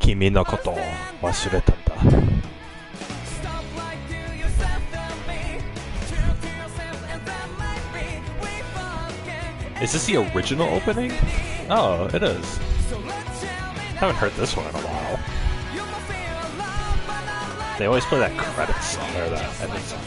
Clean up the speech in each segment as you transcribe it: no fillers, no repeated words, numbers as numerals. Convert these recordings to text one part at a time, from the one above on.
君のことを忘れたんだ。Is this the original opening? Oh, it is. Haven't heard this one in a while. They always play that credits song or that ending song.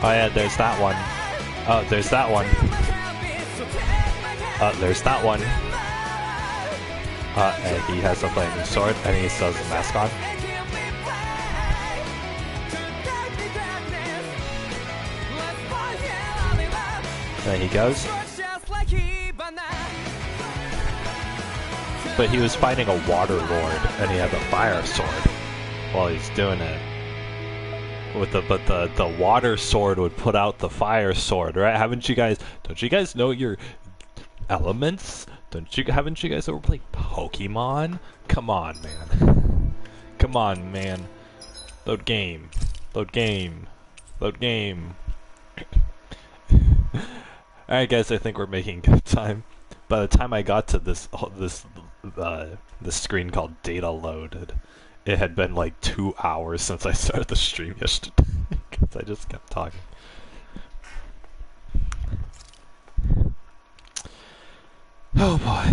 Oh yeah, there's that one. Oh, there's that one. There's that one. And he has a flaming sword, and he still has a mask on. There he goes. But he was fighting a water lord, and he had the fire sword while he's doing it. But the water sword would put out the fire sword, right? Don't you guys know your elements? Haven't you guys ever played Pokemon? Come on, man. Come on, man. Load game. Load game. Load game. Alright guys, I think we're making good time. By the time I got to this screen called data loaded, it had been like 2 hours since I started the stream yesterday, because I just kept talking. Oh boy.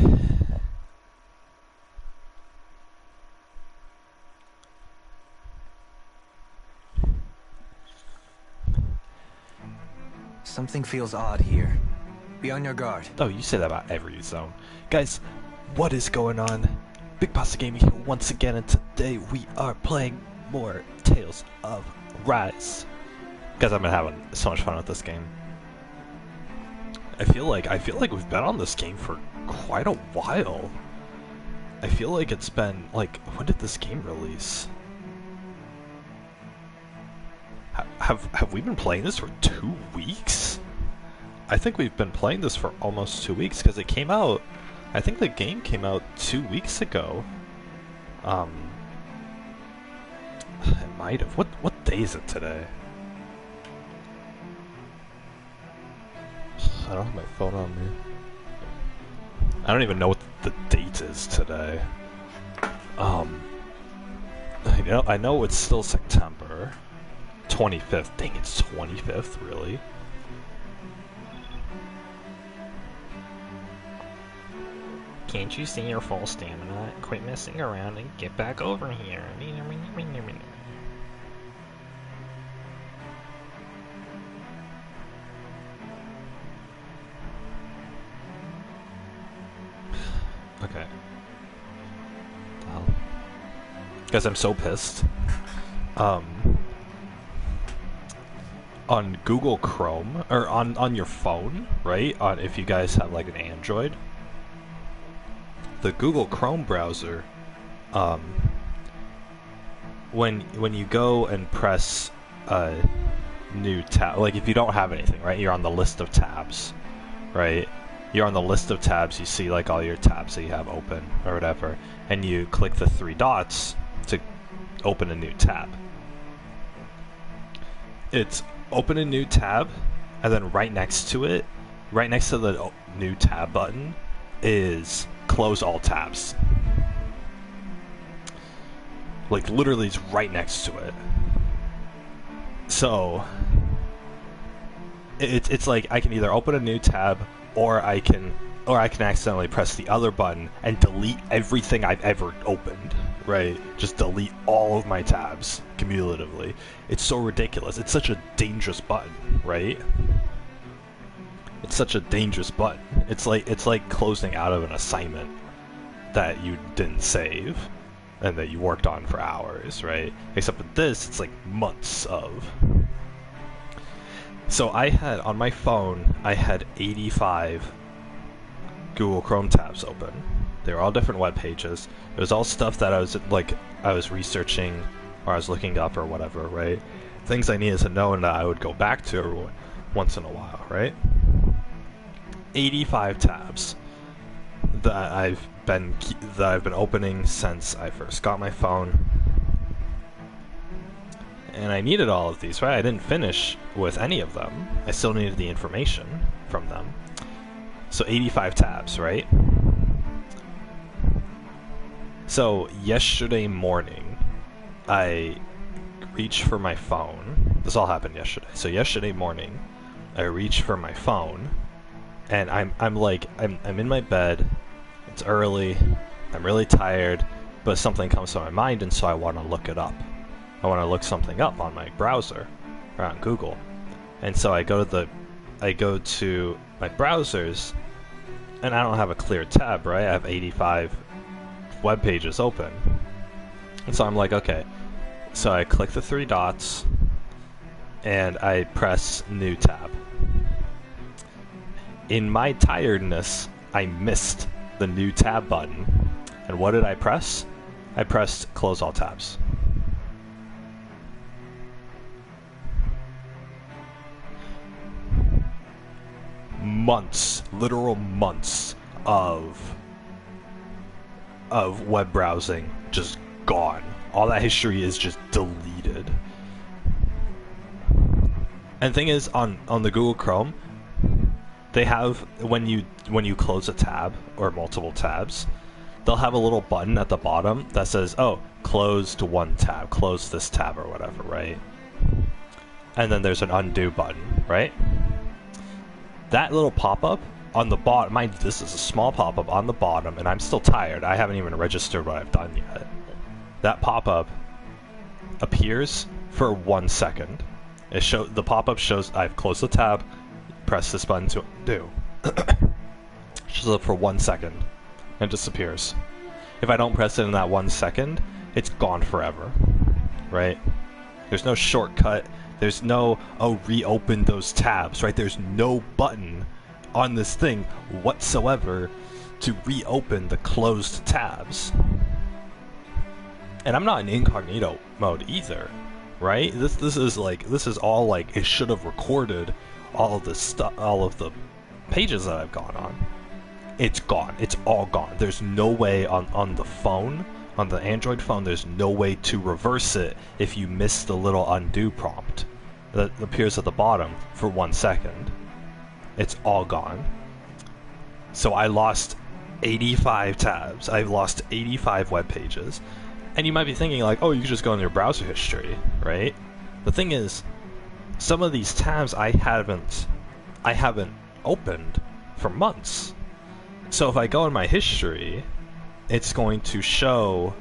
Something feels odd here. Be on your guard. Oh, you say that about every zone. Guys, what is going on? BigPasta Gaming here once again, and today we are playing more Tales of Rise. Guys, I've been having so much fun with this game. I feel like we've been on this game for quite a while. I feel like it's been like, when did this game release? Have we been playing this for 2 weeks? I think we've been playing this for almost 2 weeks, because it came out, I think the game came out 2 weeks ago. It might have. What day is it today? I don't have my phone on me. I don't even know what the date is today. I know it's still September 25th. Dang, it's 25th, really? Can't you see your full stamina? Quit messing around and get back over here. Okay. Guys, I'm so pissed. On Google Chrome, or on your phone, right? If you guys have like an Android, the Google Chrome browser, when you go and press a new tab, like if you don't have anything, right? You're on the list of tabs, right? You're on the list of tabs, you see like all your tabs that you have open or whatever, and you click the 3 dots to open a new tab. It's open a new tab, and then right next to it, right next to the new tab button, is close all tabs. Like literally it's right next to it. So it's like I can either open a new tab, or I can accidentally press the other button and delete everything I've ever opened, right? Just delete all of my tabs cumulatively. It's so ridiculous. It's such a dangerous button, right? It's such a dangerous button. It's like closing out of an assignment that you didn't save and that you worked on for hours, right? Except with this, it's like months of. So I had, on my phone, I had 85 Google Chrome tabs open. They were all different web pages. It was all stuff that I was researching or I was looking up or whatever, right? Things I needed to know and that I would go back to every once in a while, right? 85 tabs that I've been opening since I first got my phone. And I needed all of these, right? I didn't finish with any of them. I still needed the information from them. So 85 tabs, right? So yesterday morning, I reached for my phone. This all happened yesterday. So yesterday morning, I reached for my phone, and I'm in my bed. It's early. I'm really tired, but something comes to my mind, and so I want to look it up. I want to look something up on my browser or on Google. And so I go to my browsers, and I don't have a clear tab, right? I have 85 web pages open. And so I'm like, okay. So I click the three dots and I press new tab. In my tiredness, I missed the new tab button. And what did I press? I pressed close all tabs. Months, literal months of web browsing just gone. All that history is just deleted. And the thing is, on the Google Chrome, they have, when you close a tab or multiple tabs, they'll have a little button at the bottom that says, oh, close to one tab, close this tab or whatever, right? And then there's an undo button, right? That little pop-up on the bottom, this is a small pop-up on the bottom, and I'm still tired. I haven't even registered what I've done yet. That pop-up appears for 1 second. The pop-up shows I've closed the tab, press this button to undo. Shows up for 1 second and disappears. If I don't press it in that 1 second, it's gone forever, right? There's no shortcut. There's no, oh, reopen those tabs, right? There's no button on this thing whatsoever to reopen the closed tabs. And I'm not in incognito mode either, right? This is all like, it should have recorded all of the stuff, all of the pages that I've gone on. It's gone. It's all gone. There's no way on the phone, on the Android phone, there's no way to reverse it if you miss the little undo prompt that appears at the bottom for 1 second. It's all gone. So I lost 85 tabs. I've lost 85 web pages. And you might be thinking like, oh, you could just go in your browser history, right? The thing is, some of these tabs I haven't opened for months. So if I go in my history, it's going to show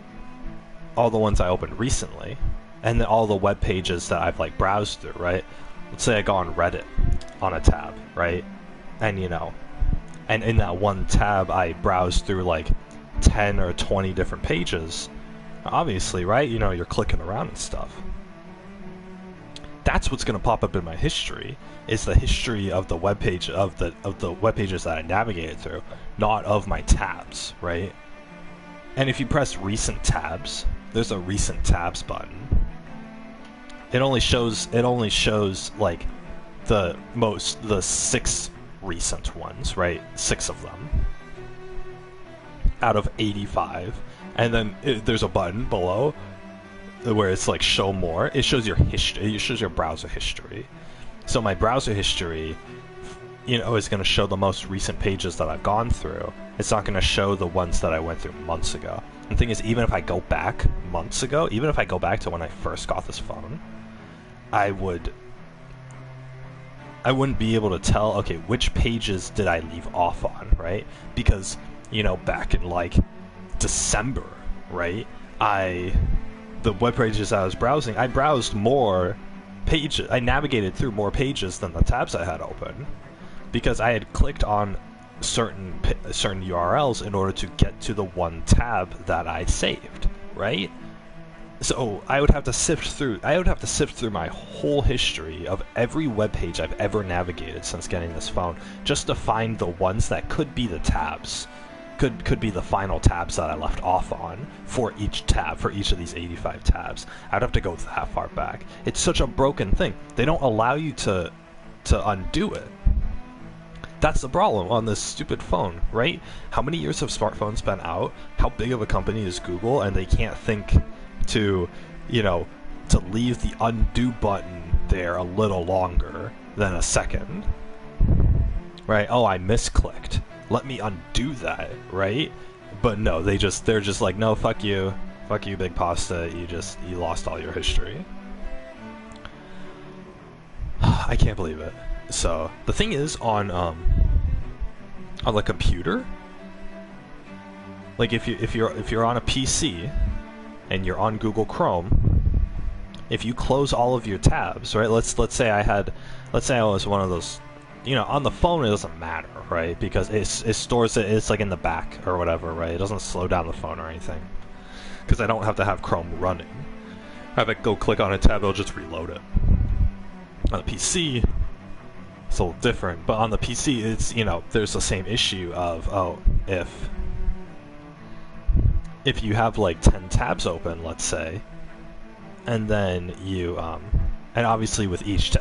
all the ones I opened recently, and then all the web pages that I've like browsed through, right? Let's say I go on Reddit on a tab, right? And and in that one tab I browsed through like 10 or 20 different pages. Obviously, right? You're clicking around and stuff. That's what's going to pop up in my history, is the history of the web page of the web pages that I navigated through, not of my tabs, right? And if you press recent tabs, there's a recent tabs button. It only shows like the 6 recent ones, right? 6 of them out of 85. And then there's a button below where it's like show more. It shows your history. It shows your browser history. So my browser history, is going to show the most recent pages that I've gone through. It's not going to show the ones that I went through months ago. And the thing is, even if I go back months ago, even if I go back to when I first got this phone, I wouldn't be able to tell, okay, which pages did I leave off on, right? Because, back in like December, right? The web pages I was browsing, I browsed more pages. I navigated through more pages than the tabs I had open, because I had clicked on certain URLs in order to get to the one tab that I saved, right? So I would have to sift through my whole history of every web page I've ever navigated since getting this phone, just to find the ones that could be the tabs. could be the final tabs that I left off on for each tab, for each of these 85 tabs. I'd have to go that far back. It's such a broken thing. They don't allow you to undo it. That's the problem on this stupid phone, right? How many years have smartphones been out? How big of a company is Google? And they can't think to, to leave the undo button there a little longer than a second. Right? Oh, I misclicked. Let me undo that, right? But no, they're just like, no, fuck you, BigPasta. You lost all your history. I can't believe it. So the thing is, on the computer, like if you're on a PC and you're on Google Chrome, if you close all of your tabs, right? Let's say I was one of those. On the phone it doesn't matter, right? Because it stores it, it's like in the back or whatever, right? It doesn't slow down the phone or anything. Because I don't have to have Chrome running. If I go click on a tab, it'll just reload it. On the PC, it's a little different. But on the PC, it's, there's the same issue of, if you have like 10 tabs open, let's say, and then you, and obviously with each,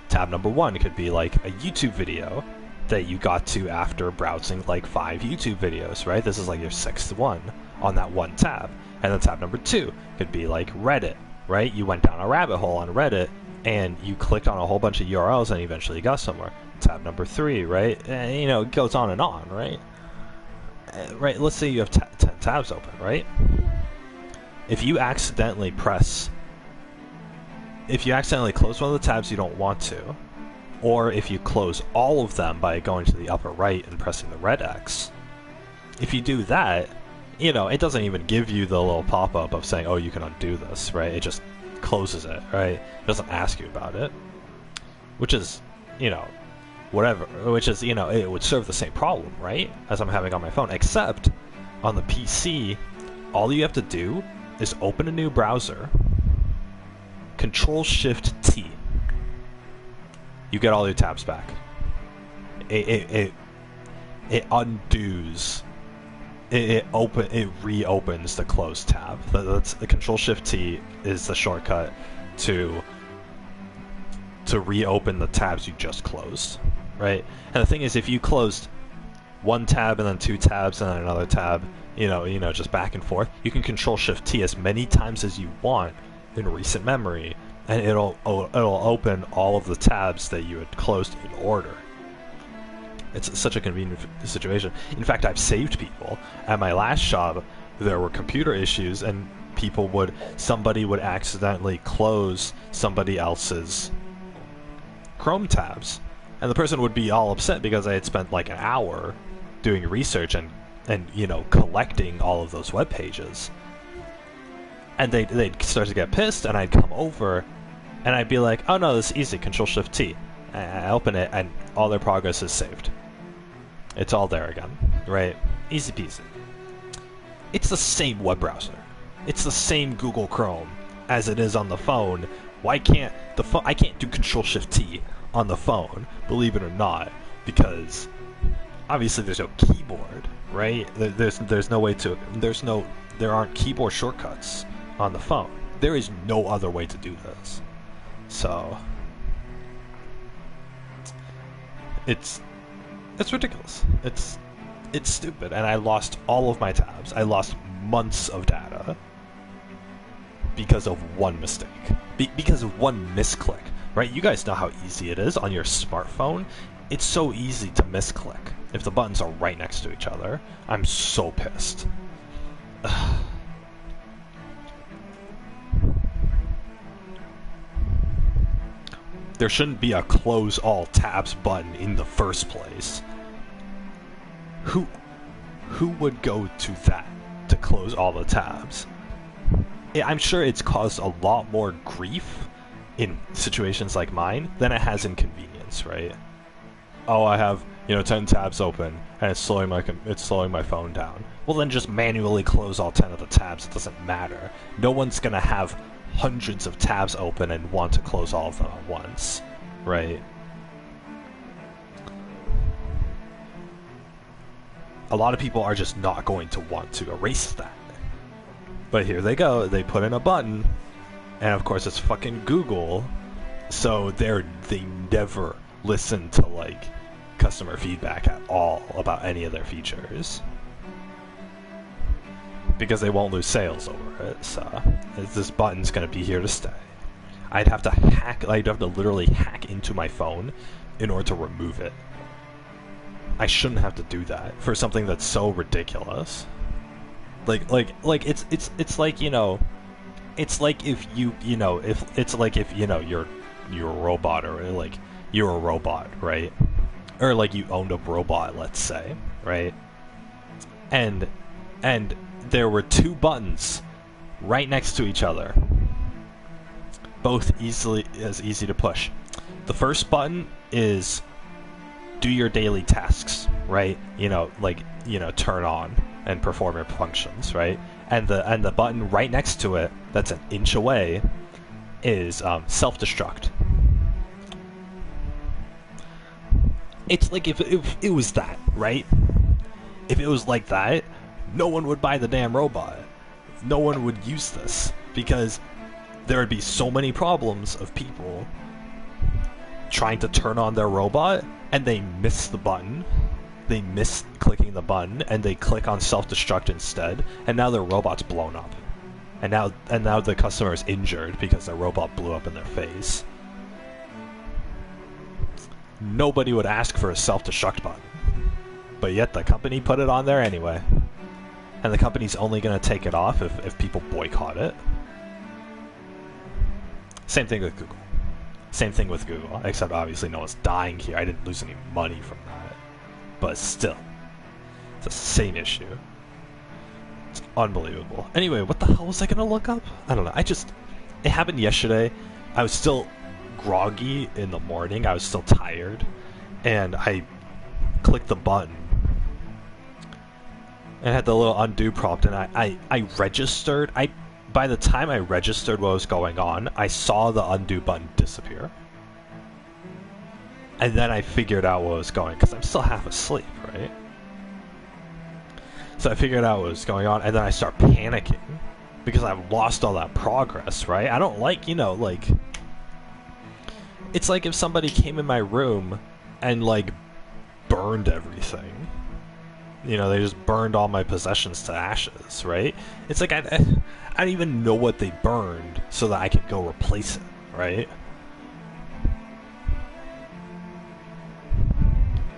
tab number 1 could be like a YouTube video that you got to after browsing like 5 YouTube videos, right? This is like your 6th one on that one tab. And then tab number 2 could be like Reddit, right? You went down a rabbit hole on Reddit and you clicked on a whole bunch of URLs and eventually got somewhere. Tab number 3, right? And, it goes on, right? Right, let's say you have 10 tabs open, right? If you accidentally close one of the tabs you don't want to, or if you close all of them by going to the upper right and pressing the red X, if you do that, it doesn't even give you the little pop-up of saying, oh, you can undo this, right? It just closes it, right? It doesn't ask you about it, which is, whatever, which is, it would serve the same problem, right? As I'm having on my phone, except on the PC, all you have to do is open a new browser, Control-Shift-T. You get all your tabs back. It undoes. It reopens the closed tab. That's the Control-Shift-T is the shortcut to reopen the tabs you just closed, right? And the thing is, if you closed one tab and then 2 tabs and then another tab, just back and forth, you can Control-Shift-T as many times as you want in recent memory, and it'll open all of the tabs that you had closed in order. It's such a convenient situation. In fact, I've saved people. At my last job, there were computer issues, and somebody would accidentally close somebody else's Chrome tabs, and the person would be all upset because I had spent like an hour doing research and collecting all of those web pages. And they'd start to get pissed, and I'd come over, and I'd be like, oh no, this is easy, Control-Shift-T. I open it, and all their progress is saved. It's all there again, right? Easy peasy. It's the same web browser. It's the same Google Chrome as it is on the phone. Why can't the phone? I can't do Control-Shift-T on the phone, believe it or not, because obviously there's no keyboard, right? There's no way to. There aren't keyboard shortcuts on the phone. There is no other way to do this. So it's ridiculous. It's stupid, and I lost all of my tabs. I lost months of data because of one mistake. Because of one misclick, right? You guys know how easy it is on your smartphone. It's so easy to misclick if the buttons are right next to each other. I'm so pissed. There shouldn't be a close all tabs button in the first place. Who would go to that to close all the tabs? I'm sure it's caused a lot more grief in situations like mine than it has inconvenience, right? Oh, I have 10 tabs open and it's slowing my phone down. Well, then just manually close all 10 of the tabs. It doesn't matter. No one's gonna have hundreds of tabs open and want to close all of them at once, right? a lot of people are just not going to want to erase that. But here they go, they put in a button, and of course it's fucking Google, so they never listen to like customer feedback at all about any of their features. Because they won't lose sales over it, so this button's gonna be here to stay. I'd have to literally hack into my phone in order to remove it. I shouldn't have to do that for something that's so ridiculous. Like it's like, you know, it's like if you're a robot, or like you're a robot, right? Or like you owned a robot, let's say, right? And there were two buttons right next to each other, both easy to push. The first button is do your daily tasks, right? You know, like, you know, turn on and perform your functions, right? And the button right next to it, that's an inch away, is self-destruct. It's like if it was that, right? If it was like that, no one would buy the damn robot. No one would use this, because there would be so many problems of people trying to turn on their robot and they miss the button. They miss clicking the button and they click on self-destruct instead, and now their robot's blown up. And now the customer is injured because their robot blew up in their face. Nobody would ask for a self-destruct button, but yet the company put it on there anyway. And the company's only going to take it off if people boycott it. Same thing with Google. Same thing with Google, except obviously no one's dying here. I didn't lose any money from that. But still, it's the same issue. It's unbelievable. Anyway, what the hell was I going to look up? I don't know. It happened yesterday. I was still groggy in the morning. I was still tired. And I clicked the button. And had the little undo prompt, and I registered. By the time I registered what was going on, I saw the undo button disappear. And then I figured out what was going, because I'm still half asleep, right? So I figured out what was going on, and then I start panicking because I've lost all that progress, right? I don't like, you know, like, it's like if somebody came in my room and like burned everything. You know, they just burned all my possessions to ashes, right? It's like I don't even know what they burned so that I could go replace it, right?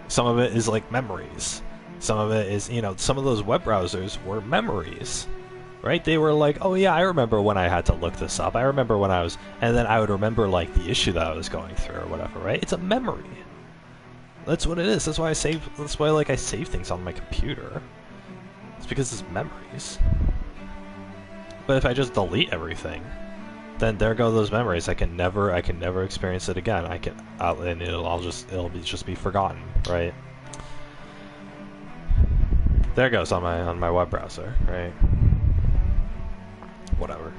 Some of it is like memories. Some of it is, you know, some of those web browsers were memories, right? They were like, oh yeah, I remember when I had to look this up. I remember when I was, and then I would remember like the issue that I was going through or whatever, right? It's a memory. That's what it is. That's why I save things on my computer. It's because it's memories. But if I just delete everything, then there go those memories. I can never experience it again. And it'll just be forgotten, right? There it goes on my web browser, right? Whatever.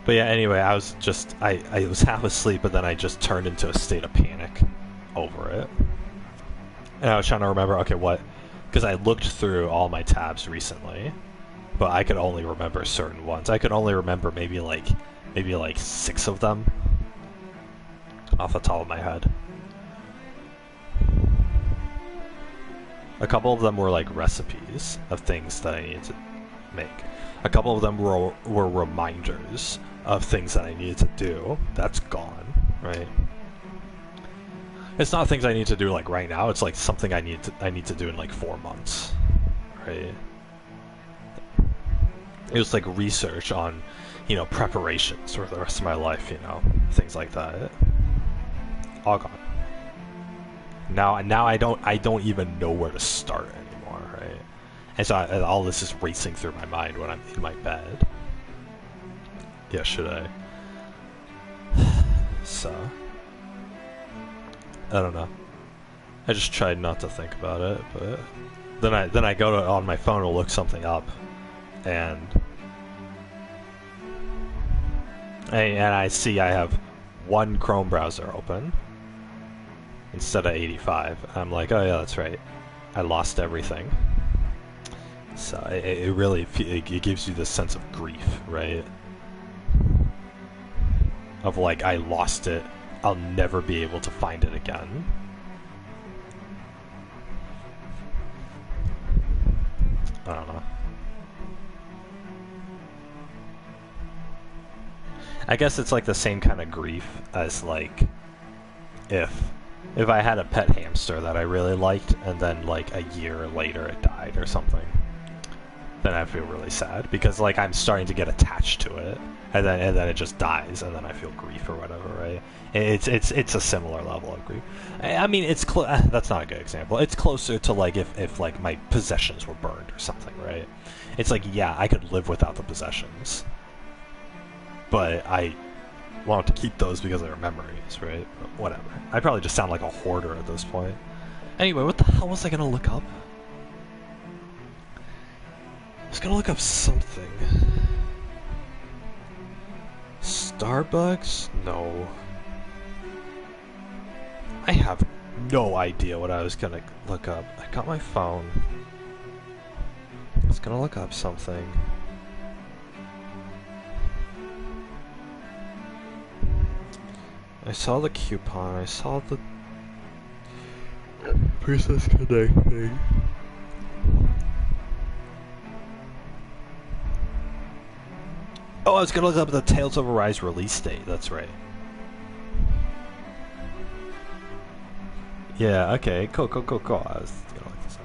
But yeah, anyway, I was half asleep, but then I just turned into a state of panic over it. And I was trying to remember, okay, what? Because I looked through all my tabs recently, but I could only remember certain ones. I could only remember maybe like 6 of them off the top of my head. A couple of them were like recipes of things that I needed to make. A couple of them were reminders of things that I needed to do. That's gone, right? It's not things I need to do like right now. It's like something I need to do in like 4 months, right? It was like research on, you know, preparations for the rest of my life, you know, things like that. All gone. Now I don't even know where to start anymore, right? And so all this is racing through my mind when I'm in my bed. Yeah, should I? So. I don't know. I just tried not to think about it, but then I go on my phone to look something up, and I see I have one Chrome browser open instead of 85. I'm like, oh yeah, that's right. I lost everything. So it really it gives you this sense of grief, right? Of like, I lost it, I'll never be able to find it again. I don't know. I guess it's like the same kind of grief as like if I had a pet hamster that I really liked and then like a year later it died or something. Then I feel really sad because like I'm starting to get attached to it, and then it just dies, and then I feel grief or whatever, right? It's a similar level of grief. I mean, that's not a good example. It's closer to like if like my possessions were burned or something, right? It's like, yeah, I could live without the possessions, but I want to keep those because they're memories, right? But whatever. I probably just sound like a hoarder at this point. Anyway, what the hell was I gonna look up? I was gonna look up something. Starbucks? No. I have no idea what I was gonna look up. I got my phone. I was gonna look up something. I saw the coupon, I saw the Princess Connect thing. Oh, I was gonna look up the Tales of Arise release date, that's right. Yeah, okay, cool. I was gonna look this up.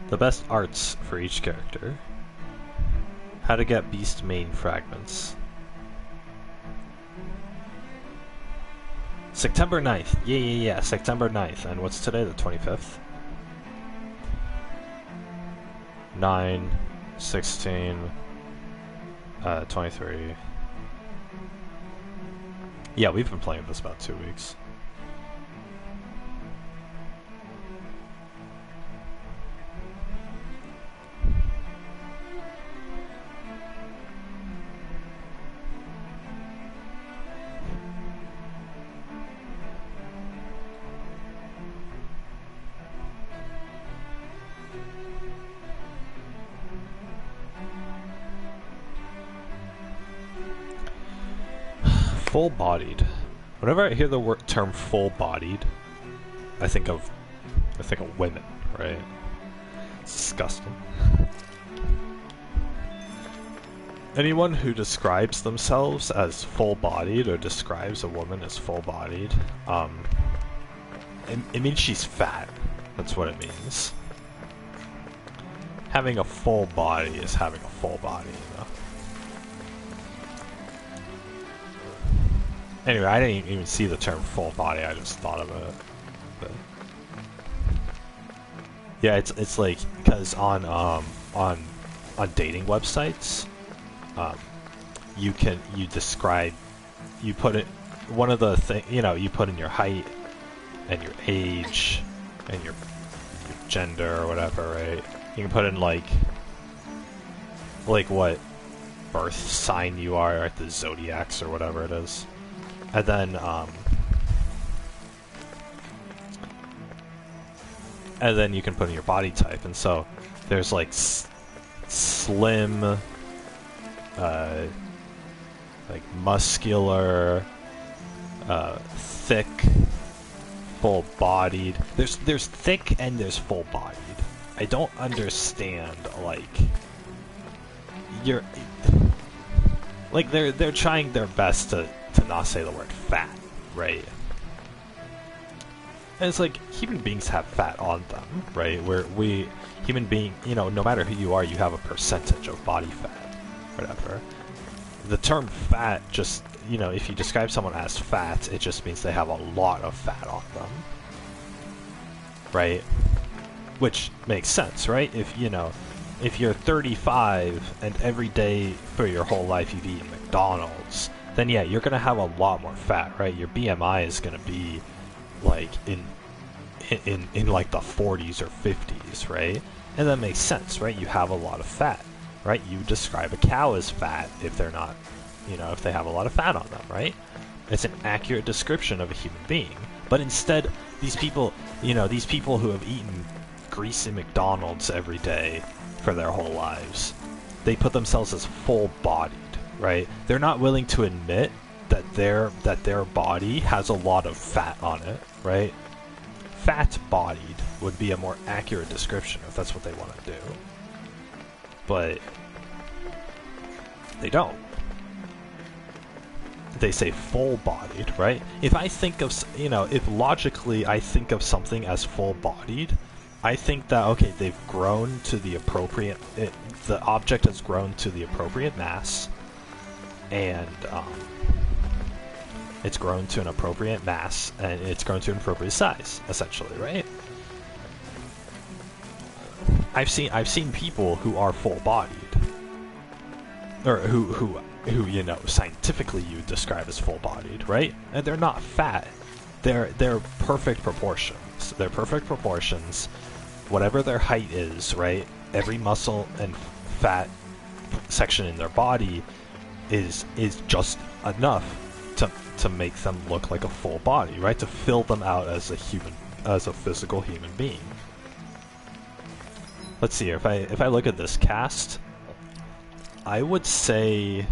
The best arts for each character. How to get beast main fragments. September 9th. Yeah, September 9th. And what's today? The 25th? 9, 16, 23. Yeah, we've been playing this about 2 weeks. Full-bodied. Whenever I hear the term full-bodied, I think of women, right? It's disgusting. Anyone who describes themselves as full-bodied or describes a woman as full-bodied, it means she's fat. That's what it means. Having a full body is having a full body, you know? Anyway, I didn't even see the term full body, I just thought of it. But yeah, it's like, because on dating websites, you put it, one of the thing, you put in your height and your age and your gender or whatever, right? You can put in like what birth sign you are, at the zodiacs or whatever it is. And then you can put in your body type, and so there's like slim, like muscular, thick, full-bodied. There's thick and there's full-bodied. I don't understand, like, they're trying their best to not say the word fat, right? And it's like, human beings have fat on them, right? Human being, no matter who you are, you have a percentage of body fat, whatever. The term fat just, if you describe someone as fat, it just means they have a lot of fat on them, right? Which makes sense, right? If you're 35 and every day for your whole life you've eaten McDonald's, then yeah, you're gonna have a lot more fat, right? Your BMI is gonna be like in like the 40s or 50s, right? And that makes sense, right? You have a lot of fat, right? You describe a cow as fat if they're not, if they have a lot of fat on them, right? It's an accurate description of a human being. But instead, these people, these people who have eaten greasy McDonald's every day for their whole lives, they put themselves as full-bodied, right? They're not willing to admit that their body has a lot of fat on it, right? Fat-bodied would be a more accurate description if that's what they want to do. But they don't. They say full-bodied, right? If I think of, if logically I think of something as full-bodied, I think that, okay, they've grown to the appropriate, the object has grown to the appropriate mass, and it's grown to an appropriate mass, and it's grown to an appropriate size, essentially, right? I've seen people who are full-bodied, or who scientifically you would describe as full-bodied, right? And they're not fat. They're perfect proportions. They're perfect proportions. Whatever their height is, right? Every muscle and fat section in their body is just enough to make them look like a full body, right? To fill them out as a physical human being. Let's see here. If I look at this cast, I would say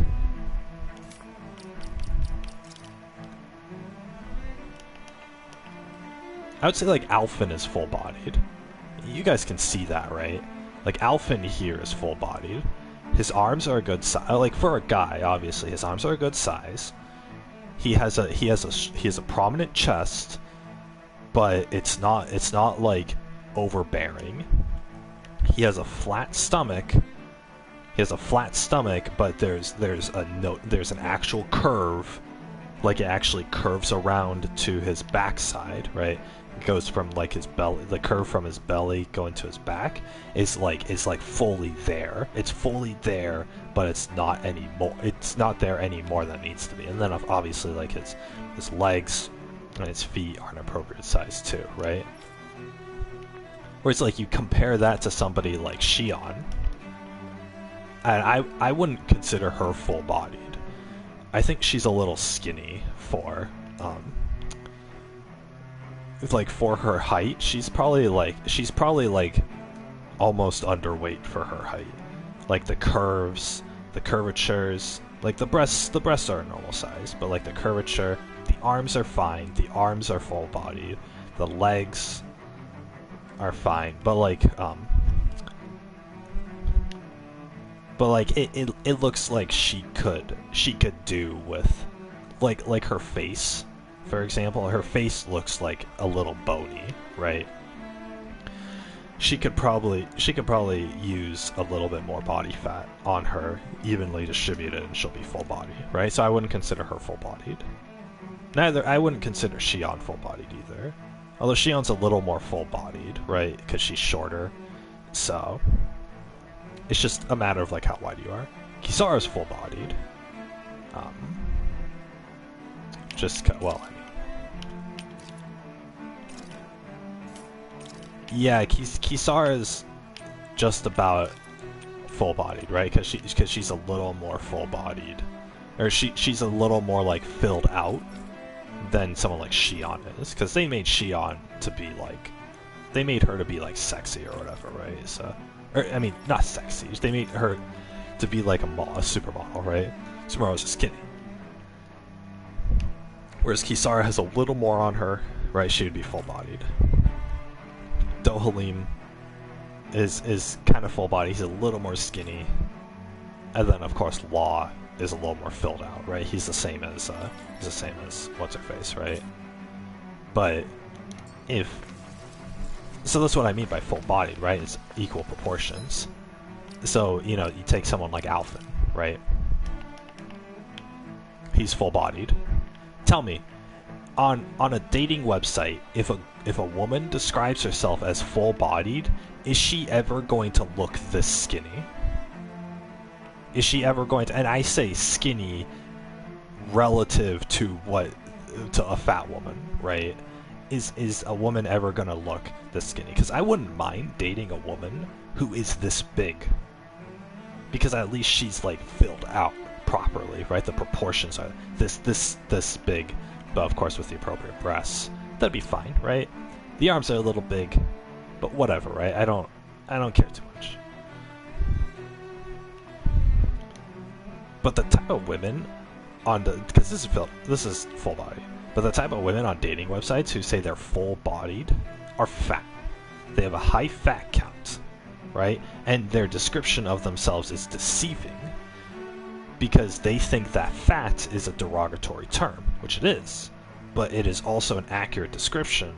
like Alphen is full-bodied. You guys can see that, right? Like Alphen here is full-bodied. His arms are a good size. Like for a guy, obviously, his arms are a good size. He has a prominent chest, but it's not like overbearing. He has a flat stomach. But there's an actual curve, like it actually curves around to his backside, right? It goes from like his belly, the curve from his belly going to his back is like fully there. It's fully there, but it's not anymore. It's not there any more than it needs to be. And then obviously like his legs and his feet are an appropriate size too, right? Whereas like you compare that to somebody like Xion, and I wouldn't consider her full-bodied. I think she's a little skinny for for her height. She's probably like almost underweight for her height. Like the curves, the curvatures, like the breasts are a normal size, but like the curvature, the arms are fine. The arms are full-bodied. The legs are fine, but it looks like she could do with like her face, for example. Her face looks like a little bony, right? She could probably use a little bit more body fat on her, evenly distributed, and she'll be full body, right? So I wouldn't consider her full bodied. I wouldn't consider Xion full bodied either. Although Xion's a little more full bodied, right? Because she's shorter. So it's just a matter of like how wide you are. Kisara's full bodied. Yeah, Kisara's just about full-bodied, right? Because she's a little more full-bodied, or she's a little more like filled out than someone like Xion is. Because they made Xion to be like, they made her to be like sexy or whatever, right? So, or I mean, not sexy. They made her to be like a supermodel, right? Sumeru's skinny. Whereas Kisara has a little more on her, right? She would be full-bodied. Dohalim is kind of full-bodied. He's a little more skinny. And then, of course, Law is a little more filled out, right? He's the same as what's-her-face, right? But so that's what I mean by full-bodied, right? It's equal proportions. So, you take someone like Alphen, right? He's full-bodied. Tell me, on a dating website, if a woman describes herself as full-bodied, is she ever going to look this skinny? Is she ever going to? And I say skinny relative to a fat woman, right? Is a woman ever gonna look this skinny? Because I wouldn't mind dating a woman who is this big, because at least she's like filled out properly, right? The proportions are this big, but of course with the appropriate breasts, that'd be fine, right? The arms are a little big, but whatever, right? I don't care too much. But the type of women on the, because this is full body, but the type of women on dating websites who say they're full bodied are fat. They have a high fat count, right? And their description of themselves is deceiving because they think that fat is a derogatory term, which it is, but it is also an accurate description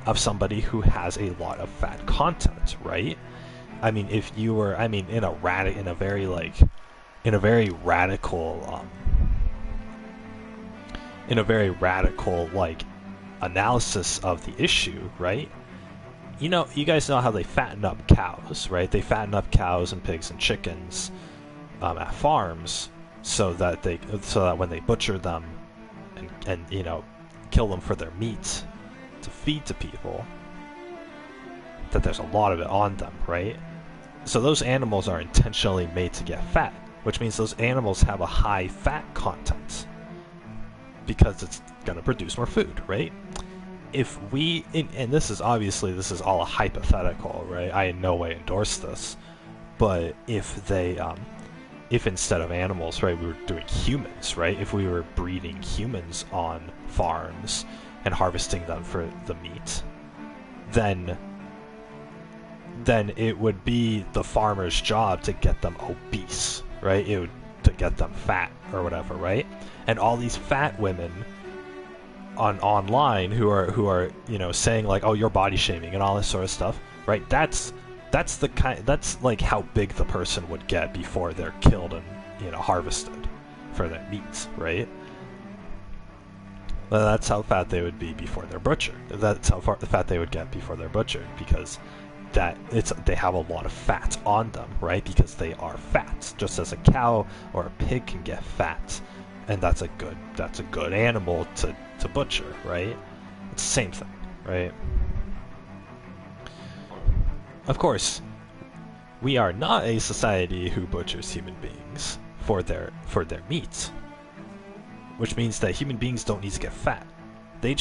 of somebody who has a lot of fat content, right? I mean, if you were, I mean, in a very radical like analysis of the issue, right? You know, you guys know how they fatten up cows, right? They fatten up cows and pigs and chickens at farms so that when they butcher them and you know, kill them for their meat to feed to people, that there's a lot of it on them, right? So those animals are intentionally made to get fat, which means those animals have a high fat content because it's going to produce more food, right? If we, and this is all a hypothetical, right? I in no way endorse this, but if instead of animals, right, we were doing humans, right? If we were breeding humans on farms and harvesting them for the meat, then it would be the farmer's job to get them obese, right? It would to get them fat or whatever, right? And all these fat women online who are you know, saying like, oh, you're body shaming and all this sort of stuff, right? That's like how big the person would get before they're killed and, you know, harvested for their meats, right? Well, that's how fat they would be before they're butchered. That's how fat they would get before they're butchered, because they have a lot of fat on them, right? Because they are fat, just as a cow or a pig can get fat, and that's a good animal to butcher, right? It's the same thing, right? Of course, we are not a society who butchers human beings for their meat, which means that human beings don't need to get fat. They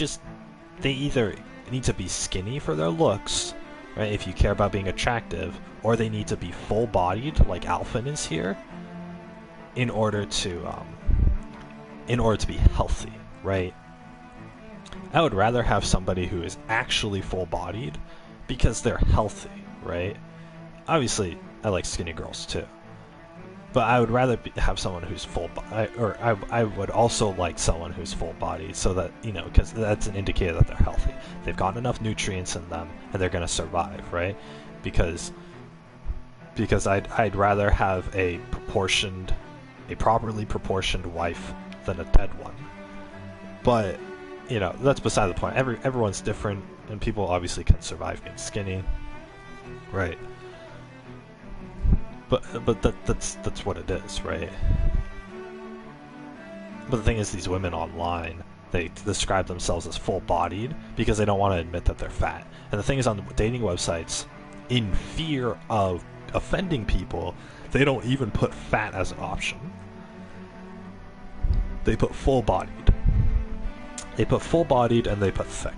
either need to be skinny for their looks, right, if you care about being attractive, or they need to be full-bodied, like Alphen is here, in order to be healthy, right? I would rather have somebody who is actually full-bodied because they're healthy, right? Obviously, I like skinny girls too, but I would rather have someone who's I would also like someone who's full-bodied, so that, you know, because that's an indicator that they're healthy. They've gotten enough nutrients in them, and they're gonna survive, right? Because I'd rather have a properly proportioned wife than a dead one. But, you know, that's beside the point. Everyone's different, and people obviously can survive being skinny, right? But that's what it is, right? But the thing is, these women online, they describe themselves as full-bodied because they don't want to admit that they're fat. And the thing is, on the dating websites, in fear of offending people, they don't even put fat as an option. They put full-bodied. They put full-bodied and they put thick.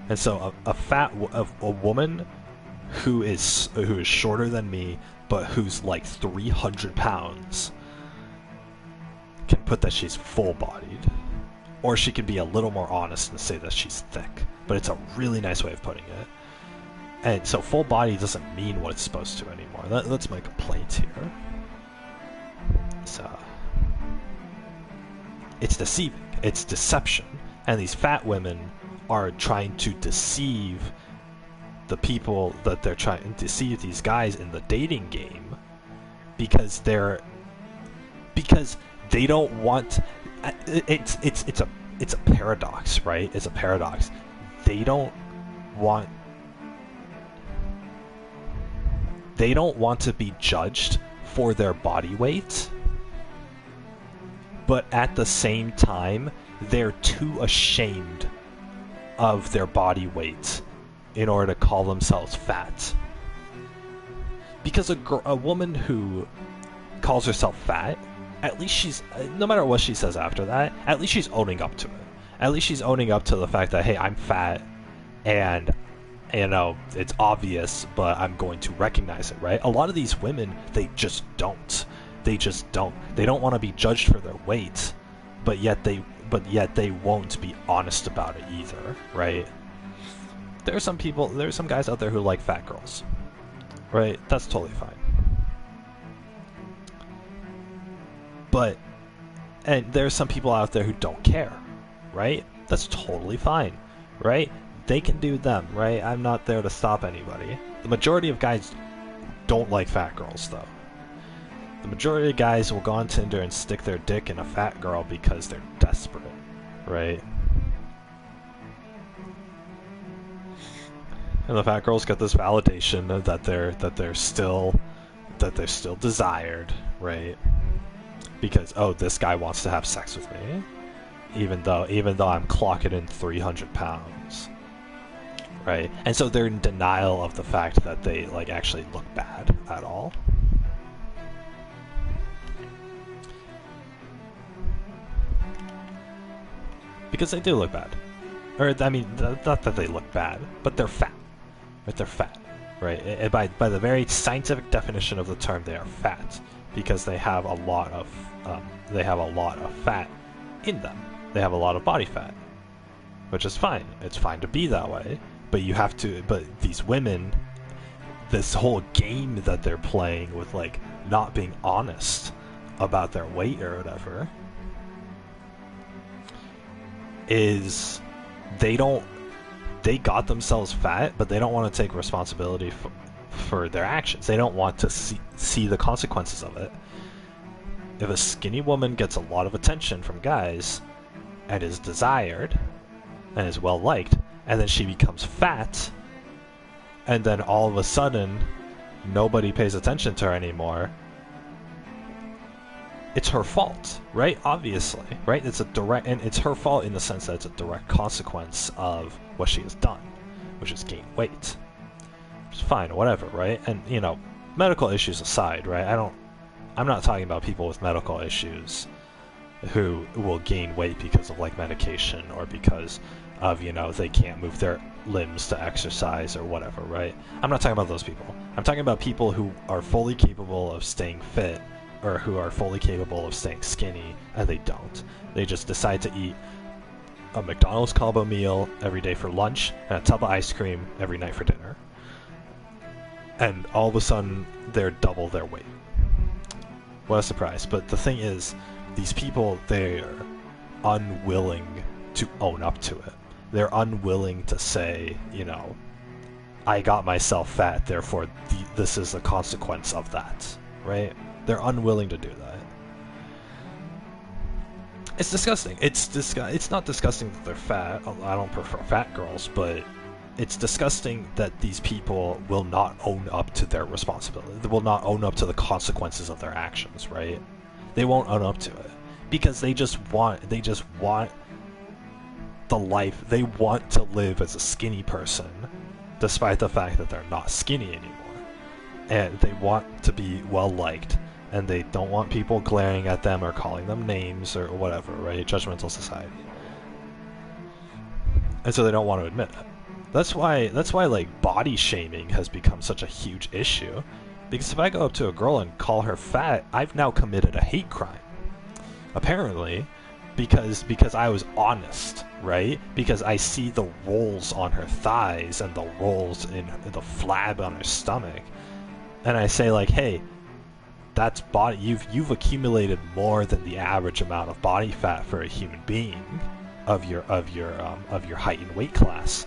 And so a woman who is shorter than me, but who's like 300 pounds, can put that she's full-bodied. Or she can be a little more honest and say that she's thick. But it's a really nice way of putting it. And so full body doesn't mean what it's supposed to anymore. That's my complaint here. So it's deceiving. It's deception. And these fat women are trying to deceive the people that they're trying to deceive, these guys in the dating game, because they don't want. It's a paradox, right? It's a paradox. They don't want to be judged for their body weight, but at the same time, they're too ashamed of their body weight in order to call themselves fat. Because a woman who calls herself fat, at least she's, no matter what she says after that, at least she's owning up to it. At least she's owning up to the fact that, hey, I'm fat, and it's obvious, but I'm going to recognize it, right? A lot of these women, they just don't. They don't want to be judged for their weight, but yet they won't be honest about it either, right? There's some guys out there who like fat girls, right? That's totally fine. And there's some people out there who don't care, right? That's totally fine, right? They can do them, right? I'm not there to stop anybody. The majority of guys don't like fat girls, though. The majority of guys will go on Tinder and stick their dick in a fat girl because they're desperate, right? And the fat girls get this validation that they're still desired, right? Because, oh, this guy wants to have sex with me, even though I'm clocking in 300 pounds, right? And so they're in denial of the fact that they like actually look bad at all. Because they do look bad, or I mean, not that they look bad, but they're fat, right? They're fat, right? And by the very scientific definition of the term, they are fat because they have a lot of fat in them. They have a lot of body fat, which is fine. It's fine to be that way, but these women, this whole game that they're playing with, like, not being honest about their weight or whatever, is they got themselves fat, but they don't want to take responsibility for their actions. They don't want to see the consequences of it. If a skinny woman gets a lot of attention from guys and is desired and is well liked, and then she becomes fat, and then all of a sudden nobody pays attention to her anymore, it's her fault, right? Obviously, right? It's her fault in the sense that it's a direct consequence of what she has done, which is gain weight. It's fine, whatever, right? And, medical issues aside, right? I'm not talking about people with medical issues who will gain weight because of, like, medication or because of, they can't move their limbs to exercise or whatever, right? I'm not talking about those people. I'm talking about people who are fully capable of staying fit or who are fully capable of staying skinny, and they don't. They just decide to eat a McDonald's combo meal every day for lunch and a tub of ice cream every night for dinner. And all of a sudden, they're double their weight. What a surprise. But the thing is, these people, they're unwilling to own up to it. They're unwilling to say, I got myself fat, therefore this is the consequence of that, right? They're unwilling to do that. It's disgusting. It's not disgusting that they're fat. I don't prefer fat girls, but it's disgusting that these people will not own up to their responsibility. They will not own up to the consequences of their actions, right? They won't own up to it because they just want the life. They want to live as a skinny person despite the fact that they're not skinny anymore. And they want to be well liked, and they don't want people glaring at them or calling them names or whatever, right? Judgmental society. And so they don't want to admit it. That's why like body shaming has become such a huge issue. Because if I go up to a girl and call her fat, I've now committed a hate crime. Apparently, because I was honest, right? Because I see the rolls on her thighs and the rolls in the flab on her stomach, and I say like, hey, that's body. You've accumulated more than the average amount of body fat for a human being of your height and weight class.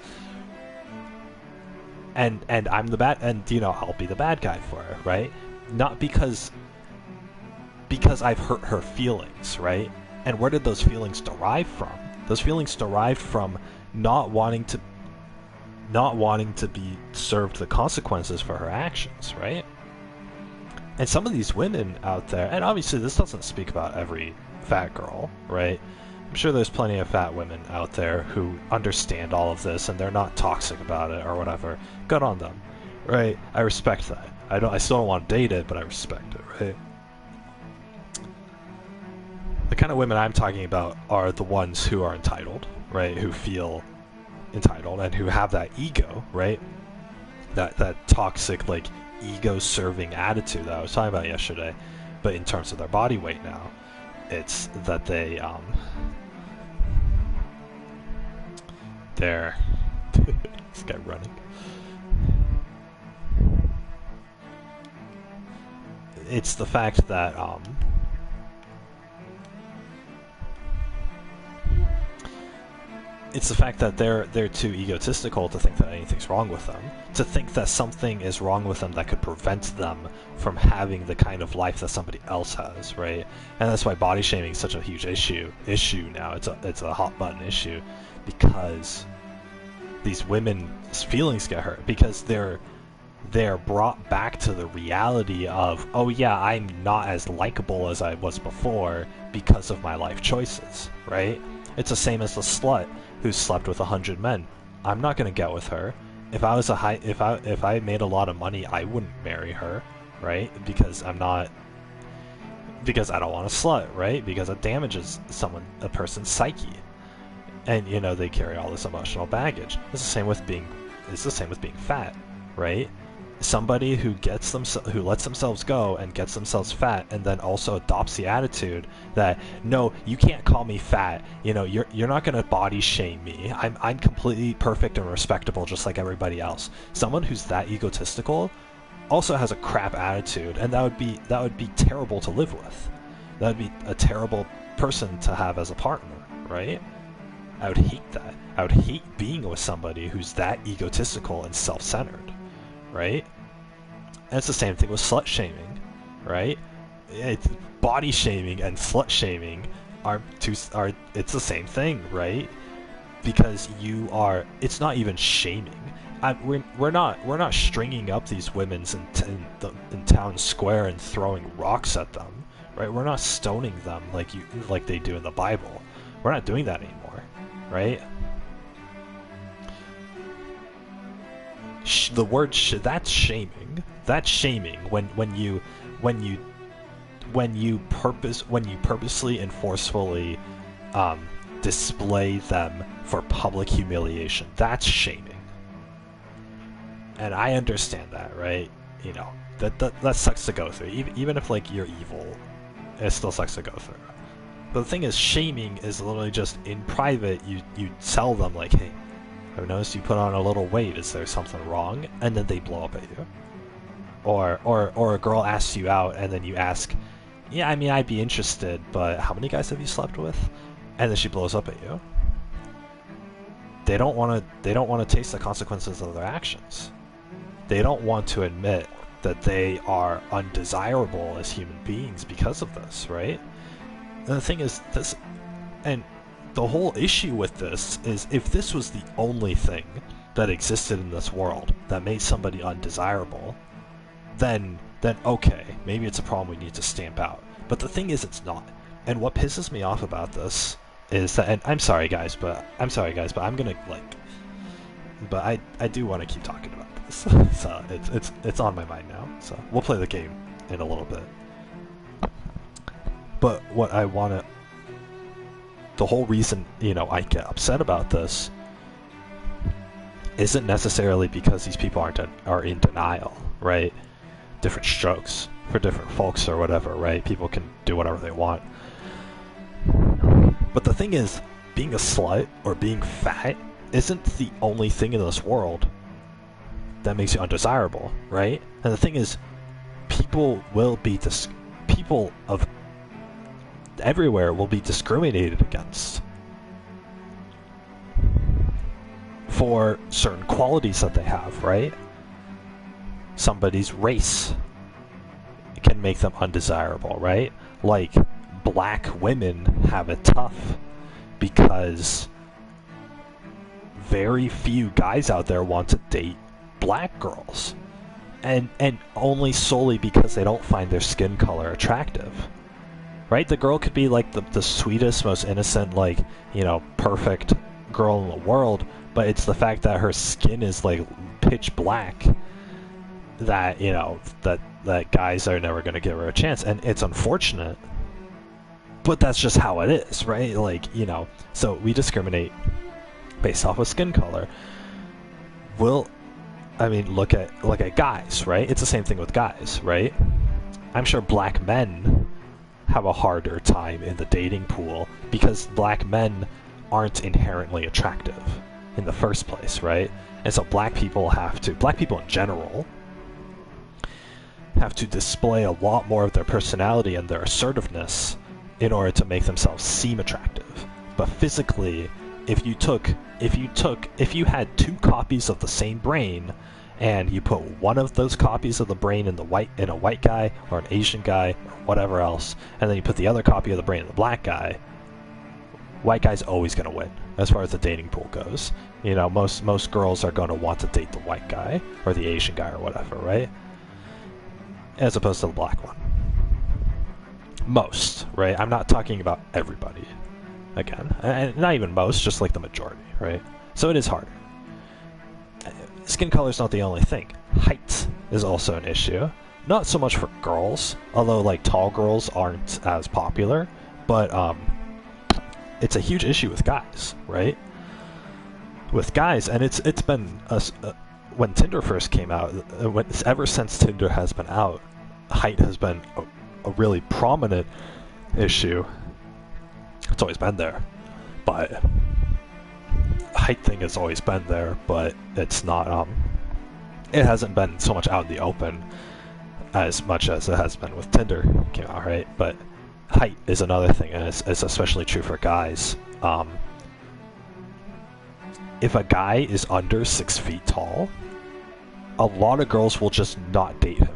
And I'm the bad, and I'll be the bad guy for it, right? Not because I've hurt her feelings, right? And where did those feelings derive from? Those feelings derived from not wanting to be served the consequences for her actions, right? And some of these women out there, and obviously this doesn't speak about every fat girl, right? I'm sure there's plenty of fat women out there who understand all of this and they're not toxic about it or whatever. Good on them, right? I respect that. I still don't want to date it, but I respect it, right? The kind of women I'm talking about are the ones who are entitled, right, who feel entitled and who have that ego, right? That toxic, like, ego-serving attitude that I was talking about yesterday, but in terms of their body weight now, it's that they're this guy running. It's the fact that it's the fact that they're too egotistical to think that anything's wrong with them, to think that something is wrong with them that could prevent them from having the kind of life that somebody else has, right? And that's why body shaming is such a huge issue now. It's a hot button issue, because these women's feelings get hurt, because they're brought back to the reality of, oh yeah, I'm not as likable as I was before because of my life choices, right? It's the same as the slut who slept with 100 men. I'm not gonna get with her. If I made a lot of money, I wouldn't marry her, right? Because I don't want a slut, right? Because it damages a person's psyche, and they carry all this emotional baggage. It's the same with being fat, right? Somebody who lets themselves go and gets themselves fat, and then also adopts the attitude that, no, you can't call me fat. You're not gonna body shame me. I'm completely perfect and respectable, just like everybody else. Someone who's that egotistical also has a crap attitude, and that would be terrible to live with. That would be a terrible person to have as a partner, right? I would hate that. I would hate being with somebody who's that egotistical and self-centered, right? And it's the same thing with slut shaming, right? Body shaming and slut shaming it's the same thing, right? Because it's not even shaming. We're not stringing up these women in town square and throwing rocks at them, right? We're not stoning them like they do in the Bible. We're not doing that anymore, right? The word that's shaming. That's shaming when you purposely and forcefully display them for public humiliation. That's shaming. And I understand that, right? That sucks to go through. Even if you're evil, it still sucks to go through. But the thing is, shaming is literally just in private. You tell them like, hey, I've noticed you put on a little weight. Is there something wrong? And then they blow up at you. Or a girl asks you out, and then you ask, yeah, I mean, I'd be interested, but how many guys have you slept with? And then she blows up at you. They don't want to taste the consequences of their actions. They don't want to admit that they are undesirable as human beings because of this, right? And the thing is, the whole issue with this is, if this was the only thing that existed in this world that made somebody undesirable, then okay, maybe it's a problem we need to stamp out. But the thing is, it's not. And what pisses me off about this is that, and I'm sorry guys, but I'm gonna but I do want to keep talking about this. So it's on my mind now. So we'll play the game in a little bit. But what I want to, the whole reason, I get upset about this isn't necessarily because these people are in denial, right? Different strokes for different folks or whatever, right? People can do whatever they want. But the thing is, being a slut or being fat isn't the only thing in this world that makes you undesirable, right? And the thing is, people of everywhere will be discriminated against for certain qualities that they have, right? Somebody's race can make them undesirable, right? Like, black women have it tough because very few guys out there want to date black girls, and only solely because they don't find their skin color attractive, right? The girl could be like the sweetest, most innocent, perfect girl in the world, but it's the fact that her skin is like pitch black that that guys are never going to give her a chance. And it's unfortunate, but that's just how it is, right? Like, you know, so we discriminate based off of skin color. I mean, look at guys, right? It's the same thing with guys, right? I'm sure black men have a harder time in the dating pool because black men aren't inherently attractive in the first place, right? And so black people in general, have to display a lot more of their personality and their assertiveness in order to make themselves seem attractive. But physically, if you had two copies of the same brain and you put one of those copies of the brain in a white guy or an Asian guy or whatever else, and then you put the other copy of the brain in the black guy, white guy's always going to win as far as the dating pool goes. You know, most girls are going to want to date the white guy or the Asian guy or whatever, right? As opposed to the black one. Most, right? I'm not talking about everybody. Again, and not even most, just like the majority, right? So it is harder. Skin color is not the only thing. Height is also an issue. Not so much for girls, although like tall girls aren't as popular, but it's a huge issue with guys, right? With guys, and it's been when Tinder first came out, ever since Tinder has been out, height has been a really prominent issue. It's always been there, but height thing has always been there, but it's not, it hasn't been so much out in the open as much as it has been with Tinder came out, right? But height is another thing, and it's especially true for guys. If a guy is under 6 feet tall, a lot of girls will just not date him.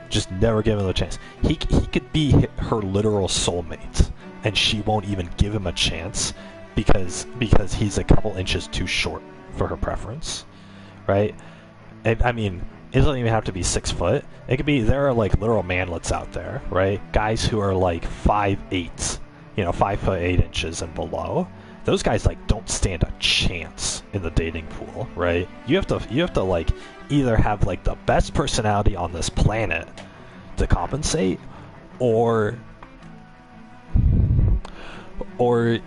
Just never give him a chance. He could be her literal soulmate, and she won't even give him a chance because he's a couple inches too short for her preference, right? And I mean, it doesn't even have to be 6 foot. It could be, there are like literal manlets out there, right? Guys who are like 5'8", 5'8" and below. Those guys like don't stand a chance in the dating pool, right? You have to like either have like the best personality on this planet to compensate, or you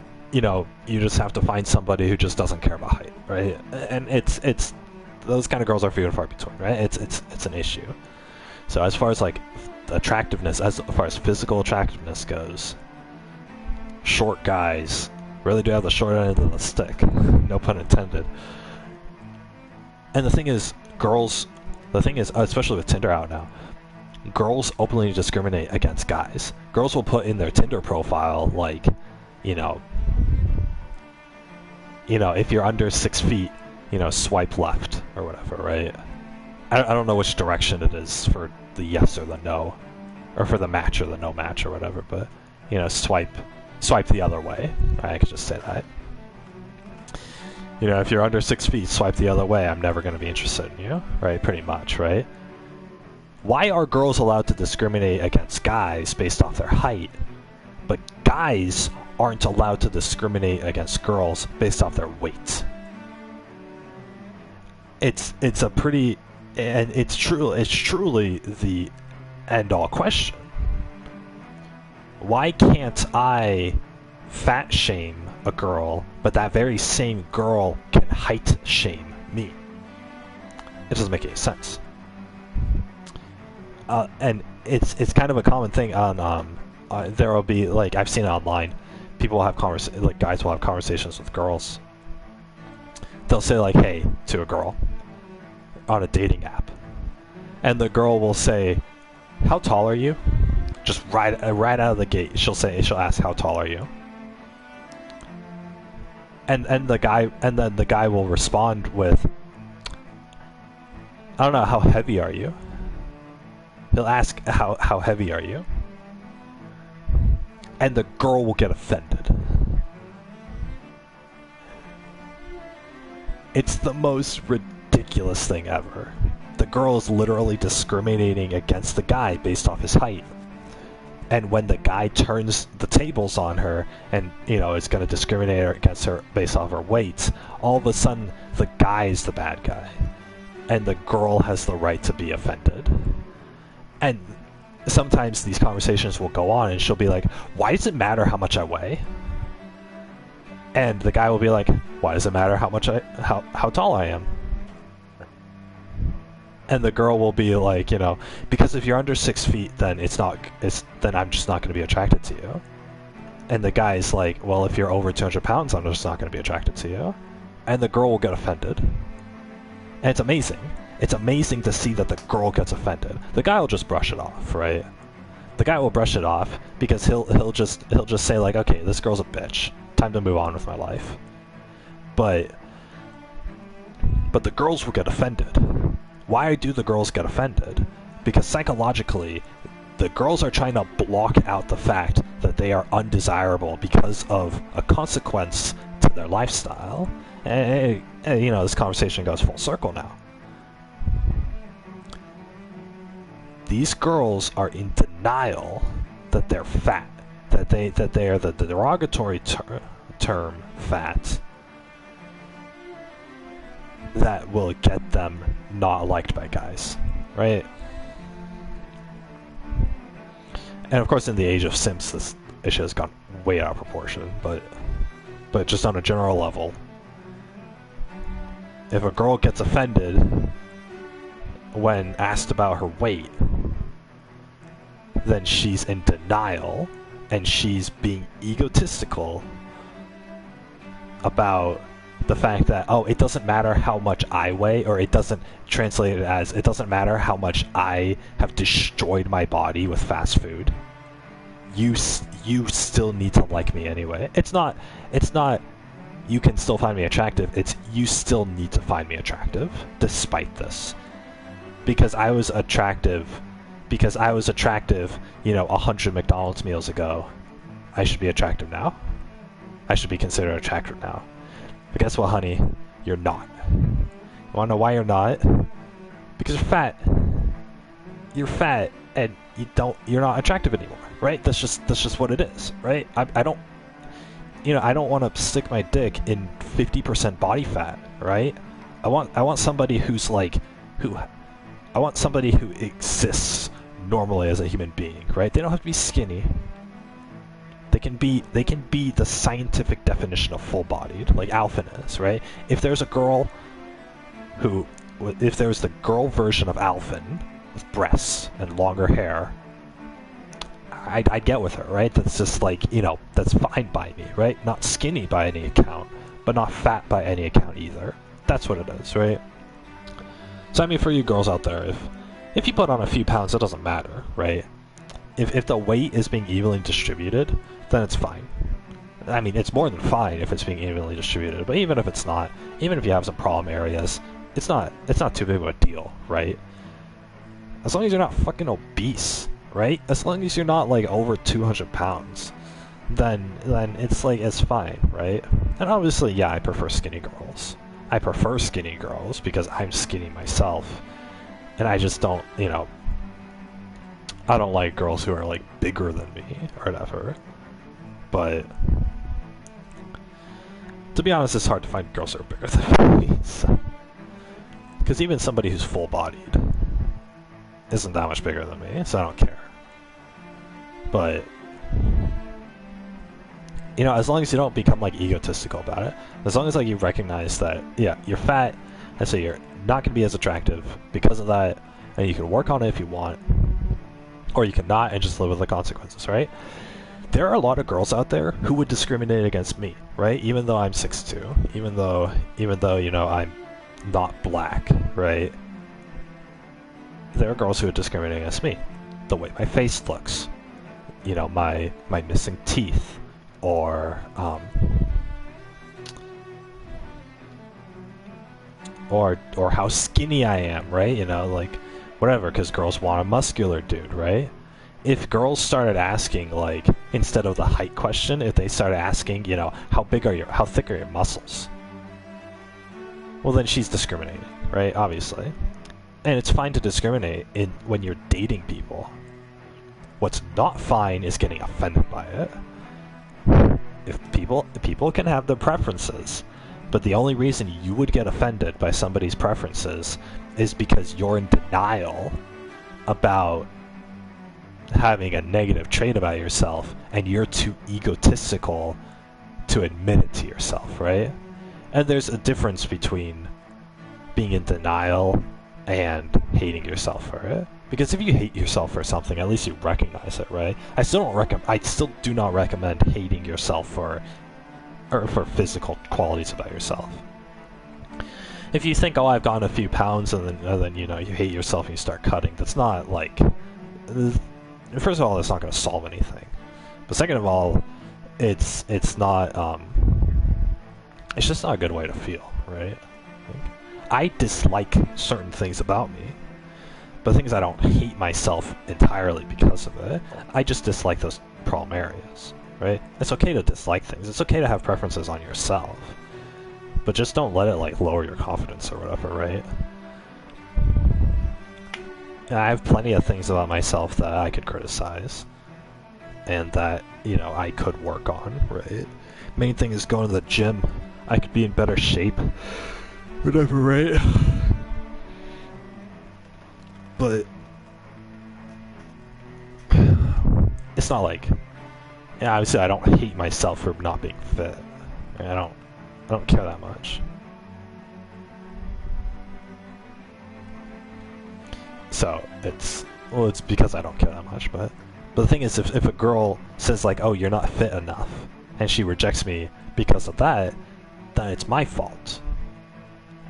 just have to find somebody who just doesn't care about height, right? And it's those kind of girls are few and far between, right? It's an issue. So as far as like attractiveness, as far as physical attractiveness goes, short guys really do have the short end of the stick, no pun intended. And the thing is, especially with Tinder out now, girls openly discriminate against guys. Girls will put in their Tinder profile like, if you're under 6 feet, swipe left or whatever, right? I don't know which direction it is for the yes or the no, or for the match or the no match or whatever, but swipe the other way. I could just say that. If you're under 6 feet, swipe the other way. I'm never going to be interested in you, right? Pretty much, right? Why are girls allowed to discriminate against guys based off their height, but guys aren't allowed to discriminate against girls based off their weight? It's truly the end-all question. Why can't I fat shame a girl, but that very same girl can height shame me? It doesn't make any sense. And it's kind of a common thing on there will be, like, I've seen it online. People will have guys will have conversations with girls. They'll say like, "Hey," to a girl on a dating app, and the girl will say, "How tall are you?" Just right out of the gate, she'll ask, "How tall are you?" And then the guy will respond with, "I don't know, how heavy are you?" He'll ask, how heavy are you? And the girl will get offended. It's the most ridiculous thing ever. The girl is literally discriminating against the guy based off his height. And when the guy turns the tables on her and, is going to discriminate against her based off her weight, all of a sudden the guy is the bad guy. And the girl has the right to be offended. And sometimes these conversations will go on, and she'll be like, "Why does it matter how much I weigh?" And the guy will be like, "Why does it matter how tall I am?" And the girl will be like, because if you're under 6 feet, then then I'm just not going to be attracted to you. And the guy's like, well, if you're over 200 pounds, I'm just not going to be attracted to you. And the girl will get offended. And it's amazing. It's amazing to see that the girl gets offended. The guy will just brush it off, right? The guy will brush it off because he'll just say like, okay, this girl's a bitch. Time to move on with my life. But the girls will get offended. Why do the girls get offended? Because psychologically, the girls are trying to block out the fact that they are undesirable because of a consequence to their lifestyle. And this conversation goes full circle now. These girls are in denial that they're fat, that they are the derogatory term fat that will get them not liked by guys, right? And of course, in the age of simps, this issue has gone way out of proportion. But just on a general level, if a girl gets offended when asked about her weight, then she's in denial and she's being egotistical about the fact that, oh, it doesn't matter how much I weigh, or it doesn't translate it as, it doesn't matter how much I have destroyed my body with fast food. You still need to like me anyway. It's not you can still find me attractive. It's you still need to find me attractive despite this. Because I was attractive, 100 McDonald's meals ago, I should be attractive now. I should be considered attractive now. But guess what, honey? You're not. You wanna know why you're not? Because you're fat. You're fat, and you're not attractive anymore, right? That's just what it is, right? I don't want to stick my dick in 50% body fat, right? I want somebody who's like, I want somebody who exists normally as a human being, right? They don't have to be skinny. They can be the scientific definition of full-bodied, like Alphen is, right? If there's the girl version of Alphen with breasts and longer hair, I'd get with her, right? That's just like, that's fine by me, right? Not skinny by any account, but not fat by any account either. That's what it is, right? So I mean, for you girls out there, if you put on a few pounds, it doesn't matter, right? If the weight is being evenly distributed, then it's fine. I mean, it's more than fine if it's being evenly distributed, but even if it's not, even if you have some problem areas, it's not too big of a deal, right? As long as you're not fucking obese, right? As long as you're not like over 200 pounds, then it's like, it's fine, right? And obviously, yeah, I prefer skinny girls. I prefer skinny girls because I'm skinny myself, and I just don't, I don't like girls who are like bigger than me or whatever. But to be honest, it's hard to find girls who are bigger than me. Because even somebody who's full-bodied isn't that much bigger than me, so I don't care. But as long as you don't become like egotistical about it, as long as like you recognize that, yeah, you're fat, and so you're not going to be as attractive because of that, and you can work on it if you want, or you can not and just live with the consequences, right? There are a lot of girls out there who would discriminate against me, right? Even though I'm 6'2", even though I'm not black, right? There are girls who would discriminate against me. The way my face looks, my missing teeth, or how skinny I am, right? Like whatever, because girls want a muscular dude, right? If girls started asking, like, instead of the height question, if they started asking, how thick are your muscles? Well, then she's discriminating, right? Obviously. And it's fine to discriminate when you're dating people. What's not fine is getting offended by it. If people can have their preferences, but the only reason you would get offended by somebody's preferences is because you're in denial about having a negative trait about yourself and you're too egotistical to admit it to yourself, right? And there's a difference between being in denial and hating yourself for it. Because if you hate yourself for something, at least you recognize it, right? I still do not recommend hating yourself for physical qualities about yourself. If you think, oh, I've gotten a few pounds, and then you hate yourself and you start cutting, that's not like. First of all, that's not going to solve anything. But second of all, it's not. It's just not a good way to feel, right? I dislike certain things about me, but things I don't hate myself entirely because of it. I just dislike those problem areas, right? It's okay to dislike things. It's okay to have preferences on yourself, but just don't let it like lower your confidence or whatever, right? And I have plenty of things about myself that I could criticize, and that I could work on, right? Main thing is going to the gym. I could be in better shape, whatever, right? But it's not like, obviously I don't hate myself for not being fit. I don't care that much. So it's because I don't care that much. But the thing is, if a girl says like, oh, you're not fit enough, and she rejects me because of that, then it's my fault.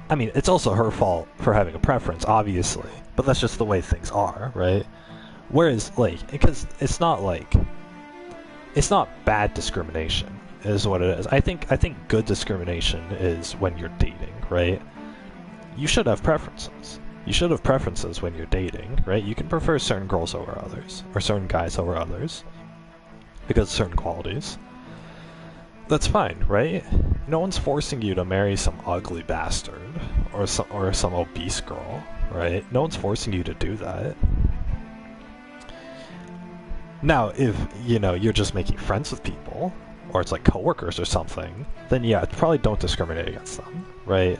I mean, it's also her fault for having a preference, obviously, but that's just the way things are, right? Whereas, because it's not bad discrimination, is what it is. I think good discrimination is when you're dating, right? You should have preferences. You should have preferences when you're dating, right? You can prefer certain girls over others, or certain guys over others, because of certain qualities. That's fine, right? No one's forcing you to marry some ugly bastard or some obese girl, right? No one's forcing you to do that. Now, if you're just making friends with people, or it's like coworkers or something, then yeah, probably don't discriminate against them, right?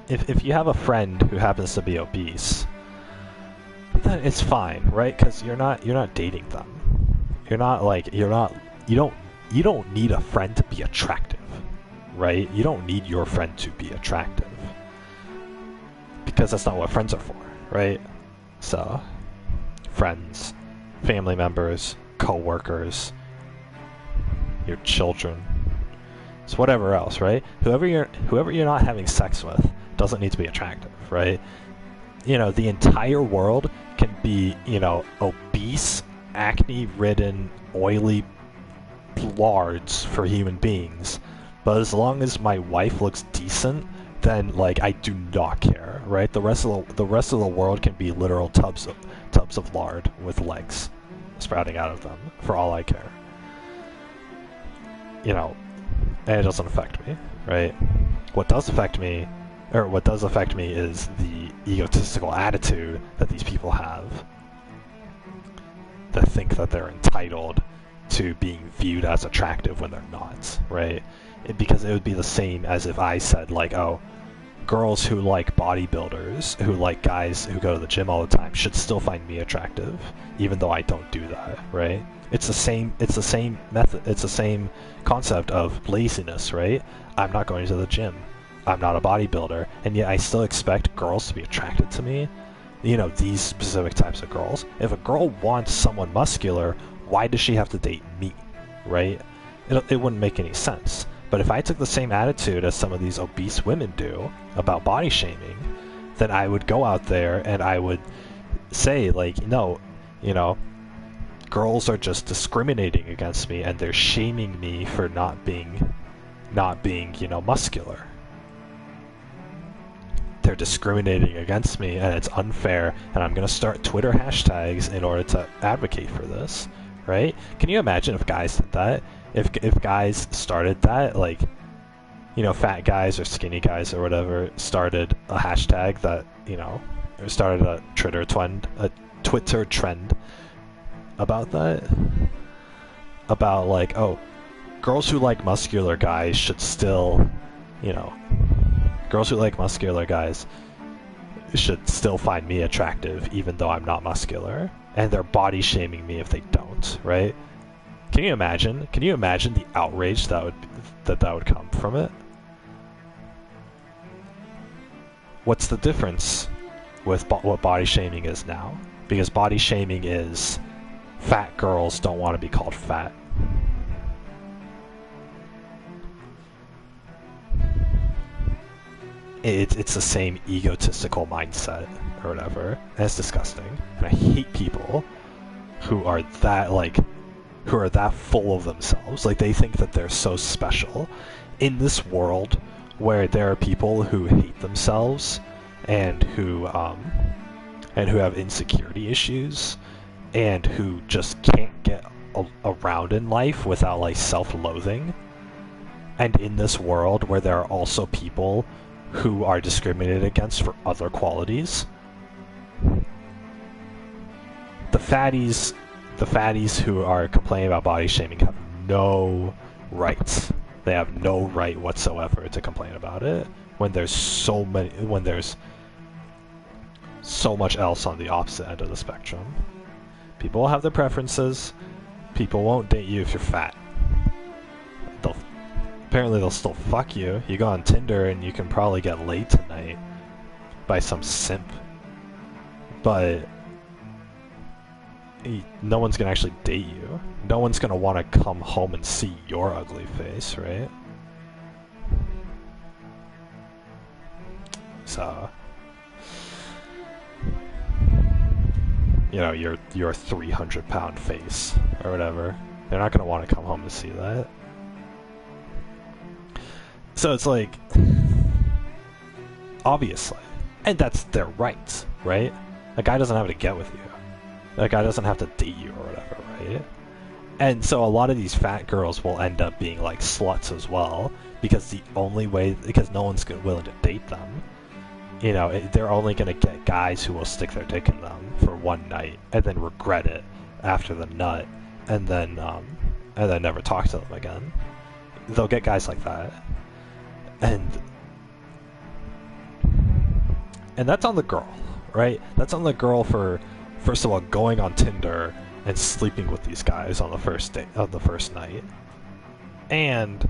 If you have a friend who happens to be obese, then it's fine, right? Because you're not dating them. You don't need a friend to be attractive, right? You don't need your friend to be attractive, because that's not what friends are for, right? So, friends, family members, co-workers, your children, it's whatever else, right? Whoever you're not having sex with doesn't need to be attractive, right? The entire world can be, obese, acne-ridden, oily lards for human beings, but as long as my wife looks decent, then I do not care, right? The rest of the world can be literal tubs of lard with legs sprouting out of them, for all I care. And it doesn't affect me, right? What does affect me is the egotistical attitude that these people have, that think that they're entitled to being viewed as attractive when they're not, right? Because it would be the same as if I said, oh, girls who like bodybuilders, who like guys who go to the gym all the time, should still find me attractive, even though I don't do that, right? It's the same method, it's the same concept of laziness, right? I'm not going to the gym, I'm not a bodybuilder, and yet I still expect girls to be attracted to me, these specific types of girls. If a girl wants someone muscular, why does she have to date me, right? It wouldn't make any sense. But if I took the same attitude as some of these obese women do about body shaming, then I would go out there and I would say, no, girls are just discriminating against me and they're shaming me for not being, muscular. They're discriminating against me and it's unfair, and I'm going to start Twitter hashtags in order to advocate for this, right? Can you imagine if guys did that? If guys started that, fat guys or skinny guys or whatever started a hashtag that, or started a Twitter trend about that, about oh, girls who like muscular guys should still, girls who like muscular guys should still find me attractive even though I'm not muscular, and they're body shaming me if they don't, right? Can you imagine? Can you imagine the outrage that would come from it? What's the difference with what body shaming is now? Because body shaming is fat girls don't want to be called fat. It's the same egotistical mindset or whatever, and it's disgusting. And I hate people who are that full of themselves. Like, they think that they're so special in this world where there are people who hate themselves and who have insecurity issues and who just can't get around in life without like self-loathing. And in this world where there are also people who are discriminated against for other qualities, the fatties who are complaining about body shaming have no rights. They have no right whatsoever to complain about it when there's so much else on the opposite end of the spectrum. People will have their preferences. People won't date you if you're fat. Apparently they'll still fuck you. You go on Tinder and you can probably get laid tonight by some simp. But no one's gonna actually date you. No one's gonna want to come home and see your ugly face, right? So, you know, your 300-pound face or whatever. They're not gonna want to come home to see that. So it's like, obviously, and that's their right, right? A guy doesn't have to get with you. A guy doesn't have to date you or whatever, right? And so a lot of these fat girls will end up being like sluts as well, because because no one's willing to date them. You know, they're only going to get guys who will stick their dick in them for one night and then regret it after the nut, and then never talk to them again. They'll get guys like that. And that's on the girl, right? That's on the girl for, first of all, going on Tinder and sleeping with these guys on the first night. And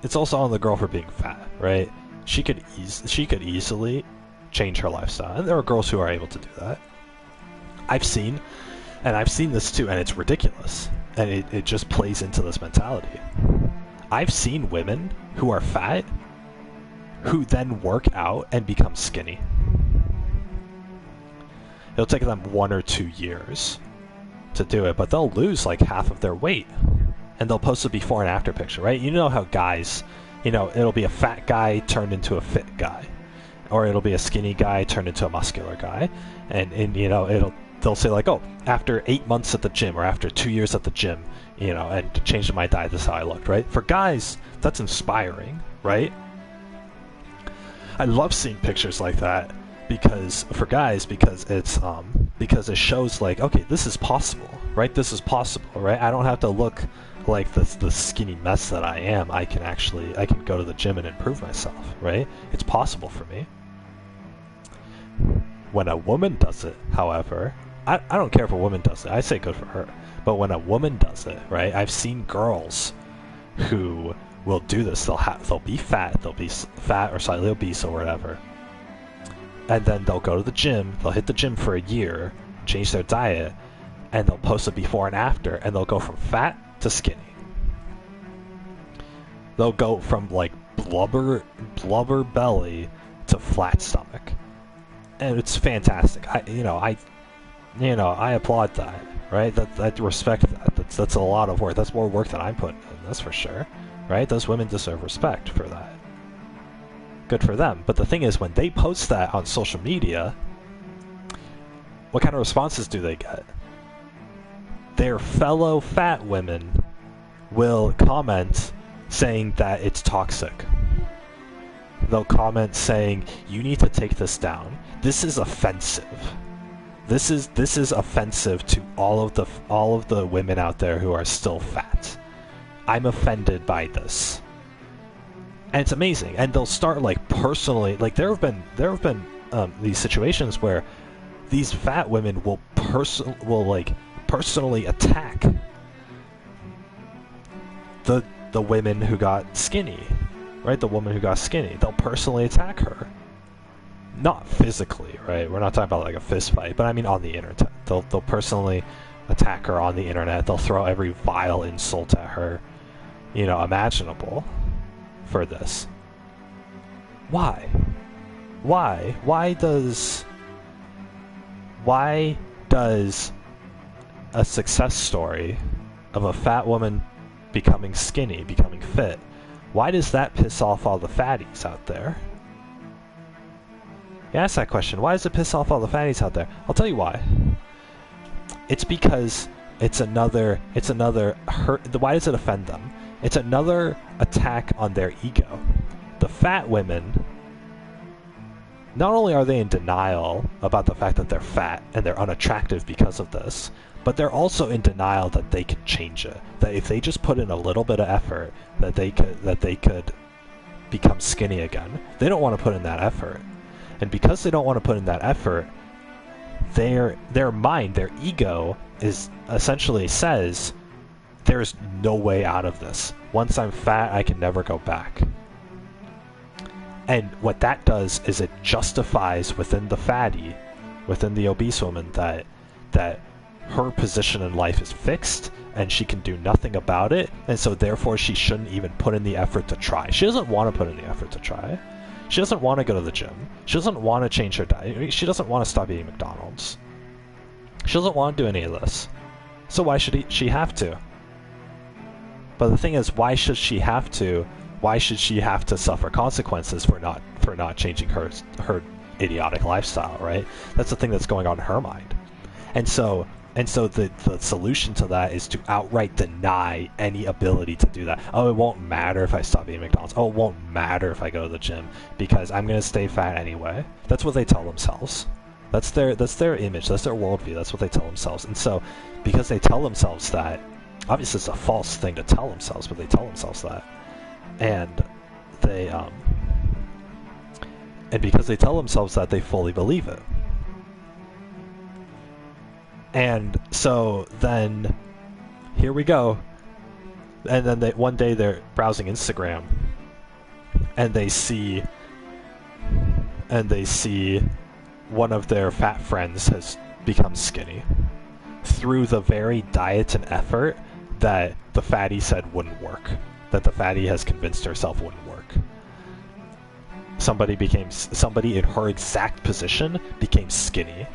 it's also on the girl for being fat, right? She could easily change her lifestyle, and there are girls who are able to do that. I've seen this too, and it's ridiculous, and it just plays into this mentality. I've seen women who are fat who then work out and become skinny. It'll take them 1 or 2 years to do it, but they'll lose like half of their weight, and they'll post a before and after picture, right? You know how guys, you know, it'll be a fat guy turned into a fit guy, or it'll be a skinny guy turned into a muscular guy, and you know, they'll say like, oh, after 8 months at the gym, or after 2 years at the gym, you know, and changed my diet, this is how I looked, right? For guys, that's inspiring, right? I love seeing pictures like that because it shows like, okay, this is possible, right? This is possible, right? I don't have to look like the skinny mess that I am. I can go to the gym and improve myself, right? It's possible for me. When a woman does it, however, I don't care if a woman does it. I say good for her. But when a woman does it, right? I've seen girls who will do this. They'll be fat. They'll be fat or slightly obese or whatever. And then they'll go to the gym. They'll hit the gym for a year, change their diet, and they'll post a before and after, and they'll go from fat to skinny. They'll go from like blubber belly to flat stomach. And it's fantastic. I applaud that, right? I respect that. That's a lot of work. That's more work than I'm putting in, that's for sure, right? Those women deserve respect for that. Good for them. But the thing is, when they post that on social media, what kind of responses do they get? Their fellow fat women will comment saying that it's toxic. They'll comment saying, you need to take this down. This is offensive. This is offensive to all of the women out there who are still fat. I'm offended by this. and it's amazing. And they'll start like personally, like there have been these situations where these fat women will personally attack the women who got skinny, right? The woman who got skinny, they'll personally attack her. Not physically, right? We're not talking about like a fist fight, but I mean on the internet. They'll personally attack her on the internet. They'll throw every vile insult at her, imaginable for this. Why? Why does a success story of a fat woman becoming skinny, becoming fit, why does that piss off all the fatties out there? You ask that question. Why does it piss off all the fatties out there? I'll tell you why. It's because it's another hurt. Why does it offend them? It's another attack on their ego. The fat women, not only are they in denial about the fact that they're fat and they're unattractive because of this, but they're also in denial that they can change it. That if they just put in a little bit of effort, that they could become skinny again. They don't want to put in that effort. And because they don't want to put in that effort, their mind, their ego, is essentially says, there's no way out of this. Once I'm fat, I can never go back. And what that does is it justifies within the fatty, within the obese woman, that her position in life is fixed and she can do nothing about it, and so therefore she shouldn't even put in the effort to try. She doesn't want to put in the effort to try. She doesn't want to go to the gym. She doesn't want to change her diet. She doesn't want to stop eating McDonald's. She doesn't want to do any of this. So why should she have to? But the thing is, why should she have to? Why should she have to suffer consequences for not changing her idiotic lifestyle, right? That's the thing that's going on in her mind. And so the solution to that is to outright deny any ability to do that. Oh, it won't matter if I stop eating McDonald's. Oh, it won't matter if I go to the gym because I'm going to stay fat anyway. That's what they tell themselves. That's their image. That's their worldview. That's what they tell themselves. And so because they tell themselves that, obviously it's a false thing to tell themselves, but they tell themselves that. And because they tell themselves that, they fully believe it. And so then, here we go. And then one day they're browsing Instagram, and they see one of their fat friends has become skinny through the very diet and effort that the fatty said wouldn't work, that the fatty has convinced herself wouldn't work. Somebody in her exact position became skinny.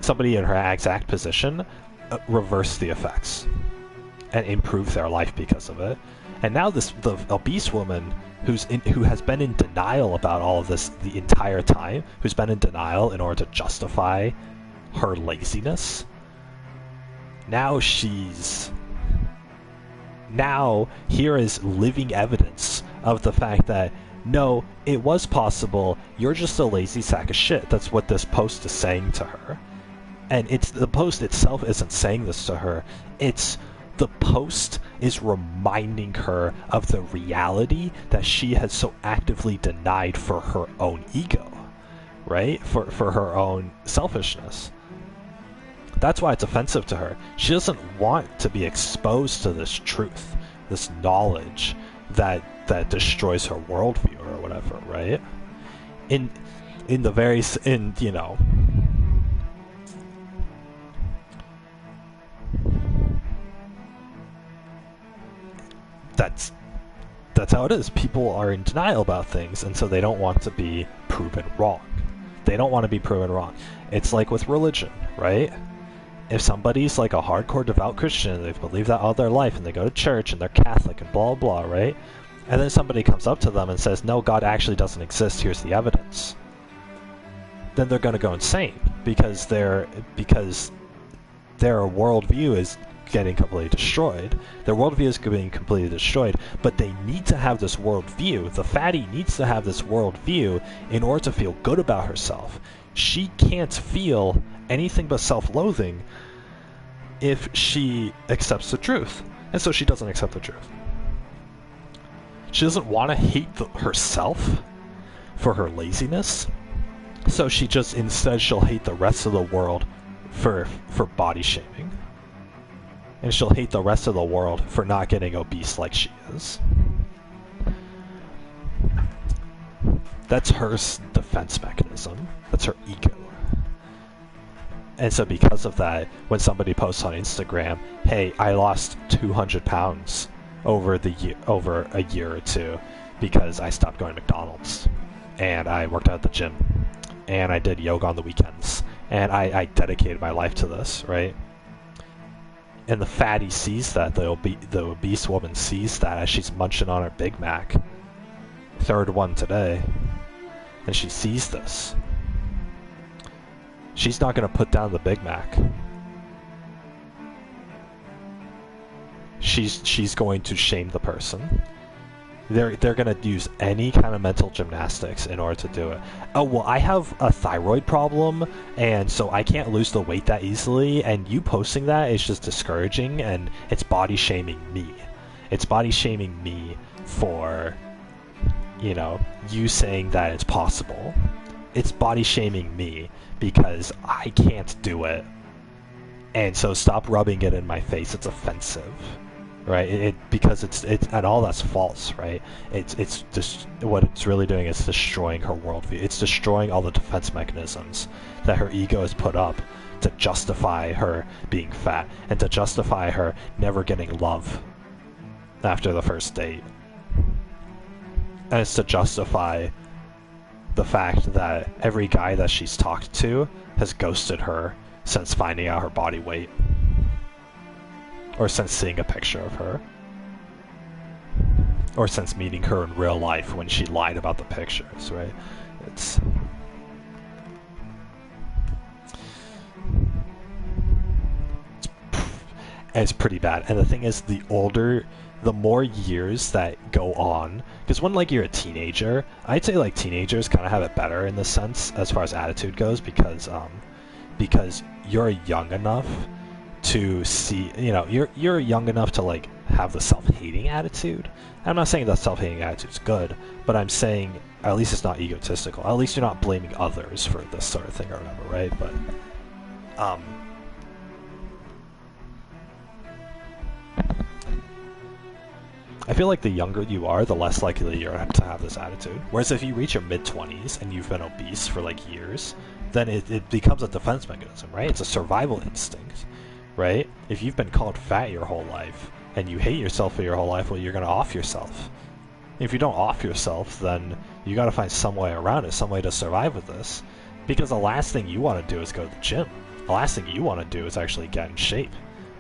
Somebody in her exact position reversed the effects and improved their life because of it. And now the obese woman who has been in denial about all of this the entire time, who's been in denial in order to justify her laziness, now here is living evidence of the fact that no, it was possible, you're just a lazy sack of shit. That's what this post is saying to her. And the post itself isn't saying this to her. The post is reminding her of the reality that she has so actively denied for her own ego, right? For her own selfishness. That's why it's offensive to her. She doesn't want to be exposed to this truth, this knowledge that destroys her worldview or whatever, right? That's how it is. People are in denial about things, and so they don't want to be proven wrong. They don't want to be proven wrong. It's like with religion, right? If somebody's like a hardcore devout Christian, they've believed that all their life, and they go to church, and they're Catholic, and blah, blah, right? And then somebody comes up to them and says, no, God actually doesn't exist, here's the evidence. Then they're going to go insane, because their worldview is getting completely destroyed. Their worldview is being completely destroyed, but they need to have this worldview. The fatty needs to have this worldview in order to feel good about herself. She can't feel anything but self-loathing if she accepts the truth. And so she doesn't accept the truth. She doesn't want to hate herself for her laziness. So she just, instead, she'll hate the rest of the world for body shaming. And she'll hate the rest of the world for not getting obese like she is. That's her defense mechanism. That's her ego. And so because of that, when somebody posts on Instagram, hey, I lost 200 pounds over a year or two because I stopped going to McDonald's, and I worked out at the gym, and I did yoga on the weekends, and I dedicated my life to this, right? And the fatty sees that, the obese woman sees that as she's munching on her Big Mac, third one today, and she sees this. She's not going to put down the Big Mac. She's going to shame the person. They're going to use any kind of mental gymnastics in order to do it. Oh, well, I have a thyroid problem, and so I can't lose the weight that easily, and you posting that is just discouraging, and it's body shaming me. It's body shaming me for, you saying that it's possible. It's body shaming me because I can't do it. And so stop rubbing it in my face. It's offensive. Right? Because it's and all that's false, right? It's just what it's really doing is destroying her worldview. It's destroying all the defense mechanisms that her ego has put up to justify her being fat and to justify her never getting love after the first date. And it's to justify the fact that every guy that she's talked to has ghosted her since finding out her body weight. Or since seeing a picture of her. Or since meeting her in real life when she lied about the pictures, right? It's pretty bad. And the thing is, the more years that go on, because when you're a teenager, I'd say teenagers kind of have it better in the sense as far as attitude goes, because you're young enough to see, you're young enough to have the self-hating attitude. I'm not saying that self-hating attitude's good, but I'm saying at least it's not egotistical. At least you're not blaming others for this sort of thing or whatever, right? But I feel like the younger you are, the less likely you're to have this attitude. Whereas if you reach your mid-20s and you've been obese for years, then it becomes a defense mechanism, right? It's a survival instinct. Right? If you've been called fat your whole life, and you hate yourself for your whole life, well, you're going to off yourself. If you don't off yourself, then you got to find some way around it, some way to survive with this. Because the last thing you want to do is go to the gym. The last thing you want to do is actually get in shape.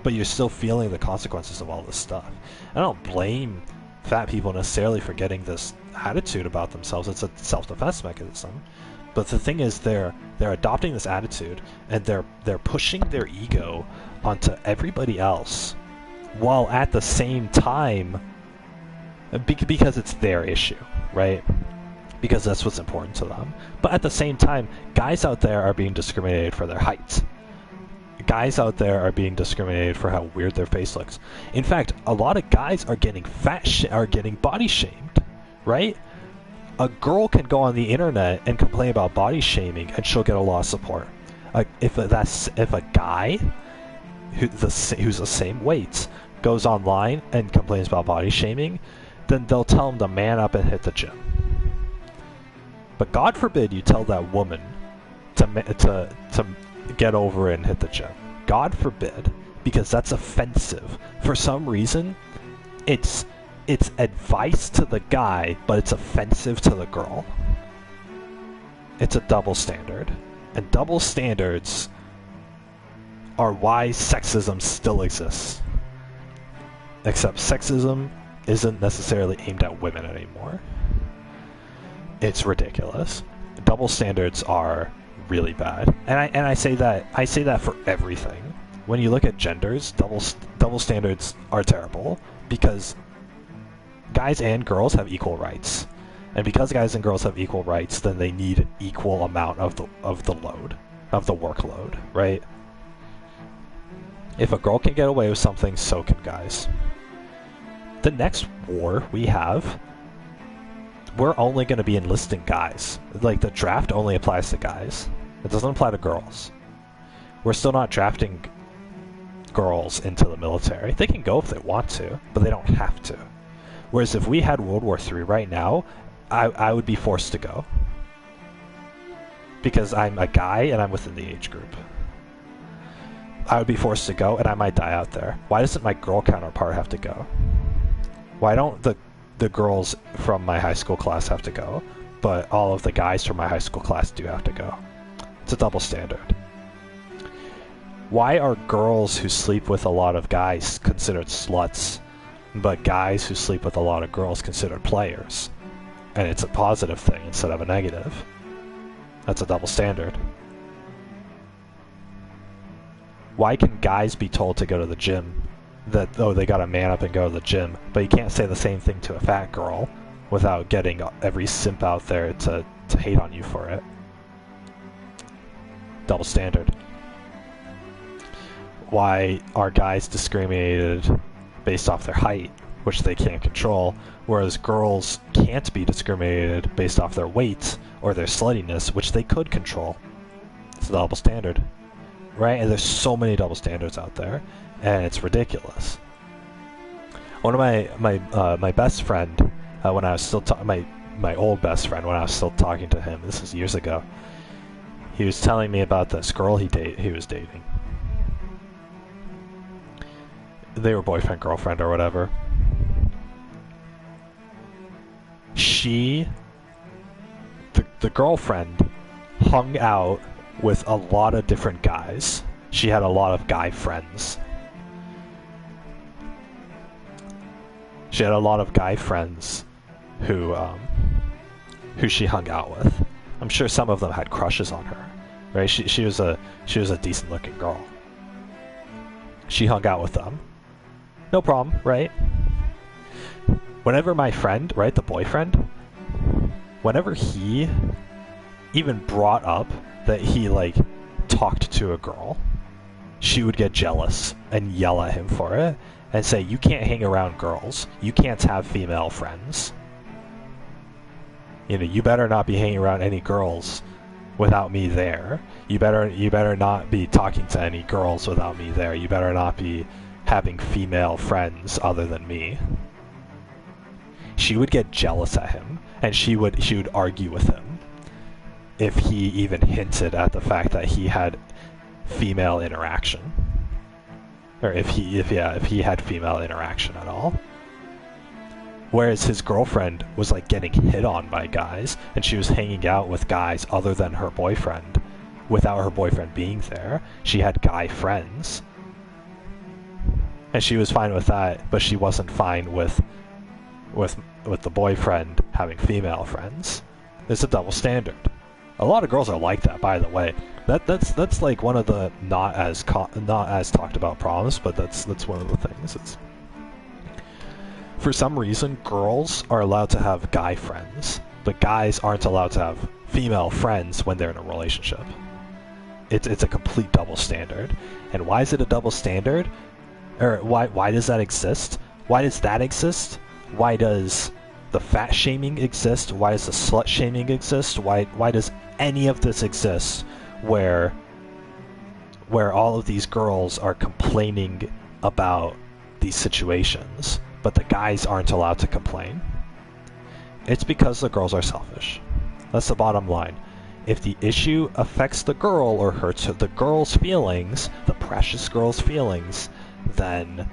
But you're still feeling the consequences of all this stuff. I don't blame fat people necessarily for getting this attitude about themselves. It's a self-defense mechanism. But the thing is, they're adopting this attitude, and they're pushing their ego onto everybody else, while at the same time, because it's their issue, right? Because that's what's important to them. But at the same time, guys out there are being discriminated for their height. Guys out there are being discriminated for how weird their face looks. In fact, a lot of guys are getting are getting body shamed, right? A girl can go on the internet and complain about body shaming, and she'll get a lot of support. If a guy who's the same weight goes online and complains about body shaming, then they'll tell him to man up and hit the gym. But God forbid you tell that woman to get over it and hit the gym. God forbid, because that's offensive. For some reason, it's advice to the guy, but it's offensive to the girl. It's a double standard. And double standards are why sexism still exists. Except sexism isn't necessarily aimed at women anymore. It's ridiculous. Double standards are really bad. And I say that for everything. When you look at genders, double standards are terrible, because guys and girls have equal rights. And because guys and girls have equal rights, then they need an equal amount of the workload, right? If a girl can get away with something, so can guys. The next war we have we're only going to be enlisting guys. Like, the draft only applies to guys. It doesn't apply to girls. We're still not drafting girls into the military. They can go if they want to, but they don't have to. Whereas if we had World War III right now, I would be forced to go. Because I'm a guy and I'm within the age group. I would be forced to go and I might die out there. Why doesn't my girl counterpart have to go? Why don't the girls from my high school class have to go, but all of the guys from my high school class do have to go? It's a double standard. Why are girls who sleep with a lot of guys considered sluts, but guys who sleep with a lot of girls considered players? And it's a positive thing instead of a negative. That's a double standard. Why can guys be told to go to the gym, that, oh, they gotta man up and go to the gym, but you can't say the same thing to a fat girl without getting every simp out there to hate on you for it? Double standard. Why are guys discriminated based off their height, which they can't control, whereas girls can't be discriminated based off their weight or their sluttiness, which they could control? It's a double standard, right? And there's so many double standards out there, and it's ridiculous. One of my best friend, when I was still my old best friend, when I was still talking to him, this is years ago, he was telling me about this girl he was dating. They were boyfriend, girlfriend, or whatever. The girlfriend hung out with a lot of different guys. She had a lot of guy friends. She had a lot of guy friends who she hung out with. I'm sure some of them had crushes on her, right? She was a decent looking girl. She hung out with them. No problem, right? Whenever my friend, right, the boyfriend, whenever he even brought up that he, like, talked to a girl, she would get jealous and yell at him for it and say, you can't hang around girls. You can't have female friends. You know, you better not be hanging around any girls without me there. You better not be talking to any girls without me there. You better not be having female friends other than me. She would get jealous at him, and she would argue with him if he even hinted at the fact that he had female interaction, or if he had female interaction at all. Whereas his girlfriend was, like, getting hit on by guys, and she was hanging out with guys other than her boyfriend without her boyfriend being there. She had guy friends. And she was fine with that, but she wasn't fine with the boyfriend having female friends. It's a double standard. A lot of girls are like that, by the way. That's like one of the not as talked about problems, but that's one of the things. For some reason, girls are allowed to have guy friends, but guys aren't allowed to have female friends when they're in a relationship. It's a complete double standard. And why is it a double standard? Or why does that exist? Why does that exist? Why does the fat shaming exist? Why does the slut shaming exist? Why does any of this exist where all of these girls are complaining about these situations, but the guys aren't allowed to complain? It's because the girls are selfish. That's the bottom line. If the issue affects the girl or hurts the girl's feelings, the precious girl's feelings, then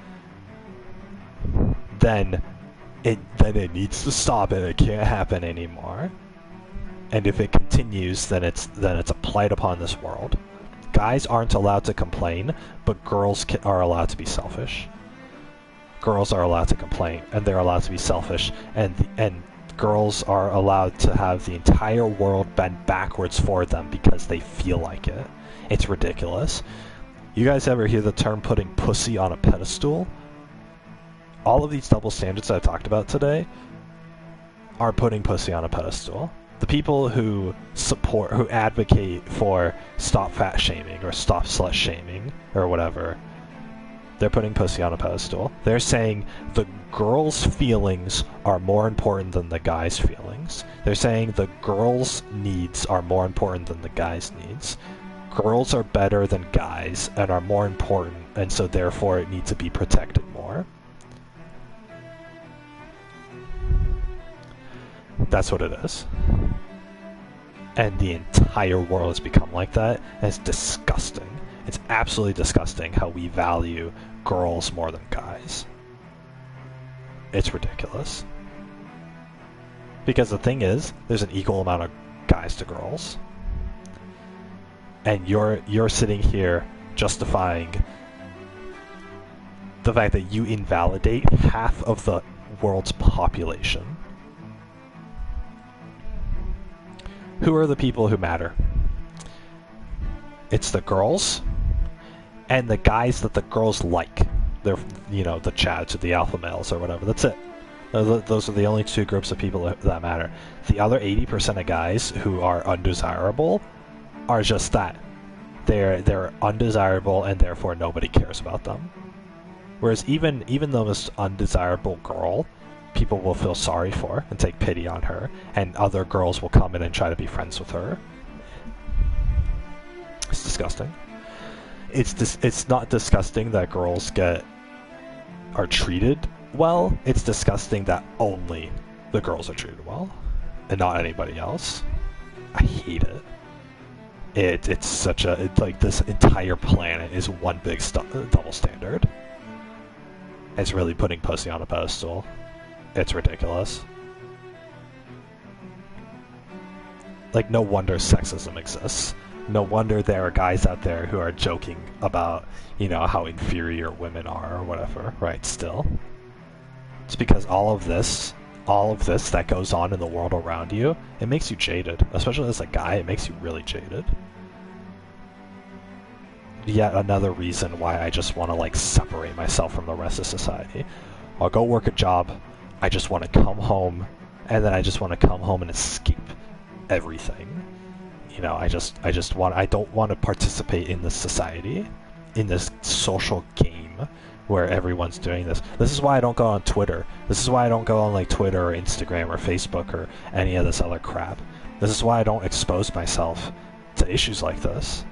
it needs to stop and it can't happen anymore. And if it continues, then it's a blight upon this world. Guys aren't allowed to complain, but girls are allowed to be selfish. Girls are allowed to complain, and they're allowed to be selfish, and girls are allowed to have the entire world bend backwards for them because they feel like it. It's ridiculous. You guys ever hear the term putting pussy on a pedestal? All of these double standards that I talked about today are putting pussy on a pedestal. The people who advocate for stop fat shaming or stop slut shaming or whatever, They're putting pussy on a pedestal. They're saying the girl's feelings are more important than the guy's feelings. They're saying the girl's needs are more important than the guy's needs. Girls are better than guys and are more important, and so therefore it needs to be protected more. That's what it is. And the entire world has become like that, and it's disgusting. It's absolutely disgusting how we value girls more than guys. It's ridiculous. Because the thing is, there's an equal amount of guys to girls. And you're sitting here justifying the fact that you invalidate half of the world's population. Who are the people who matter? It's the girls and the guys that the girls like. They're, you know, the Chads or the alpha males or whatever. That's it. Those are the only two groups of people that matter. The other 80% of guys who are undesirable are just that. They're undesirable and therefore nobody cares about them. Whereas even the most undesirable girl, people will feel sorry for and take pity on her, and other girls will come in and try to be friends with her. It's disgusting. It's not disgusting that girls are treated well. It's disgusting that only the girls are treated well and not anybody else. I hate it. It's like this entire planet is one big double standard. It's really putting pussy on a pedestal. It's ridiculous. Like, no wonder sexism exists. No wonder there are guys out there who are joking about, you know, how inferior women are or whatever, right? Still. It's because all of this that goes on in the world around you, it makes you jaded. Especially as a guy, it makes you really jaded. Yet another reason why I just want to, like, separate myself from the rest of society. I'll go work a job, I just want to come home, and then I just want to come home and escape everything. You know, I don't want to participate in this society, in this social game where everyone's doing this. This is why I don't go on Twitter. This is why I don't go on, like, Twitter or Instagram or Facebook or any of this other crap. This is why I don't expose myself to issues like this.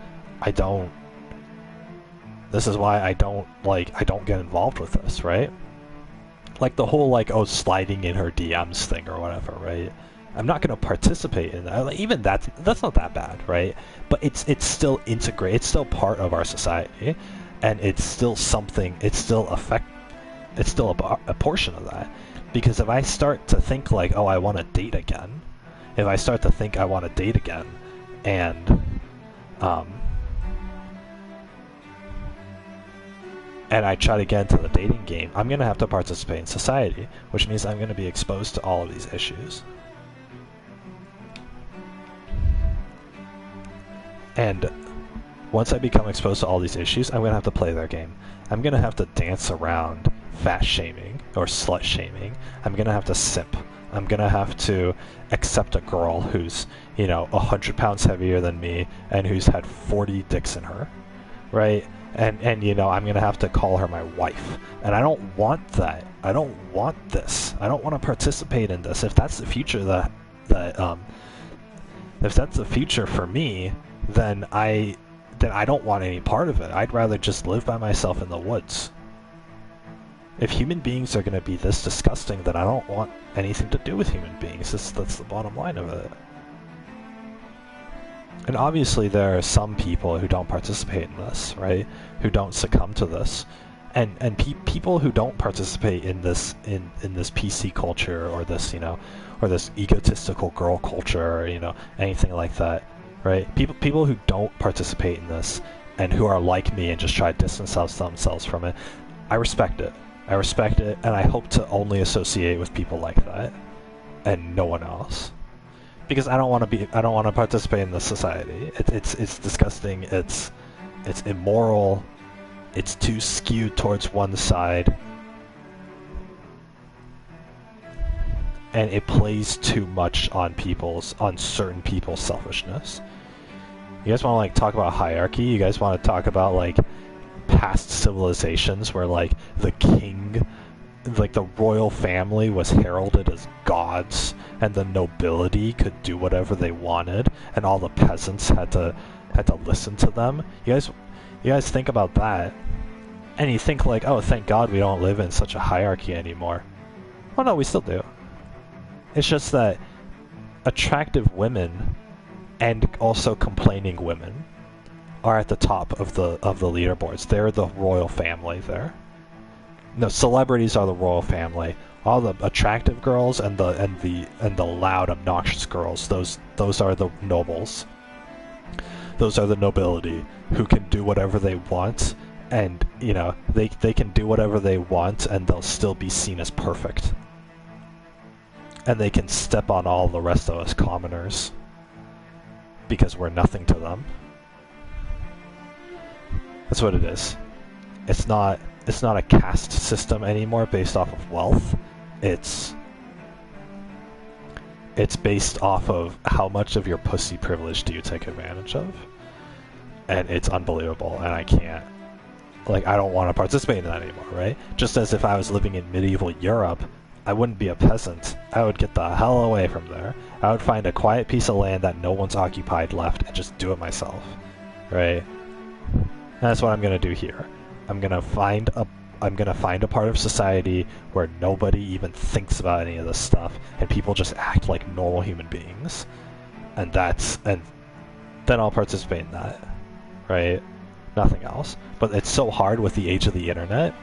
This is why I don't get involved with this, right? Like the whole, like, oh, sliding in her DMs thing or whatever, right? I'm not going to participate in that. Like, even that's not that bad, right? But it's still integrated. It's still part of our society, and it's still something. It's still a portion of that. Because if I start to think like, oh, I want to date again, if I start to think I want to date again, and I try to get into the dating game, I'm going to have to participate in society, which means I'm going to be exposed to all of these issues. And once I become exposed to all these issues, I'm going to have to play their game. I'm going to have to dance around fat shaming or slut shaming. I'm going to have to simp. I'm going to have to accept a girl who's, 100 pounds heavier than me and who's had 40 dicks in her, right? And I'm going to have to call her my wife. And I don't want that. I don't want this. I don't want to participate in this. If that's the future if that's the future for me, then I don't want any part of it. I'd rather just live by myself in the woods. If human beings are going to be this disgusting, then I don't want anything to do with human beings. That's the bottom line of it. And obviously there are some people who don't participate in this, right? Who don't succumb to this. And people who don't participate in this in this PC culture or this, or this egotistical girl culture or, anything like that, right? People who don't participate in this and who are like me and just try to distance themselves from it, I respect it. I respect it, and I hope to only associate with people like that and no one else. Because I don't want to participate in this society. It's disgusting. It's immoral. It's too skewed towards one side, and it plays too much on certain people's selfishness. You guys want to talk about hierarchy? You guys want to talk about past civilizations where like the king, like the royal family was heralded as gods, and the nobility could do whatever they wanted, and all the peasants had to listen to them. You guys think about that, and you think like, oh, thank God we don't live in such a hierarchy anymore. Well, no, we still do. It's just that attractive women and also complaining women are at the top of the leaderboards. They're the royal family there. No, celebrities are the royal family. All the attractive girls and the loud, obnoxious girls, those are the nobles. Those are the nobility who can do whatever they want, and you know, they can do whatever they want and they'll still be seen as perfect. And they can step on all the rest of us commoners because we're nothing to them. That's what it is. It's not a caste system anymore based off of wealth. It's based off of how much of your pussy privilege do you take advantage of. And it's unbelievable, and I can't, like, I don't want to participate in that anymore, right? Just as if I was living in medieval Europe, I wouldn't be a peasant. I would get the hell away from there. I would find a quiet piece of land that no one's occupied left and just do it myself, right? And that's what I'm gonna do here. I'm gonna find a part of society where nobody even thinks about any of this stuff, and people just act like normal human beings, and then I'll participate in that, right? Nothing else. But it's so hard with the age of the internet.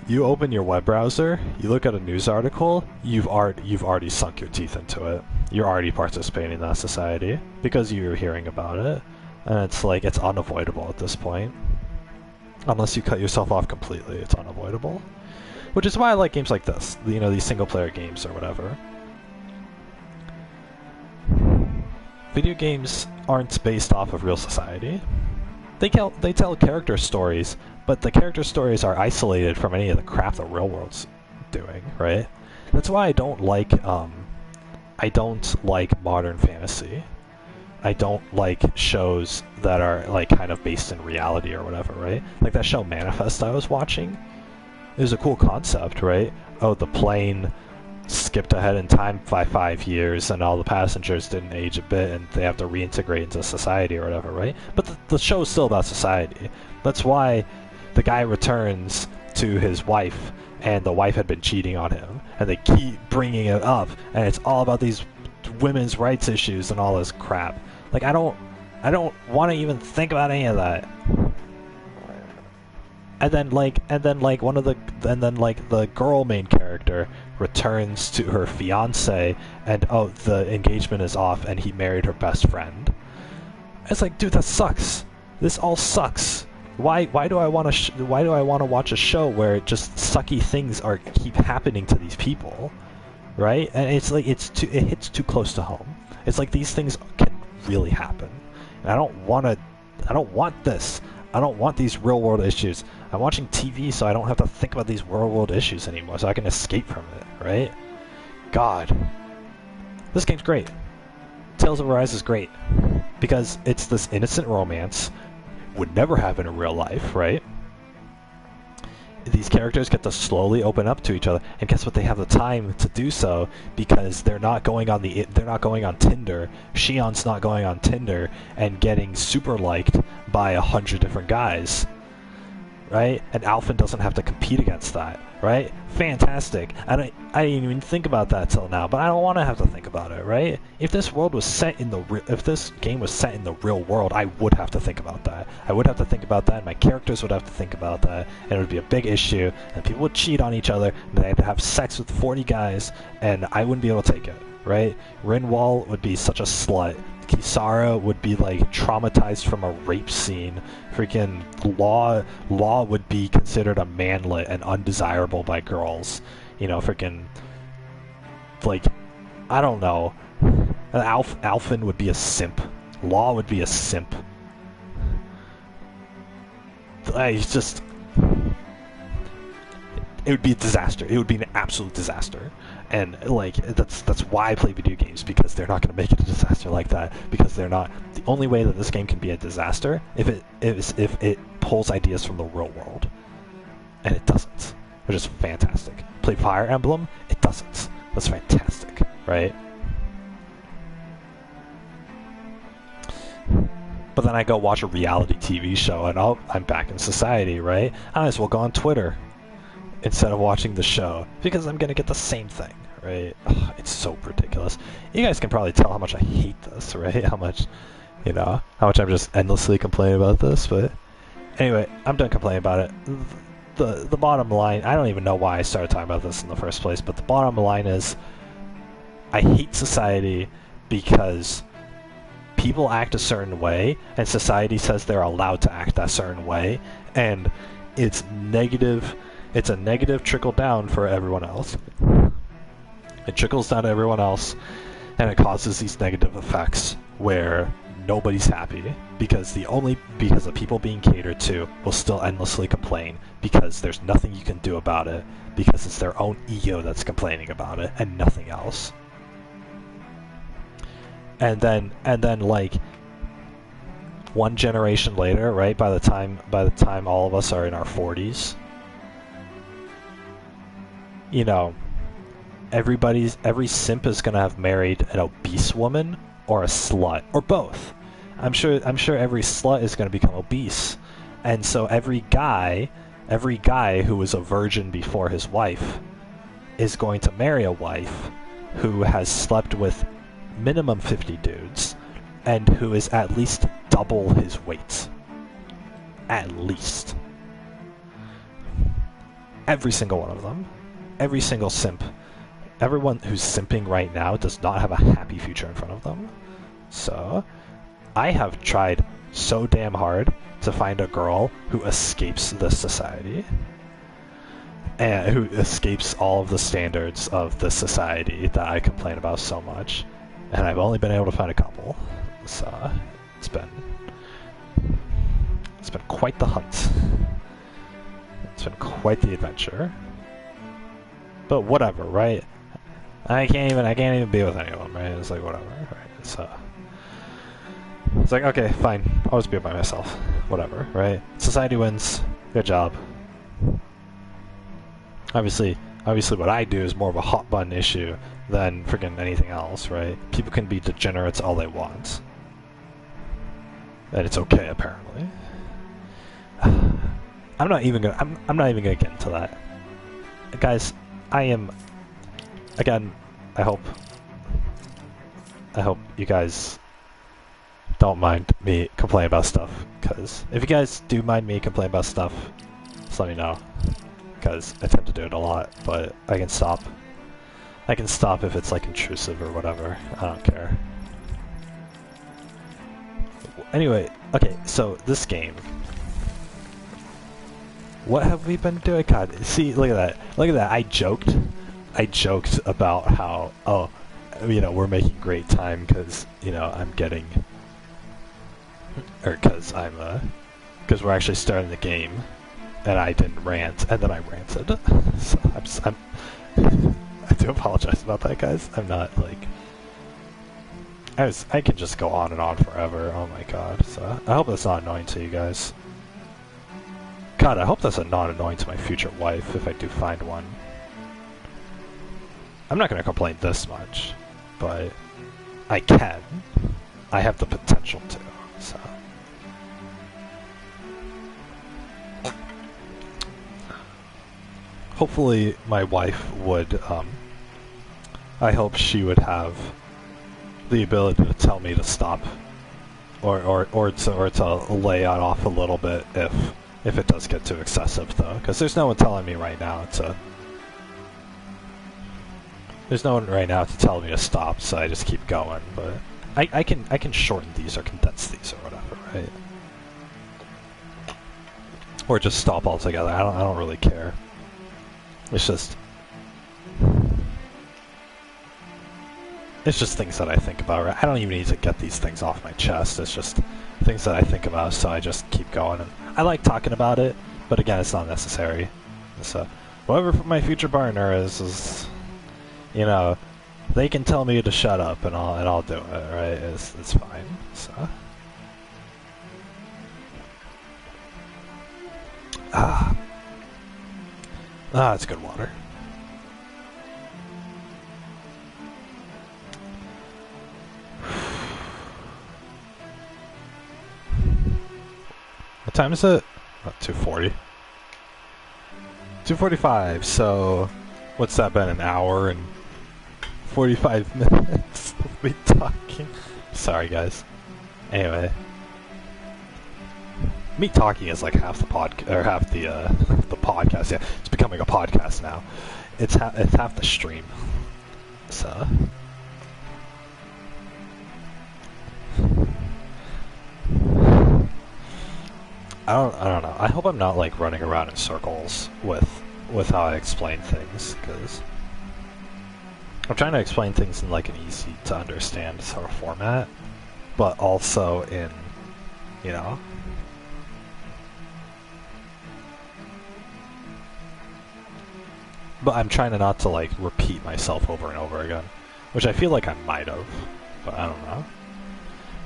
You open your web browser, you look at a news article, you've already sunk your teeth into it. You're already participating in that society because you're hearing about it, and it's like, it's unavoidable at this point. Unless you cut yourself off completely, it's unavoidable. Which is why I like games like this, you know, these single-player games or whatever. Video games aren't based off of real society. They tell character stories, but the character stories are isolated from any of the crap the real world's doing, right? That's why I don't like modern fantasy. I don't like shows that are like kind of based in reality or whatever, right? Like that show Manifest I was watching. It was a cool concept, right? Oh, the plane skipped ahead in time by 5 years and all the passengers didn't age a bit and they have to reintegrate into society or whatever, right? But the show is still about society. That's why the guy returns to his wife and the wife had been cheating on him, and they keep bringing it up, and it's all about these women's rights issues and all this crap. Like, I don't want to even think about any of that. And then the girl main character returns to her fiance, and oh, the engagement is off, and he married her best friend. It's like, dude, that sucks. This all sucks. Why do I want to watch a show where just sucky things keep happening to these people, right? And it's like it hits too close to home. It's like these things can really happen, and I don't want this. I don't want these real world issues. I'm watching TV so I don't have to think about these real world issues anymore, so I can escape from it, right? God. This game's great. Tales of Arise is great. Because it's this innocent romance. Would never happen in real life, right? These characters get to slowly open up to each other, and guess what? They have the time to do so because they're not going on Tinder. Shion's not going on Tinder and getting super liked by 100 different guys, right? And Alphen doesn't have to compete against that, right? Fantastic. I didn't even think about that till now, but I don't want to have to think about it, right? If this game was set in the real world, I would have to think about that. I would have to think about that, and my characters would have to think about that, and it would be a big issue, and people would cheat on each other, and they had to have sex with 40 guys, and I wouldn't be able to take it, right? Rinwall would be such a slut. Kisara would be like traumatized from a rape scene. Freaking Law would be considered a manlet and undesirable by girls. You know, freaking, like, I don't know. Alphen would be a simp. Law would be a simp. It's just, it would be a disaster. It would be an absolute disaster. And like that's why I play video games, because they're not going to make it a disaster like that, because they're not. the only way that this game can be a disaster if it pulls ideas from the real world, and it doesn't, which is fantastic. Play Fire Emblem, it doesn't. That's fantastic, right? But then I go watch a reality TV show, and I'm back in society, right? I might as well go on Twitter instead of watching the show, because I'm gonna get the same thing, right? Ugh, it's so ridiculous. You guys can probably tell how much I hate this, right? How much I'm just endlessly complaining about this, but anyway, I'm done complaining about it. The bottom line, I don't even know why I started talking about this in the first place, but the bottom line is, I hate society because people act a certain way, and society says they're allowed to act that certain way, and it's negative. It's a negative trickle down for everyone else. It trickles down to everyone else, and it causes these negative effects where nobody's happy because the people being catered to will still endlessly complain because there's nothing you can do about it, because it's their own ego that's complaining about it and nothing else. And then like one generation later, right, by the time all of us are in our 40s, you know, every simp is gonna have married an obese woman or a slut or both. I'm sure every slut is gonna become obese, and so every guy who was a virgin before his wife is going to marry a wife who has slept with minimum 50 dudes and who is at least double his weight. At least. Every single one of them. Every single simp. Everyone who's simping right now does not have a happy future in front of them. So, I have tried so damn hard to find a girl who escapes this society, and who escapes all of the standards of this society that I complain about so much. And I've only been able to find a couple. So, it's been quite the hunt. It's been quite the adventure. But whatever, right? I can't even be with any of them, right? It's like whatever, right? It's like, okay, fine. I'll just be by myself. Whatever, right? Society wins. Good job. Obviously what I do is more of a hot button issue than freaking anything else, right? People can be degenerates all they want. And it's okay, apparently. I'm not even gonna get into that. Guys, again, I hope you guys don't mind me complaining about stuff, because if you guys do mind me complaining about stuff, just let me know, because I tend to do it a lot, but I can stop if it's like intrusive or whatever. I don't care. Anyway, okay, so this game, what have we been doing? God, see, look at that. I joked about how, oh, you know, we're making great time because, you know, because we're actually starting the game, and I didn't rant, and then I ranted. So I do apologize about that, guys. I'm not like, I could just go on and on forever. Oh my god. So I hope that's not annoying to you guys. God, I hope that's not annoying to my future wife if I do find one. I'm not gonna complain this much, but I can. I have the potential to, so. Hopefully my wife would, I hope she would have the ability to tell me to stop, or to lay it off a little bit if it does get too excessive, though, because there's no one telling me right now to. There's no one right now to tell me to stop, so I just keep going. But I can shorten these or condense these or whatever, right? Or just stop altogether. I don't really care. It's just things that I think about, right? I don't even need to get these things off my chest. It's just things that I think about, so I just keep going. And I like talking about it, but again, it's not necessary. So, whoever my future partner is, you know, they can tell me to shut up, and I'll do it, right? It's fine. So, It's good water. What time is it? Oh, 2:40. 2:45, so what's that been, an hour and 45 minutes of me talking? Sorry, guys. Anyway. Me talking is like half the half the podcast. Yeah, it's becoming a podcast now. It's half the stream. So I don't know. I hope I'm not like running around in circles with how I explain things, because I'm trying to explain things in like an easy to understand sort of format, but also in, you know. But I'm trying to not to like repeat myself over and over again, which I feel like I might have, but I don't know.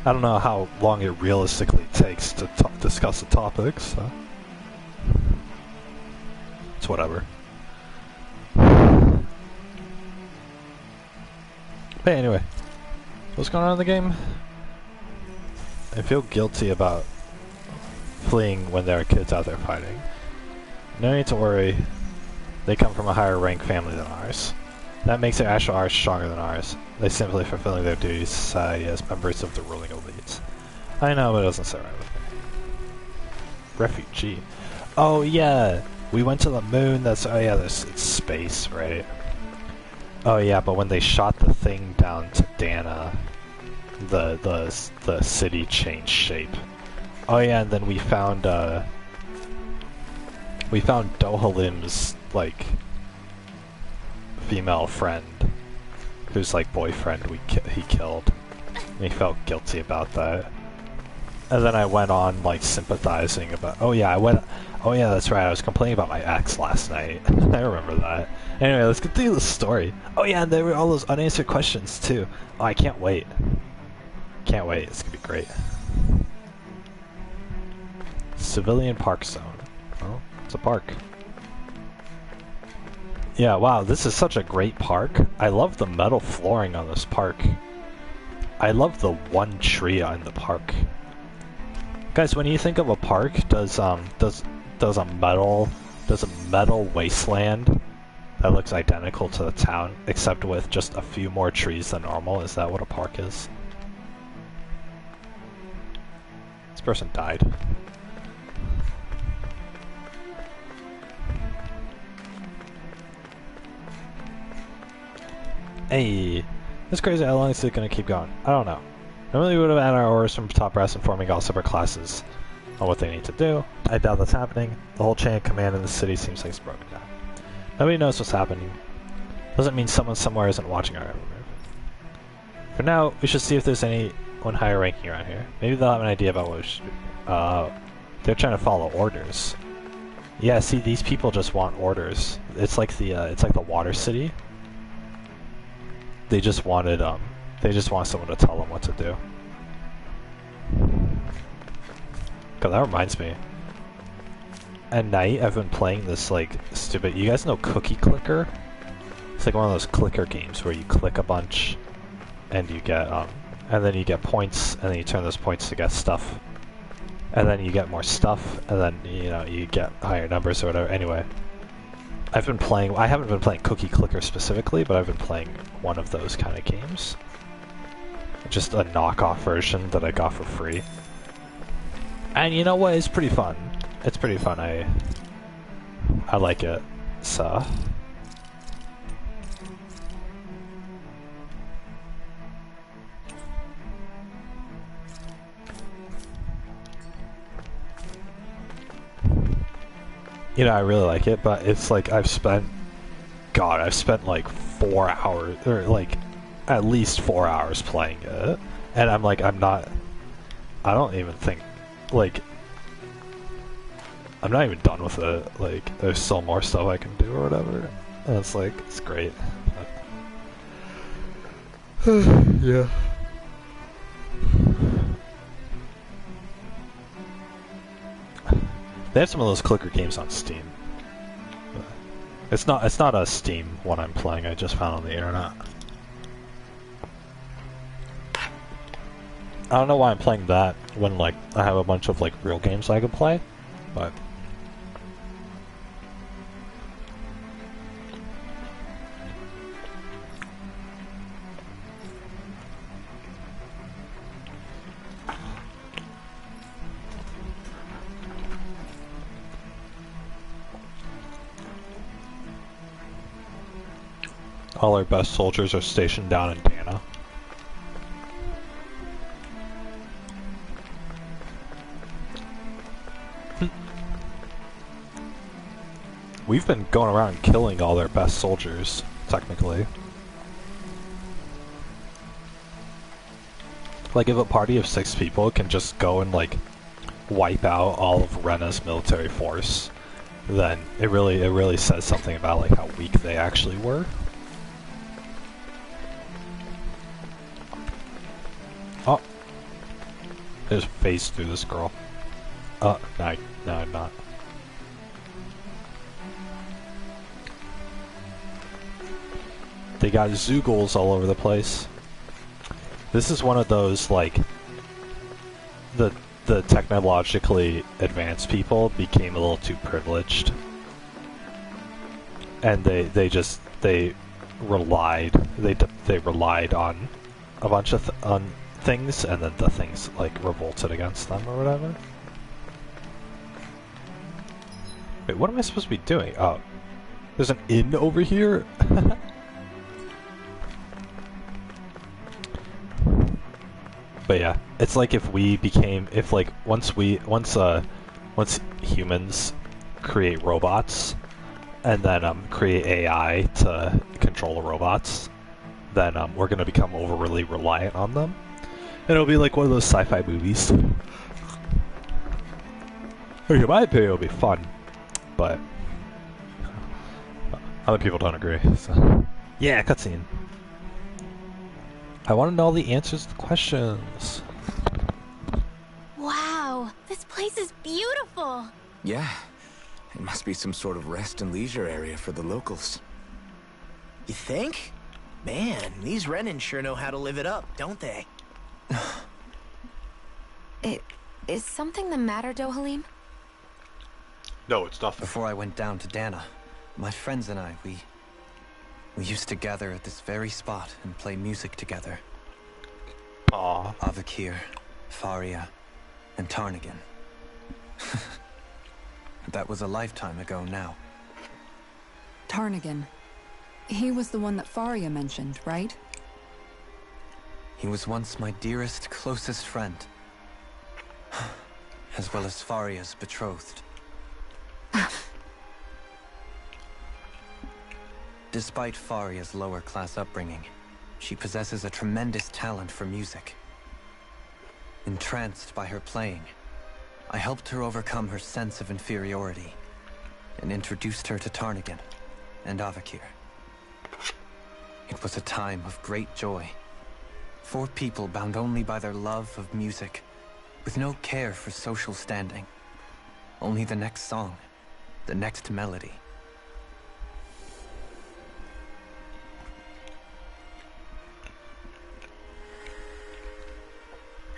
I don't know how long it realistically takes to discuss a topic, so it's whatever. But anyway, what's going on in the game? I feel guilty about fleeing when there are kids out there fighting. No need to worry. They come from a higher rank family than ours. That makes their actual art stronger than ours. They simply fulfilling their duties to society as members of the ruling elites. I know, but it doesn't sit right with me. Refugee. Oh yeah, we went to the moon. That's it's space, right? Oh yeah, but when they shot the thing down to Dana, the city changed shape. Oh yeah, and then we found Dohalim's like female friend, whose like boyfriend he killed. And he felt guilty about that. And then I went on like sympathizing about. Oh yeah, that's right. I was complaining about my ex last night. I remember that. Anyway, let's continue the story. Oh yeah, and there were all those unanswered questions too. Oh, I can't wait. Can't wait. It's gonna be great. Civilian park zone. Oh, it's a park. Yeah, wow, this is such a great park. I love the metal flooring on this park. I love the one tree in the park. Guys, when you think of a park, does a metal wasteland that looks identical to the town, except with just a few more trees than normal, is that what a park is? This person died. Hey, it's crazy how long is it gonna keep going? I don't know. Normally we would have had our orders from top brass informing all separate classes on what they need to do. I doubt that's happening. The whole chain of command in the city seems like it's broken down. Nobody knows what's happening. Doesn't mean someone somewhere isn't watching our every move. For now, we should see if there's anyone higher ranking around here. Maybe they'll have an idea about what we should do. They're trying to follow orders. Yeah, see, these people just want orders. It's like the water city. They just want someone to tell them what to do. God, that reminds me. At night, I've been playing this, like, stupid... You guys know Cookie Clicker? It's like one of those clicker games where you click a bunch, and you get, and then you get points, and then you turn those points to get stuff. And then you get more stuff, and then, you know, you get higher numbers or whatever. Anyway. I haven't been playing Cookie Clicker specifically, but I've been playing one of those kind of games. Just a knockoff version that I got for free. And you know what? It's pretty fun. It's pretty fun. I like it. So... You know, I really like it, but it's like I've spent like 4 hours, or like at least 4 hours playing it, and I'm like, I don't even think, like, I'm not even done with it. Like, there's still more stuff I can do or whatever, and it's like, it's great. Yeah. They have some of those clicker games on Steam. It's not a Steam one I'm playing, I just found on the internet. I don't know why I'm playing that when, like, I have a bunch of, like, real games I could play, but... All our best soldiers are stationed down in Dana. We've been going around killing all their best soldiers, technically. Like, if a party of 6 people can just go and, like, wipe out all of Rena's military force, then it really says something about, like, how weak they actually were. Oh. I just phased through this girl. No, I'm not. They got Zoogles all over the place. This is one of those, like, the technologically advanced people became a little too privileged. And they relied on a bunch of things, and then the things, like, revolted against them or whatever. Wait, what am I supposed to be doing? Oh, there's an inn over here? But yeah, it's like if once humans create robots and then create AI to control the robots, then we're gonna become overly reliant on them, and it'll be like one of those sci-fi movies. In my opinion, it'll be fun, but other people don't agree. So yeah, cutscene. I want to know the answers to the questions. Wow, this place is beautiful. Yeah, it must be some sort of rest and leisure area for the locals. You think? Man, these Renan sure know how to live it up, don't they? Is something the matter, Dohalim? No, it's nothing. Before I went down to Dana, my friends and I, we used to gather at this very spot and play music together. Aww. Avakir, Faria, and Tarnigan. That was a lifetime ago now. Tarnigan. He was the one that Faria mentioned, right? He was once my dearest, closest friend. As well as Faria's betrothed. Despite Faria's lower-class upbringing, she possesses a tremendous talent for music. Entranced by her playing, I helped her overcome her sense of inferiority and introduced her to Tarnigan and Avakir. It was a time of great joy. 4 people bound only by their love of music, with no care for social standing. Only the next song, the next melody.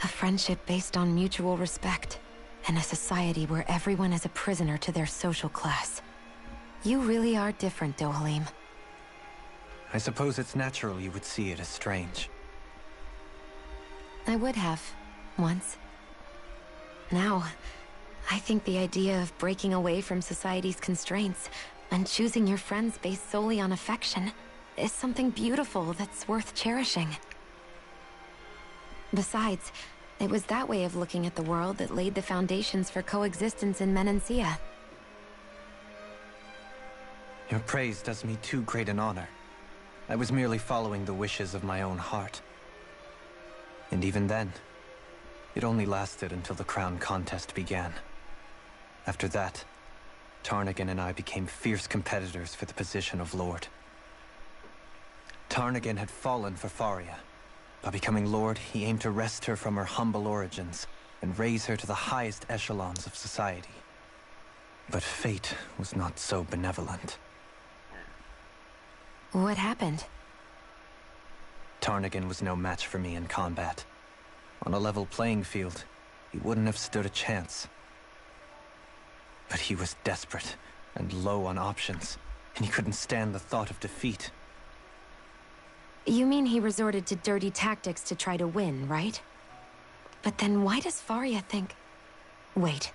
A friendship based on mutual respect, and a society where everyone is a prisoner to their social class. You really are different, Dohalim. I suppose it's natural you would see it as strange. I would have, once. Now, I think the idea of breaking away from society's constraints and choosing your friends based solely on affection is something beautiful that's worth cherishing. Besides, it was that way of looking at the world that laid the foundations for coexistence in Menancia. Your praise does me too great an honor. I was merely following the wishes of my own heart. And even then, it only lasted until the crown contest began. After that, Tarnigan and I became fierce competitors for the position of Lord. Tarnigan had fallen for Faria. By becoming Lord, he aimed to wrest her from her humble origins and raise her to the highest echelons of society. But fate was not so benevolent. What happened? Tarnigan was no match for me in combat. On a level playing field, he wouldn't have stood a chance. But he was desperate and low on options, and he couldn't stand the thought of defeat. You mean he resorted to dirty tactics to try to win, right? But then why does Faria think... Wait.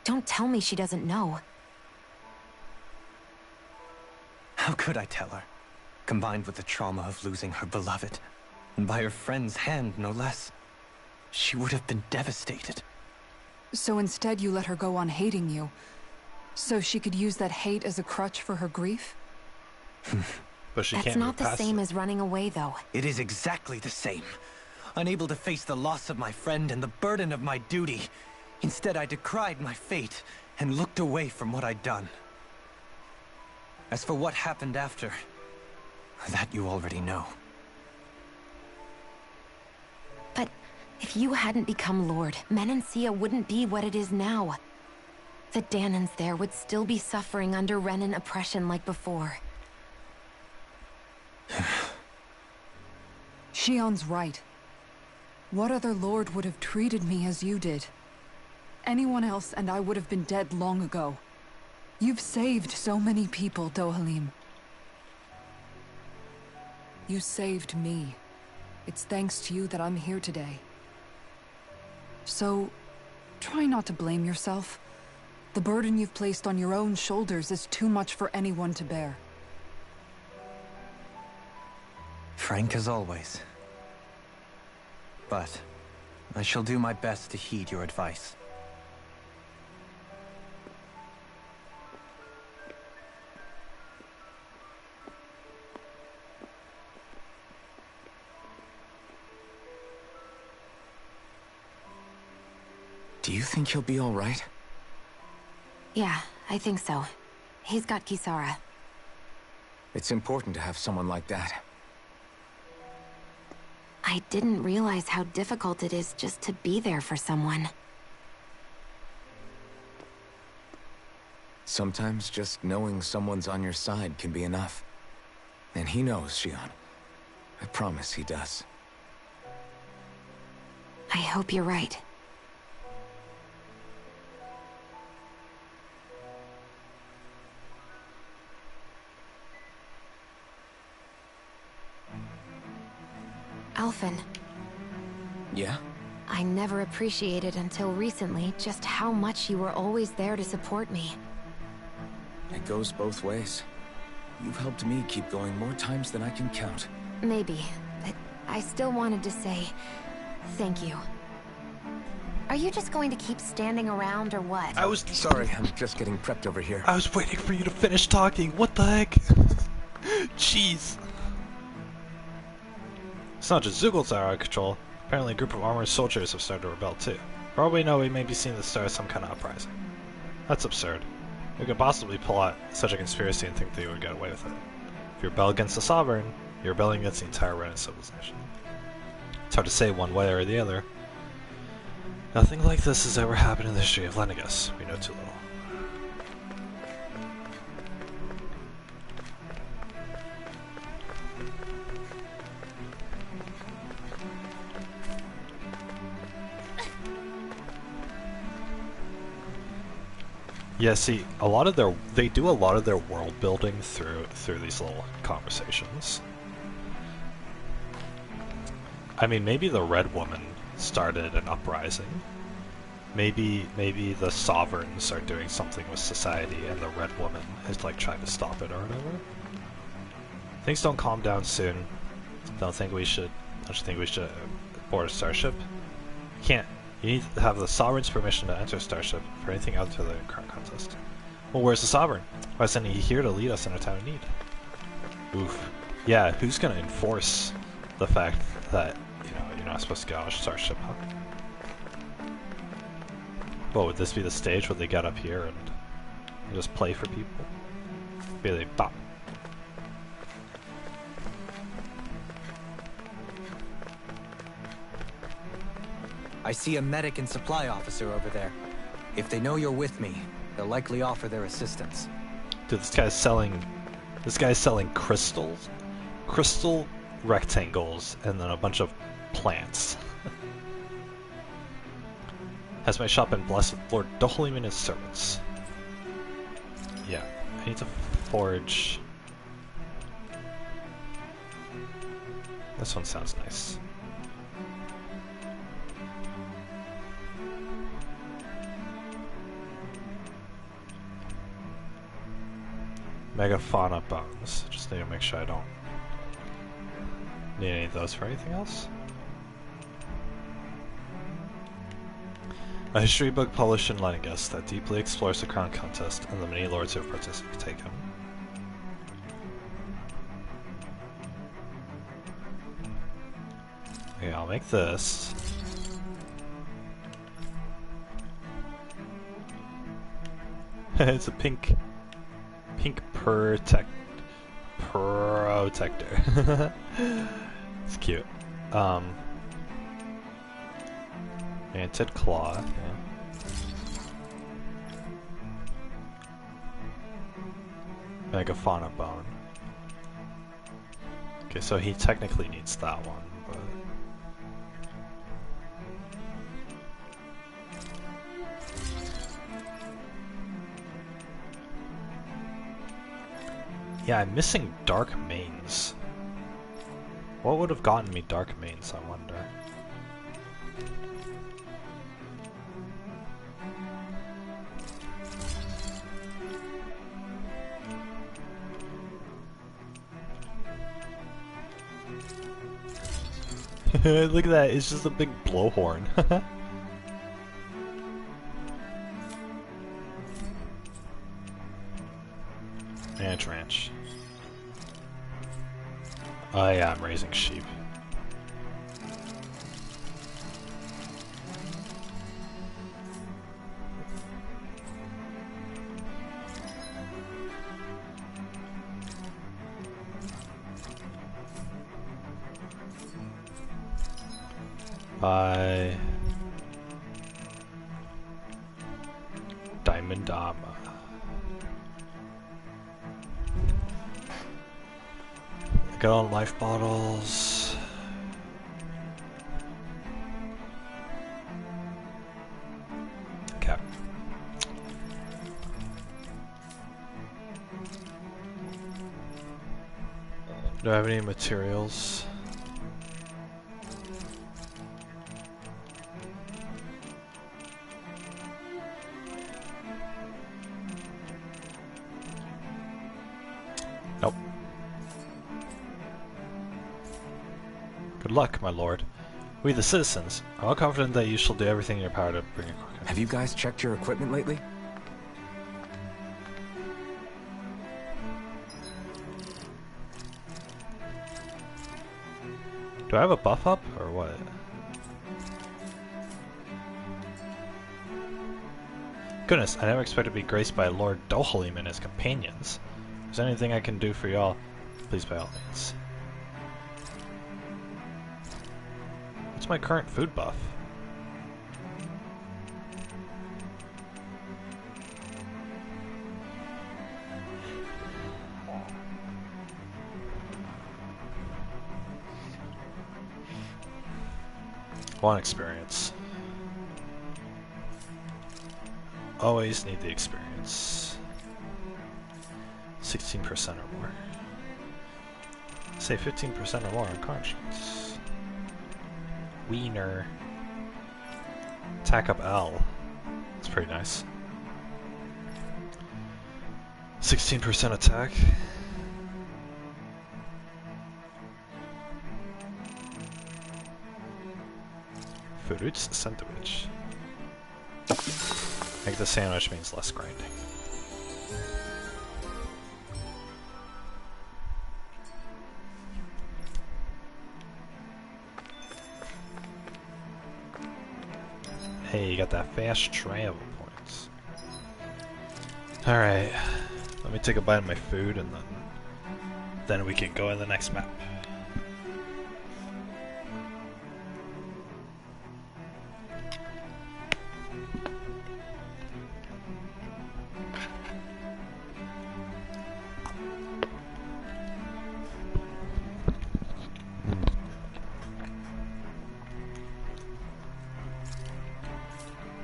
Don't tell me she doesn't know. How could I tell her? Combined with the trauma of losing her beloved, and by her friend's hand, no less. She would have been devastated. So instead you let her go on hating you, so she could use that hate as a crutch for her grief? But she That's can't not move the past same it. as running away, though. It is exactly the same. Unable to face the loss of my friend and the burden of my duty. Instead, I decried my fate and looked away from what I'd done. As for what happened after, that you already know. But if you hadn't become Lord, Menancia wouldn't be what it is now. The Danans there would still be suffering under Renan oppression like before. Shion's right. What other lord would have treated me as you did? Anyone else and I would have been dead long ago. You've saved so many people, Dohalim. You saved me. It's thanks to you that I'm here today. So, try not to blame yourself. The burden you've placed on your own shoulders is too much for anyone to bear. Frank as always. But I shall do my best to heed your advice. Do you think he'll be all right? Yeah, I think so. He's got Kisara. It's important to have someone like that. I didn't realize how difficult it is just to be there for someone. Sometimes just knowing someone's on your side can be enough. And he knows, Shion. I promise he does. I hope you're right. Alphen, Yeah? I never appreciated until recently just how much you were always there to support me. It goes both ways. You've helped me keep going more times than I can count. Maybe, but I still wanted to say thank you. Are you just going to keep standing around or what? I was Sorry, I'm just getting prepped over here. I was waiting for you to finish talking. What the heck? Jeez. It's not just Zugals that are out of control. Apparently a group of armored soldiers have started to rebel too. For all we know, we may be seeing the start of some kind of uprising. That's absurd. We could possibly pull out such a conspiracy and think that you would get away with it. If you rebel against the Sovereign, you're rebelling against the entire Renan civilization. It's hard to say one way or the other. Nothing like this has ever happened in the history of Lenegus. We know too little. Yeah, see, they do a lot of their world building through these little conversations. I mean, maybe the Red Woman started an uprising. Maybe the Sovereigns are doing something with society, and the Red Woman is like trying to stop it or whatever. Things don't calm down soon. Don't think we should board a starship. You need to have the Sovereign's permission to enter a starship for anything other than the current contest. Well, where's the Sovereign? Why isn't he here to lead us in a time of need? Oof. Yeah, who's gonna enforce the fact that, you're not supposed to get on a starship, huh? Well, would this be the stage where they get up here and just play for people? Maybe they bop. I see a medic and supply officer over there. If they know you're with me, They'll likely offer their assistance. Dude, this guy's selling crystals, crystal rectangles, and then a bunch of plants. Has my shop been blessed with Lord Dohalim and his servants? Yeah, I need to forge. This one sounds nice. Megafauna bones. Just need to make sure I don't need any of those for anything else. A history book published in Leningus that deeply explores the crown contest and the many lords who have participated. Okay, I'll make this. It's a pink protector. It's cute. Manted claw. Yeah. Megafauna bone. Okay, so he technically needs that one, but. Yeah, I'm missing dark manes. What would have gotten me dark manes, I wonder? Look at that, it's just a big blowhorn. Ranch. Oh yeah, I'm raising sheep. By Diamond Armor. Got all life bottles. Okay. Do I have any materials? Nope. Good luck, my lord. We, the citizens, are all confident that you shall do everything in your power to bring it quicker. Have you guys checked your equipment lately? Do I have a buff up, or what? Goodness, I never expected to be graced by Lord Dohalim and his companions. Is there anything I can do for y'all? Please, by all means. What's my current food buff? One experience. Always need the experience. 16% or more. Say 15% or more on conscience. Wiener. Attack up L. That's pretty nice. 16% attack. Fruits sandwich. Make the sandwich means less grinding. Hey, you got that fast travel points. Alright, let me take a bite of my food and then we can go in the next map.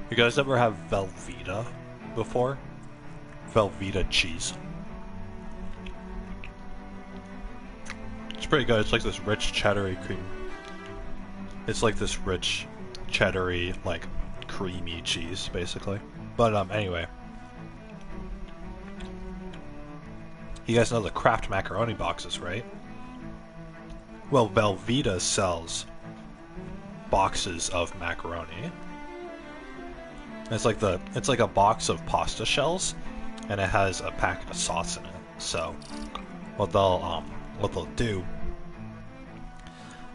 You guys ever have Velveeta before? Velveeta cheese. It's pretty good. It's like this rich cheddary cream. It's like this rich cheddary, like creamy cheese, basically. But anyway. You guys know the Kraft macaroni boxes, right? Well, Velveeta sells boxes of macaroni. It's like a box of pasta shells, and it has a packet of sauce in it. So, what they'll do,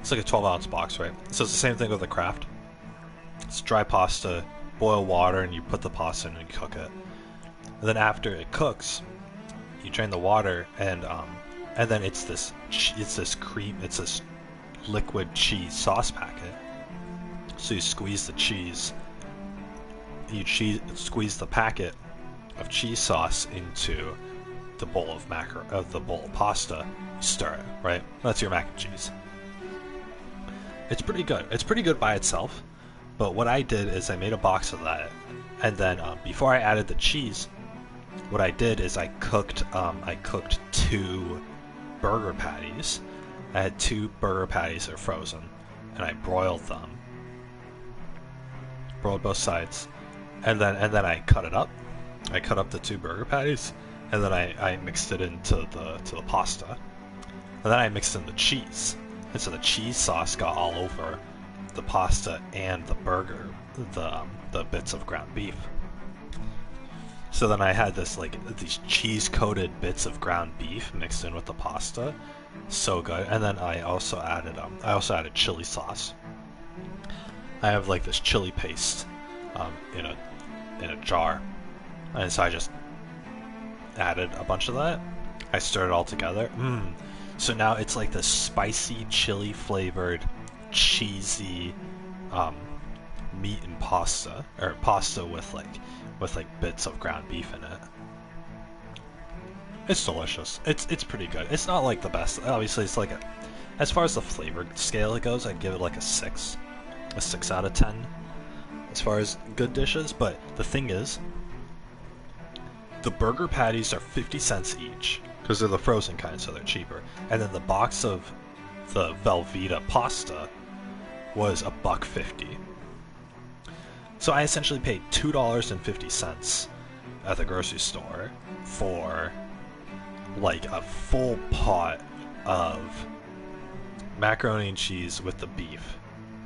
it's like a 12-ounce box, right? So it's the same thing with the Kraft. It's dry pasta, boil water, and you put the pasta in and cook it. And then after it cooks, you drain the water, and then it's this liquid cheese sauce packet. So you squeeze the cheese. Squeeze the packet of cheese sauce into the bowl of pasta. You stir it, right? That's your mac and cheese. It's pretty good. It's pretty good by itself. But what I did is I made a box of that, and then before I added the cheese, what I did is I cooked 2 burger patties. I had 2 burger patties that are frozen, and I broiled them. Broiled both sides. And then I cut it up. I cut up the 2 burger patties, and then I mixed it into the pasta. And then I mixed in the cheese. And so the cheese sauce got all over the pasta and the burger, the bits of ground beef. So then I had these cheese coated bits of ground beef mixed in with the pasta. So good. And then I also added chili sauce. I have like this chili paste in a jar, and so I just added a bunch of that. I stirred it all together. So now it's like this spicy chili flavored cheesy meat and pasta, or pasta with bits of ground beef in it. It's delicious. It's pretty good. It's not like the best. Obviously, it's like as far as the flavor scale goes, I'd give it like a 6 out of 10 as far as good dishes. But the thing is, the burger patties are 50 cents each because they're the frozen kind, so they're cheaper. And then the box of the Velveeta pasta was $1.50. So I essentially paid $2.50 at the grocery store for like a full pot of macaroni and cheese with the beef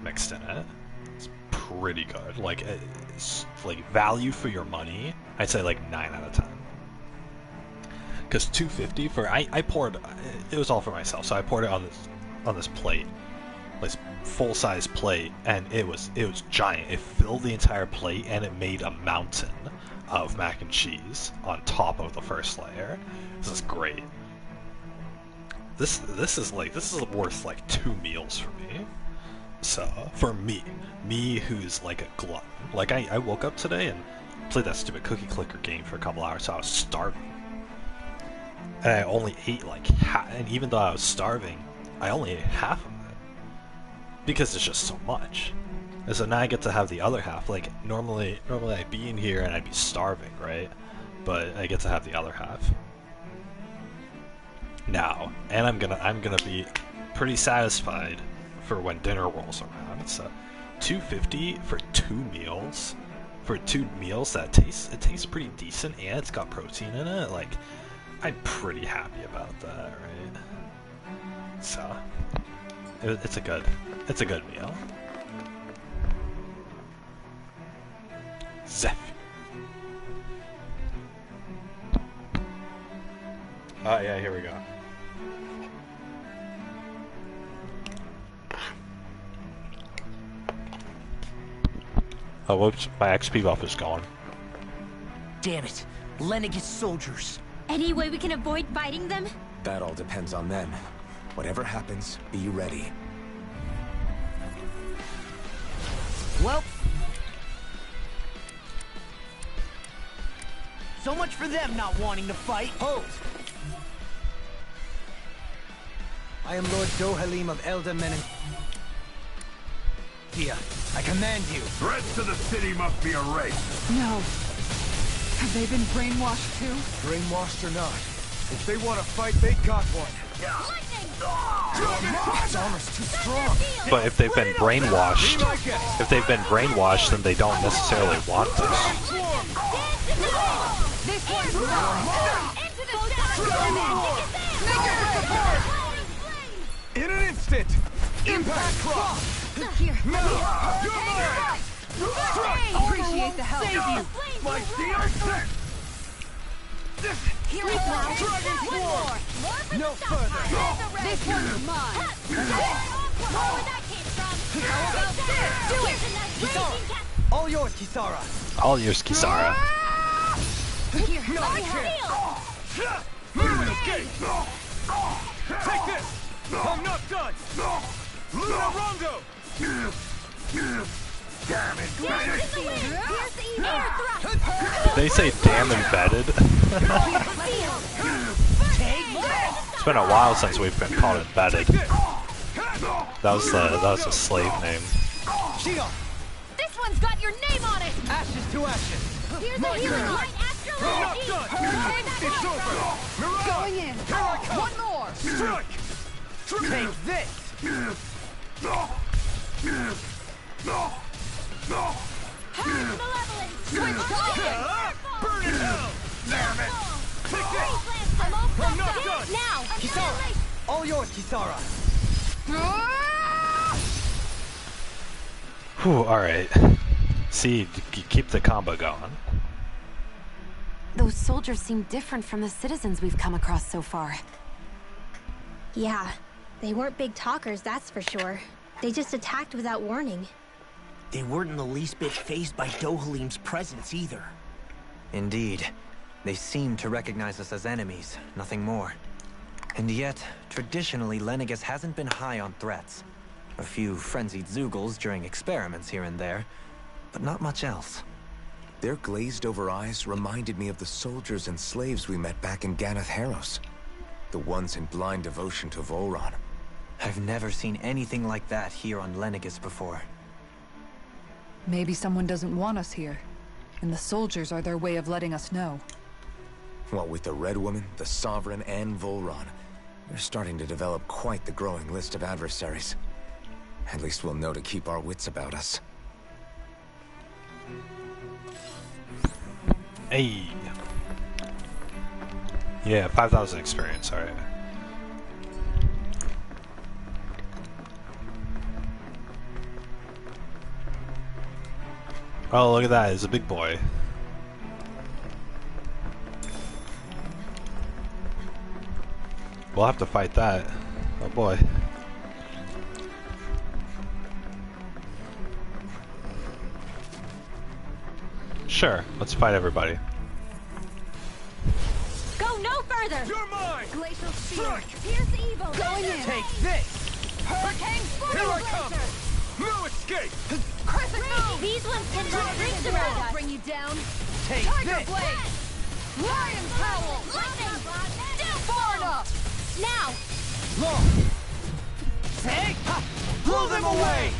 mixed in it. It's pretty good. Like, it's like value for your money. I'd say like 9 out of 10. Because $2.50 for I poured it was all for myself, so I poured it on this plate, this full size plate, and it was giant. It filled the entire plate, and it made a mountain of mac and cheese on top of the first layer. This is great. This is worth like 2 meals for me. So for me who's like a glutton, like I woke up today and played that stupid cookie clicker game for a couple hours, so I was starving, and I only ate like half. And even though I was starving, I only ate half of it because it's just so much. And so now I get to have the other half. Like normally I'd be in here and I'd be starving, right? But I get to have the other half now, and I'm gonna be pretty satisfied for when dinner rolls around. So $2.50 for 2 meals. For 2 meals, it tastes pretty decent, and it's got protein in it. Like, I'm pretty happy about that, right? So it's a good meal. Zeph. Oh yeah, here we go. Oh, whoops, my XP buff is gone. Damn it. Lenniget's soldiers. Any way we can avoid fighting them? That all depends on them. Whatever happens, be ready. Well, so much for them not wanting to fight. Hold! I am Lord Dohalim of Elda Menin. idea. I command you. Threats to the city must be erased. No. Have they been brainwashed too? Brainwashed or not, if they want to fight, they got one. This armor's too strong. But if they've been brainwashed, then they don't necessarily want this. This one's mine! In an instant! Impact cross! Here! You're mine! Appreciate the help! Save you! My DRC! Here we go! Dragon Swarm! No further. This one's mine! Do it! All yours, Kisara. All yours, Kisara. Here! Escape! Take this! I'm not done! Luna Rondo! Damn it! Did they say damn embedded? It's been a while since we've been called embedded. That was a slave name. Shion! This one's got your name on it! Ashes to ashes. Here's a healing light after I'm not done! It's over! Mirage! Going in! Here I come! One more! Strike! Take this. Malevolence! Burn it hell! Damn it! Take this! I'm not done! Now! Kisara. All yours, Kisara. Whew, alright. See, keep the combo going. Those soldiers seem different from the citizens we've come across so far. Yeah, they weren't big talkers, that's for sure. They just attacked without warning. They weren't in the least bit fazed by Dohalim's presence either. Indeed. They seem to recognize us as enemies, nothing more. And yet, traditionally, Lenegus hasn't been high on threats. A few frenzied Zeugles during experiments here and there, but not much else. Their glazed-over eyes reminded me of the soldiers and slaves we met back in Ganath Haros. The ones in blind devotion to Volron. I've never seen anything like that here on Lenegus before. Maybe someone doesn't want us here, and the soldiers are their way of letting us know. What with the Red Woman, the Sovereign, and Volron, we're starting to develop quite the growing list of adversaries. At least we'll know to keep our wits about us. Hey. Yeah, 5,000 experience, alright. Oh, look at that, he's a big boy. We'll have to fight that. Oh boy. Sure, let's fight everybody. Go no further! You're mine! Glacial Strike! Pierce evil! Going in! Take this! Hurricane Here I come! No escape! Crescent moon! These ones can run rings Dragon around will us! bring you down! Take Tiger this! blade! Lion howl! Lightning! Far enough! Now! Long! Take! Ha! Blow them away!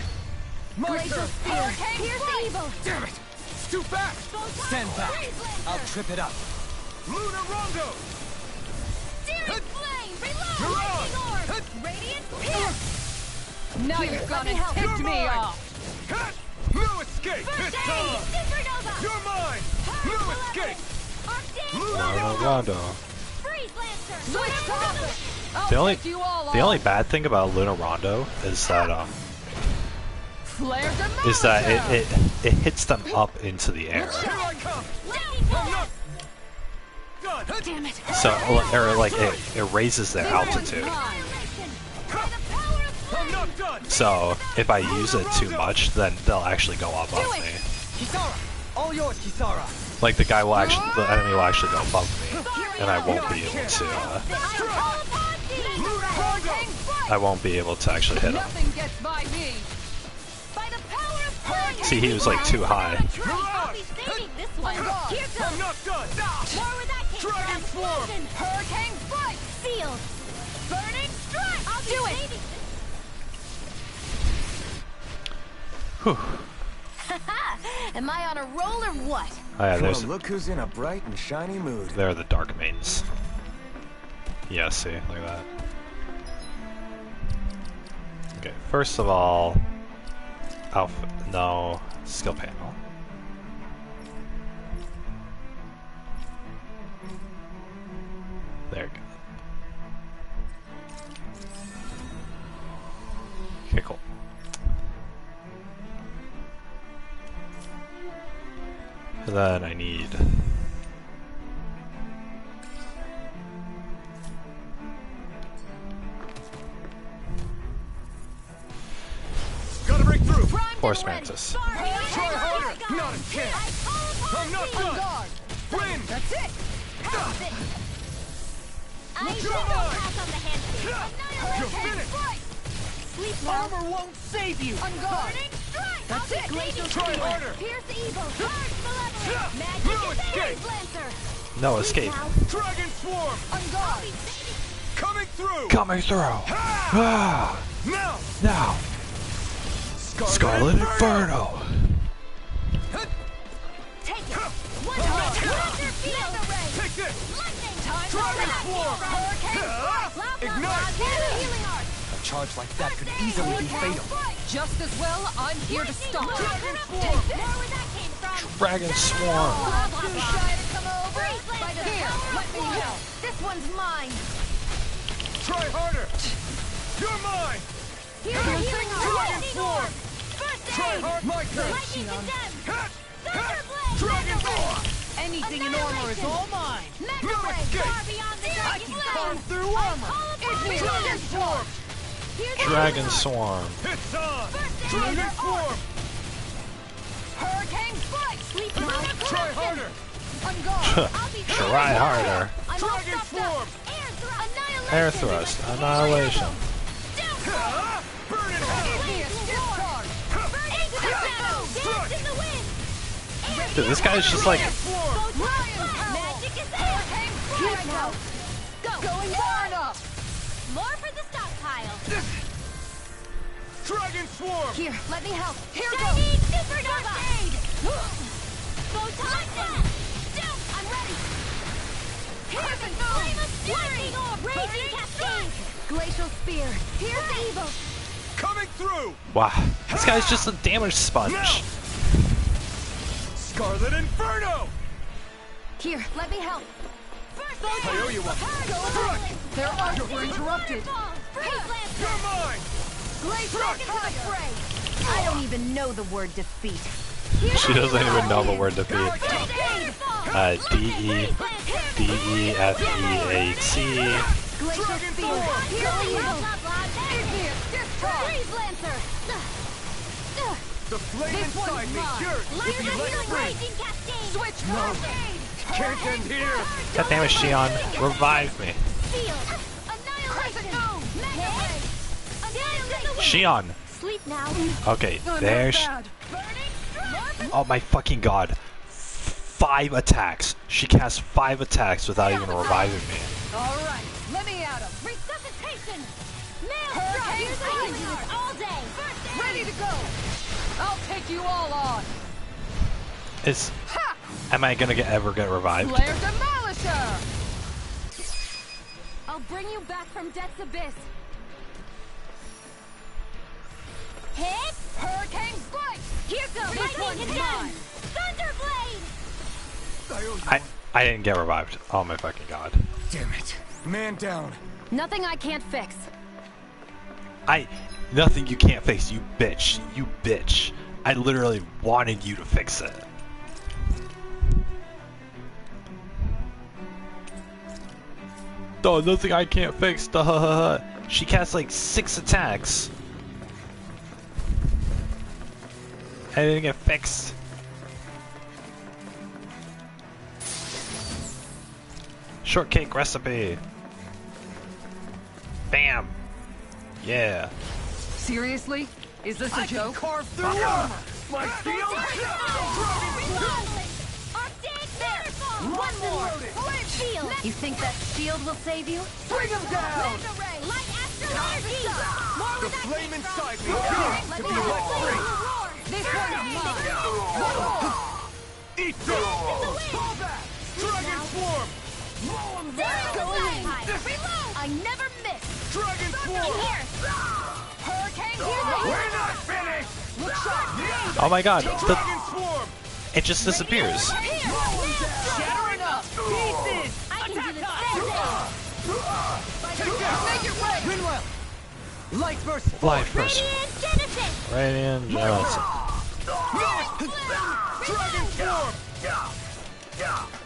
My Glacial turn! spear! Pierce evil! Damn it! It's too fast! Stand back! I'll trip it up. Luna Rondo! Searing flame! Reload! Mirage! Lightning orb! Radiant pierce! Now Here, you're let gonna me help. tick You're me mine. off! Cut! No escape! First It's aid! time! Supernova! You're mine! No escape! Arcane! Rondo. Freeze Lancer! Switch topic! I'll The only take you all the only off. bad thing about Luna Rondo is that Flare it hits them up into the air. Here I come! Lightning I'm not bolt! done! Damn it! So or like it raises their altitude. Violation! By the power of I'm flame! not done! So if I use it too much, then they'll actually go above me. Kisara! All yours, Kisara! Like the enemy will actually go above me, and I won't be able to. Luna Rondo! I won't be able to actually hit him. Nothing gets by me! By the power of flame! See, he was like too high. I'll be saving this one! Here I'm goes! not done! More where that came Dragon from! Swarm! Explosion! Hurricane strike! Sealed! Burning strike! I'll Do it. saving this. Whew. Am I on a roll or what? Oh yeah, Well, look who's in a bright and shiny mood. there are the dark mains. Yeah, see, look at that. Okay, first of all, outfit, no, skill panel. There you go. Okay, cool. And then I need... Gotta break through. Force Mantis. Try harder. Not a chance. I'm not done. Win. That's it. I You're don't mine. pass on the handshake. You're finished. Sleep now. Armor won't save you. On guard. That's it. Glacial Try Spear. harder. Pierce evil. Charge malevolent. Magic No is escape. Lancer. No escape. Dragon swarm. On guard. Coming through. Coming through! Ah! Now. Now! Scarlet Inferno! Take it. One Laser field. Take this. Lightning. Time Dragon for swarm. Hurricane. Ignite. Healing art. A charge like that could easily be fatal. Just as well, I'm here to stop it. Dragon More swarm. where that came from. Dragon Swarm! Too shy to come over. By the Here, power let of me one. help. This one's mine. Try harder. You're mine. Here's a healing art. Dragon Lightning swarm. orb. First Try aid. hard. My turn. Lightning condemned. Thunderblade. Dragon swarm. Anything in armor is all mine. Mega No Ray. escape. Far beyond the I dragon can blade. carve through armor. Dragon swarm. Dragon Swarm. It's on. Dragon swarm. Hurricane Spike! Sleep now. Try harder. On guard! I'll be Try harder. I'm all Dragon stopped swarm. up. Annihilation. Air Thrust. Annihilation. Burn in hell. Give me a stiff charge! Into the shadows. Dance in the wind. Dude, this guy's just like... Swarm. Magic is Hurricane Here Spike! now. Go. Going far enough! More for the stockpile. Dragon swarm. Here, let me help. Here I goes! need supernova. Photon death. I'm ready. Here's a flame of fury. Raging cascade. Glacial spear. Here's the evil. Coming through. Wow. This guy's just a damage sponge. Scarlet Inferno. Here, let me help. First I owe you one. Their arms were interrupted! You're mine. Glacial into the fray. I don't even know the word defeat. She doesn't even know the word defeat. D-E-F-E-A-T. Glacial spear. Here's the evil. Freeze Lancer. The flame This one's inside me mine. cured if Here's you a let healing free. raging cascade. Switch No. cascade! Can't end here. God damn it, Shion. Revive me. Field. Annihilation. Mega Ray. Annihilation. Shion. Sleep now. Okay, I'm there not she... bad. Burning strike. Oh my fucking god. 5 attacks. She cast 5 attacks without even reviving me. Alright, let me at him! Resuscitation. Nail Hurricane strike. Here's the healing all day. First aid. Ready to go! I'll take you all on! Is... Ha! Am I gonna ever get revived? Flare Demolisher! I'll bring you back from Death's abyss. Hit. Hurricane Spike! Here goes. This Lightning one's condemned. mine. Thunderblade. I owe you I one. didn't get revived. Oh my fucking god. Damn it. Man down. Nothing I can't fix. Nothing you can't fix, you bitch. You bitch. I literally wanted you to fix it. Oh, nothing I can't fix. Duh. She cast like 6 attacks. I didn't get fixed. Shortcake recipe. Bam. Yeah. Seriously? Is this a joke? Carve through armor. My shield. One more. Shield. You think that shield will save you? Bring him down. Light astral energy. More The where that flame came inside from. me cured Let if me you let roar. free. This Eat Dragon Swarm! I never miss. Dragon Swarm! Here. Hurricane. We're not finished! Look sharp. Oh my god, Dragon Swarm! it just disappears. Shattering up. Pieces. I can do this all day. Make it right! Rinwell! Light burst! Life person. Genesis. Radiant Genesis. Dragon Swarm!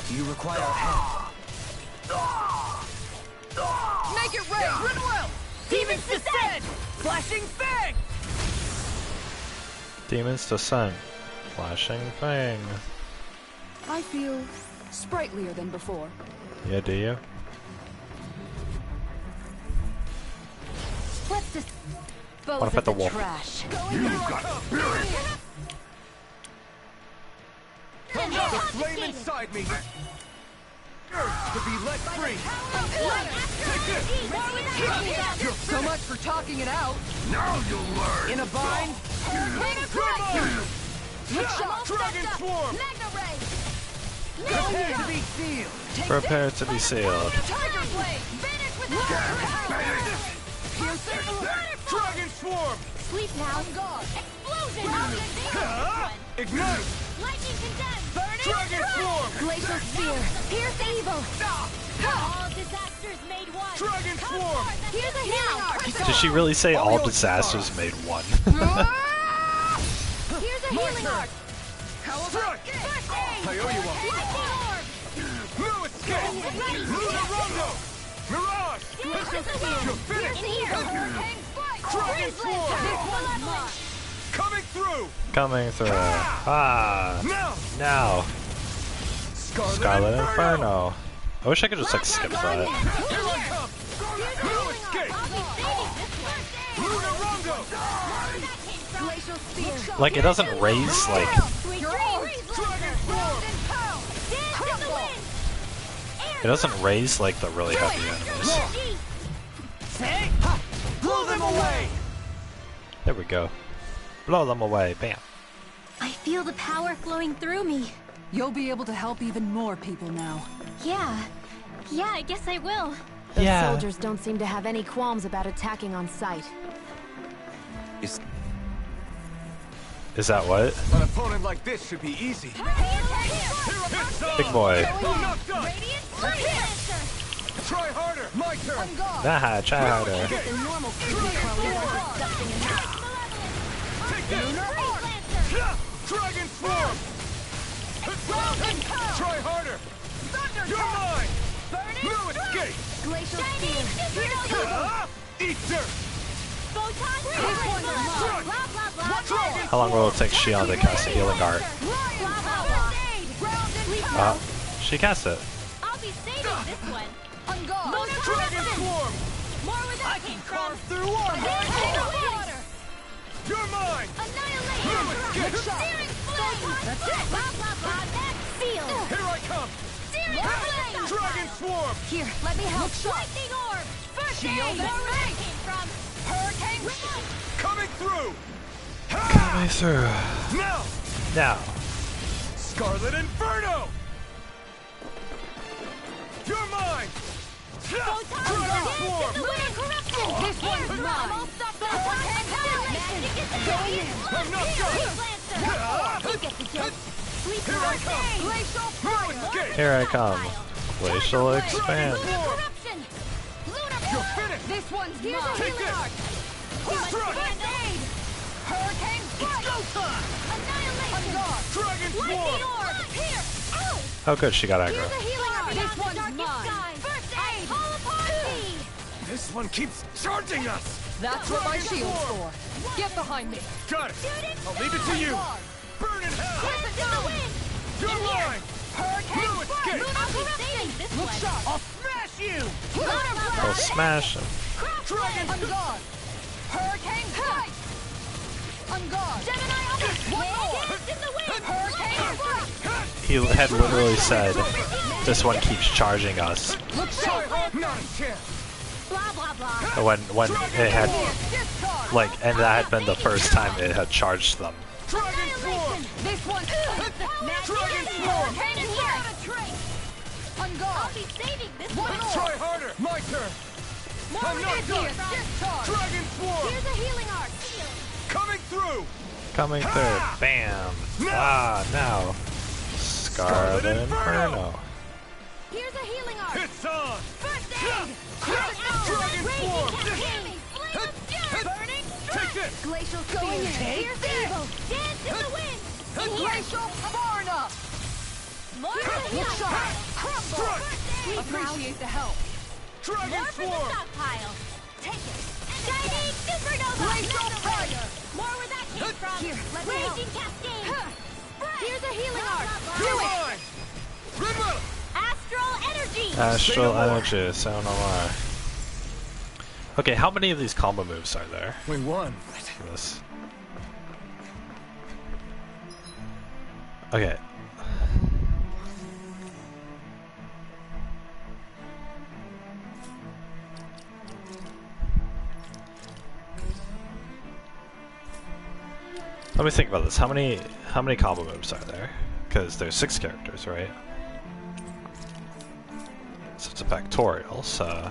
Do you require help? Make it rain! Rinwell! Demons descend. Flashing Fang! Demons descent. Flashing Fang. I feel sprightlier than before. Yeah, do you? Let's just Wanna pet the wolf. trash. The flame inside me! Urge to be let free! So much for talking it out. Now you'll learn! In a bind? Dragon Swarm! Prepare to be sealed! Prepare to be sealed. Tiger Blade. Vanish with Dragon Swarm! Sleep now. Explosion. Ignite! Lightning condemned. Dragon Swarm! Glacial Spear. Pierce evil. All disasters made one. Dragon Swarm! Here's a healing arc. Did she really say all disasters made one? Here's a healing arc. Strike! First aid. I owe you one. Lightning orb. No escape! Luna Rondo! Mirage! Glacial Spear. You're finished! Hurricane Strike. Dragon Swarm! Malevolent. Coming through! Coming through. Ah. Now! Now. Scarlet Scarlet Inferno. I wish I could just like skip that. Here I come! No escape! Luna Rondo! Glacial Spear. Like it doesn't raise like Dragon Swarm! it doesn't raise like the really heavy enemies. Blow them away! There we go. Blow them away. Bam. I feel the power flowing through me. You'll be able to help even more people now. Yeah, I guess I will. Those Yeah. soldiers don't seem to have any qualms about attacking on sight. Is that what? An opponent like this should be easy. Big boy. Not done! Try harder! My turn! Nah, try harder. Take this! Dragon Swarm! Try harder! You're mine! No escape! Glacial Spear. Eat dirt! Dragon How long will it take Shion to cast a healing art? She cast it. I'll be saving this one. Dragon Swarm! More with I can Carve through armor! You're mine! Annihilation! Searing flame! That's it! Blah, blah, blah, that's sealed! Here I come! Searing flame! Dragon Swarm! Here, let me help. Lightning orb! First aid! Where that came from! Hurricane! Coming through! Coming through. Now! Now. Scarlet Inferno! You're mine! Dragon Swarm! This one's mine! Hurricane Annihilation! I'm not done! You get the joke. Here I come! Glacial No fire! escape! Here I come. Glacial expand. Corruption! Lunar You're finished! This one's mine! Take this! Strike! Band-Aid! Hurricane strike! Go time! Annihilation! Dragon Lightning Swarm! orb! Here! Ow! Oh good, she got Here's aggro. a healing arm! This one's mine! First aid! Call upon me! This one keeps charging us! That's what my shield's for. Get behind me. Got it! I'll leave it to you! Burn in hell! Tempest in the wind! You're mine! Hurricane No escape! I'll be saving this one! I'll smash you! Oh smash him. Dragon! On guard! Hurricane strike! On guard! Gemini Open! One more! Tempest in the wind! Hurricane strike! He had literally said, "This one keeps charging us." Look sharp! Not a chance! Blah blah blah! When it had like, and that had been the first time it had charged them. Dragon Swarm! This one! Dragon Swarm! On guard! I'll be saving this One one. more! Try harder! My turn! I'm not Hit done! here! Discharge! Dragon Swarm! Here's a healing arc. Coming through! Coming through. Bam. No. Ah, now. Scarlet Inferno. Here's a healing arc. It's on! First aid. Dragon Swarm! Cascade. Flame of fury. Burning Take strike. this! Glacial Going in. Spear! Here's evil. Dance in the wind. In here. Glacial Barna! More of the healing Shot! arc. Crumble! Strike! First aid. Appreciate the help! Dragon More for the Swarm! stockpile. Take it. Shining supernova. Glacial Fire! More where that came from. Here, let me help. Raging cascade. Here's a healing arc. You're mine! Rinwell! Astral energy. Astral Say no more. Energy, so no more. Okay, how many of these combo moves are there? We won. For this? Okay. Let me think about this. How many combo moves are there? Because there's 6 characters, right? So it's a factorial, so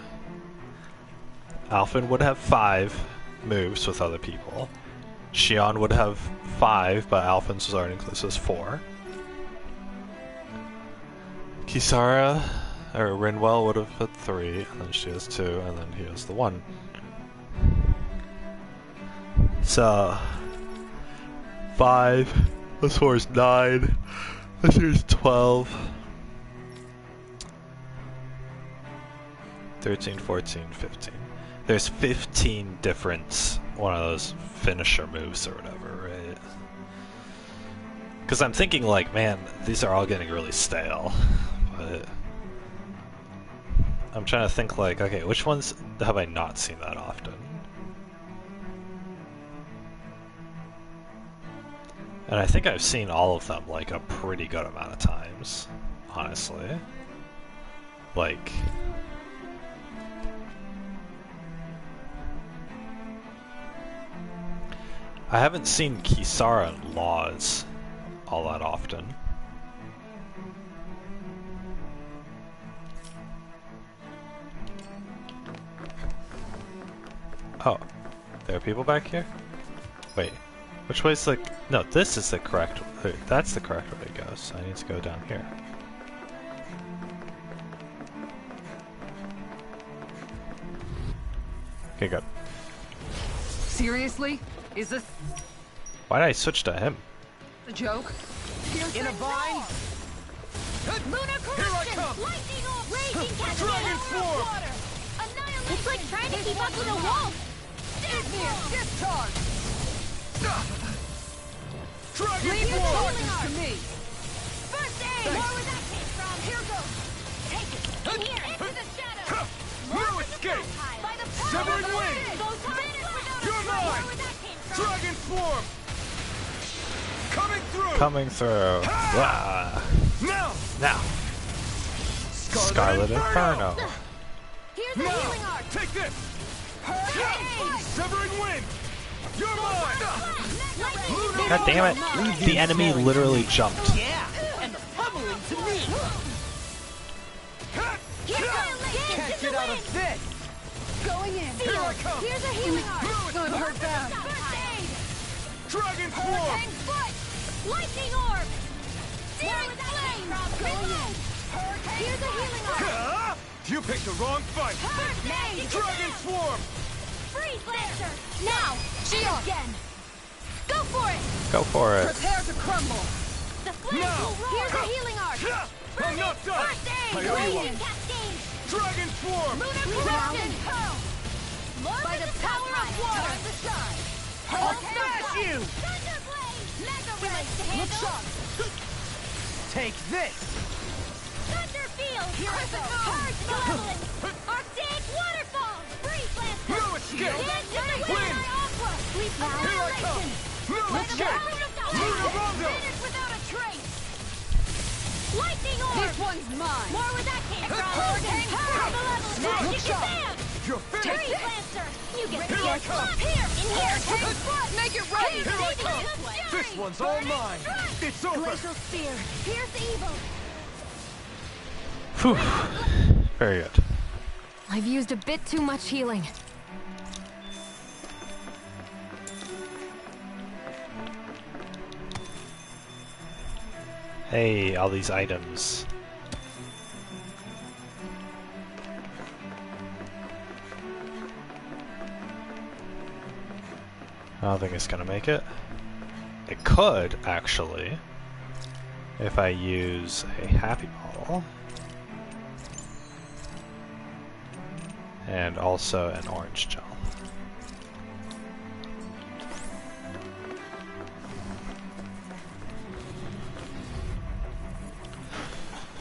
Alphen would have 5 moves with other people. Xion would have 5, but Alphen's was already included, so it's 4. Kisara, or Rinwell would have had 3, and then she has 2, and then he has the 1. So 5 plus 4 is 9. This is 12. 13, 14, 15. There's 15 different one of those finisher moves or whatever, right? Because I'm thinking like, man, these are all getting really stale. But I'm trying to think like, okay, which ones have I not seen that often? And I think I've seen all of them like a pretty good amount of times, honestly. Like, I haven't seen Kisara and Laws all that often. Oh, there are people back here? Wait, which way's like... No, this is the correct... That's the correct way to go, so I need to go down here. Okay, good. Seriously? Is this Why did I switch to him? a joke? In a vine? Lunar corruption. come. Lightning orb. Raging cascade. Dragon Swarm. Water. Annihilation. It's like trying to keep up with a wolf. Discharge! Dragon Leave your Swarm! charges to me! First aid. More where that came from. Here goes. Take it. In here. Into the shadows. No escape! By the power Severing of the wing. wind. Goes without You're a mine. More where that came from. Dragon Swarm! Coming through! Coming through. Ah. Now! Now. Scarlet Inferno. Here's a Now! healing arc. Take this! Hurricane. Severing wind! You're mine! Lightning. God damn it. The enemy literally jumped. Yeah, and the pummeling to me. Can't Get out of this. Going in! Here I come! Here's a healing arc. Good, hurt bad! First aid. Dragon Swarm! Hang foot. Lightning orb. Searing flame. Reload. Here's a healing arc. Ah! You picked the wrong fight! First aid. Dragon Swarm! Freeze lancer. Now. Shield again. Go for it. Go for it. Prepare to crumble! The flames Now. will roar. Here's a healing arc. I'm not done! First aid. I owe you one. Raging cascade. Dragon Swarm! Lunar corruption. By the power of water. Time to shine. I'll smash you. Thunderblade. Mega ray to Look handle. sharp. Take this. Thunder field. Purge malevolence. Arctic waterfall. Freeze lancer. No escape! Wind. Aqua. Sleep Here I come! No escape! Lunar Rondo! Finish without a trace. Lightning orb. This one's mine! More where that came from. Hurricane. Malevolence. Look Magic sharp. Shazam. You're finished! Lancer! You get Here I come! Here! In here! Make it rain! Here I come! This one's all mine! It's over! Glacial Spear! Pierce evil! Phew. Very good. I've used a bit too much healing. Hey, all these items. I don't think it's gonna make it. It could, actually, if I use a happy ball. And also an orange gel.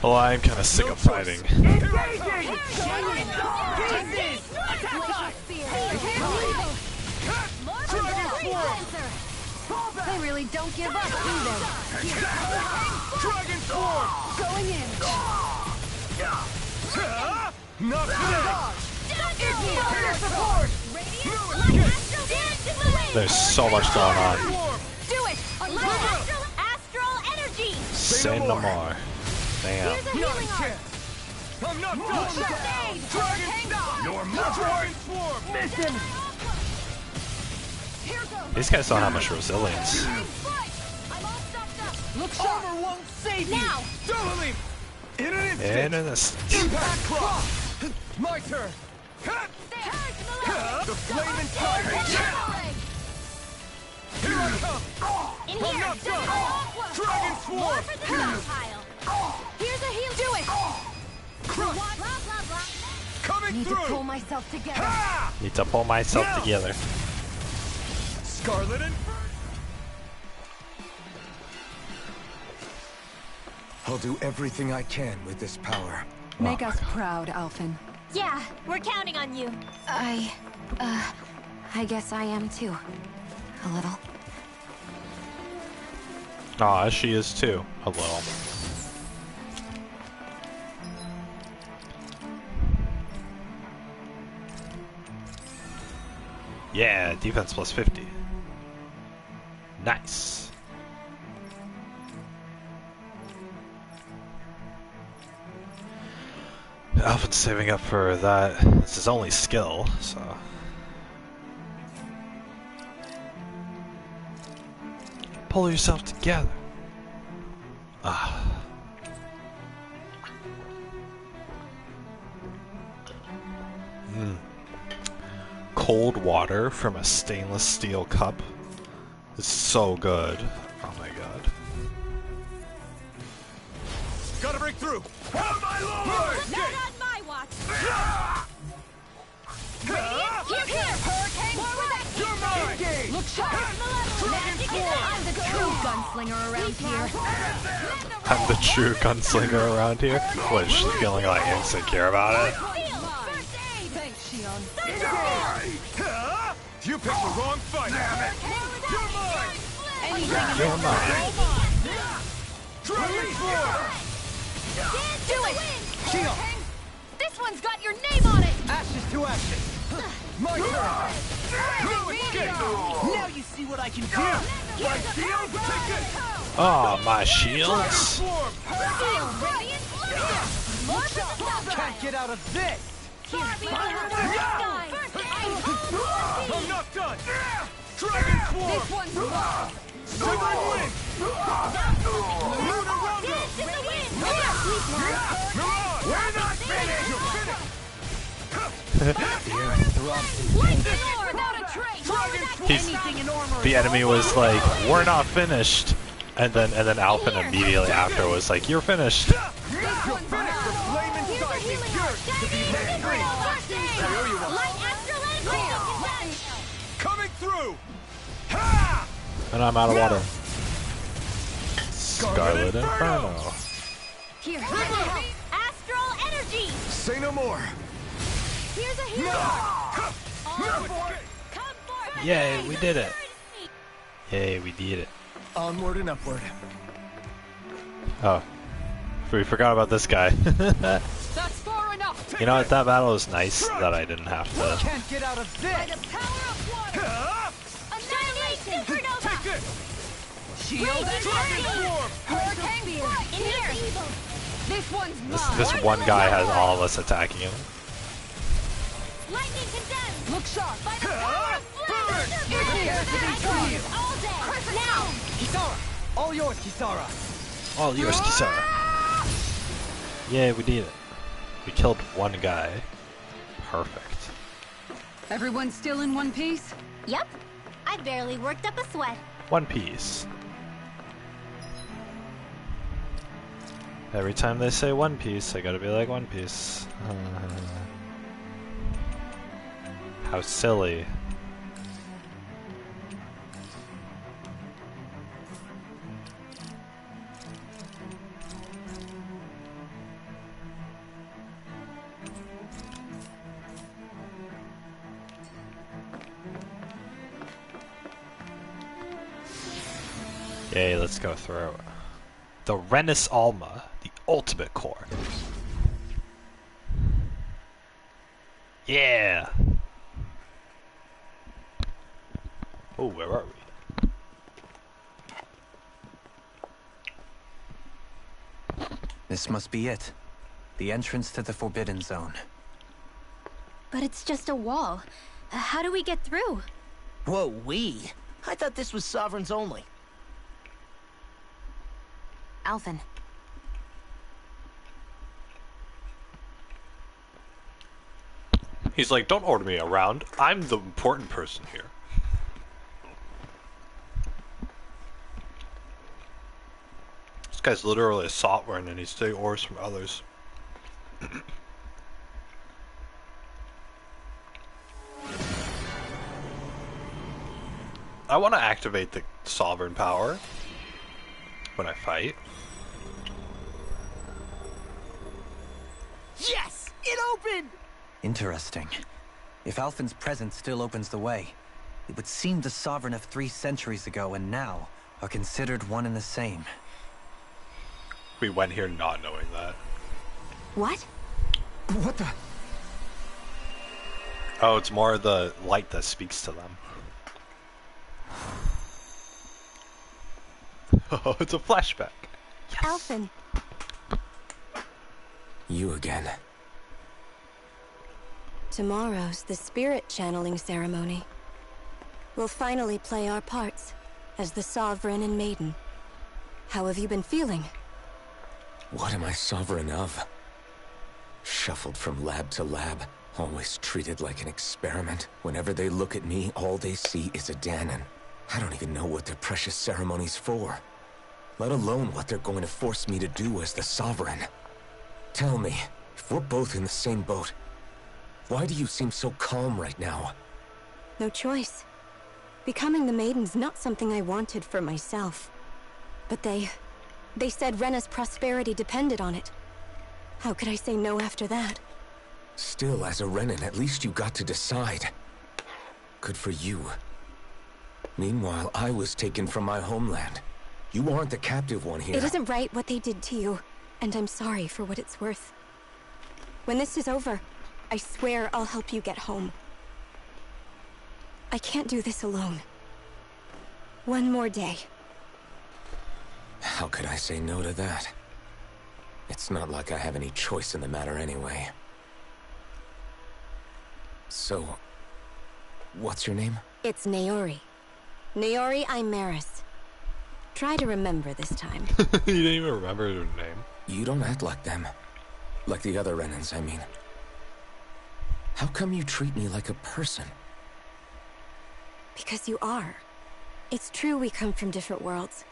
Well, I'm kind of sick of fighting. They really don't give up, do they? Dragon Form! Going in! Not today! Here support! There's so much going on. Do it! Astral energy! Say no more. Damn. Here's a healing art! I'm not done! Dragon! You're my Dragon Form! Mission! These guys don't have much resilience. I'm all stocked up! Looks armor won't save you! Now! Double him! In an instant! And in this. Impact cross! My turn! The flaming tyrant! Here I come! In I'm here! not done! Dragon More Form! for the stockpile! Here's a heal! Do it! Crush! Blah, blah, blah. Coming Need to pull through! myself together. Ha! Need to pull myself Now. together. Scarlet Inferno! I'll do everything I can with this power. Make us proud, Alphen. Yeah, we're counting on you. I guess I am too. A little. Aw, she is too. A little. Yeah, defense plus 50. Nice. Alpha's saving up for that. It's his only skill, so. Pull yourself together. Ah. Cold water from a stainless steel cup is so good. Oh my god. Gotta break through! Oh my lord! Not on my watch. Radiant, here! Hurricane strike! You're mine! Look sharp! Magic is I'm the true gunslinger around here. I'm the true gunslinger around here. Was she feeling like insecure about it? Thanks, Shion. You picked the wrong fight! Damn it! You're mine! You're mine. Dragon Form! Do it! Shion! This one's got your name on it! Ashes to ashes! My turn! No escape! Now you see what I can do! My shield, take it! Oh, my shields. Dragon Form! Radiant, more for the stuff! Can't get out of this! Far beyond the sky! I'm not done! Dragon Form! This one's mine. Civil Wind! Lunar Rondo! Dance in the wind! Milan! We're not finished! You're finished! Lightning Lord without a trace! He's, Anything in armor! the enemy was like, "We're not finished," and then Alphen immediately after was like, "You're finished." You're finished! The flame inside me yearns to be let free! Here you are! Light astral energy! Coming through! Ha! And I'm out of water. Scarlet Inferno. Here, astral energy! Say no more! Here's a healer! No Come escape! forth! Yay, we did it. Yay, we did it. Onward and upward. Oh, we forgot about this guy. That's far enough. You know what? That battle was nice that I didn't have to. Can't get out of By this. the power of water! Annihilation! Supernova! Shield and dragon form. Hurricane spear! In here! This one's mine. This one guy has all of us attacking him. Lightning condemned! Look sharp. By the power of flame! Burn! All day! Now! Kisara, all yours, Kisara. All yours, Kisara. Yeah, we did it. We killed one guy. Perfect. Everyone still in one piece? Yep. I barely worked up a sweat. One piece. Every time they say One Piece, I gotta be like One Piece. How silly. Yay, let's go through. The Renus Alma, the ultimate core. Yeah! Oh, where are we? This must be it. The entrance to the Forbidden Zone. But it's just a wall. How do we get through? Whoa, we? I thought this was Sovereigns only. Alphen. He's like, don't order me around. I'm the important person here. This guy's literally a sovereign and he's taking orders from others. I want to activate the sovereign power when I fight. Yes, it opened. Interesting. If Alphen's presence still opens the way, it would seem the Sovereign of 3 centuries ago and now are considered one and the same. We went here not knowing that. What? What the? Oh, it's more the light that speaks to them. Oh, it's a flashback. Alphen. You again. Tomorrow's the spirit channeling ceremony. We'll finally play our parts as the Sovereign and Maiden. How have you been feeling? What am I sovereign of? Shuffled from lab to lab, always treated like an experiment. Whenever they look at me, all they see is a Danon. I don't even know what their precious ceremony's for, let alone what they're going to force me to do as the Sovereign. Tell me, if we're both in the same boat, why do you seem so calm right now? No choice. Becoming the Maiden's not something I wanted for myself. But they said Rena's prosperity depended on it. How could I say no after that? Still, as a Renan, at least you got to decide. Good for you. Meanwhile, I was taken from my homeland. You aren't the captive one here. It isn't right what they did to you, and I'm sorry for what it's worth. When this is over, I swear I'll help you get home. I can't do this alone. One more day. How could I say no to that? It's not like I have any choice in the matter anyway. So, what's your name? It's Naori. Naori Imaris. Try to remember this time. You didn't even remember her name. You don't act like them. Like the other Renans, I mean. How come you treat me like a person? Because you are. It's true we come from different worlds.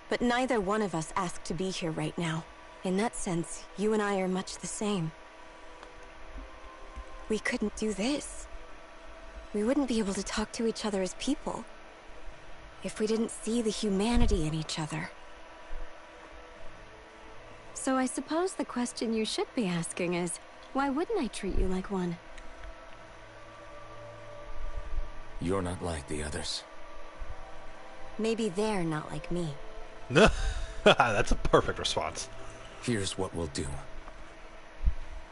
But neither one of us asked to be here right now. In that sense, you and I are much the same. We couldn't do this. We wouldn't be able to talk to each other as people if we didn't see the humanity in each other. So I suppose the question you should be asking is, why wouldn't I treat you like one? You're not like the others. Maybe they're not like me. That's a perfect response. Here's what we'll do.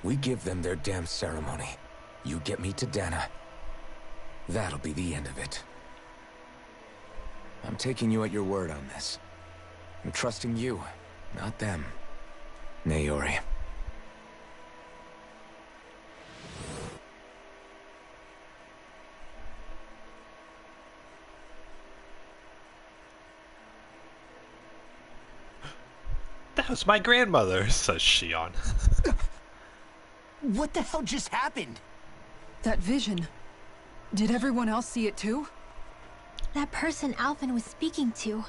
We give them their damn ceremony. You get me to Dana. That'll be the end of it. I'm taking you at your word on this. I'm trusting you, not them. Naori. That was my grandmother, says Shion. What the hell just happened? That vision. Did everyone else see it too? That person Alvin was speaking to,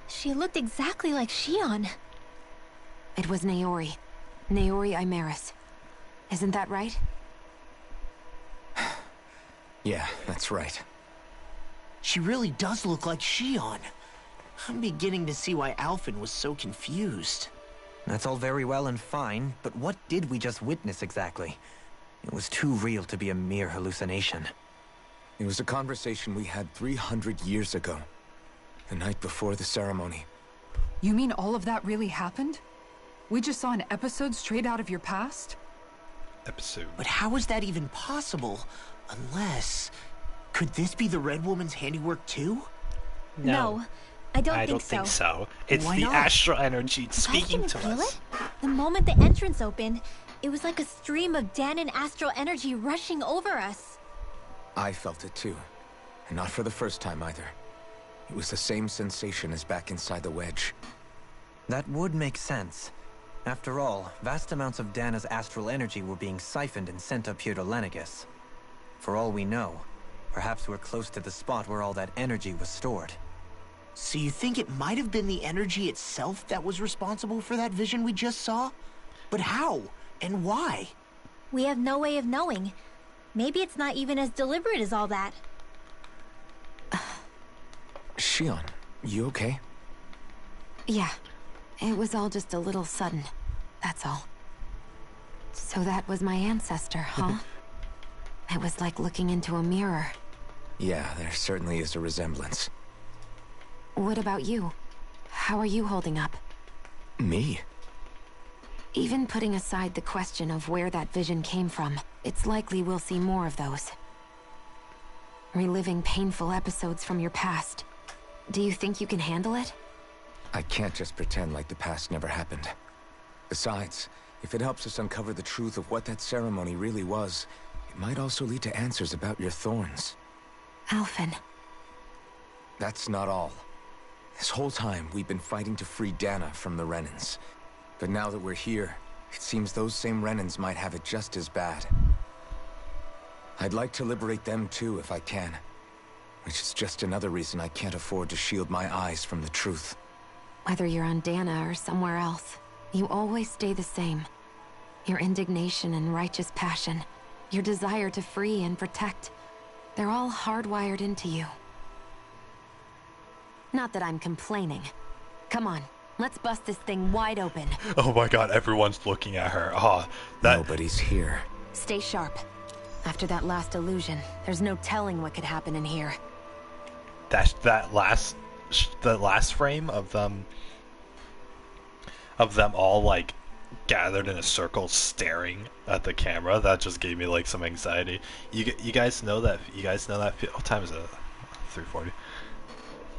she looked exactly like Shion. It was Naori. Naori Imaris. Isn't that right? Yeah, that's right. She really does look like Shion. I'm beginning to see why Alvin was so confused. That's all very well and fine, but what did we just witness exactly? It was too real to be a mere hallucination. It was a conversation we had 300 years ago. The night before the ceremony. You mean all of that really happened? We just saw an episode straight out of your past? Episode. But how is that even possible? Unless... Could this be the Red Woman's handiwork too? No, I don't I think don't so. think so. It's Why the not? astral energy speaking didn't to feel us. it. The moment the entrance opened, it was like a stream of Danon astral energy rushing over us. I felt it too. And not for the first time either. It was the same sensation as back inside the wedge. That would make sense. After all, vast amounts of Dana's astral energy were being siphoned and sent up here to Lenegus. For all we know, perhaps we're close to the spot where all that energy was stored. So you think it might have been the energy itself that was responsible for that vision we just saw? But how? And why? We have no way of knowing. Maybe it's not even as deliberate as all that. Shion, you okay? Yeah. It was all just a little sudden. That's all. So that was my ancestor, huh? It was like looking into a mirror. Yeah, there certainly is a resemblance. What about you? How are you holding up? Me? Even putting aside the question of where that vision came from, it's likely we'll see more of those. Reliving painful episodes from your past. Do you think you can handle it? I can't just pretend like the past never happened. Besides, if it helps us uncover the truth of what that ceremony really was, it might also lead to answers about your thorns. Alphen. That's not all. This whole time, we've been fighting to free Dana from the Renans. But now that we're here, it seems those same Renans might have it just as bad. I'd like to liberate them too if I can. Which is just another reason I can't afford to shield my eyes from the truth. Whether you're on Dana or somewhere else, you always stay the same. Your indignation and righteous passion, your desire to free and protect, they're all hardwired into you. Not that I'm complaining. Come on, let's bust this thing wide open. Oh my god, everyone's looking at her. Oh, that... Nobody's here. Stay sharp. After that last illusion, there's no telling what could happen in here. that last frame of them all like gathered in a circle staring at the camera, that just gave me like some anxiety. You guys know that what time is it? 3:40.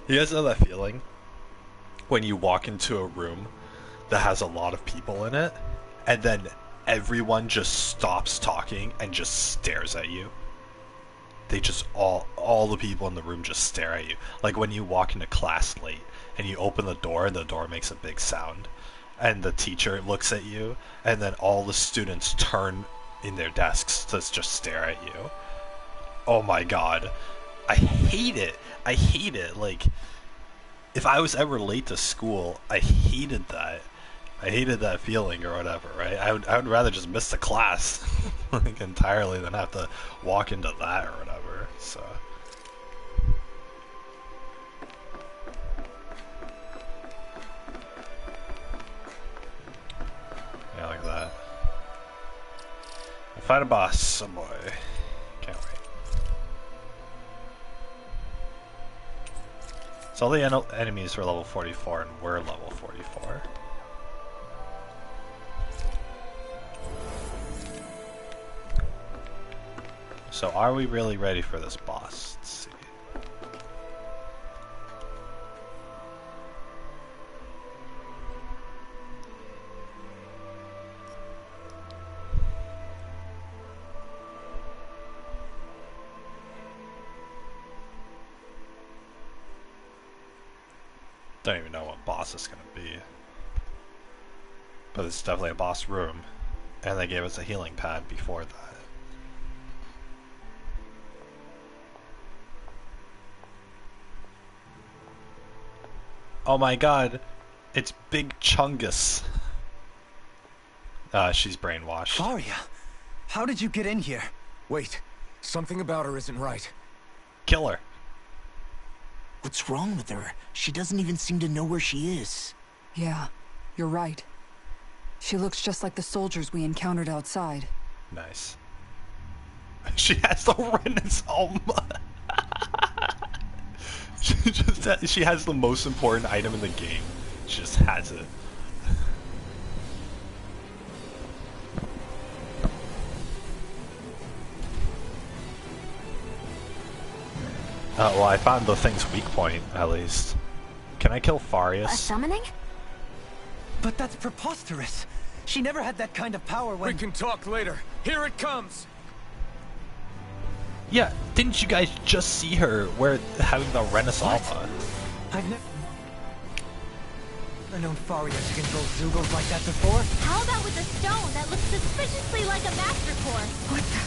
You guys know that feeling when you walk into a room that has a lot of people in it and then everyone just stops talking and just stares at you? They just all the people in the room just stare at you. Like when you walk into class late and you open the door and the door makes a big sound and the teacher looks at you and then all the students turn in their desks to just stare at you. Oh my god. I hate it. Like, if I was ever late to school, I hated that. I hated that feeling or whatever, right? I would rather just miss the class like entirely than have to walk into that or whatever. So yeah, like that. Fight a boss, oh boy. Can't wait. So all the enemies were level 44 and we're level 44. So are we really ready for this boss? Let's see. Don't even know what boss it's gonna be. But it's definitely a boss room. And they gave us a healing pad before that. Oh my god, it's Big Chungus. She's brainwashed. Faria, how did you get in here? Wait, something about her isn't right. Kill her. What's wrong with her? She doesn't even seem to know where she is. Yeah, you're right. She looks just like the soldiers we encountered outside. Nice. She has the Renaissance. She has the most important item in the game. She just has it. Well, I found the thing's weak point, at least. Can I kill Farius? A summoning? But that's preposterous. She never had that kind of power when... We can talk later. Here it comes! Yeah, didn't you guys just see her having the Renaissance? I've never known Faria to control Zugos like that before. How about with a stone that looks suspiciously like a master core? What the?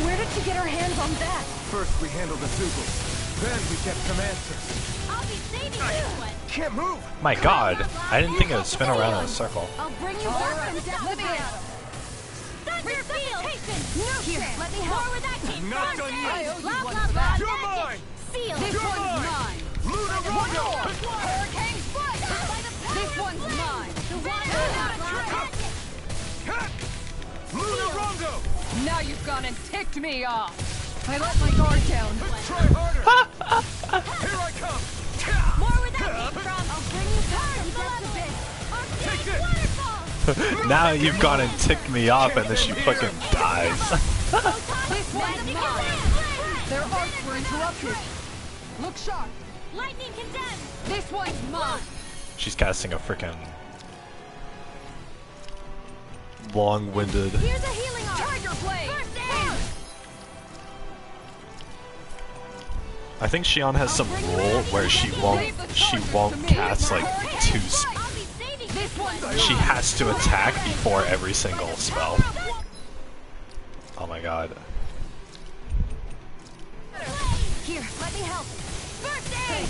Where did she get her hands on that? First we handle the Zugos, then we get some answers. I'll be saving you! Can't move! My god, I didn't think it would spin around in a circle. I'll bring you back from death. Let me at him. Thunder field! Here, let me help. More where that came Not from. done yet. I owe you Blah, one blah, for blah, that. You're magic. mine. Seal! This You're one's mine. mine. Luna Rondo! Hurricane foot. This one's mine. The one blah, blah, magic. Luna Rondo! Now you've gone and ticked me off. I let my guard down. Try harder! Here I come! More where that came from. I'll bring you back from death a bit. I'll Take save this. waterfall. Now you've gone and ticked me off and then she fucking dies. This one's Magic mine. command. Their arts were interrupted. Look sharp. Lightning condemned. This one's mine. She's casting a freaking long-winded. Here's a healing arm. Tiger blade. First aid. I think Xion has some rule where she won't cast like two. I'll be saving you. This one's She has to attack before every single spell. Oh my god. here. Let me help. First aid.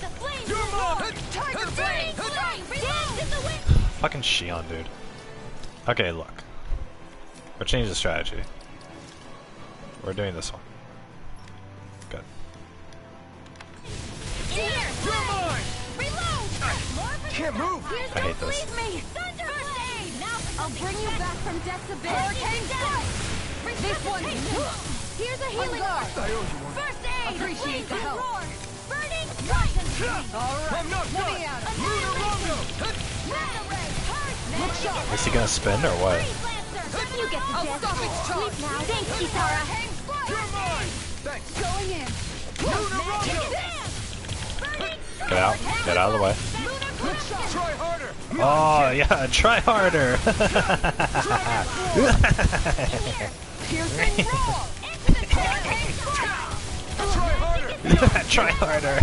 The flames You're will roar. mine. Tiger blade. Dance in the wind. Fucking Xion, dude. Okay, look. We're changing the strategy. We're doing this one. Good. Here. You're mine! Reload. More for Can't move! I hate this. Leave me. Thunder blade. Now I'll bring you back from death's abyss. Hurricane foot. This one's mine. Here's a On healing guard. arm. I owe you one. First aid. Appreciate the help. Roar. Burning right. All right. I'm not Let done! me at him. Luna Rondo! Look sharp. Is he gonna spin or what? You get the I'll gist. stop its charge. Sleep now. Thanks, Kisara. You're mine! Thanks! Going in. Luna Rondo! Get out. Get out of the way. Try harder! Oh yeah, try harder. Piercing roar. Try harder! Try harder.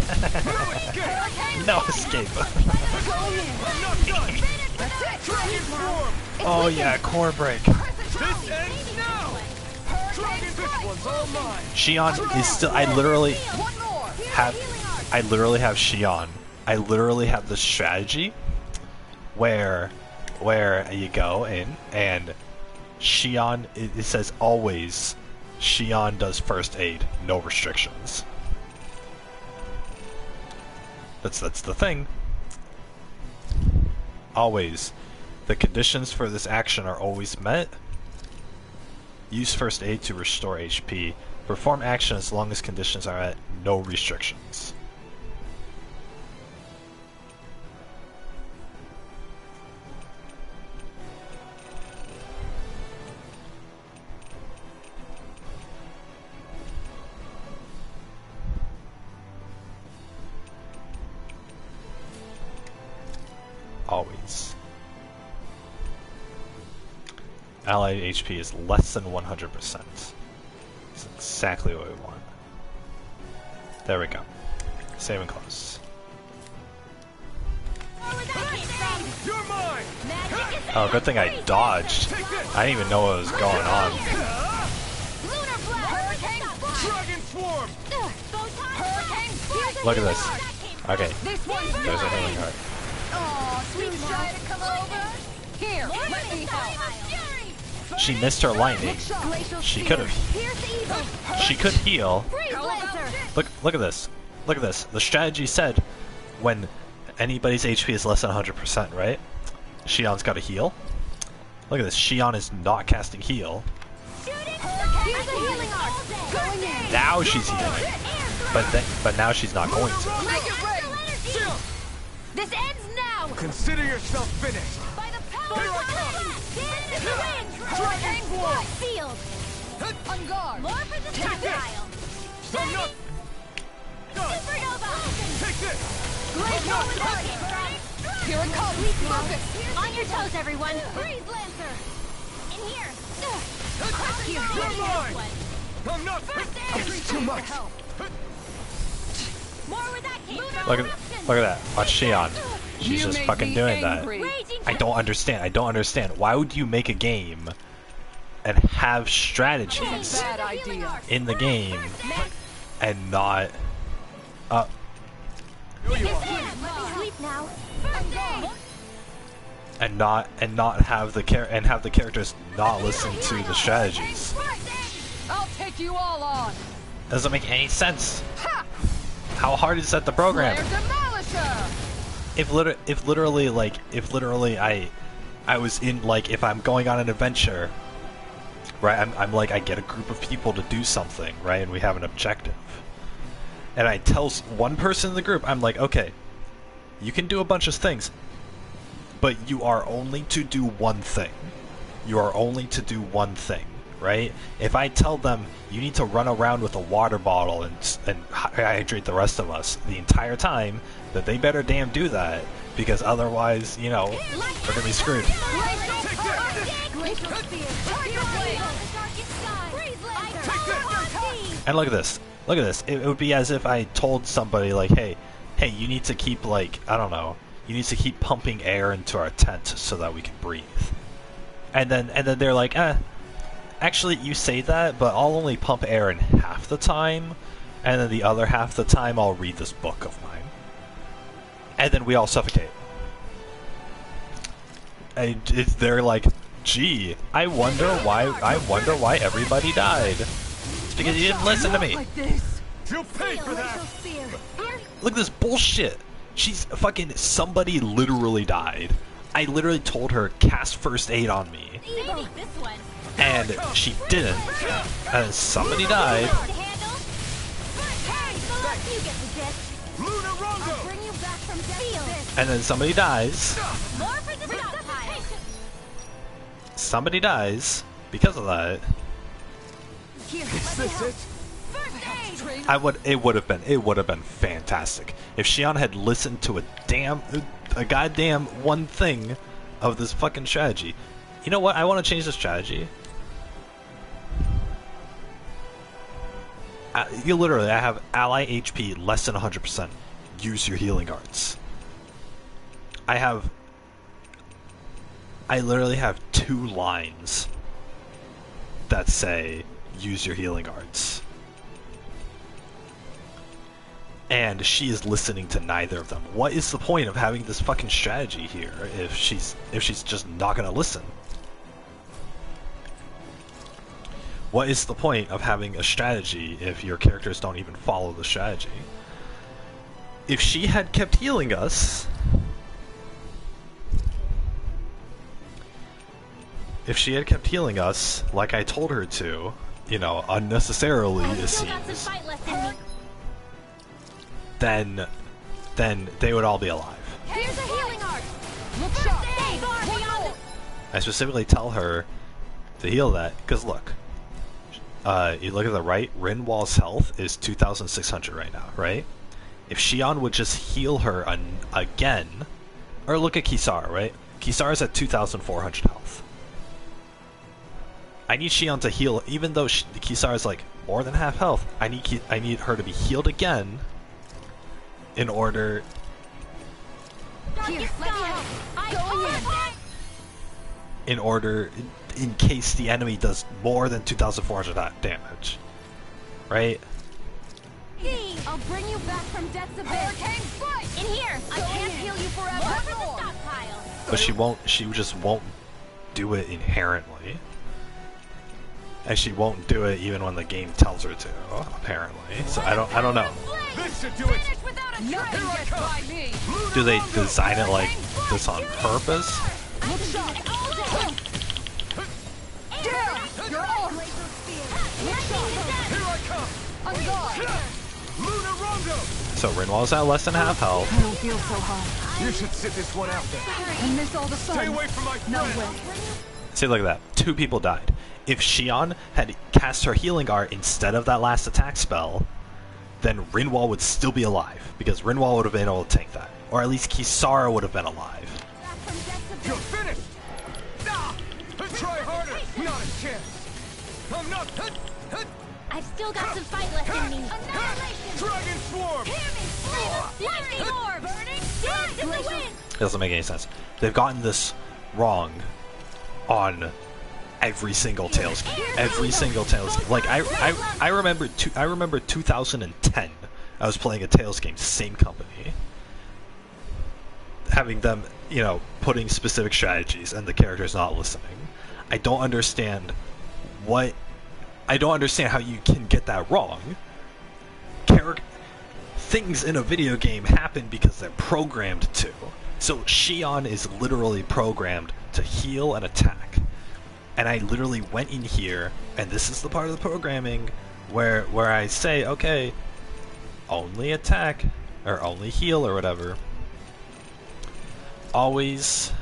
No escape. Going in. I'm not done! That's it. Dragon Swarm! Oh yeah, core break. This ends now! Dragon, this one's all mine! Xion is still. I literally One more. have Xion. I literally have this strategy where you go in and Xion. It says always Xion does first aid, no restrictions. That's the thing. Always. The conditions for this action are always met. Use first aid to restore HP. Perform action as long as conditions are met. No restrictions. always. Allied HP is less than 100%. That's exactly what we want. There we go. Saving close. You're mine! Oh, good thing I dodged. I didn't even know what was going on. Dragon swarm! Look at this. Okay, there's a healing heart. Here, let me help. She missed her lightning. She could have. She could heal. Look at this. Look at this. The strategy said when anybody's HP is less than 100%, right? Shion's got to heal. Look at this. Shion is not casting heal. Now she's healing. But now she's not going to. This ends now! Consider yourself finished! By the power Here I come! Dragon swarm! Sealed! On guard. More for the tactile! I'm not... Supernova! Take this! Great rolling target! Here it comes. Focus. On your toes, everyone! Breeze Lancer! In here! You're mine! I'm not... It's too much! More where that came from! Look at that. Watch Shion. She's You just made fucking me doing angry. that. I don't understand. I don't understand. Why would you make a game and have strategies Bad idea. in the game and not Sleep now! and not have the characters not listen to the strategies? I'll take you all on. Doesn't make any sense. Ha! How hard is that to program? Flare Demolisher. If literally I was in, like, if I'm going on an adventure, right? I'm like, I get a group of people to do something, right? And we have an objective. And I tell one person in the group, I'm like, okay, you can do a bunch of things, but you are only to do one thing. You are only to do one thing, right? If I tell them you need to run around with a water bottle and hydrate the rest of us the entire time, that they better damn do that, because otherwise, you know, we're gonna be screwed. And look at this. Look at this. It would be as if I told somebody, like, hey, you need to keep, like, I don't know, you need to keep pumping air into our tent so that we can breathe. And then they're like, actually, you say that, but I'll only pump air in half the time, and then the other half the time I'll read this book of mine. And then we all suffocate. And they're like, gee, I wonder why everybody died. It's because you didn't listen to me. Like this. You'll pay for that! Look at this bullshit. She's fucking, somebody literally died. I literally told her, cast first aid on me. And she didn't. And then somebody died. And then somebody dies. Somebody dies because of that. Is this it? It would have been fantastic if Shion had listened to a goddamn one thing of this fucking strategy. You know what? I want to change the strategy. You literally, I have ally HP less than 100%. Use your healing arts. I literally have 2 lines that say use your healing arts. And she is listening to neither of them. What is the point of having this fucking strategy here if she's just not gonna listen? What is the point of having a strategy if your characters don't even follow the strategy? If she had kept healing us, like I told her to, you know, unnecessarily, it seems, then they would all be alive. Here's a healing art. Look sharp. I specifically tell her to heal that, because look, you look at the right, Rinwall's health is 2,600 right now, right? If Shion would just heal her again, or look at Kisara, right? Kisara's at 2,400 health. I need Shion to heal, even though Kisara's like more than half health. I need her to be healed again in order. In order, in case the enemy does more than 2,400 damage, right? I'll bring you back from death's abyss. Hurricane strike! In here! I can't heal you forever! But she just won't do it inherently. And she won't do it even when the game tells her to, apparently. So I don't know. This should do it! Nothing gets by me! Do they design it like this on purpose? You're off! Here I come! On guard! Luna Rondo! So Rinwall's at less than half health. I don't feel so hot. You should sit this one out there. I miss all the sun. Stay away from my No friend. way. See, look at that. 2 people died. If Shion had cast her healing art instead of that last attack spell, then Rinwall would still be alive, because Rinwall would have been able to tank that. Or at least Kisara would have been alive. You're finished! Try harder! Not a chance! I'm not... I've still got some fight left in me. Annihilation! Dragon Swarm! Lightning orb! Burning! Dance in the wind! It doesn't make any sense. They've gotten this wrong on every single Tales game. Every single Tales game. Like I remember 2010. I was playing a Tales game, same company, having them, you know, putting specific strategies and the characters not listening. I don't understand how you can get that wrong. Things in a video game happen because they're programmed to. So Shion is literally programmed to heal and attack. And I literally went in here, and this is the part of the programming where I say, okay, only attack, or only heal, or whatever. Always...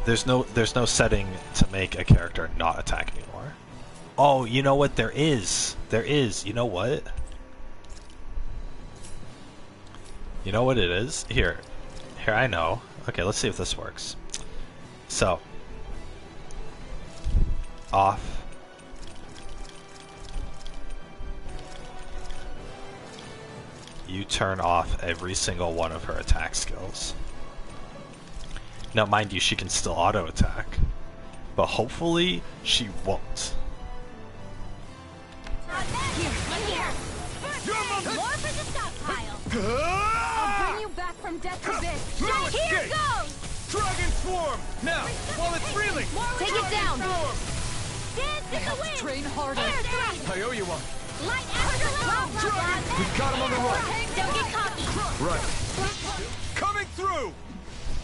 There's no setting to make a character not attack anymore. Oh, you know what? There is. You know what? You know what it is? Here, I know. Okay, let's see if this works. So, off. You turn off every single one of her attack skills. Now, mind you, she can still auto-attack, but hopefully she won't. I'll bring you back from death's abyss. No Here escape. goes! Dragon Swarm! Now, while it's reeling! Take it down! Swarm. Dance in the wind! Train harder. Air thrust! I owe you one. Light after light! We've got him on the run. Don't get cocky! Right. Coming through!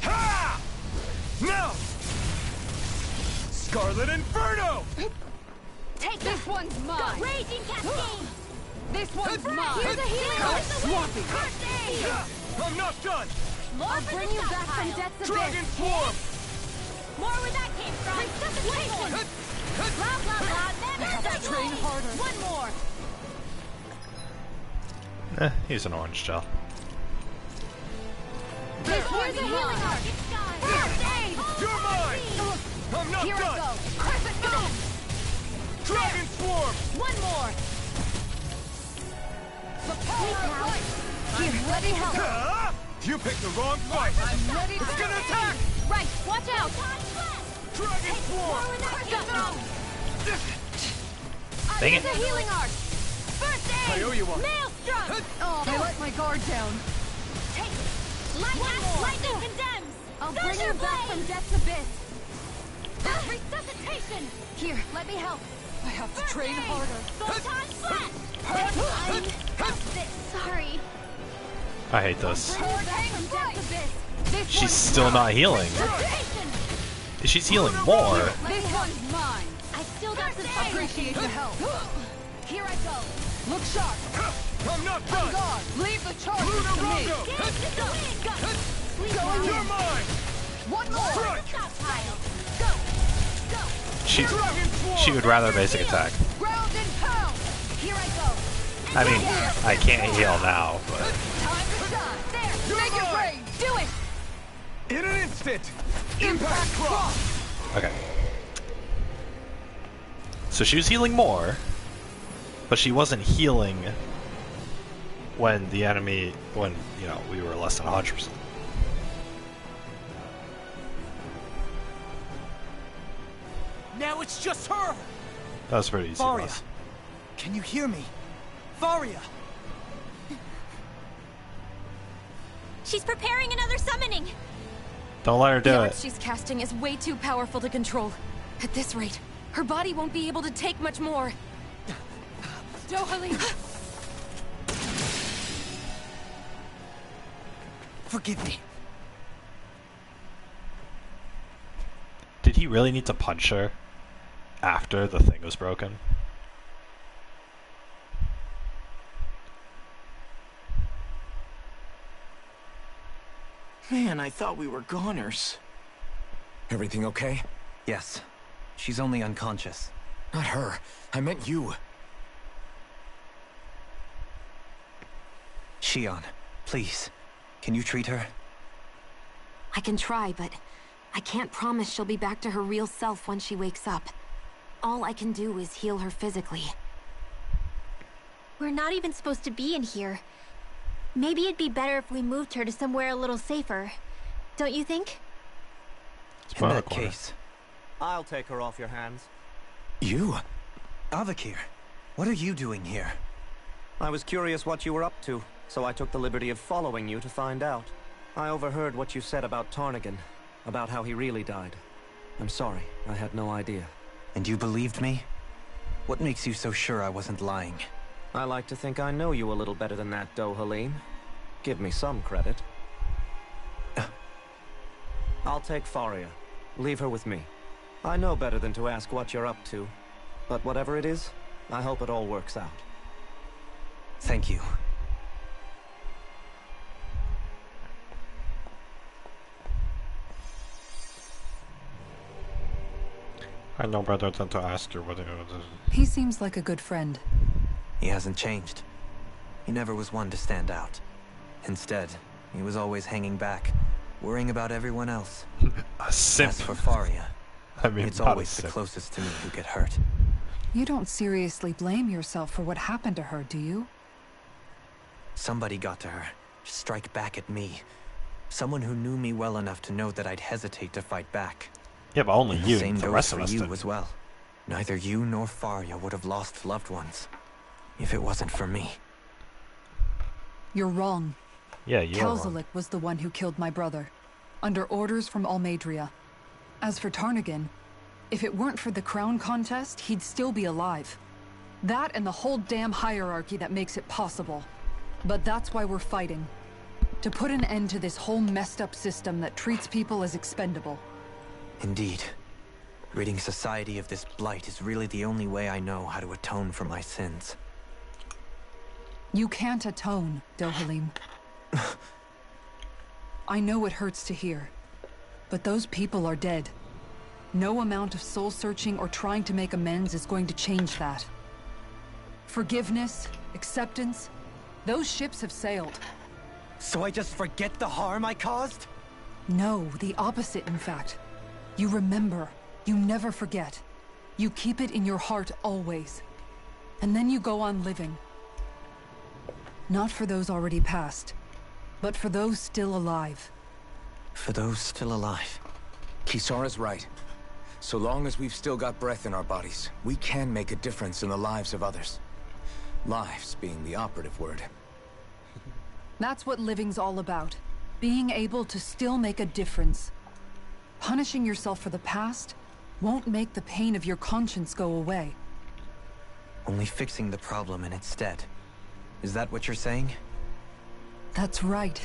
Ha! Now! Scarlet Inferno! Take This one's mine. Raging Cascade! This one's mine. Here's a healing How art! sloppy. First aid! I'm not done! I'll bring you back from death's Dragon abyss! Swarm! More where that came from! Resuscitation! Blah, blah, blah, never have to train harder. One more! He's an orange gel. Here's a healing art! First aid! You're mine! I'm not Here I done! go! Crescent moon! Dragon Swarm! One more! Sleep now! Here, let me help! Ah! You picked the wrong fight! I'm ready It's gonna attack! Right, watch out! Dragon Swarm! Dang Here's it. a healing art! First aid! I owe you one. Maelstrom! I let my guard down. Take it! Lightning condemns! I'll bring you back from death's abyss! Resuscitation! Here, let me help! I have to train harder. Photon flash! Sorry. I hate this. Bring you back from death's abyss! This She's one's still not healing. Resuscitation! She's healing more. This one's mine. I still got some fight. Appreciate the help. Here I go! Look sharp. I'm not On done! guard. Leave the charges Luna to me. Rondo! Dance in the wind! Go! Sleep Going now. You're mine! One more. Stockpile! Go! Go! she would rather basic attack. Ground and pound. Here I go. I mean, I can't heal now, but Time to shine. There. Make it rain. Do it. In an instant. Impact cross. okay. So she was healing more, but she wasn't healing when the enemy, when, you know, we were less than 100%. Now it's just her. That was pretty easy. Varia, boss. can you hear me? Varia. She's preparing another summoning. Don't let her do The art it. she's casting is way too powerful to control. At this rate, her body won't be able to take much more. Dohalim! Forgive me. Did he really need to punch her after the thing was broken? Man, I thought we were goners. Everything okay? Yes. She's only unconscious. Not her. I meant you. Shion, please. Can you treat her? I can try, but I can't promise she'll be back to her real self when she wakes up. All I can do is heal her physically. We're not even supposed to be in here. Maybe it'd be better if we moved her to somewhere a little safer. Don't you think? In that case, I'll take her off your hands. you? Avakir, what are you doing here? I was curious what you were up to, so I took the liberty of following you to find out. I overheard what you said about Tarnigan, about how he really died. I'm sorry, I had no idea. And you believed me? What makes you so sure I wasn't lying? I like to think I know you a little better than that, Dohalim. Give me some credit. I'll take Faria. Leave her with me. I know better than to ask what you're up to. But whatever it is, I hope it all works out. Thank you. I know better than to ask her what it is. He seems like a good friend. He hasn't changed. He never was one to stand out. Instead, he was always hanging back, worrying about everyone else. A simp. As for Faria, I mean, it's not a always the simp. closest to me who get hurt. You don't seriously blame yourself for what happened to her, do you? Somebody got to her, to strike back at me. Someone who knew me well enough to know that I'd hesitate to fight back. Yeah, but only And you. Same The goes rest for of us you didn't. as well. Neither you nor Faria would have lost loved ones if it wasn't for me. You're wrong. Yeah, you're wrong. Kelzalik was the one who killed my brother, under orders from Almadria. As for Tarnigan, if it weren't for the crown contest, he'd still be alive. That and the whole damn hierarchy that makes it possible. But that's why we're fighting. To put an end to this whole messed up system that treats people as expendable. Indeed. Ridding society of this blight is really the only way I know how to atone for my sins. You can't atone, Dohalim. I know it hurts to hear, but those people are dead. No amount of soul-searching or trying to make amends is going to change that. Forgiveness, acceptance, those ships have sailed. So I just forget the harm I caused? No, the opposite, in fact. You remember. You never forget. You keep it in your heart always. And then you go on living. Not for those already past, but for those still alive. For those still alive. Kisara's right. So long as we've still got breath in our bodies, we can make a difference in the lives of others. Lives being the operative word. That's what living's all about. Being able to still make a difference. Punishing yourself for the past won't make the pain of your conscience go away. Only fixing the problem in its stead. Is that what you're saying? That's right.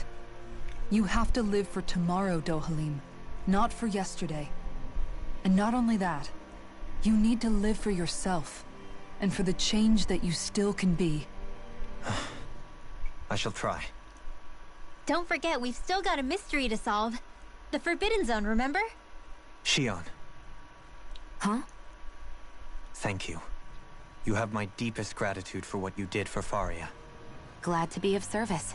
You have to live for tomorrow, Dohalim, not for yesterday. And not only that, you need to live for yourself, and for the change that you still can be. I shall try. Don't forget, we've still got a mystery to solve. The Forbidden Zone, remember? Shion. Huh? Thank you. You have my deepest gratitude for what you did for Faria. Glad to be of service.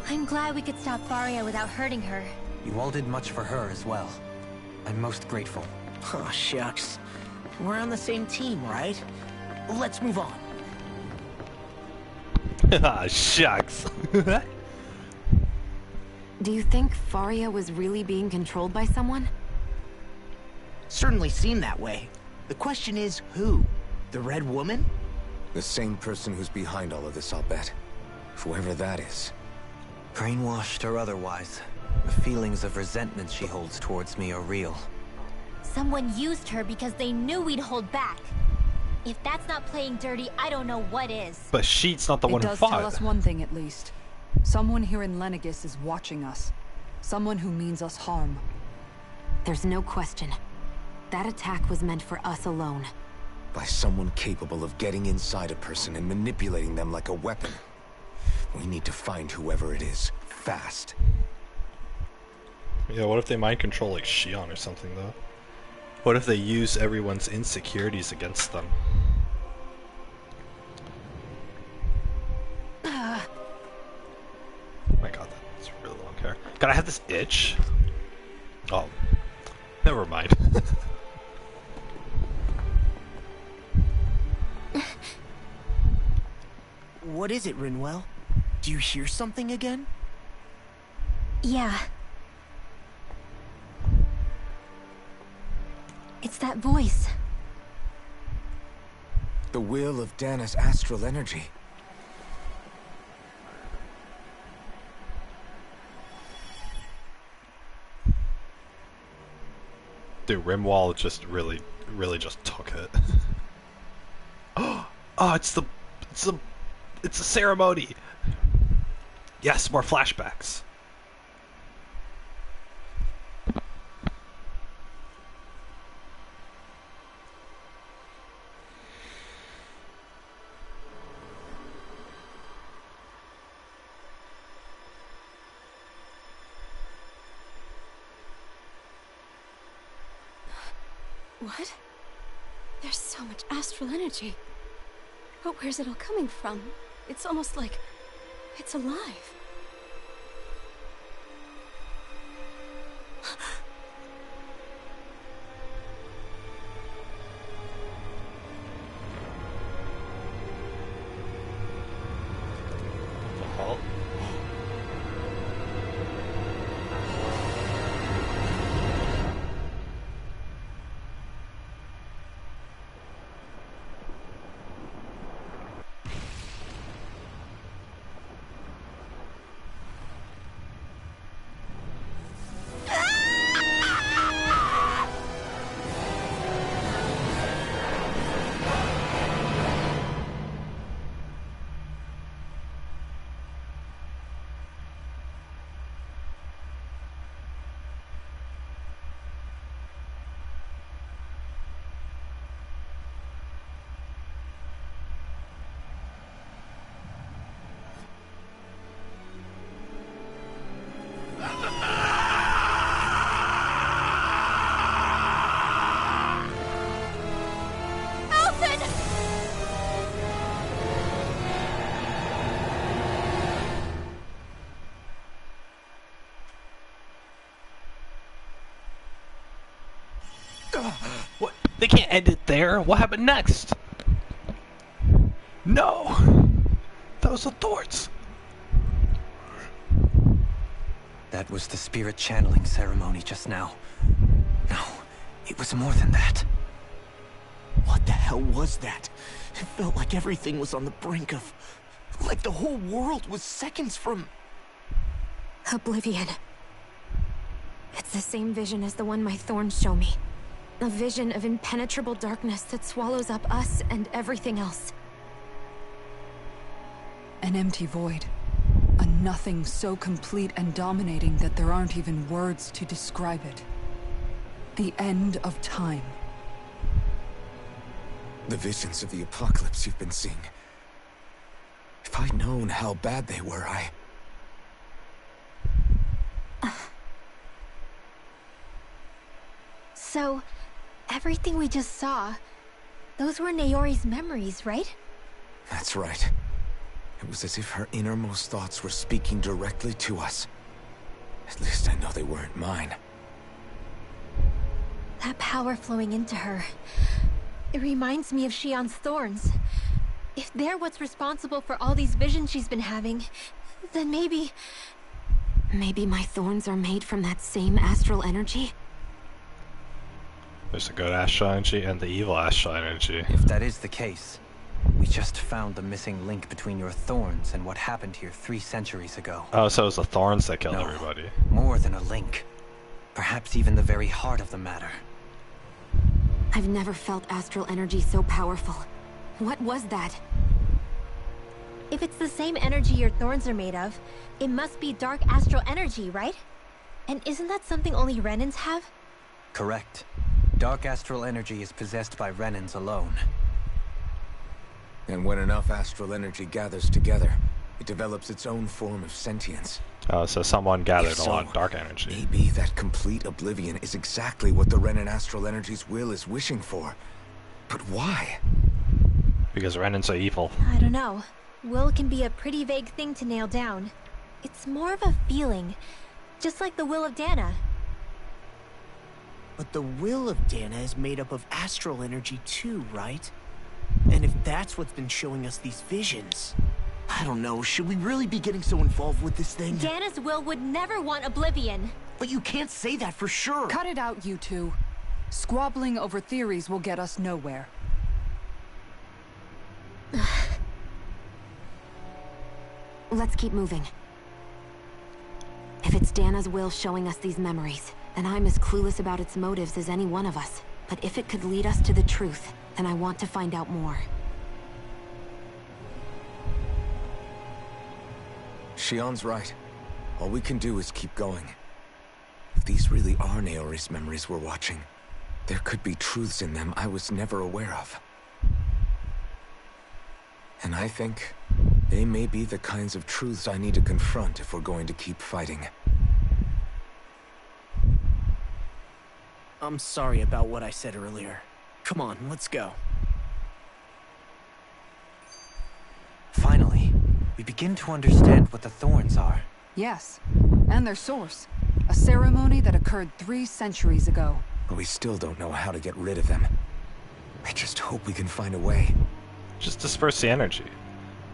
I'm glad we could stop Faria without hurting her. You all did much for her as well. I'm most grateful. Oh, shucks. We're on the same team, right? Let's move on. Ah, shucks. Do you think Faria was really being controlled by someone? Certainly seemed that way. The question is, who? The Red Woman? The same person who's behind all of this, I'll bet. Whoever that is. Brainwashed or otherwise, the feelings of resentment she holds towards me are real. Someone used her because they knew we'd hold back. If that's not playing dirty, I don't know what is. But Sheet's not the one who It fought. does tell us one thing at least. Someone here in Lenegis is watching us. Someone who means us harm. There's no question. That attack was meant for us alone. By someone capable of getting inside a person and manipulating them like a weapon. We need to find whoever it is, fast. Yeah, what if they mind control like Shion or something, though? What if they use everyone's insecurities against them? Oh my god, that's a really long hair. God, I have this itch. Oh, never mind. What is it, Rinwell? Do you hear something again? Yeah. It's that voice. The will of Dana's astral energy. Dude, Rimwall just really just took it. Oh, it's a ceremony. Yes, more flashbacks. What? There's so much astral energy. But where's it all coming from? It's almost like it's alive. What? They can't end it there. What happened next? No! That was the Thorts! That was the spirit channeling ceremony just now. No, it was more than that. What the hell was that? It felt like everything was on the brink of... like the whole world was seconds from... Oblivion. It's the same vision as the one my thorns show me. A vision of impenetrable darkness that swallows up us and everything else. An empty void. A nothing so complete and dominating that there aren't even words to describe it. The end of time. The visions of the apocalypse you've been seeing. If I'd known how bad they were, So, Everything we just saw, those were Naori's memories, right? That's right. It was as if her innermost thoughts were speaking directly to us. At least I know they weren't mine. That power flowing into her, it reminds me of Xion's thorns. If they're what's responsible for all these visions she's been having, then maybe... Maybe my thorns are made from that same astral energy? There's the good astral energy and the evil astral energy. If that is the case, we just found the missing link between your thorns and what happened here 3 centuries ago. Oh, so it was the thorns that killed No, everybody. more than a link. Perhaps even the very heart of the matter. I've never felt astral energy so powerful. What was that? If it's the same energy your thorns are made of, it must be dark astral energy, right? And isn't that something only Renans have? Correct. Dark astral energy is possessed by Renans alone. And when enough astral energy gathers together, it develops its own form of sentience. Oh, so someone gathered If a so, lot of dark energy. Maybe that complete oblivion is exactly what the Renan astral energy's will is wishing for. But why? Because Renans are evil. I don't know. Will can be a pretty vague thing to nail down. It's more of a feeling, just like the will of Dana. But the will of Dana is made up of astral energy too, right? And if that's what's been showing us these visions... I don't know, should we really be getting so involved with this thing? Dana's will would never want oblivion. But you can't say that for sure. Cut it out, you two. Squabbling over theories will get us nowhere. Let's keep moving. If it's Dana's will showing us these memories, then I'm as clueless about its motives as any one of us. But if it could lead us to the truth, then I want to find out more. Xion's right. All we can do is keep going. If these really are Naori's memories we're watching, there could be truths in them I was never aware of. And I think they may be the kinds of truths I need to confront if we're going to keep fighting. I'm sorry about what I said earlier. Come on, let's go. Finally, we begin to understand what the thorns are. Yes, and their source. A ceremony that occurred 3 centuries ago. But we still don't know how to get rid of them. I just hope we can find a way. Just disperse the energy.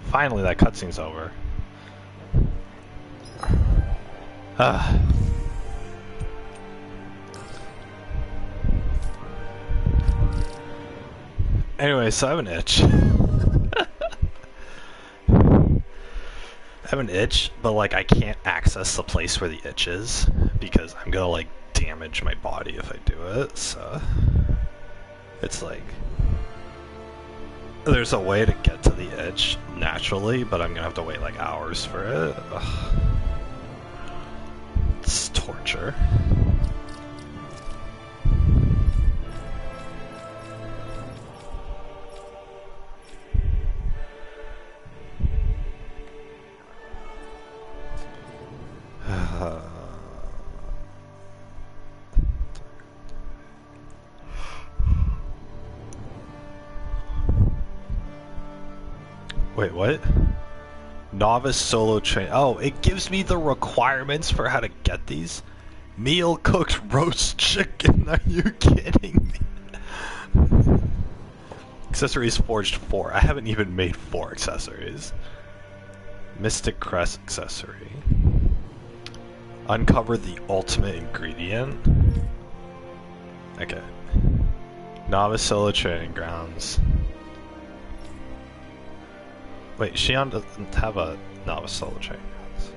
Finally, that cutscene's over. Anyway, so I have an itch. I have an itch, but like I can't access the place where the itch is because I'm gonna like damage my body if I do it, so it's like there's a way to get to the itch naturally, but I'm gonna have to wait like hours for it. Ugh. It's torture. Wait, what? Novice solo train. Oh, it gives me the requirements for how to get these? Meal cooked roast chicken. Are you kidding me? Accessories forged 4. I haven't even made 4 accessories. Mystic Crest accessory. Uncover the ultimate ingredient. Okay. Novice solo training grounds. Wait, Xion doesn't have a novice solo training grounds.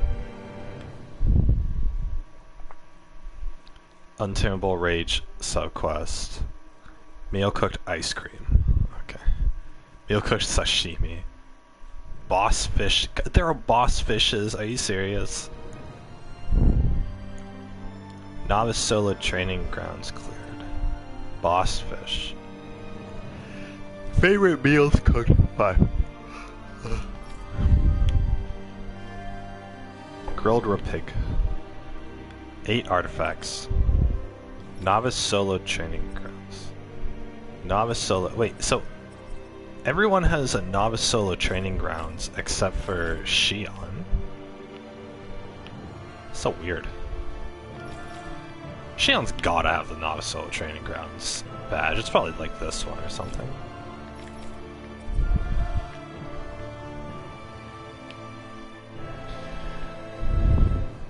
Untamable Rage subquest. Meal cooked ice cream. Okay. Meal cooked sashimi. Boss fish. There are boss fishes. Are you serious? Novice solo training grounds cleared. Boss fish. Favorite meals cooked by. Grilled rapig. 8 artifacts. Novice solo training grounds. Novice solo. Wait, so everyone has a novice solo training grounds except for Shion. So weird. Shion's gotta have the novice solo training grounds badge. It's probably like this one or something.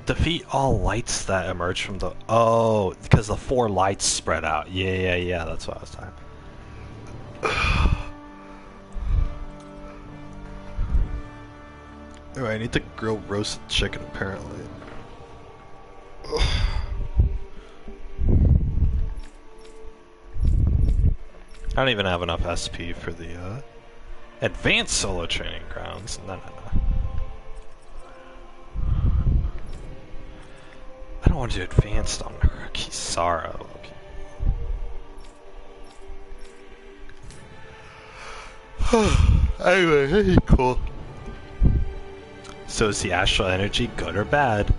Defeat all lights that emerge from the... Oh, because the 4 lights spread out. Yeah, that's what I was talking about. Oh, I need to grill roasted chicken, apparently. I don't even have enough SP for the advanced solo training grounds. No. I don't want to do advanced on her. Kisara. Okay. Anyway, cool. So is the astral energy good or bad?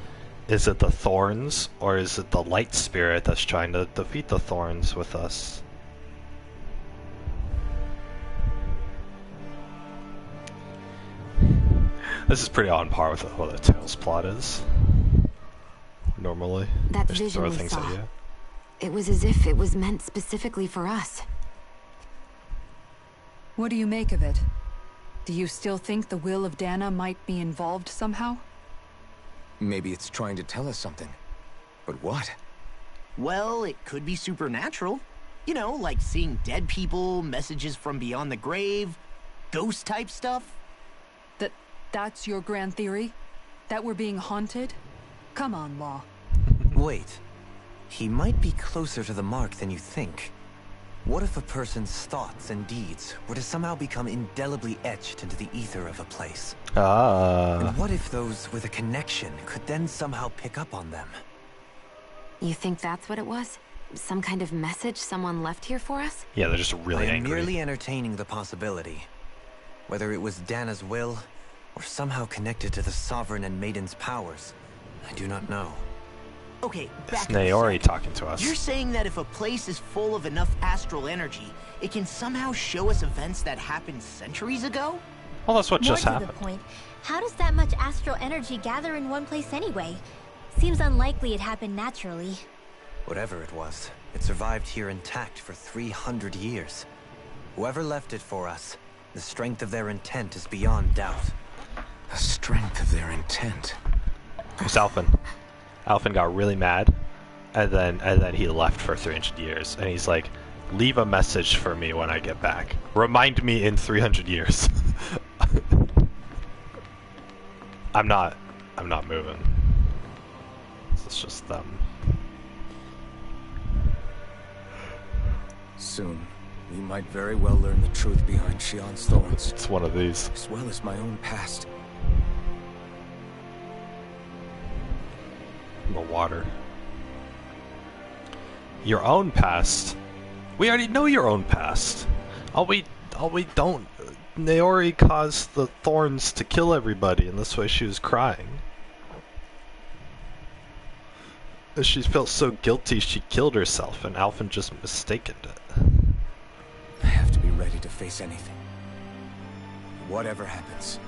Is it the thorns, or is it the light spirit that's trying to defeat the thorns with us? This is pretty on par with what the Tales plot is. Normally. That Just vision throw we things saw. at you. It was as if it was meant specifically for us. What do you make of it? Do you still think the will of Dana might be involved somehow? Maybe it's trying to tell us something. But what? Well, it could be supernatural. You know, like seeing dead people, messages from beyond the grave, ghost-type stuff. That's your grand theory? That we're being haunted? Come on, Law. Wait. He might be closer to the mark than you think. What if a person's thoughts and deeds were to somehow become indelibly etched into the ether of a place? And what if those with a connection could then somehow pick up on them? You think that's what it was? Some kind of message someone left here for us? Yeah, they're just really I'm angry. merely entertaining the possibility. Whether it was Dana's will, or somehow connected to the Sovereign and Maiden's powers, I do not know. Okay, It's back Naori talking to us. You're saying that if a place is full of enough astral energy, it can somehow show us events that happened centuries ago? Well, that's what More just to happened. the point, how does that much astral energy gather in one place anyway? Seems unlikely it happened naturally. Whatever it was, it survived here intact for 300 years. Whoever left it for us, the strength of their intent is beyond doubt. The strength of their intent. It's Alphen. Alphen got really mad, and then he left for 300 years, and he's like, leave a message for me when I get back. Remind me in 300 years. I'm not moving. It's just them. Soon, we might very well learn the truth behind Shion's thorns. It's one of these. As well as my own past. The water. Your own past? We already know your own past. All we don't... Naori caused the thorns to kill everybody, and that's why she was crying. She felt so guilty she killed herself, and Alphen just mistaken it. I have to be ready to face anything. Whatever happens.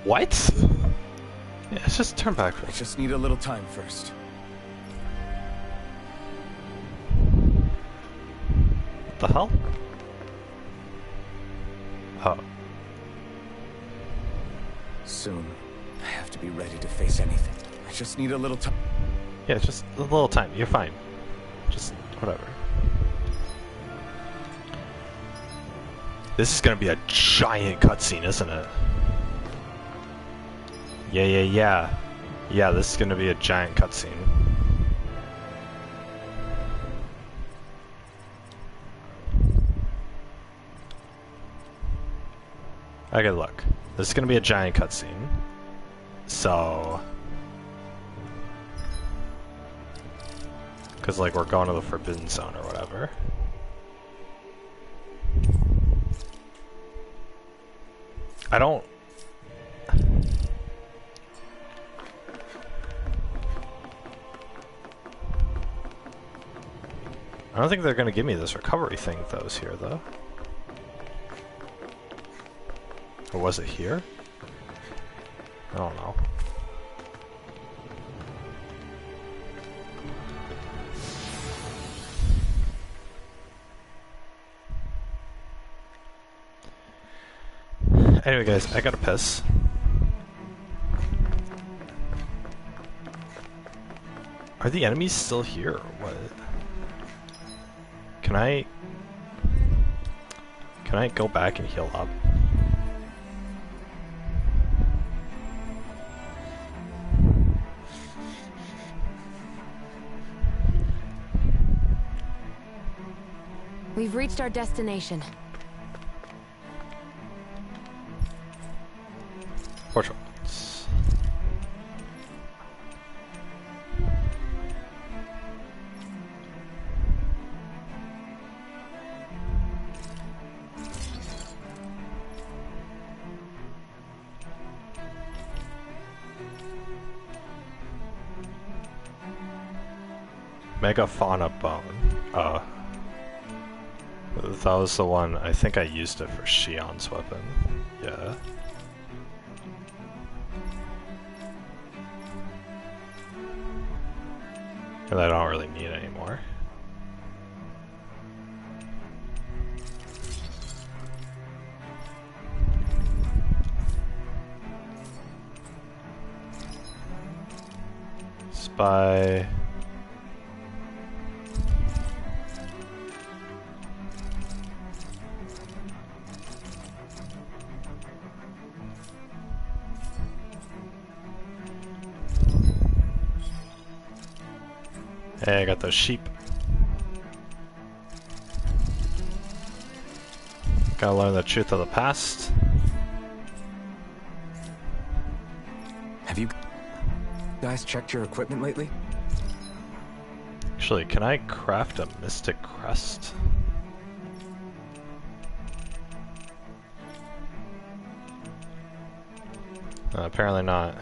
What? Yeah, let's just turn back. I just need a little time first. What the hell? Oh. Soon, I have to be ready to face anything. I just need a little time. Yeah, just a little time. You're fine. Just whatever. This is gonna be a giant cutscene, isn't it? Yeah. Yeah, this is gonna be a giant cutscene. Okay, look. This is gonna be a giant cutscene. So... Because, like, we're going to the Forbidden Zone or whatever. I don't... I don't think they're gonna give me this recovery thing if that was here, though. Or was it here? I don't know. Anyway, guys, I gotta piss. Are the enemies still here, or what? Can I go back and heal up? We've reached our destination. Portraits. Megafauna bone. That was the one. I think I used it for Shion's weapon. Yeah. And I don't really need anymore. Spy. Hey, I got those sheep. Gotta learn the truth of the past. Have you guys checked your equipment lately? Actually, can I craft a mystic crest? Apparently not.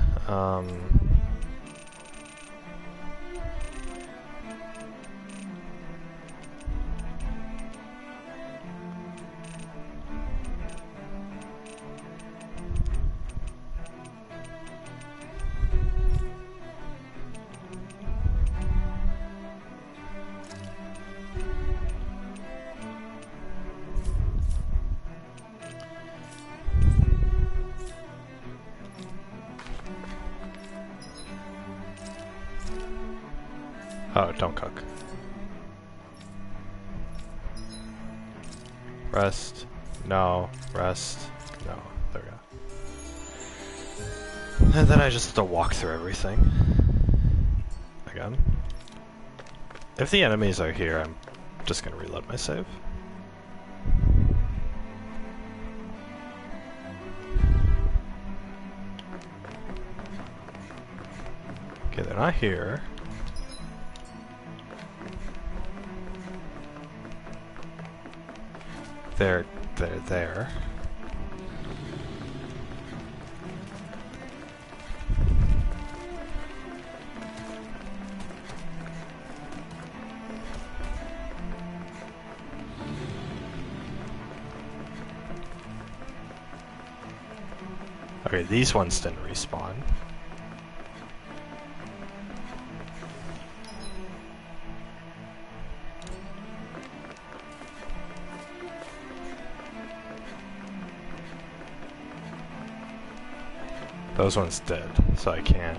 Oh, don't cook. Rest. No. Rest. No. There we go. And then I just have to walk through everything. Again. If the enemies are here, I'm just gonna reload my save. Okay, they're not here. They're there. Okay, these ones didn't respawn. Those ones did, so I can't.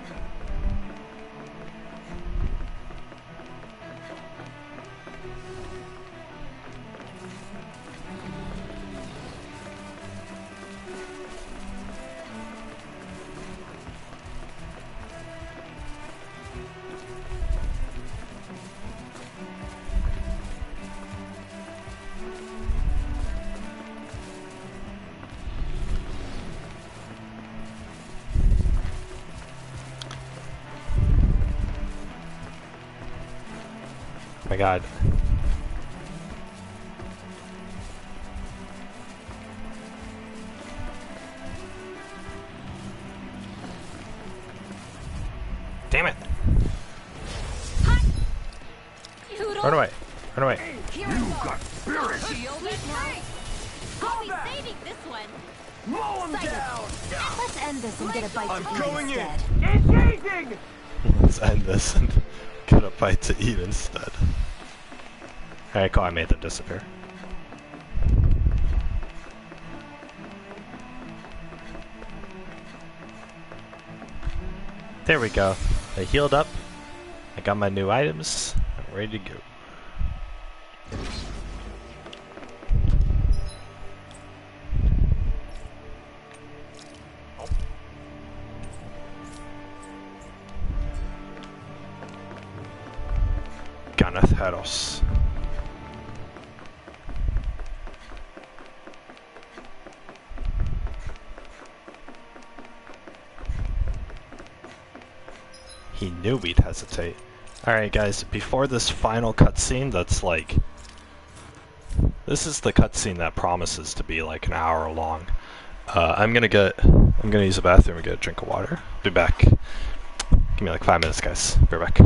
Oh my god. Damn it! Run away. Run away. You got spirit! I'll be saving this one. Mow him down! Let's end this and get a bite I'm to eat going instead. Engaging! Let's end this and get a bite to eat instead. Alright, cool, I made them disappear. There we go. I healed up. I got my new items. I'm ready to go. Ganatheros. He knew we'd hesitate. Alright guys, before this final cutscene that's like... This is the cutscene that promises to be like an hour long. I'm gonna use the bathroom and get a drink of water. Be back. Give me like 5 minutes guys. Be right back.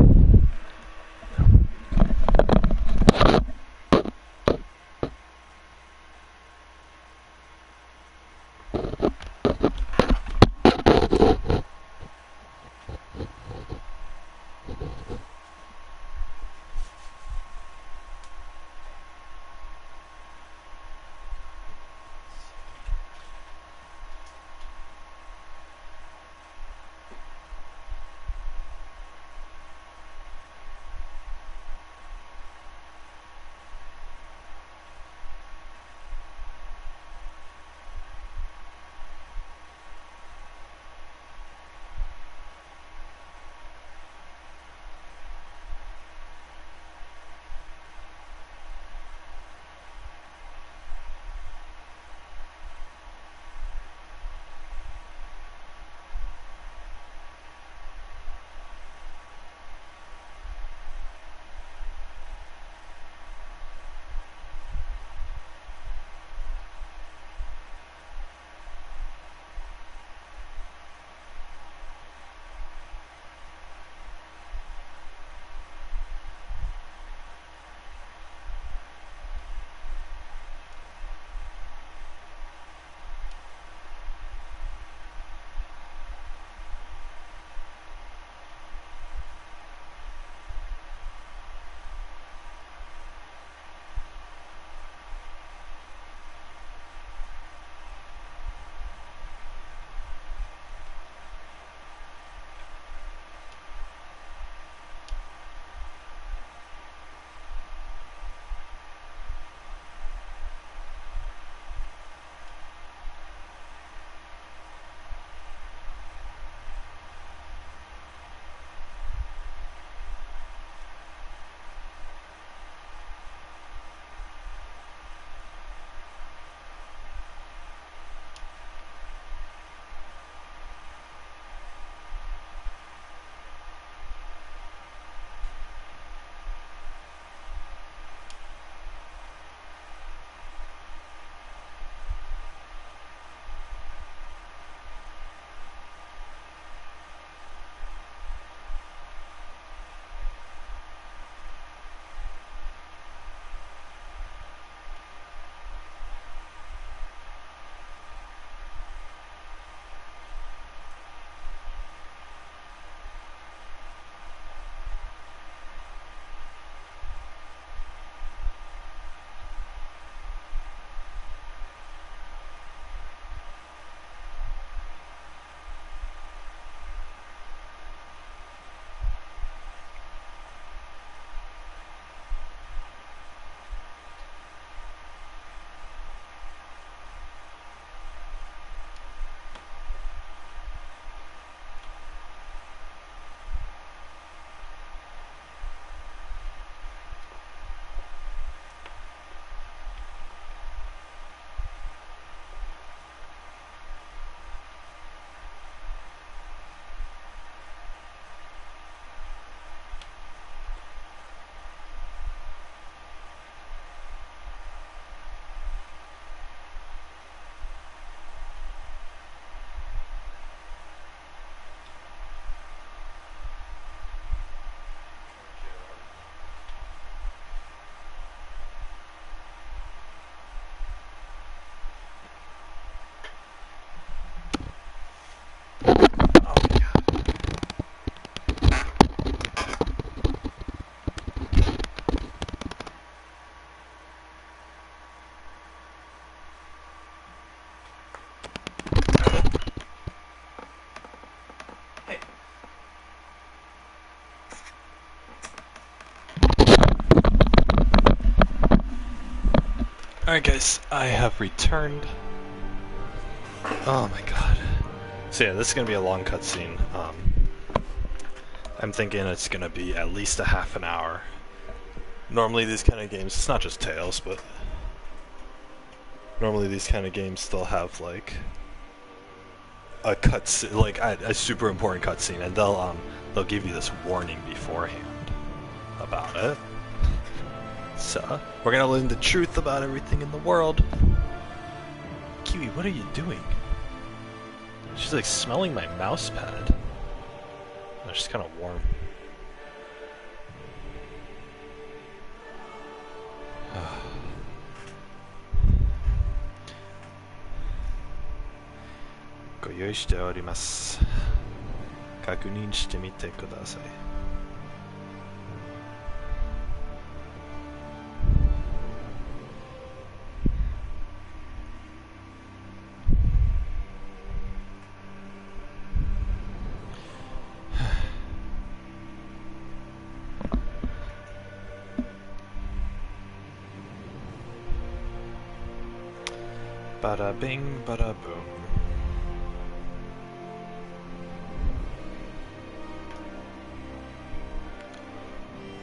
Alright guys, I have returned. Oh my god. So yeah, this is gonna be a long cutscene. I'm thinking it's gonna be at least a half an hour. Normally these kind of games, it's not just Tales, but normally these kind of games still have like a cutscene, like a super important cutscene, and they'll give you this warning beforehand about it. So we're gonna learn the truth about everything in the world. Kiwi, what are you doing? She's like smelling my mouse pad. Oh, she's kind of warm. Go用意しております。確認してみてください。Bada bing, bada boom.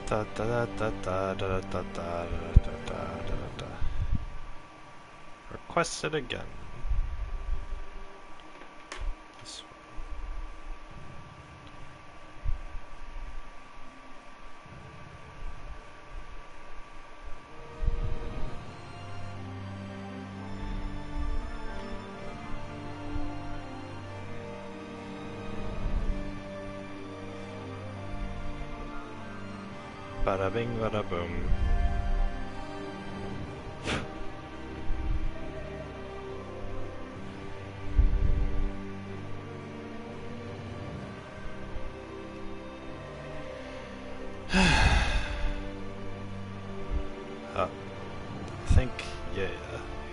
Da da da da da da da da da da da. Requested again. This one. Bada bing, bada boom. I think, yeah,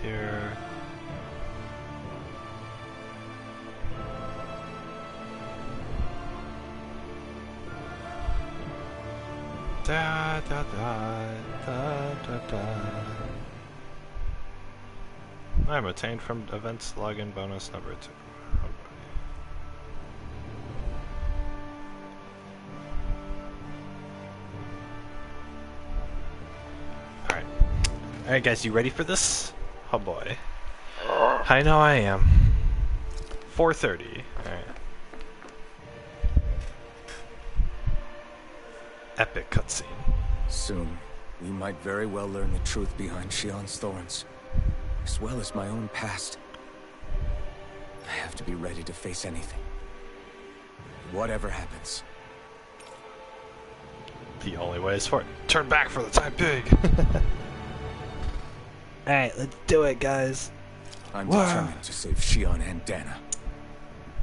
here. Da da da da da da. I'm obtained from events login bonus number 2. Oh boy. Alright. Alright guys, you ready for this? Oh boy. I know I am. 4:30. Alright. Epic cutscene. Soon, we might very well learn the truth behind Shion's thorns, as well as my own past. I have to be ready to face anything. Whatever happens. The only way is for it. Turn back for the time being. Alright, let's do it, guys. I'm determined to save Shion and Dana.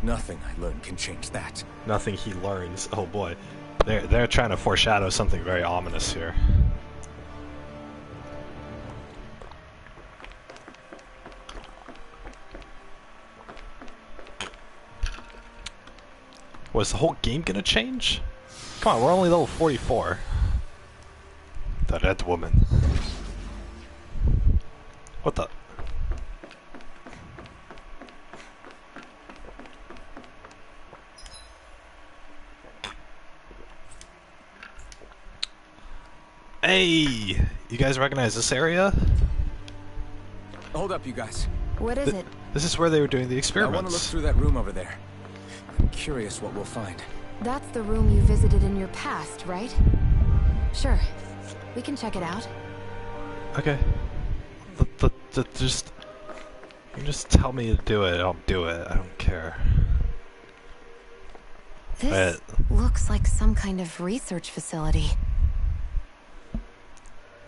Nothing I learn can change that. Nothing he learns. Oh boy. They're trying to foreshadow something very ominous here. Was the whole game gonna change? Come on, we're only level 44. The red woman. What the? Hey! You guys recognize this area? Hold up, you guys. What is it? This is where they were doing the experiments. I want to look through that room over there. I'm curious what we'll find. That's the room you visited in your past, right? Sure. We can check it out. Okay. Just... You just tell me to do it, I'll do it. I don't care. This looks like some kind of research facility.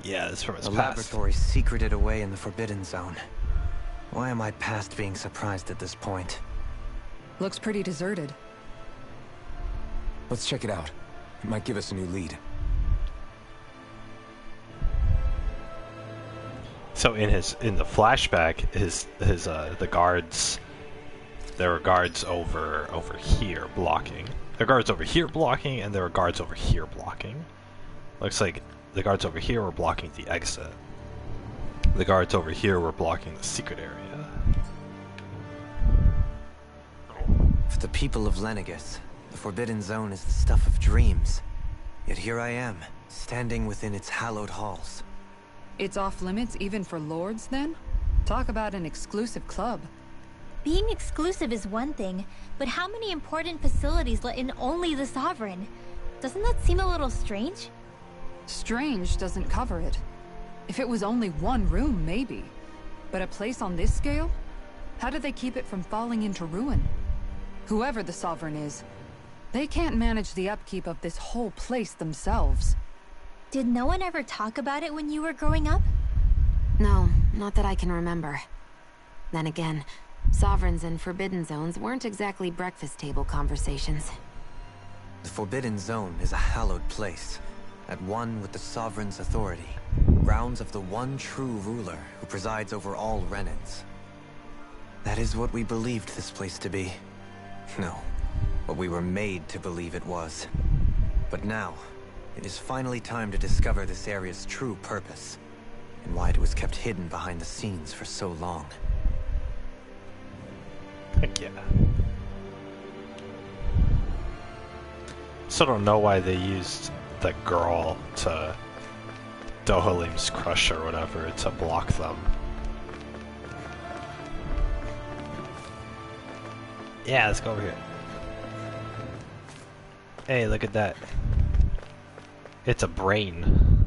Yeah, it's from his A past. laboratory secreted away in the Forbidden Zone. Why am I past being surprised at this point? Looks pretty deserted. Let's check it out. It might give us a new lead. So in the flashback, the guards, there were guards over here blocking. There were guards over here blocking, and there were guards over here blocking. Looks like the guards over here were blocking the exit. The guards over here were blocking the secret area. For the people of Lenegus, the Forbidden Zone is the stuff of dreams. Yet here I am, standing within its hallowed halls. It's off limits even for lords, then? Talk about an exclusive club. Being exclusive is one thing, but how many important facilities let in only the Sovereign? Doesn't that seem a little strange? Strange doesn't cover it. If it was only one room, maybe. But a place on this scale? How do they keep it from falling into ruin? Whoever the Sovereign is, they can't manage the upkeep of this whole place themselves. Did no one ever talk about it when you were growing up? No, not that I can remember. Then again, Sovereigns and Forbidden Zones weren't exactly breakfast table conversations. The Forbidden Zone is a hallowed place, at one with the Sovereign's authority, grounds of the one true ruler who presides over all Renans. That is what we believed this place to be. No, what we were made to believe it was. But now, it is finally time to discover this area's true purpose, and why it was kept hidden behind the scenes for so long. Heck yeah. Still don't know why they used the girl to Dohalim's crush or whatever to block them. Yeah, let's go over here. Hey, look at that. It's a brain.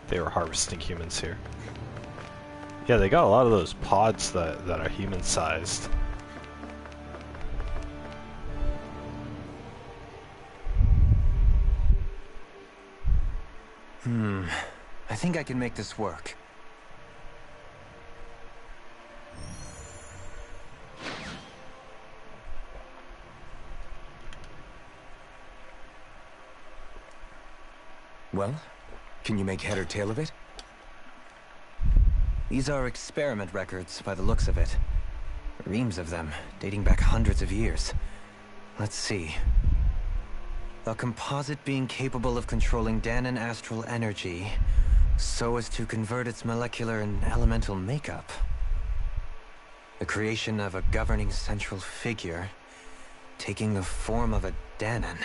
They were harvesting humans here. Yeah, they got a lot of those pods that are human-sized. I think I can make this work. Well, can you make head or tail of it? These are experiment records, by the looks of it. Reams of them, dating back hundreds of years. Let's see. A composite being capable of controlling Danan astral energy, so as to convert its molecular and elemental makeup. The creation of a governing central figure, taking the form of a Danan.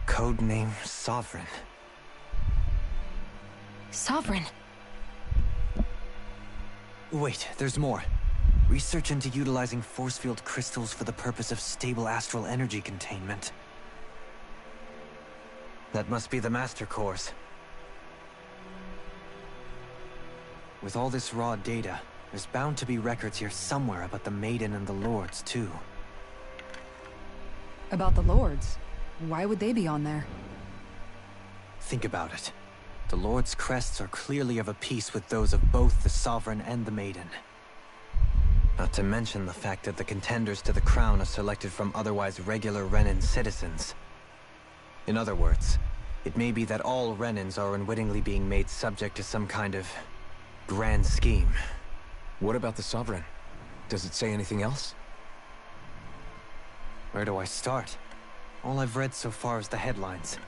Codename Sovereign. Sovereign? Wait, there's more. Research into utilizing force field crystals for the purpose of stable astral energy containment. That must be the Master Cores. With all this raw data, there's bound to be records here somewhere about the Maiden and the Lords, too. About the Lords? Why would they be on there? Think about it. The Lord's crests are clearly of a piece with those of both the Sovereign and the Maiden. Not to mention the fact that the contenders to the crown are selected from otherwise regular Renan citizens. In other words, it may be that all Renans are unwittingly being made subject to some kind of grand scheme. What about the Sovereign? Does it say anything else? Where do I start? All I've read so far is the headlines.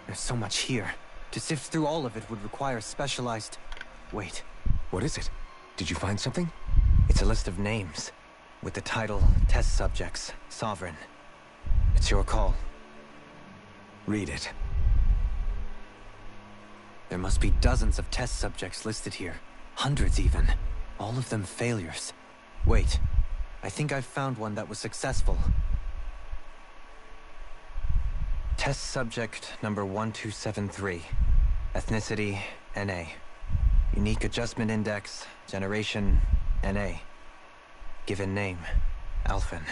There's so much here. To sift through all of it would require specialized... Wait. What is it? Did you find something? It's a list of names, with the title Test Subjects, Sovereign. It's your call. Read it. There must be dozens of test subjects listed here. Hundreds even. All of them failures. Wait, I think I've found one that was successful. Test subject number 1273. Ethnicity, NA. Unique adjustment index, generation, NA. Given name, Alphen.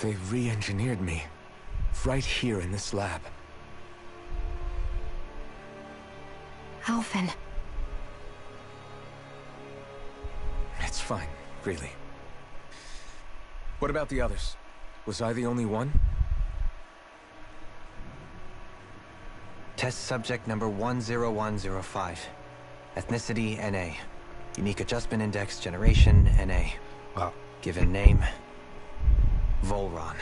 They re-engineered me. Right here in this lab. Alphen. It's fine, really. What about the others? Was I the only one? Test subject number 10105. Ethnicity, NA. Unique adjustment index, generation, NA. Wow. Given name, Volron.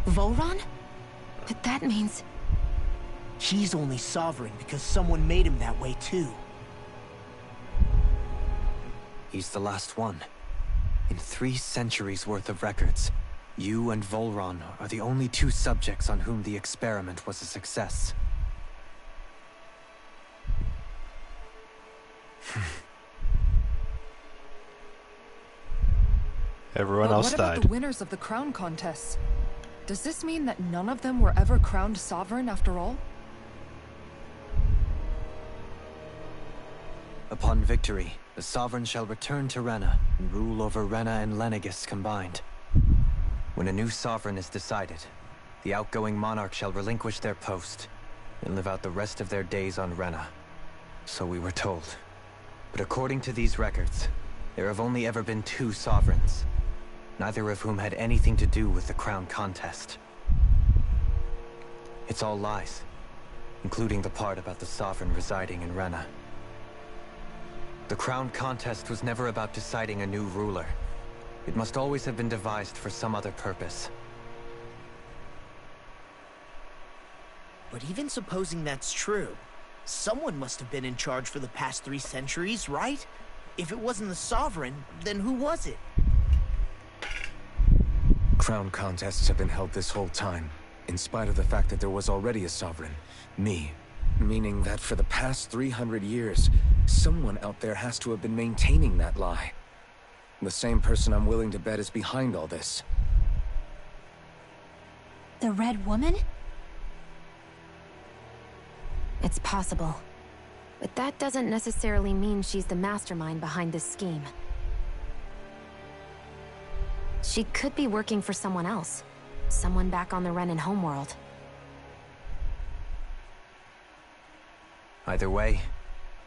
Volron? But that means... He's only sovereign because someone made him that way too. He's the last one. In 3 centuries worth of records, you and Volron are the only 2 subjects on whom the experiment was a success. Everyone else died. What about the winners of the crown contests? Does this mean that none of them were ever crowned sovereign after all? Upon victory, the sovereign shall return to Rena and rule over Rena and Lenegis combined. When a new sovereign is decided, the outgoing monarch shall relinquish their post and live out the rest of their days on Rena. So we were told. But according to these records, there have only ever been 2 sovereigns, neither of whom had anything to do with the crown contest. It's all lies, including the part about the sovereign residing in Rena. The crown contest was never about deciding a new ruler. It must always have been devised for some other purpose. But even supposing that's true, someone must have been in charge for the past 3 centuries, right? If it wasn't the sovereign, then who was it? Crown contests have been held this whole time, in spite of the fact that there was already a sovereign, me. Meaning that for the past 300 years, someone out there has to have been maintaining that lie. The same person I'm willing to bet is behind all this. The Red Woman? It's possible. But that doesn't necessarily mean she's the mastermind behind this scheme. She could be working for someone else. Someone back on the Renan homeworld. Either way,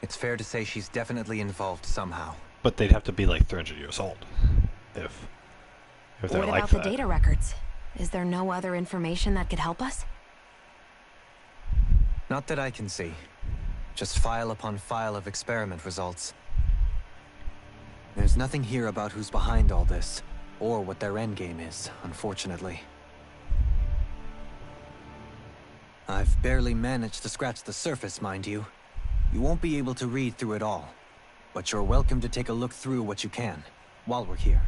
it's fair to say she's definitely involved somehow. But they'd have to be like 300 years old. If they're what like about that. The data records? Is there no other information that could help us? Not that I can see. Just file upon file of experiment results. There's nothing here about who's behind all this, or what their endgame is, unfortunately. I've barely managed to scratch the surface, mind you. You won't be able to read through it all, but you're welcome to take a look through what you can, while we're here.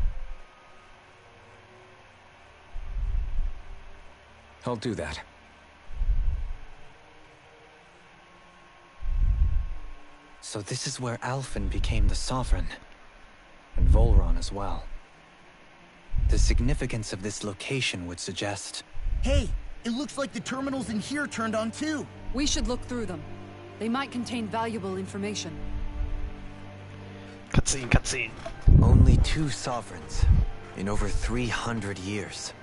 I'll do that. So this is where Alphen became the Sovereign, and Volron as well. The significance of this location would suggest... Hey! It looks like the terminals in here turned on too! We should look through them. They might contain valuable information. Cutscene, cutscene. Only 2 sovereigns in over 300 years.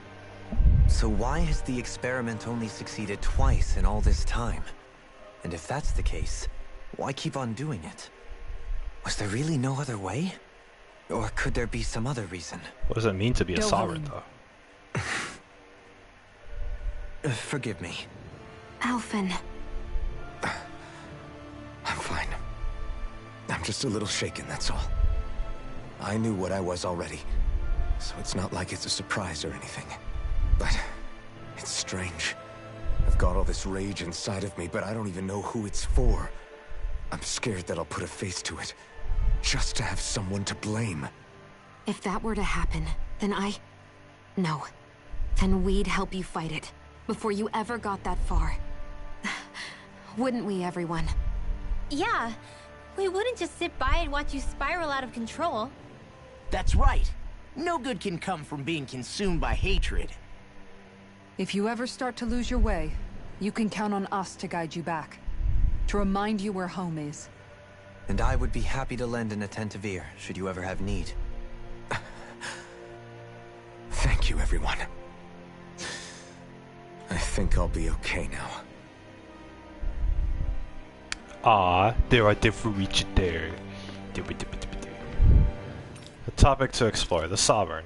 So why has the experiment only succeeded twice in all this time? And if that's the case, why keep on doing it? Was there really no other way? Or could there be some other reason? What does it mean to be a sovereign, though? Forgive me. Alphen. I'm fine. I'm just a little shaken, that's all. I knew what I was already, so it's not like it's a surprise or anything. But it's strange. I've got all this rage inside of me, but I don't even know who it's for. I'm scared that I'll put a face to it, just to have someone to blame. If that were to happen, then No. Then we'd help you fight it, before you ever got that far. Wouldn't we, everyone? Yeah. We wouldn't just sit by and watch you spiral out of control. That's right. No good can come from being consumed by hatred. If you ever start to lose your way, you can count on us to guide you back. To remind you where home is. And I would be happy to lend an attentive ear, should you ever have need. Thank you, everyone. I think I'll be okay now. Ah, there are different there. The topic to explore, the Sovereign.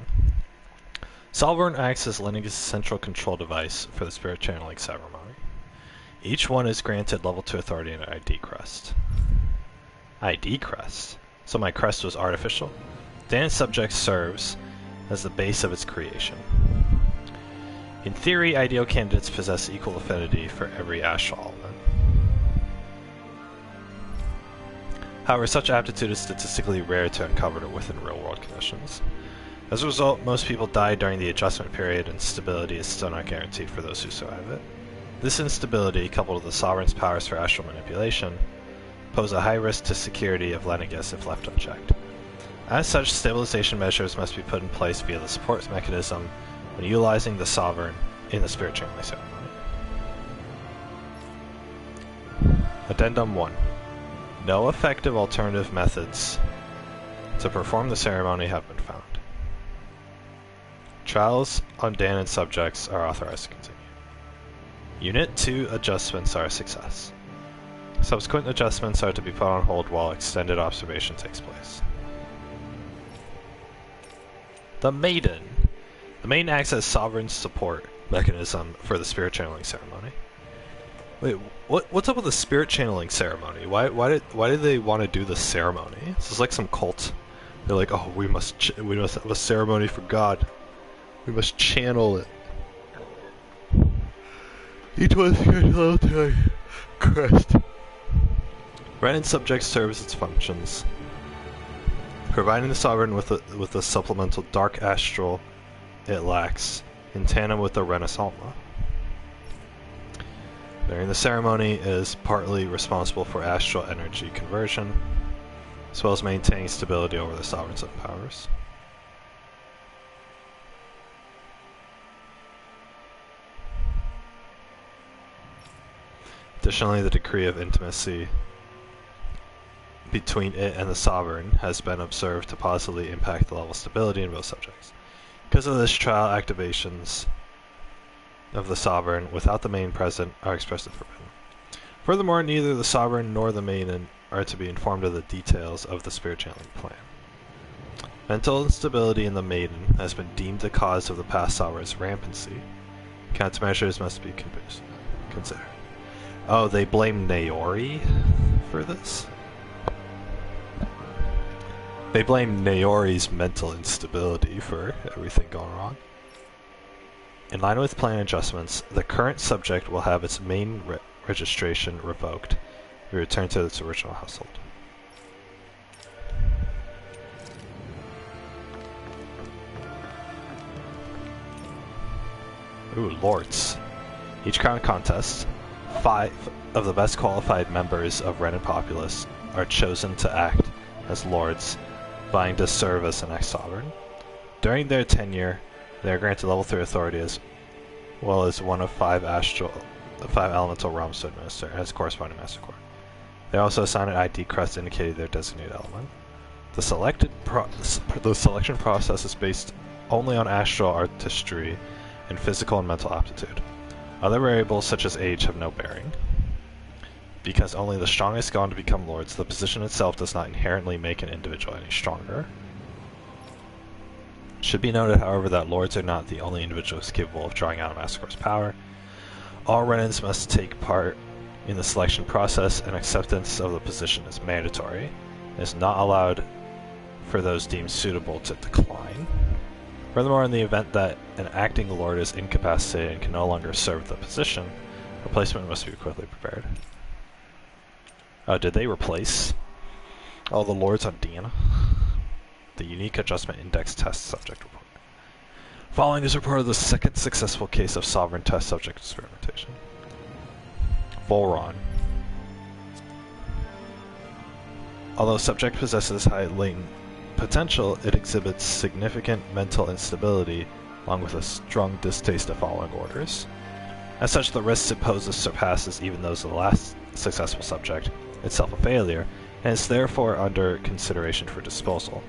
Sovereign acts as Lineag's central control device for the spirit channeling ceremony. Each one is granted level 2 authority and an ID crest. ID crest? So my crest was artificial? Dance subject serves as the base of its creation. In theory, ideal candidates possess equal affinity for every astral element. However, such aptitude is statistically rare to uncover within real-world conditions. As a result, most people die during the adjustment period, and stability is still not guaranteed for those who survive it. This instability, coupled with the Sovereign's powers for astral manipulation, pose a high risk to security of Lenegus if left unchecked. As such, stabilization measures must be put in place via the support mechanism when utilizing the Sovereign in the spirit channeling ceremony. Addendum 1. No effective alternative methods to perform the ceremony have been found. Trials on Danon subjects are authorized to continue. Unit 2 adjustments are a success. Subsequent adjustments are to be put on hold while extended observation takes place. The Maiden. The Maiden acts as Sovereign's support mechanism for the spirit channeling ceremony. Wait, what's up with the spirit channeling ceremony? Why did they want to do the ceremony? This is like some cult. They're like, oh, we must have a ceremony for God. We must channel it. Each one's military crest. Renin subject serves its functions, providing the Sovereign with a supplemental dark astral it lacks, in tandem with the Renus Alma. During the ceremony, it is partly responsible for astral energy conversion, as well as maintaining stability over the Sovereign's own powers. Additionally, the degree of intimacy between it and the Sovereign has been observed to positively impact the level of stability in both subjects. Because of this, trial activations of the Sovereign without the Maiden present are expressly forbidden. Furthermore, neither the Sovereign nor the Maiden are to be informed of the details of the spirit channeling plan. Mental instability in the Maiden has been deemed the cause of the past Sovereign's rampancy. Countermeasures must be considered. Oh, they blame Naori for this? They blame Naori's mental instability for everything going wrong. In line with plan adjustments, the current subject will have its main registration revoked and return to its original household. Ooh, Lords. Each crown contest, 5 of the best qualified members of Renin Populace are chosen to act as Lords, vying to serve as the next Sovereign. During their tenure, they are granted level 3 authority as well as one of 5 elemental realms to administer as corresponding Master Core. They are also assigned an ID crest indicating their designated element. The selection process is based only on astral artistry and physical and mental aptitude. Other variables such as age have no bearing. Because only the strongest go on to become Lords, the position itself does not inherently make an individual any stronger. It should be noted, however, that Lords are not the only individuals capable of drawing out a Master Core's power. All Renins must take part in the selection process, and acceptance of the position is mandatory. It is not allowed for those deemed suitable to decline. Furthermore, in the event that an acting Lord is incapacitated and can no longer serve the position, replacement must be quickly prepared. Did they replace all the Lords on Deanna? The Unique Adjustment Index Test Subject Report. Following is reported the second successful case of Sovereign Test Subject Experimentation. Volron. Although subject possesses high latent potential, it exhibits significant mental instability along with a strong distaste of following orders. As such, the risks it poses surpasses even those of the last successful subject, itself a failure, and is therefore under consideration for disposal.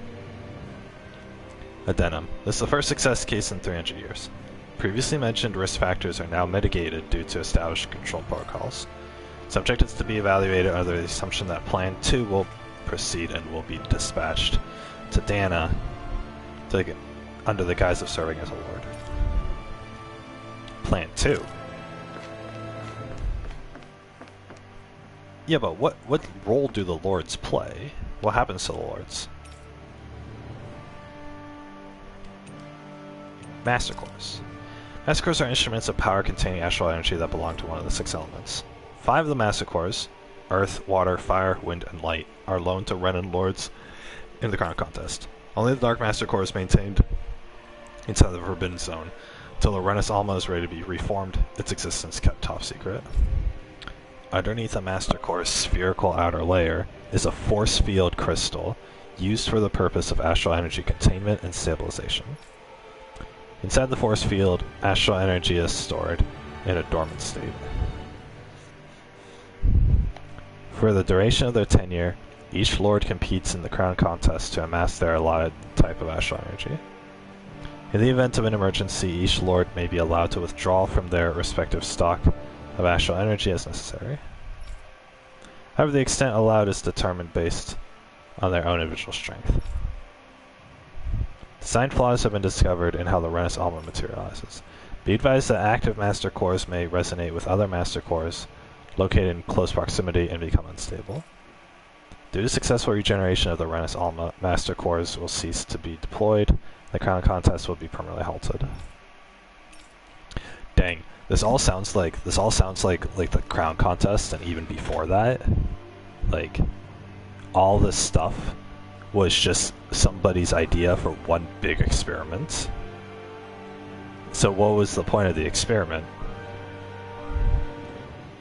Addendum. This is the first success case in 300 years. Previously mentioned risk factors are now mitigated due to established control protocols. Subject is to be evaluated under the assumption that Plan 2 will proceed and will be dispatched to Dana under the guise of serving as a Lord. Plan 2? Yeah, but what role do the Lords play? What happens to the Lords? Master Cores. Master cores are instruments of power containing astral energy that belong to one of the 6 elements. 5 of the Master cores, Earth, Water, Fire, Wind, and Light, are loaned to Renan Lords in the Crown Contest. Only the Dark Master core is maintained inside the Forbidden Zone until the Renis Alma is ready to be reformed, its existence kept top secret. Underneath the Master core's spherical outer layer is a force field crystal used for the purpose of astral energy containment and stabilization. Inside the force field, astral energy is stored in a dormant state. For the duration of their tenure, each Lord competes in the Crown Contest to amass their allotted type of astral energy. In the event of an emergency, each Lord may be allowed to withdraw from their respective stock of astral energy as necessary. However, the extent allowed is determined based on their own individual strength. Design flaws have been discovered in how the Renis Alma materializes. Be advised that active Master cores may resonate with other Master cores located in close proximity and become unstable. Due to successful regeneration of the Renis Alma, Master cores will cease to be deployed. The Crown Contest will be permanently halted. Dang, this all sounds like the Crown Contest, and even before that, like all this stuff was just somebody's idea for one big experiment. So what was the point of the experiment?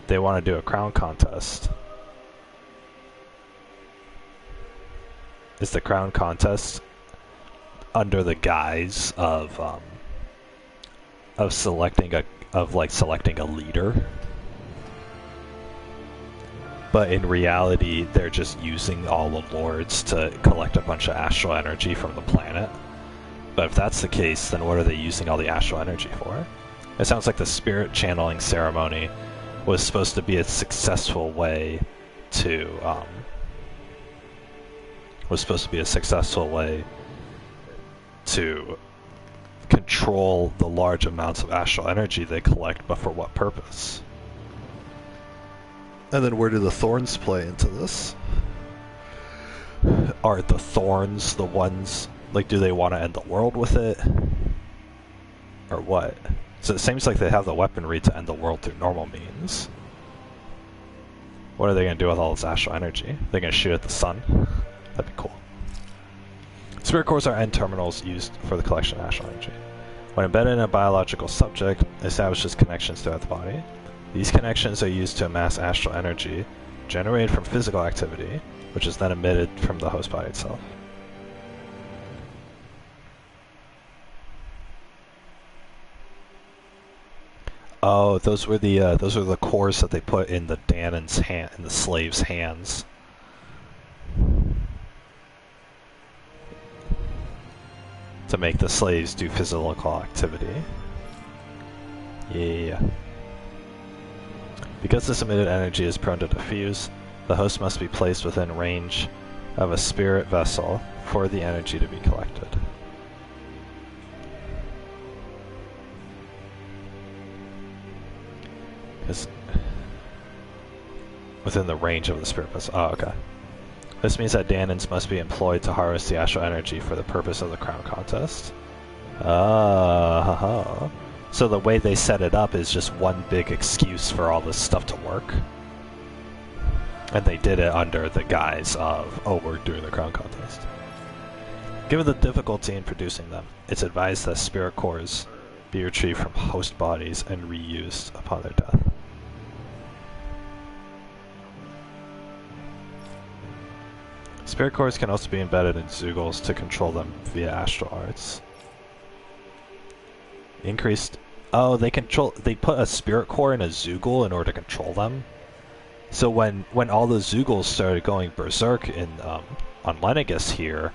They want to do a Crown Contest. Is the Crown Contest under the guise of selecting a leader? But in reality, they're just using all the lords to collect a bunch of astral energy from the planet. But if that's the case, then what are they using all the astral energy for? It sounds like the spirit channeling ceremony was supposed to be a successful way to control the large amounts of astral energy they collect, but for what purpose? And then where do the thorns play into this? Are the thorns the ones, like, do they want to end the world with it? Or what? So it seems like they have the weaponry to end the world through normal means. What are they going to do with all this astral energy? They're going to shoot at the sun? That'd be cool. Spirit cores are end terminals used for the collection of astral energy. When embedded in a biological subject, it establishes connections throughout the body. These connections are used to amass astral energy generated from physical activity, which is then emitted from the host body itself. Oh, those were the cores that they put in the Danon's hand, in the slave's hands. To make the slaves do physical activity. Yeah. Because this emitted energy is prone to diffuse, the host must be placed within range of a spirit vessel for the energy to be collected. Because within the range of the spirit vessel. Oh, okay. This means that Danons must be employed to harvest the astral energy for the purpose of the Crown Contest. So the way they set it up is just one big excuse for all this stuff to work. And they did it under the guise of, oh, we're doing the Crown Contest. Given the difficulty in producing them, it's advised that spirit cores be retrieved from host bodies and reused upon their death. Spirit cores can also be embedded in Zeugles to control them via astral arts. Increased... Oh, they put a spirit core in a Zeugle in order to control them? So when all the Zeugles started going berserk on Lenegus here,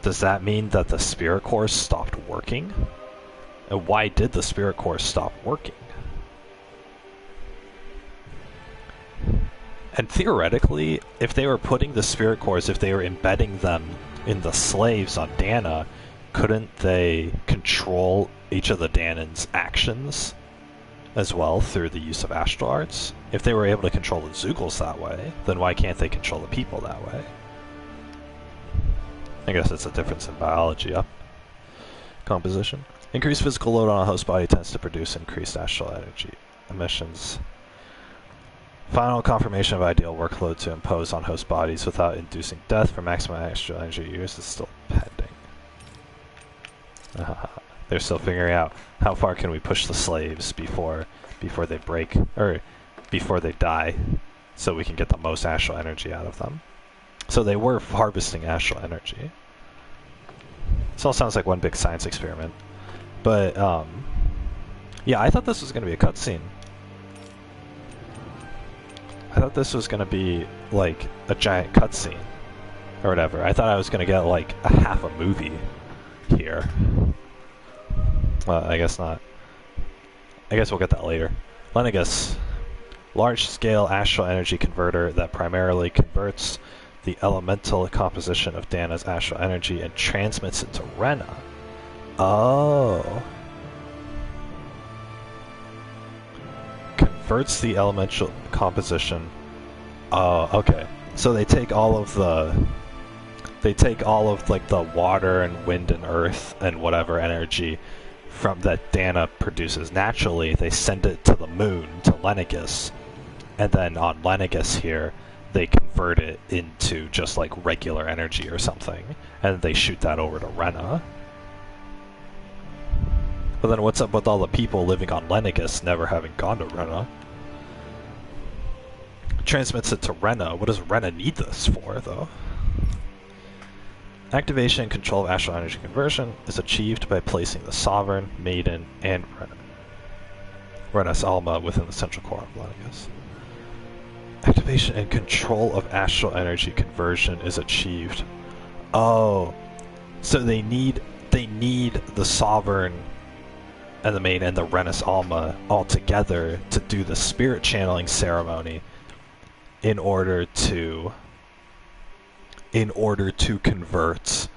does that mean that the spirit core stopped working? And why did the spirit core stop working? And theoretically, if they were putting the spirit cores, if they were embedding them in the slaves on Dana, couldn't they control each of the Danon's actions as well through the use of astral arts? If they were able to control the Zeugles that way, then why can't they control the people that way? I guess it's a difference in biology, composition. Increased physical load on a host body tends to produce increased astral energy emissions. Final confirmation of ideal workload to impose on host bodies without inducing death for maximum astral energy use is still pending. They're still figuring out how far can we push the slaves before they break, or before they die, so we can get the most astral energy out of them. So they were harvesting astral energy. This all sounds like one big science experiment. But, yeah, I thought this was going to be a cutscene. I thought this was going to be, like, a giant cutscene. Or whatever. I thought I was going to get, like, a half a movie here. Well, I guess not. I guess we'll get that later. Lenegus. Large-scale astral energy converter that primarily converts the elemental composition of Dana's astral energy and transmits it to Rena. Oh. Converts the elemental composition. Oh, okay. So they take all of like the water and wind and earth and whatever energy from that Dana produces naturally. They send it to the moon, to Lenegus, and then on Lenegus here, they convert it into just like regular energy or something, and they shoot that over to Rena. But then what's up with all the people living on Lenegus never having gone to Rena? Transmits it to Rena. What does Rena need this for, though? Activation and control of astral energy conversion is achieved by placing the Sovereign, Maiden, and Rena's Alma within the central core of Lenegus. Activation and control of astral energy conversion is achieved. Oh, so they need the Sovereign and the Maiden and the Rena's Alma all together to do the spirit channeling ceremony in order to convert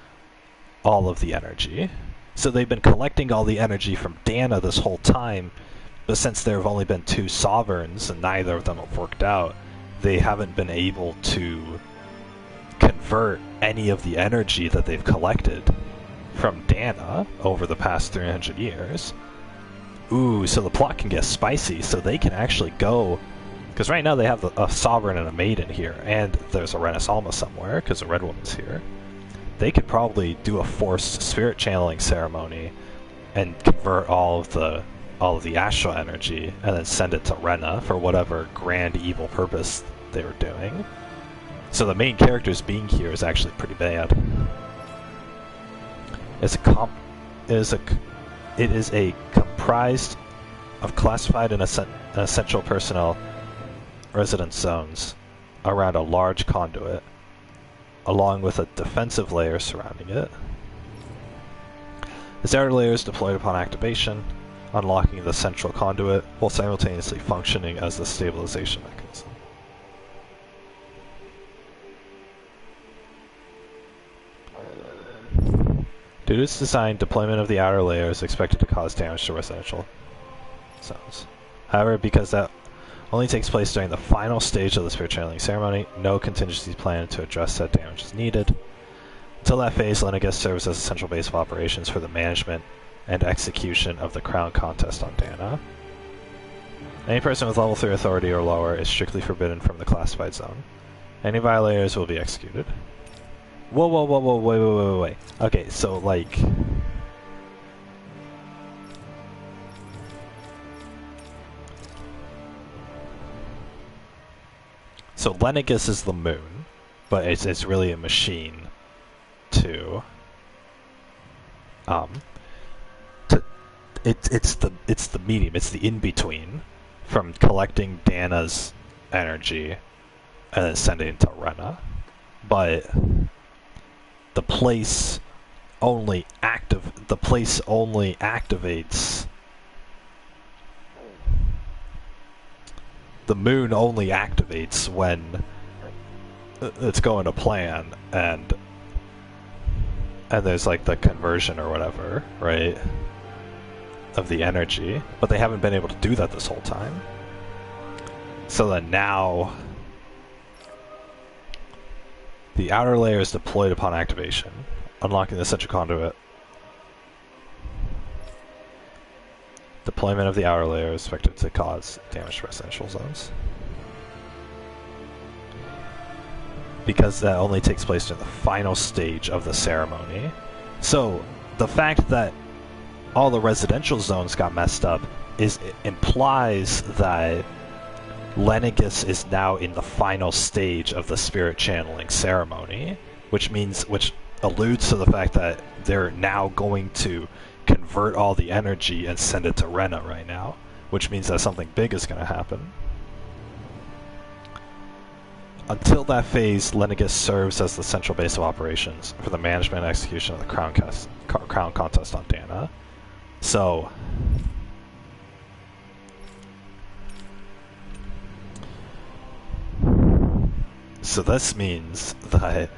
all of the energy. So they've been collecting all the energy from Dana this whole time, but since there have only been 2 sovereigns and neither of them have worked out, they haven't been able to convert any of the energy that they've collected from Dana over the past 300 years. Ooh, so the plot can get spicy, so they can actually go... Because right now they have a Sovereign and a Maiden here, and there's a Rena's Alma somewhere, because the Red Woman's here. They could probably do a forced spirit channeling ceremony and convert all of the astral energy, and then send it to Rena for whatever grand evil purpose they were doing. So the main characters being here is actually pretty bad. It is a comprised of classified and essential personnel residence zones around a large conduit, along with a defensive layer surrounding it. This outer layer is deployed upon activation, unlocking the central conduit while simultaneously functioning as the stabilization mechanism. Due to its design, deployment of the outer layer is expected to cause damage to residential zones. However, because that only takes place during the final stage of the spirit channeling ceremony, no contingency plan to address said damage is needed. Until that phase, Lenegus serves as a central base of operations for the management and execution of the crown contest on Dana. Any person with level 3 authority or lower is strictly forbidden from the classified zone. Any violators will be executed. Whoa, whoa, whoa, whoa, wait. Okay, so, like... So Lenegus is the moon, but it's really a machine to... It's the medium, it's the in-between from collecting Dana's energy and then sending it to Rena. But the place only activates, the moon only activates when it's going to plan, and there's like the conversion or whatever, right, of the energy, but they haven't been able to do that this whole time. So then now the outer layer is deployed upon activation, unlocking the central conduit Deployment of the outer layer is expected to cause damage to residential zones. Because that only takes place during the final stage of the ceremony. So, the fact that all the residential zones got messed up implies that Lennigus is now in the final stage of the spirit channeling ceremony, which alludes to the fact that they're now going to convert all the energy and send it to Rena right now, which means that something big is going to happen. Until that phase, Lennigus serves as the central base of operations for the management and execution of the crown contest on Dana. So this means that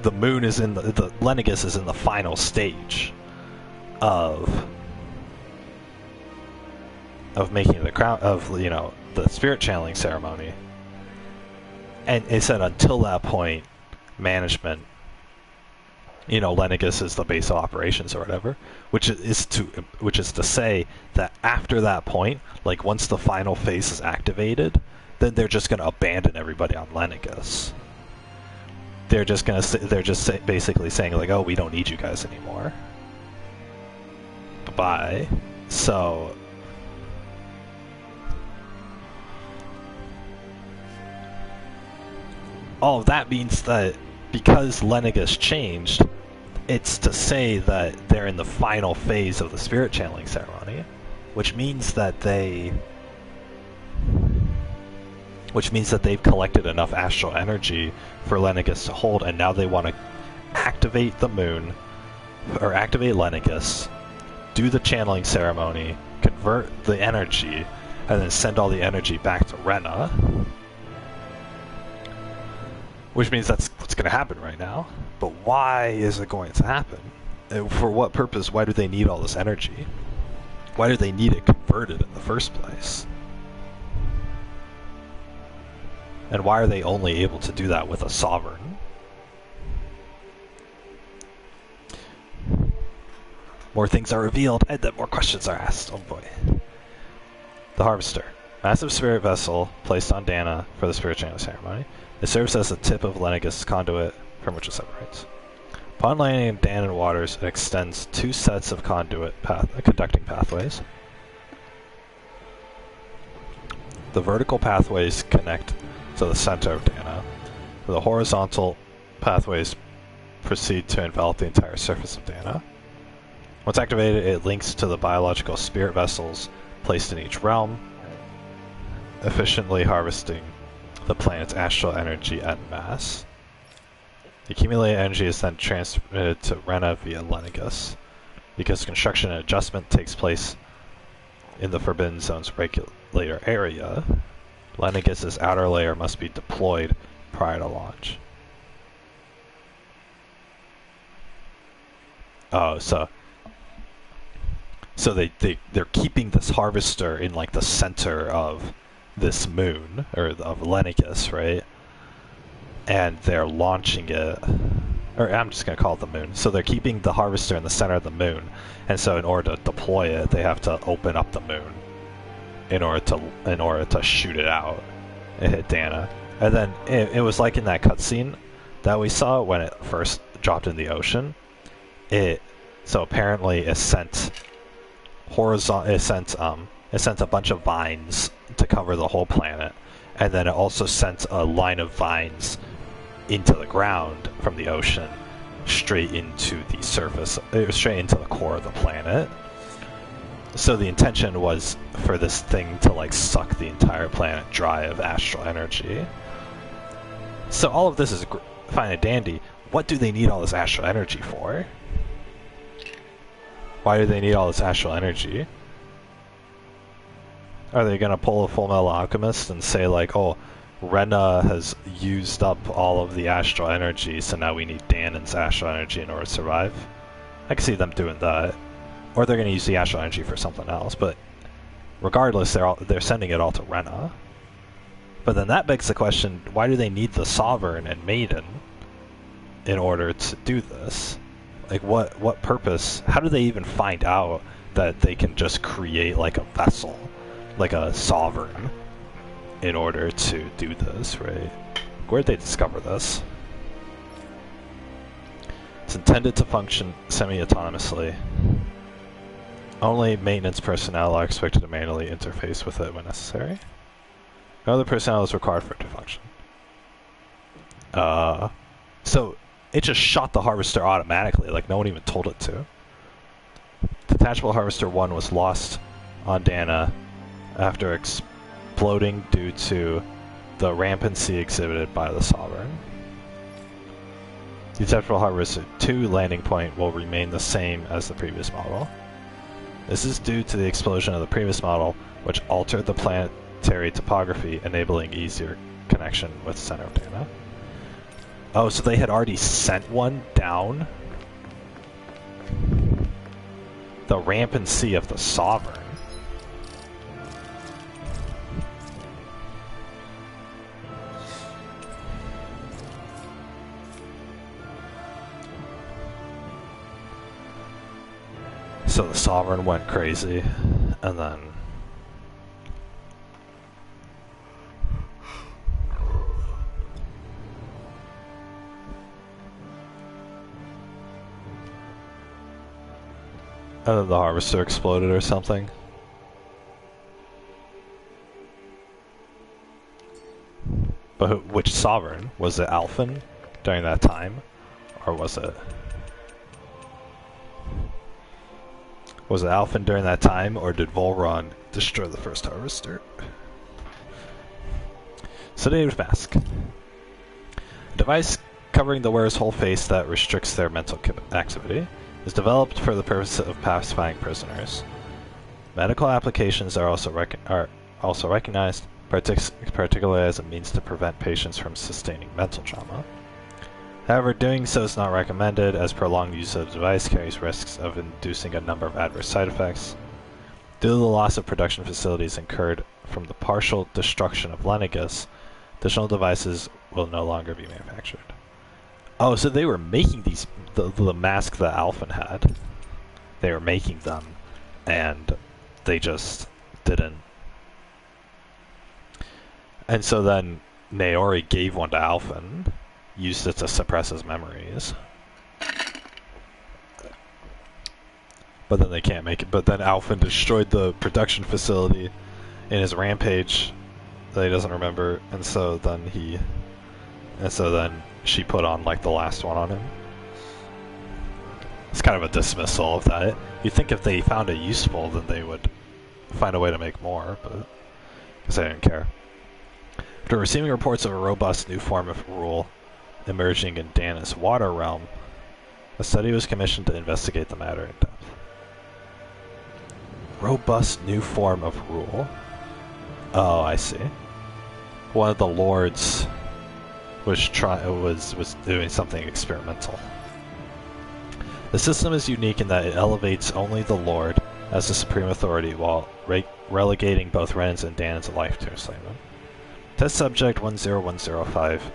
the moon is in the Lennigus is in the final stage of making the crown the spirit channeling ceremony, and it said until that point, management, Lennigus is the base of operations or whatever, which is to say that after that point, like once the final phase is activated, then they're just going to abandon everybody on Lennigus. They're just basically saying like, oh, we don't need you guys anymore. Bye-bye. So all of that means that because Lennigus changed, it's to say that they're in the final phase of the spirit channeling ceremony, which means that they've collected enough astral energy for Lennigus to hold, and now they want to activate the moon, or activate Lennigus, do the channeling ceremony, convert the energy, and then send all the energy back to Rena. Which means that's what's going to happen right now. But why is it going to happen? For what purpose? Why do they need all this energy? Why do they need it converted in the first place? And why are they only able to do that with a sovereign? More things are revealed, and then more questions are asked. Oh boy. The Harvester. Massive spirit vessel placed on Dana for the spirit channeling ceremony. It serves as the tip of Lennigus' conduit from which it separates. Upon landing in Danon waters, it extends 2 sets of conducting pathways. The vertical pathways connect to the center of Dana. The horizontal pathways proceed to envelop the entire surface of Dana. Once activated, it links to the biological spirit vessels placed in each realm, efficiently harvesting the planet's astral energy en masse. The accumulated energy is then transmitted to Rena via Lennigus. Because construction and adjustment takes place in the Forbidden Zone's regulator area, Lennigus' outer layer must be deployed prior to launch. Oh, so they're keeping this harvester in like the center of this moon, or of Lennigus, right? And they're launching it, or I'm just gonna call it the moon. So they're keeping the harvester in the center of the moon, and so in order to deploy it, they have to open up the moon in order to shoot it out and hit Dana. And then it was like in that cutscene that we saw when it first dropped in the ocean. So apparently it sent a bunch of vines to cover the whole planet, and then it also sent a line of vines into the ground from the ocean, straight into the surface, straight into the core of the planet. So the intention was for this thing to like suck the entire planet dry of astral energy. So all of this is fine and dandy. What do they need all this astral energy for? Why do they need all this astral energy? Are they going to pull a Full Metal Alchemist and say like, oh, Rena has used up all of the astral energy, so now we need Danon's astral energy in order to survive? I can see them doing that. Or they're going to use the astral energy for something else, but regardless, they're sending it all to Rena. But then that begs the question, why do they need the Sovereign and Maiden in order to do this? Like, what purpose? How do they even find out that they can just create, like, a vessel, like a sovereign, in order to do this, right? Where'd they discover this? It's intended to function semi-autonomously. Only maintenance personnel are expected to manually interface with it when necessary. No other personnel is required for it to function. So it just shot the harvester automatically, like no one even told it to. Detachable Harvester 1 was lost on Dana after exploding due to the rampancy exhibited by the Sovereign. Detachable Harvester 2 landing point will remain the same as the previous model. This is due to the explosion of the previous model, which altered the planetary topography, enabling easier connection with the center of Dana. Oh, so they had already sent one down? The rampancy of the Sovereign. So the Sovereign went crazy, and then... and then the Harvester exploded or something. But which Sovereign? Was it Alphen during that time? Or was it... Was it Alphen during that time, or did Volron destroy the first Harvester? Sedative Mask. A device covering the wearer's whole face that restricts their mental activity is developed for the purpose of pacifying prisoners. Medical applications are also recognized, particularly as a means to prevent patients from sustaining mental trauma. However, doing so is not recommended, as prolonged use of the device carries risks of inducing a number of adverse side effects. Due to the loss of production facilities incurred from the partial destruction of Lenegus, additional devices will no longer be manufactured. Oh, so they were making these, the mask that Alphen had. They were making them, and they just didn't. And so then Naori gave one to Alphen, used it to suppress his memories. But then they can't make it. But then Alphen destroyed the production facility in his rampage that he doesn't remember, and so then she put on like the last one on him. It's kind of a dismissal of that. You'd think if they found it useful, then they would find a way to make more, but because they didn't care. After receiving reports of a robust new form of rule emerging in Dana's water realm, a study was commissioned to investigate the matter in depth. Robust new form of rule. Oh, I see. One of the lords was doing something experimental. The system is unique in that it elevates only the lord as the supreme authority while relegating both Ren's and Dan's life to enslavement. Test subject 10105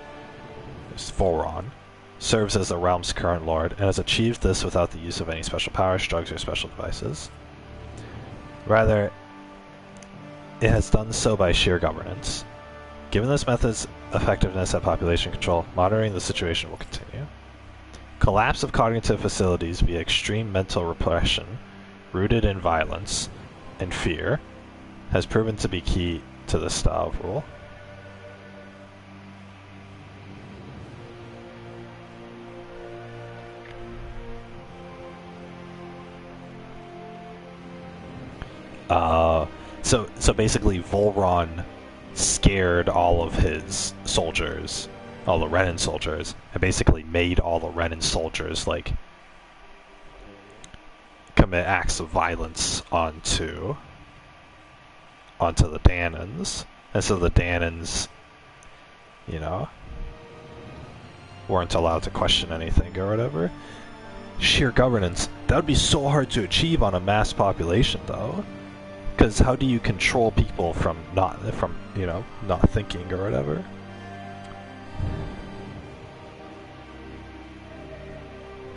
Volron serves as the realm's current lord and has achieved this without the use of any special powers, drugs, or special devices. Rather, it has done so by sheer governance. Given this method's effectiveness at population control, monitoring the situation will continue. Collapse of cognitive facilities via extreme mental repression, rooted in violence and fear, has proven to be key to this style of rule. So basically Volron scared all of his soldiers, all the Renan soldiers, and basically made all the Renan soldiers, like, commit acts of violence onto the Danans. And so the Danans, you know, weren't allowed to question anything or whatever. Sheer governance. That would be so hard to achieve on a mass population, though. Because how do you control people from not thinking or whatever?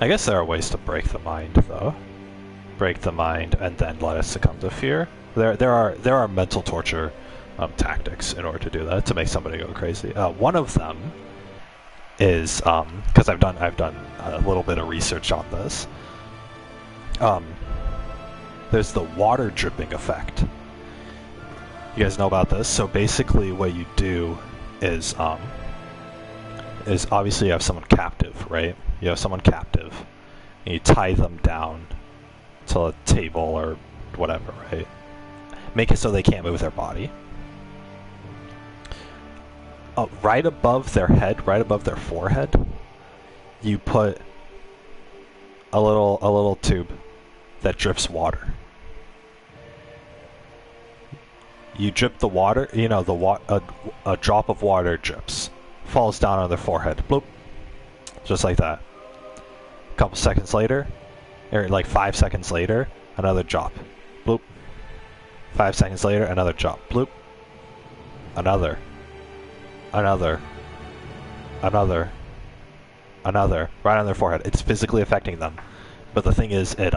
I guess there are ways to break the mind, though. Break the mind and then let us succumb to fear. There are mental torture tactics in order to do that, to make somebody go crazy. One of them is because I've done a little bit of research on this. There's the water dripping effect. You guys know about this? So basically, what you do is obviously you have someone captive, right? You have someone captive, and you tie them down to a table or whatever, right? Make it so they can't move their body. Right above their head, right above their forehead, you put a little tube that drips water. You drip the water, you know, a drop of water drips, falls down on their forehead, bloop, just like that. A couple seconds later, or like 5 seconds later, another drop, bloop. 5 seconds later, another drop, bloop. Another, right on their forehead. It's physically affecting them, but the thing is, it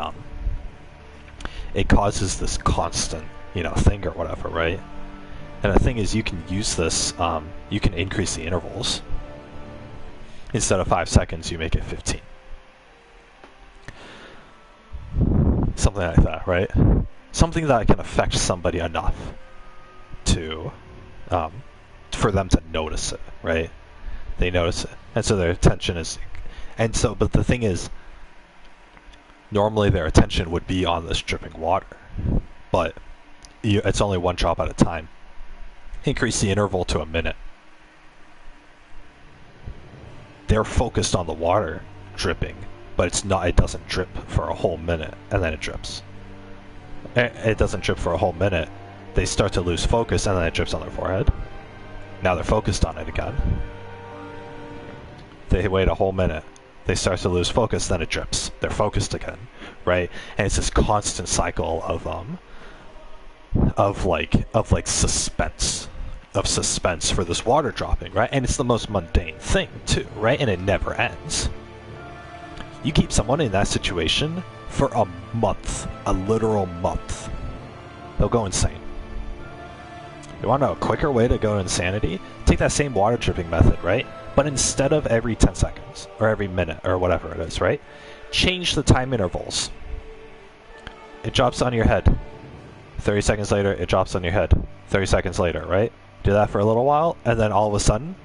causes this constant, you know, thing or whatever, right? And the thing is, you can use this, you can increase the intervals. Instead of 5 seconds, you make it 15. Something like that, right? Something that can affect somebody enough to, for them to notice it, right? They notice it, and so their attention is, but the thing is, normally their attention would be on this dripping water, but it's only one drop at a time. Increase the interval to a minute. They're focused on the water dripping, but it doesn't drip for a whole minute, and then it drips. It doesn't drip for a whole minute. They start to lose focus, and then it drips on their forehead. Now they're focused on it again. They wait a whole minute. They start to lose focus, then it drips. They're focused again, right? And it's this constant cycle of suspense for this water dropping, right? And it's the most mundane thing too, right? And it never ends. You keep someone in that situation for a month, a literal month, they'll go insane. You want to know a quicker way to go to insanity? Take that same water dripping method, right? But instead of every 10 seconds, or every minute, or whatever it is, right? Change the time intervals. It drops on your head. 30 seconds later, it drops on your head. 30 seconds later, right? Do that for a little while, and then all of a sudden,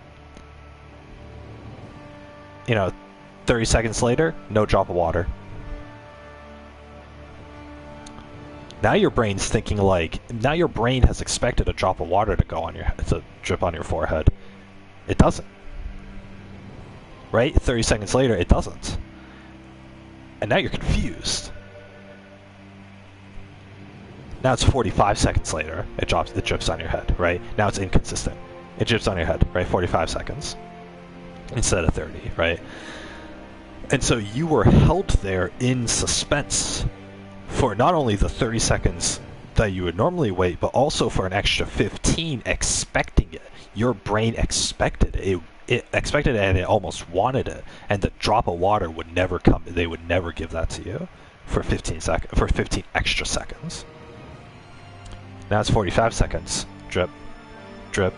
30 seconds later, no drop of water. Now your brain's thinking now your brain has expected a drop of water to go on your head, to drip on your forehead. It doesn't. Right? 30 seconds later, it doesn't. And now you're confused. Now it's 45 seconds later, it drips on your head, right? Now it's inconsistent. It drips on your head, right? 45 seconds instead of 30, right? And so you were held there in suspense for not only the 30 seconds that you would normally wait, but also for an extra 15, expecting it. Your brain expected it. It expected it, and it almost wanted it. And the drop of water would never come. They would never give that to you for 15 extra seconds. Now it's 45 seconds. Drip, drip.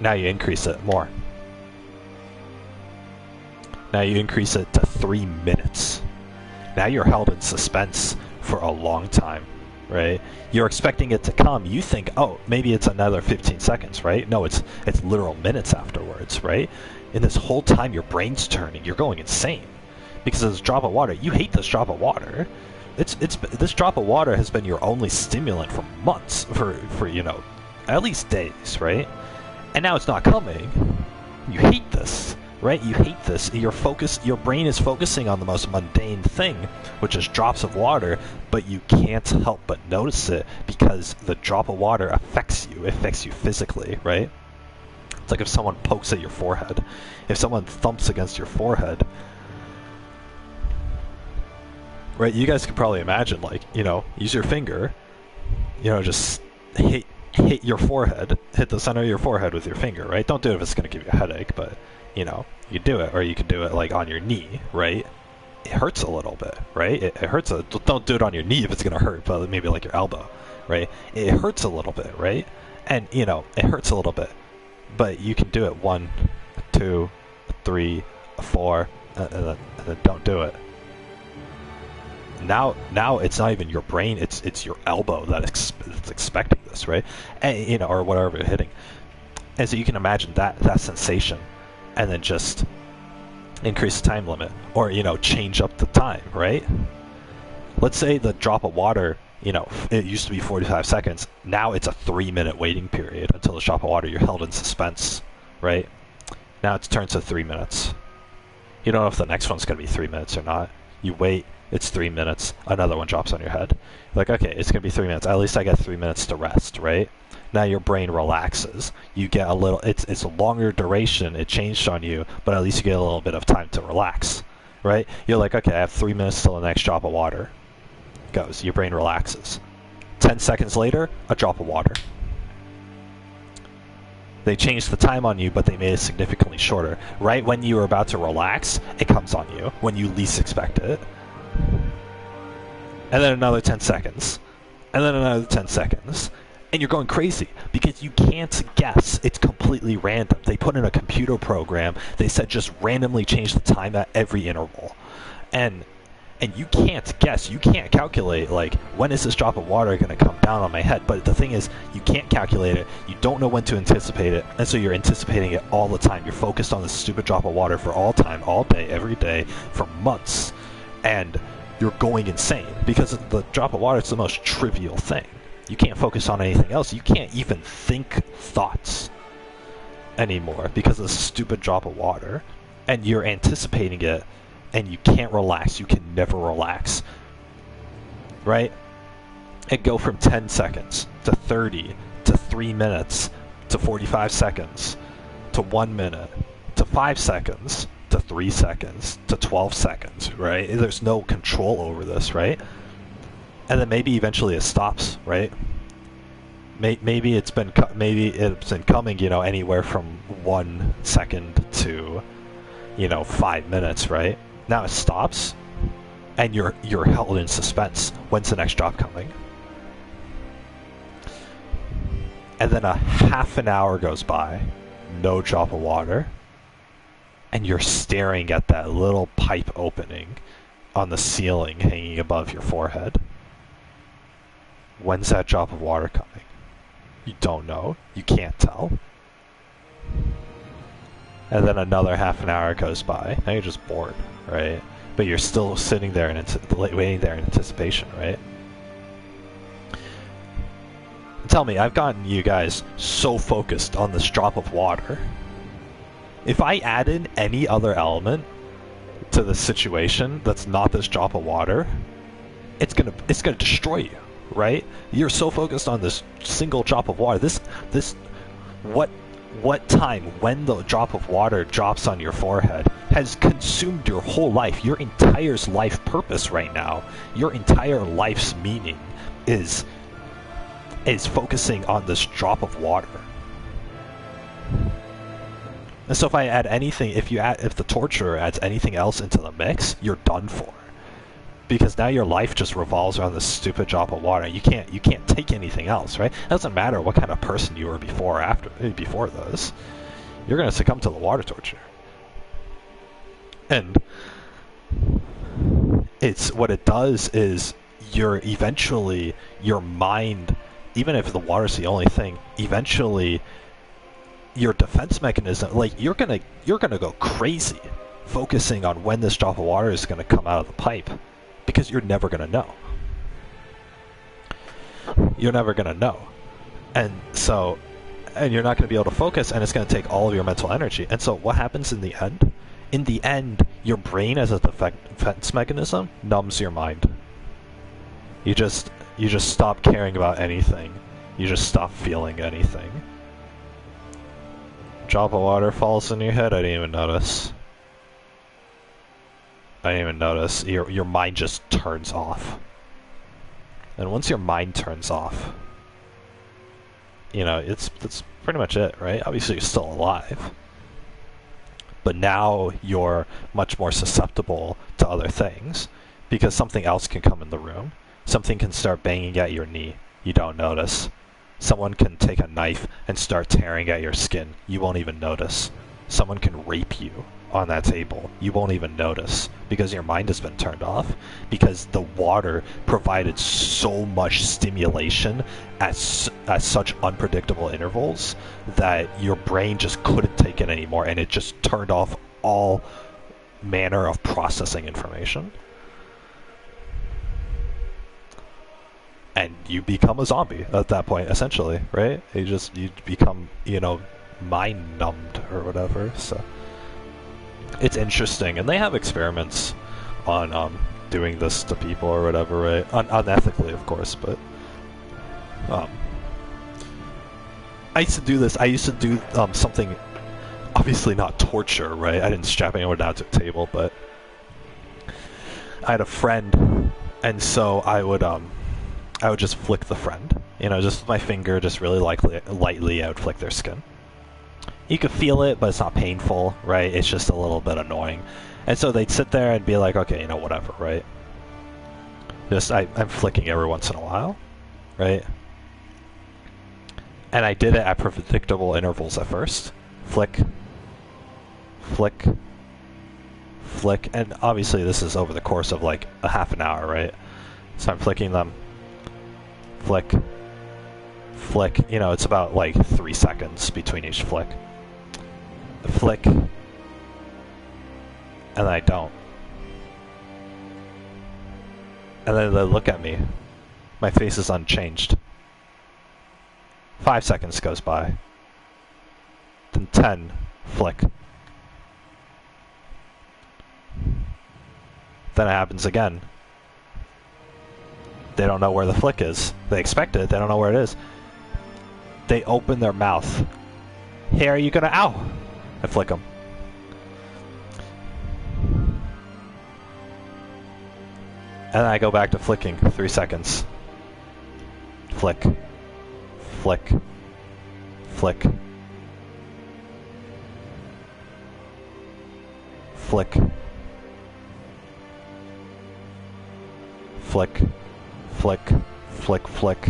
Now you increase it more. Now you increase it to 3 minutes. Now you're held in suspense for a long time, right? You're expecting it to come. You think, oh, maybe it's another 15 seconds, right? No, it's literal minutes afterwards, right? And this whole time your brain's turning. You're going insane because of this drop of water. You hate this drop of water. This drop of water has been your only stimulant for months, for at least days, right? And now it's not coming. You hate this. Right? You hate this. Your brain is focusing on the most mundane thing, which is drops of water, but you can't help but notice it because the drop of water affects you. It affects you physically, right? It's like if someone pokes at your forehead. If someone thumps against your forehead. Right? You guys can probably imagine, use your finger, just hit your forehead, hit the center of your forehead with your finger, right? Don't do it if it's going to give you a headache, but you know, you could do it, or you could do it like on your knee, right? It hurts a little bit, right? It hurts. Don't do it on your knee if it's gonna hurt, but maybe like your elbow, right? It hurts a little bit, right? And you know, it hurts a little bit, but you can do it 1, 2, 3, 4, and then don't do it. Now it's not even your brain; it's your elbow that's expecting this, right? And, you know, or whatever you're hitting. And so you can imagine that sensation, and then just increase the time limit, or you know, change up the time, right? Let's say the drop of water, you know, it used to be 45 seconds. Now it's a 3-minute waiting period until the drop of water. You're held in suspense, right? Now it's turned to 3 minutes. You don't know if the next one's going to be 3 minutes or not. You wait, it's 3 minutes, another one drops on your head. You're like, okay, it's going to be 3 minutes. At least I get 3 minutes to rest, right? Now your brain relaxes. You get a little, it's a longer duration, it changed on you, but at least you get a little bit of time to relax, right? You're like, okay, I have 3 minutes till the next drop of water goes. Your brain relaxes. 10 seconds later, a drop of water. They changed the time on you, but they made it significantly shorter. Right when you were about to relax, it comes on you when you least expect it. And then another 10 seconds. And then another 10 seconds. And you're going crazy because you can't guess. It's completely random. They put in a computer program. They said just randomly change the time at every interval. And you can't guess. You can't calculate, like, when is this drop of water going to come down on my head? But the thing is, you can't calculate it. You don't know when to anticipate it. And so you're anticipating it all the time. You're focused on this stupid drop of water for all time, all day, every day, for months. And you're going insane because the drop of water is the most trivial thing. You can't focus on anything else. You can't even think thoughts anymore because of the stupid drop of water. And you're anticipating it, and you can't relax. You can never relax. Right? It go from 10 seconds to 30 to 3 minutes to 45 seconds to 1 minute to 5 seconds to 3 seconds to 12 seconds, right? There's no control over this, right? And then maybe eventually it stops, right? Maybe it's been coming, you know, anywhere from 1 second to, you know, 5 minutes, right? Now it stops, and you're held in suspense. When's the next drop coming? And then a half an hour goes by, no drop of water, and you're staring at that little pipe opening on the ceiling hanging above your forehead. When's that drop of water coming? You don't know. You can't tell. And then another half an hour goes by. Now you're just bored, right? But you're still sitting there waiting there in anticipation, right? Tell me, I've gotten you guys so focused on this drop of water. If I added any other element to the situation that's not this drop of water, it's gonna destroy you, right? You're so focused on this single drop of water. What time when the drop of water drops on your forehead has consumed your whole life, your entire life purpose right now, your entire life's meaning is focusing on this drop of water. And so if I add anything, if the torturer adds anything else into the mix, you're done for. Because now your life just revolves around this stupid drop of water. You can't take anything else, right? It doesn't matter what kind of person you were before this. You're gonna succumb to the water torture. And what it does is your mind, even if the water's the only thing, eventually your defense mechanism, like you're gonna go crazy focusing on when this drop of water is gonna come out of the pipe. Because you're never going to know. You're never going to know. And you're not going to be able to focus, and it's going to take all of your mental energy. And so what happens in the end? In the end, your brain as a defense mechanism numbs your mind. You just stop caring about anything. You just stop feeling anything. Drop of water falls in your head, I didn't even notice. Your mind just turns off. And once your mind turns off, you know, that's pretty much it, right? Obviously you're still alive. but now you're much more susceptible to other things because something else can come in the room. Something can start banging at your knee. You don't notice. Someone can take a knife and start tearing at your skin. You won't even notice. Someone can rape you on that table. You won't even notice because your mind has been turned off because the water provided so much stimulation at such unpredictable intervals that your brain just couldn't take it anymore, and it just turned off all manner of processing information. And you become a zombie at that point, essentially, right? You become, mind numbed or whatever. So it's interesting, and they have experiments on doing this to people or whatever, right? Unethically, of course, but I used to do this. I used to do something, obviously not torture, right? I didn't strap anyone down to a table, but I had a friend, and so I would just flick the friend, just with my finger, just really lightly, I would flick their skin. You could feel it, but it's not painful, right? It's just a little bit annoying. And so they'd sit there and be like, okay, whatever, right? I'm flicking every once in a while, right? And I did it at predictable intervals at first. Flick, flick, flick, and obviously this is over the course of like a half an hour, right? So I'm flicking them. Flick, flick, it's about like 3 seconds between each flick. Flick, and then I don't. And then they look at me. My face is unchanged. 5 seconds goes by. Then 10, flick. Then it happens again. They don't know where the flick is. They expect it, they don't know where it is. They open their mouth. Hey, are you gonna... Ow! I flick them. And then I go back to flicking. 3 seconds. Flick. Flick. Flick. Flick. Flick. Flick. Flick. Flick.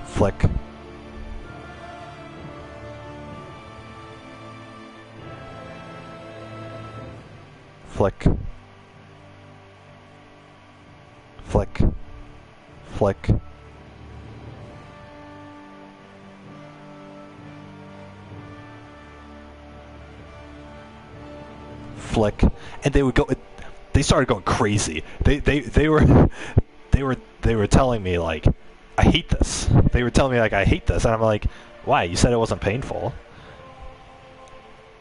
Flick. Flick. Flick. Flick. Flick. And they would go... They started going crazy. They were telling me, like, I hate this. They were telling me, like, I hate this. And I'm like, why? You said it wasn't painful.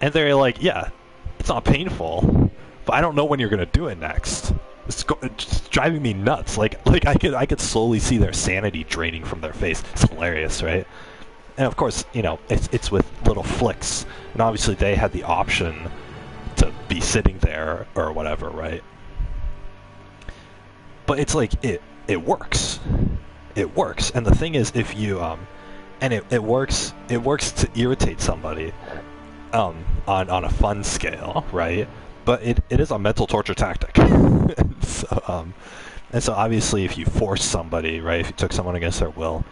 And they're like, yeah, it's not painful, but I don't know when you're going to do it next. It's just driving me nuts. Like I could slowly see their sanity draining from their face. It's hilarious, right? And of course, it's with little flicks. And obviously they had the option to be sitting there or whatever, right? But it's like, it works. It works. And the thing is, if you, and it works to irritate somebody, on a fun scale, right? But it is a mental torture tactic. And so obviously if you force somebody, right, if you took someone against their will,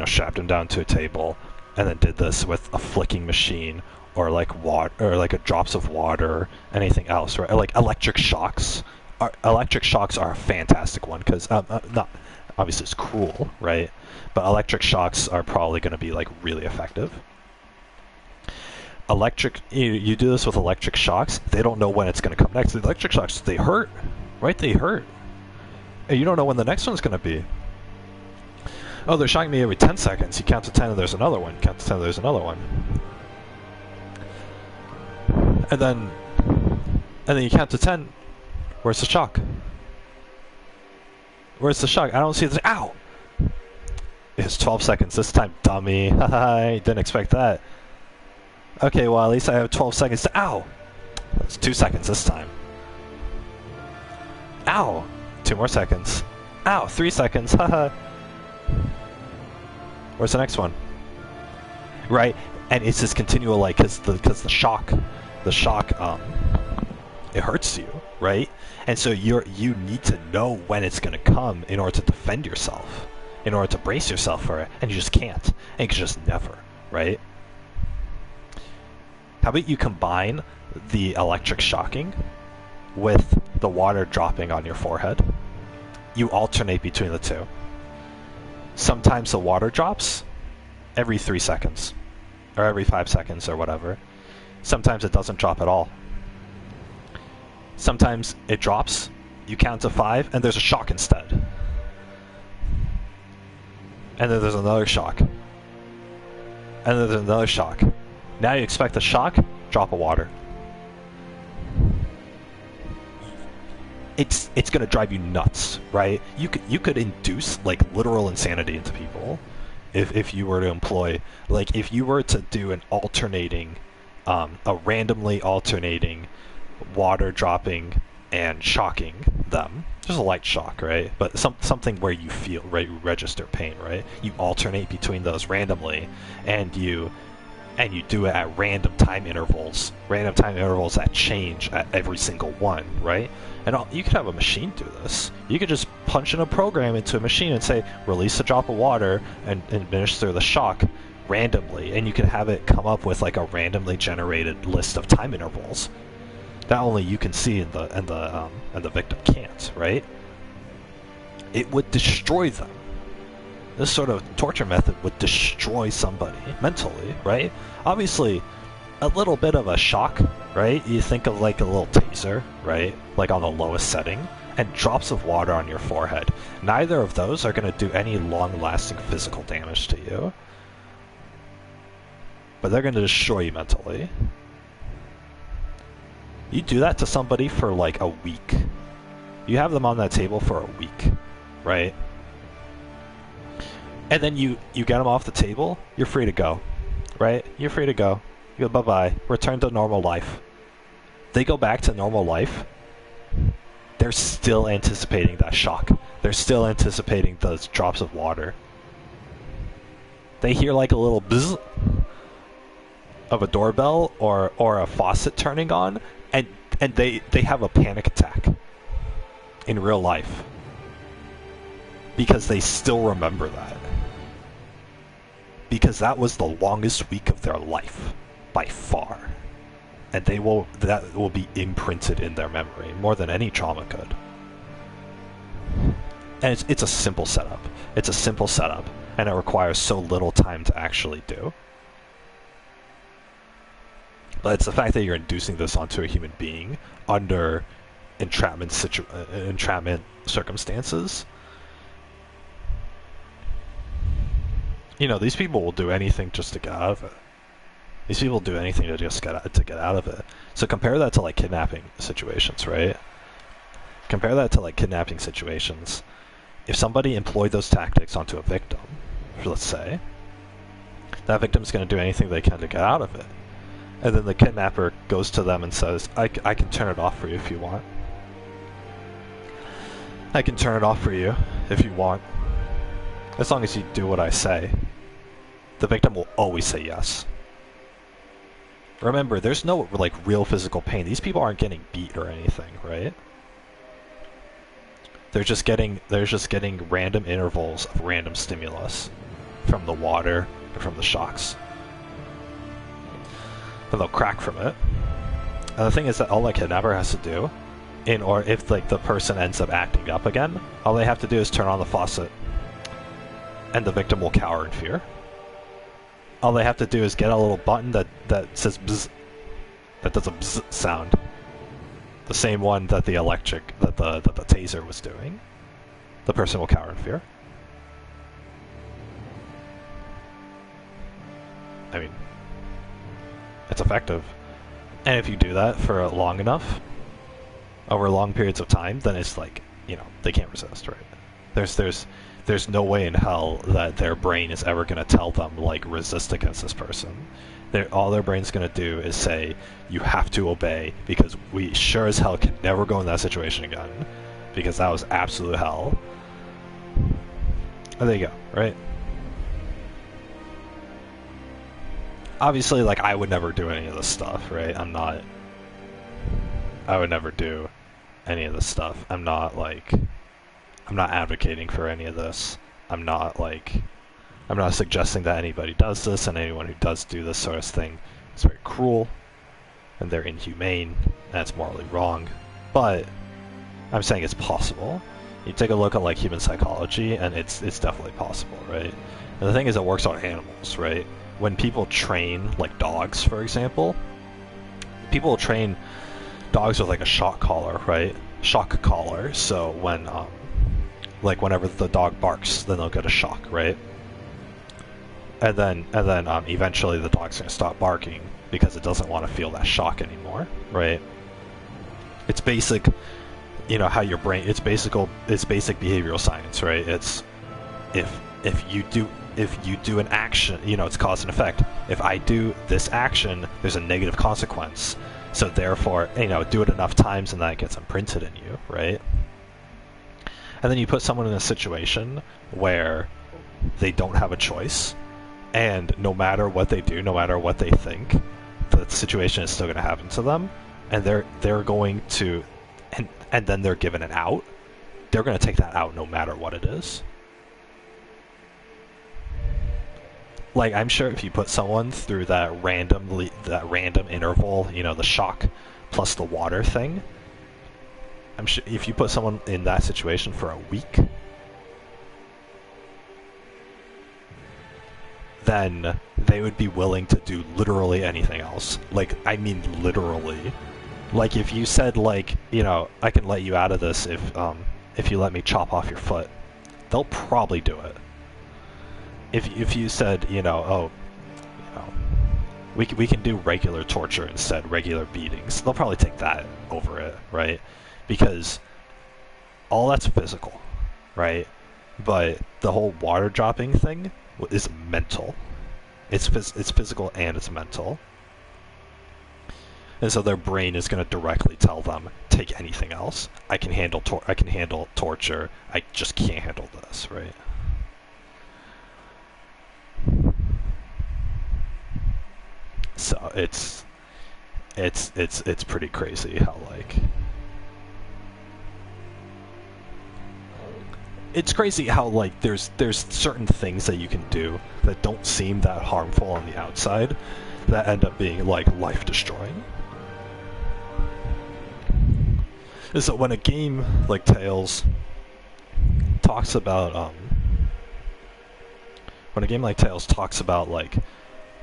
strapped them down to a table, and then did this with a flicking machine, or like water, or like drops of water, anything else, right? Like electric shocks. Electric shocks are a fantastic one, because, not, obviously it's cruel, right? But electric shocks are probably going to be like really effective. You do this with electric shocks, they don't know when it's going to come next. The electric shocks, they hurt, right? They hurt. And you don't know when the next one's going to be. Oh, they're shocking me every 10 seconds. You count to 10 and there's another one. Count to 10 and there's another one. And then you count to 10. Where's the shock? Where's the shock? I don't see the... Ow! It's 12 seconds this time, dummy. Haha, didn't expect that. Okay, well, at least I have 12 seconds to... Ow! That's 2 seconds this time. Ow! 2 more seconds. Ow! 3 seconds. Haha. Where's the next one? Right? And it's this continual, like, because the shock, it hurts you, right? And so you need to know when it's going to come in order to defend yourself, in order to brace yourself for it, and you just can't. And you can just never, right? How about you combine the electric shocking with the water dropping on your forehead? You alternate between the two. Sometimes the water drops every 3 seconds, or every 5 seconds, or whatever. Sometimes it doesn't drop at all. Sometimes it drops, you count to 5, and there's a shock instead. And then there's another shock. And then there's another shock. Now you expect a shock, drop of water. It's going to drive you nuts, right? You could induce, like, literal insanity into people if you were to employ, like, if you were to do an alternating, a randomly alternating water dropping and shocking them. Just a light shock, right? But something where you feel, right, you register pain, right? You alternate between those randomly, and you do it at random time intervals that change at every single one, right? And you could have a machine do this. You could just punch in a program into a machine and say, release a drop of water and administer the shock randomly, and you could have it come up with, like, a randomly generated list of time intervals that only you can see and the victim can't, right? It would destroy them. This sort of torture method would destroy somebody mentally, right? Obviously, a little bit of a shock, right? You think of, like, a little taser, right? Like on the lowest setting, and drops of water on your forehead. Neither of those are going to do any long-lasting physical damage to you, but they're going to destroy you mentally. You do that to somebody for, like, a week. You have them on that table for a week, right? And then you get them off the table, you're free to go, right? You're free to go. You go, bye-bye, return to normal life. They go back to normal life, they're still anticipating that shock. They're still anticipating those drops of water. They hear, like, a little buzz of a doorbell or a faucet turning on, and they have a panic attack in real life because they still remember that. Because that was the longest week of their life by far, and that will be imprinted in their memory more than any trauma could. And it's a simple setup. It's a simple setup, and it requires so little time to actually do. But it's the fact that you're inducing this onto a human being under entrapment circumstances. You know, these people will do anything just to get out of it. These people do anything to just get out of it. So compare that to, like, kidnapping situations, right? Compare that to, like, kidnapping situations. If somebody employed those tactics onto a victim, let's say, that victim's going to do anything they can to get out of it. And then the kidnapper goes to them and says, I can turn it off for you if you want. I can turn it off for you if you want. As long as you do what I say. The victim will always say yes. Remember, there's no, like, real physical pain. These people aren't getting beat or anything, right? They're just getting random intervals of random stimulus from the water or from the shocks. And they'll crack from it. And the thing is that all the kidnapper has to do, if, like, the person ends up acting up again, all they have to do is turn on the faucet, and the victim will cower in fear. All they have to do is get a little button that says bzz, that does a bzz sound. The same one that the taser was doing. The person will cower in fear. I mean, it's effective. And if you do that for long enough, over long periods of time, then it's like, you know, they can't resist, right? There's no way in hell that their brain is ever going to tell them, like, resist against this person. All their brain's going to do is say, you have to obey, because we sure as hell can never go in that situation again, because that was absolute hell. And there you go, right? obviously, like, I would never do any of this stuff, right? I would never do any of this stuff. I'm not advocating for any of this. I'm not suggesting that anybody does this, and anyone who does do this sort of thing is very cruel, and they're inhumane, and it's morally wrong. But I'm saying it's possible. You take a look at, like, human psychology, and it's definitely possible, right? And the thing is, it works on animals, right? When people train, like dogs, for example, people will train dogs with, like, a shock collar, right? Shock collar, so when, like, whenever the dog barks, then they'll get a shock, right? And then eventually the dog's gonna stop barking because it doesn't want to feel that shock anymore, right? It's basic, you know, how your brain. It's basic behavioral science, right? It's if you do an action, you know, it's cause and effect. If I do this action, there's a negative consequence. So therefore, you know, do it enough times and that gets imprinted in you, right? And then you put someone in a situation where they don't have a choice, and no matter what they do, no matter what they think, the situation is still going to happen to them, and they're going to, and then they're given an out. They're going to take that out no matter what it is. Like, I'm sure if you put someone through that random interval, you know, the shock plus the water thing, I'm sure if you put someone in that situation for a week, then they would be willing to do literally anything else. Like, I mean literally. Like, if you said, like, you know, I can let you out of this if you let me chop off your foot, they'll probably do it. If you said, you know, oh, you know, we can do regular torture instead, regular beatings, they'll probably take that over it, right? Because all that's physical, right? But the whole water dropping thing is mental. It's physical and it's mental. And so their brain is going to directly tell them, take anything else. I can handle torture. I just can't handle this, right? So it's pretty crazy how, like, it's crazy how, like, there's certain things that you can do that don't seem that harmful on the outside that end up being, like, life destroying. And so when a game like Tales talks about like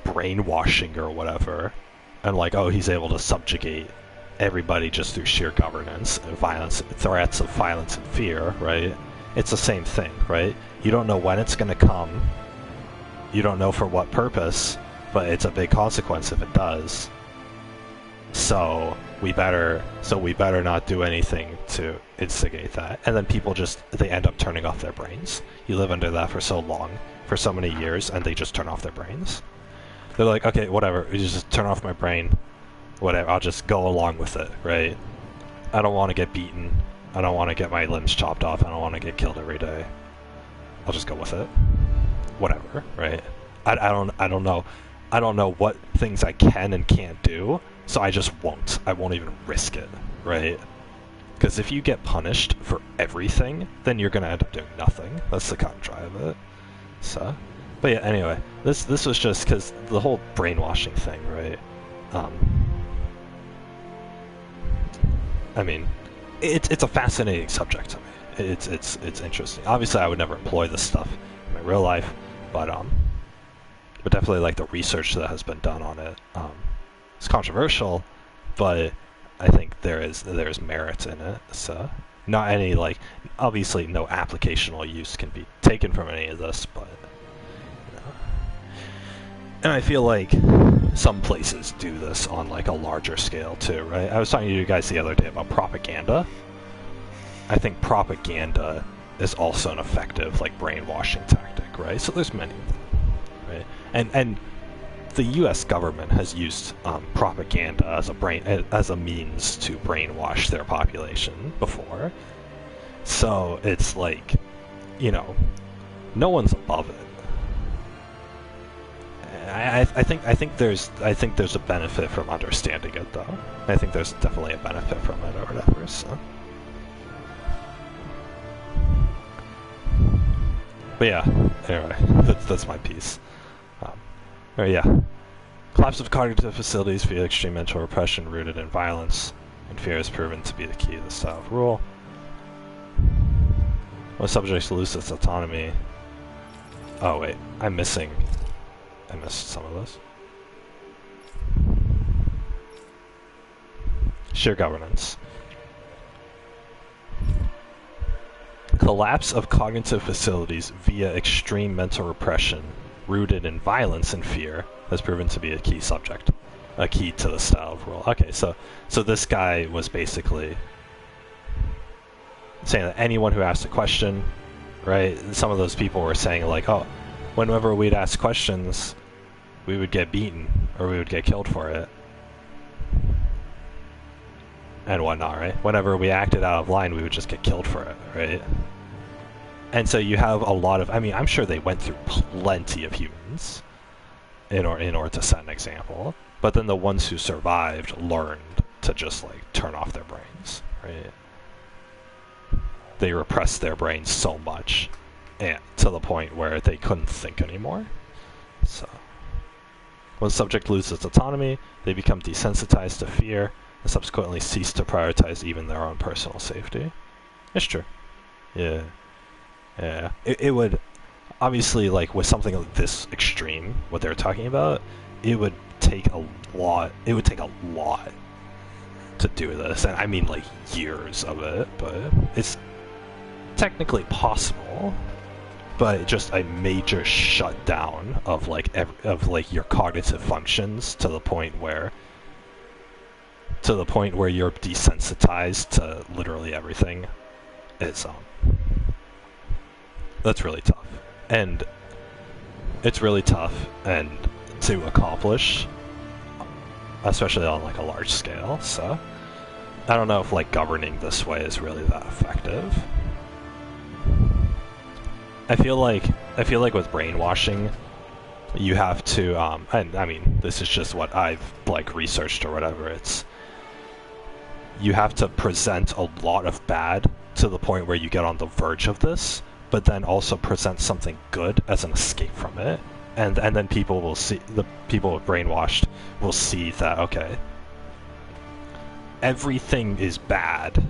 brainwashing or whatever, and like, oh, he's able to subjugate everybody just through sheer governance and violence, threats of violence and fear, right? It's the same thing, right? You don't know when it's going to come. You don't know for what purpose, but it's a big consequence if it does. So we better not do anything to instigate that. And then people they end up turning off their brains. You live under that for so long, for so many years, and they just turn off their brains. They're like, okay, whatever, you just turn off my brain, whatever, I'll just go along with it, right? I don't want to get beaten. I don't want to get my limbs chopped off. I don't want to get killed every day. I'll just go with it. Whatever, right? I don't know. I don't know what things I can and can't do, so I just won't. I won't even risk it, right? Because if you get punished for everything, then you're gonna end up doing nothing. That's the cut and dry of it. So, but yeah. Anyway, this was just because the whole brainwashing thing, right? I mean, it's a fascinating subject to me. It's interesting. Obviously, I would never employ this stuff in my real life, but definitely, like, the research that has been done on it, it's controversial, but I think there's merit in it. So, not any, like, obviously no applicational use can be taken from any of this, but, you know. And I feel like some places do this on, like, a larger scale too, right? I was talking to you guys the other day about propaganda. I think propaganda is also an effective, like, brainwashing tactic, right? So there's many of them, right? And the U.S. government has used propaganda as a means to brainwash their population before. So it's like, you know, no one's above it. I think there's a benefit from understanding it though. I think there's definitely a benefit from it or whatever. So, but yeah. Anyway, that's my piece. Or yeah, collapse of cognitive facilities via extreme mental repression rooted in violence and fear is proven to be the key to the style of rule. When subjects lose its autonomy. Oh wait, I missed some of this. Sheer governance. Collapse of cognitive facilities via extreme mental repression, rooted in violence and fear, has proven to be a key subject, a key to the style of rule. Okay, so this guy was basically saying that anyone who asked a question, right? Some of those people were saying like, oh, whenever we'd ask questions, we would get beaten or we would get killed for it, and whatnot, right? Whenever we acted out of line, we would just get killed for it, right? And so you have a lot of, I mean, I'm sure they went through plenty of humans in order to set an example, but then the ones who survived learned to just like turn off their brains, right? They repressed their brains so much, and to the point where they couldn't think anymore. So, when the subject loses its autonomy, they become desensitized to fear and subsequently cease to prioritize even their own personal safety. It's true. Yeah. Yeah. It would, obviously, like, with something like this extreme, what they were talking about, it would take a lot to do this, and I mean, like, years of it, but it's technically possible, but just a major shutdown of like your cognitive functions to the point where you're desensitized to literally everything is that's really tough, and it's really tough and to accomplish, especially on like a large scale. So I don't know if like governing this way is really that effective. I feel like with brainwashing, you have to, and I mean, this is just what I've like researched or whatever. It's you have to present a lot of bad to the point where you get on the verge of this, but then also present something good as an escape from it, and then people will see, the people brainwashed will see that okay, everything is bad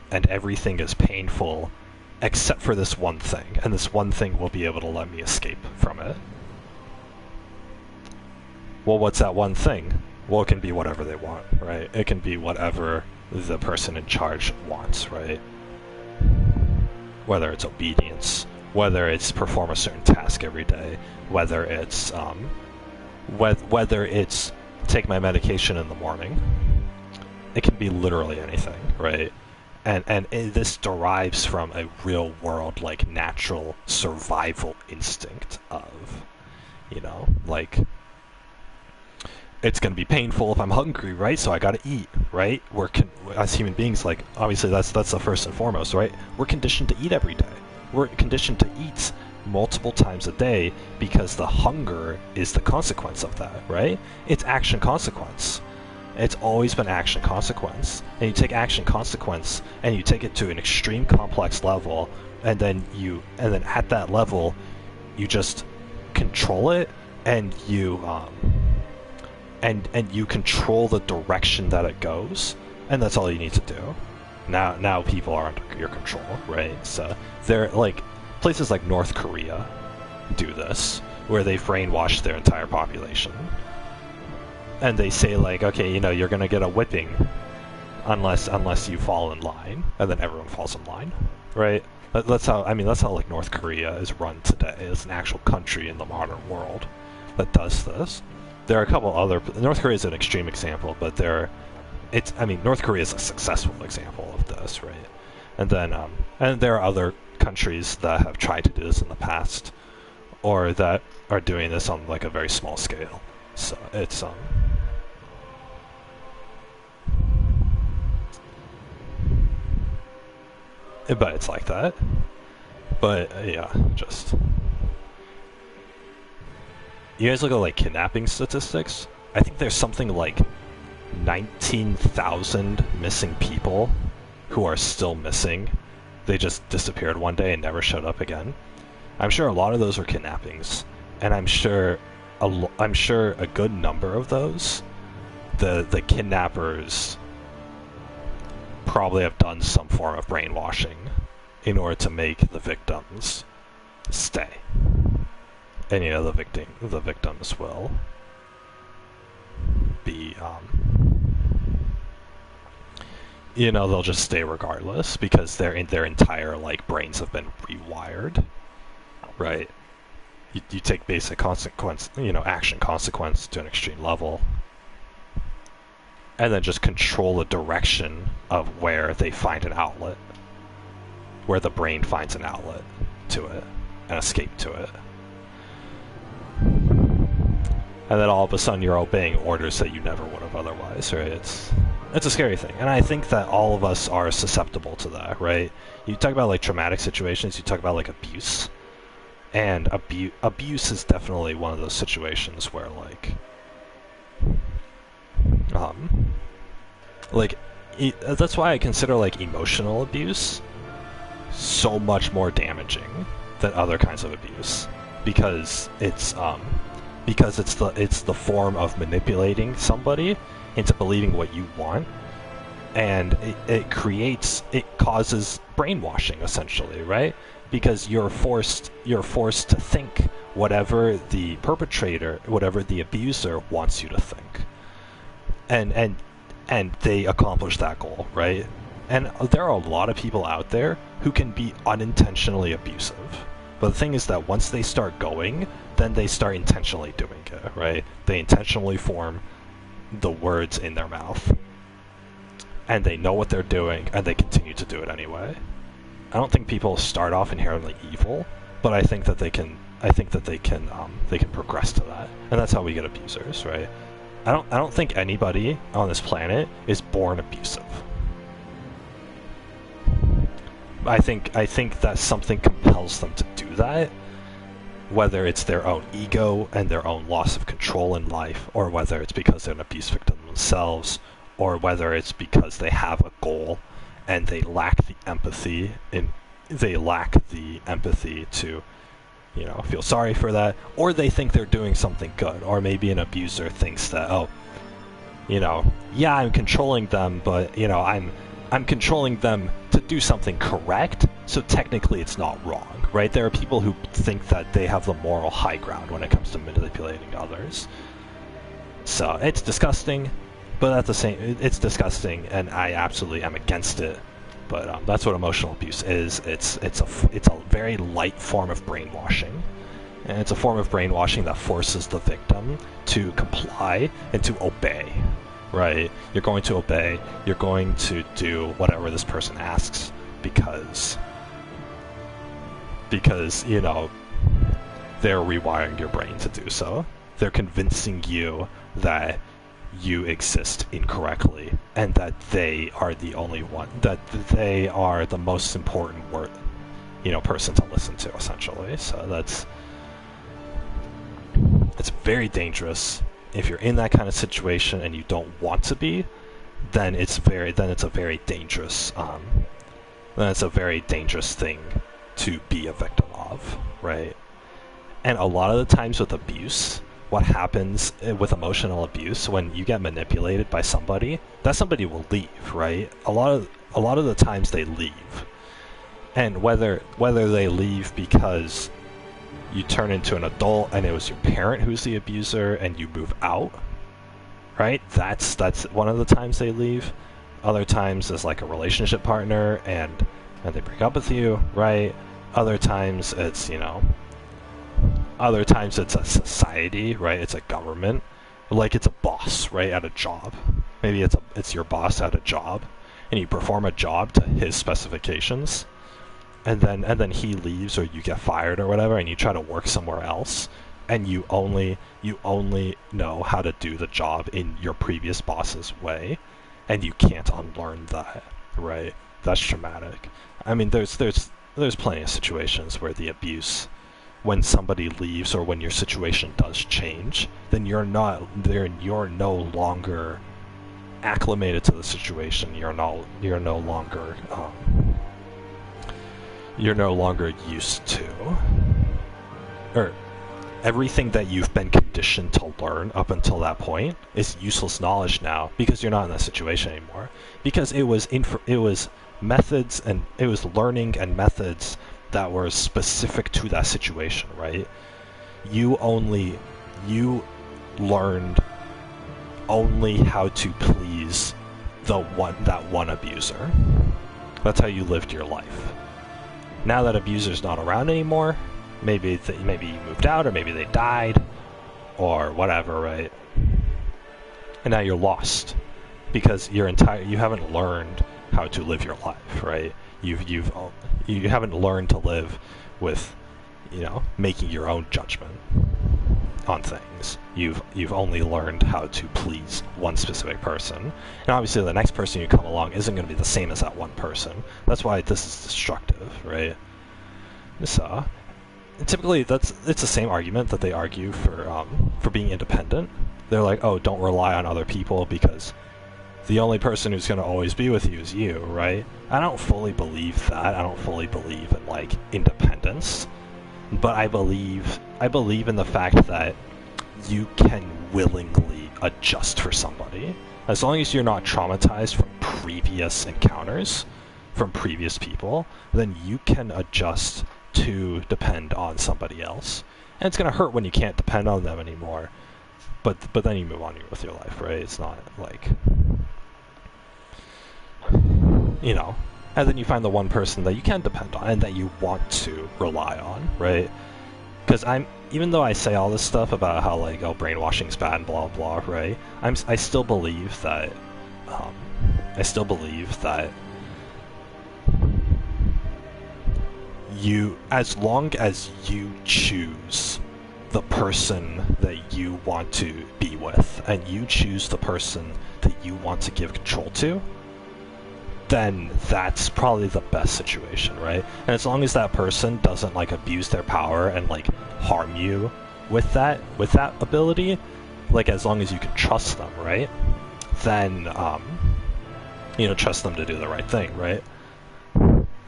and everything is painful, except for this one thing, and this one thing will be able to let me escape from it. Well, what's that one thing? Well, it can be whatever they want, right? It can be whatever the person in charge wants, right? Whether it's obedience, whether it's perform a certain task every day, whether it's whether it's take my medication in the morning. It can be literally anything, right? And this derives from a real world, like, natural survival instinct of, you know, like, it's going to be painful if I'm hungry, right? So I got to eat, right? As human beings, like, obviously that's the first and foremost, right? We're conditioned to eat every day. We're conditioned to eat multiple times a day because the hunger is the consequence of that, right? It's action consequence. It's always been action consequence, and you take action consequence and you take it to an extreme complex level, and then at that level you just control it, and you and you control the direction that it goes, and that's all you need to do. Now people are under your control, right? So they're like places like North Korea do this, where they brainwash their entire population. And they say like, okay, you know, you're gonna get a whipping unless you fall in line, and then everyone falls in line, right? That's how like North Korea is run today. It's an actual country in the modern world that does this. There are a couple other. North Korea is an extreme example, but North Korea is a successful example of this, right? And then and there are other countries that have tried to do this in the past, or that are doing this on like a very small scale. So it's but it's like that. But yeah, just you guys look at like kidnapping statistics, I think there's something like 19,000 missing people who are still missing. They just disappeared one day and never showed up again. I'm sure a lot of those were kidnappings, and I'm sure a good number of those, the kidnappers probably have done some form of brainwashing in order to make the victims stay. And you know, the victims will be you know, they'll just stay regardless because their entire like brains have been rewired, right? You take basic consequence, you know, action consequence to an extreme level, and then just control the direction of where they find an outlet, where the brain finds an outlet to it, an escape to it. And then all of a sudden you're obeying orders that you never would have otherwise, right? It's a scary thing. And I think that all of us are susceptible to that, right? You talk about like traumatic situations, you talk about like abuse. And abuse is definitely one of those situations where that's why I consider like emotional abuse so much more damaging than other kinds of abuse, because it's the form of manipulating somebody into believing what you want, and it causes brainwashing essentially, right? Because you're forced to think whatever the perpetrator, whatever the abuser wants you to think, and they accomplish that goal, right? And there are a lot of people out there who can be unintentionally abusive, but the thing is that once they start going, then they start intentionally doing it, right? They intentionally form the words in their mouth, and they know what they're doing, and they continue to do it anyway. I don't think people start off inherently evil, but I think that they can progress to that, and that's how we get abusers, right? I don't think anybody on this planet is born abusive. I think that something compels them to do that, whether it's their own ego and their own loss of control in life, or whether it's because they're an abuse victim themselves, or whether it's because they have a goal and they lack the empathy to, you know, feel sorry for that, or they think they're doing something good, or maybe an abuser thinks that, oh, you know, yeah, I'm controlling them, but, you know, I'm controlling them to do something correct, so technically it's not wrong, right? There are people who think that they have the moral high ground when it comes to manipulating others. So it's disgusting, but it's disgusting, and I absolutely am against it. But that's what emotional abuse is. It's a very light form of brainwashing, and it's a form of brainwashing that forces the victim to comply and to obey. Right? You're going to obey. You're going to do whatever this person asks because you know, they're rewiring your brain to do so. They're convincing you that you exist incorrectly and that they are the only one, that they are the most important person to listen to, essentially. So it's very dangerous. If you're in that kind of situation and you don't want to be, then it's a very dangerous thing to be a victim of, right? And a lot of the times with abuse, what happens with emotional abuse, when you get manipulated by somebody, that somebody will leave, right? A lot of the times they leave, and whether they leave because you turn into an adult and it was your parent who's the abuser and you move out, right? That's one of the times they leave. Other times it's like a relationship partner and they break up with you, right? Other times it's, you know, a society, right? It's a government, like it's a boss, right, at a job. Maybe it's your boss at a job, and you perform a job to his specifications, and then he leaves or you get fired or whatever, and you try to work somewhere else, and you only know how to do the job in your previous boss's way, and you can't unlearn that, right? That's traumatic. I mean, there's plenty of situations where the abuse, when somebody leaves or when your situation does change, then you're no longer acclimated to the situation. You're no longer used to, or everything that you've been conditioned to learn up until that point is useless knowledge now, because you're not in that situation anymore. Because it was methods, and it was learning and methods that were specific to that situation, right? You learned only how to please that one abuser. That's how you lived your life. Now that abuser's not around anymore, maybe you moved out, or maybe they died, or whatever, right? And now you're lost because you haven't learned how to live your life, right? You haven't learned to live with, making your own judgment on things. You've only learned how to please one specific person, and obviously the next person you come along isn't going to be the same as that one person. That's why this is destructive, right? So typically it's the same argument that they argue for being independent. They're like, oh, don't rely on other people because the only person who's going to always be with you is you, right? I don't fully believe that. I don't fully believe in independence, but I believe in the fact that you can willingly adjust for somebody. As long as you're not traumatized from previous encounters, from previous people, then you can adjust to depend on somebody else. And it's going to hurt when you can't depend on them anymore, but then you move on with your life, right? It's not like, and then you find the one person that you can depend on and that you want to rely on, right? Because even though I say all this stuff about how brainwashing's bad and blah blah, right? I still believe that as long as you choose the person that you want to be with, and you choose the person that you want to give control to, then that's probably the best situation, right? And as long as that person doesn't abuse their power and harm you with that ability, as long as you can trust them, right? Then trust them to do the right thing, right?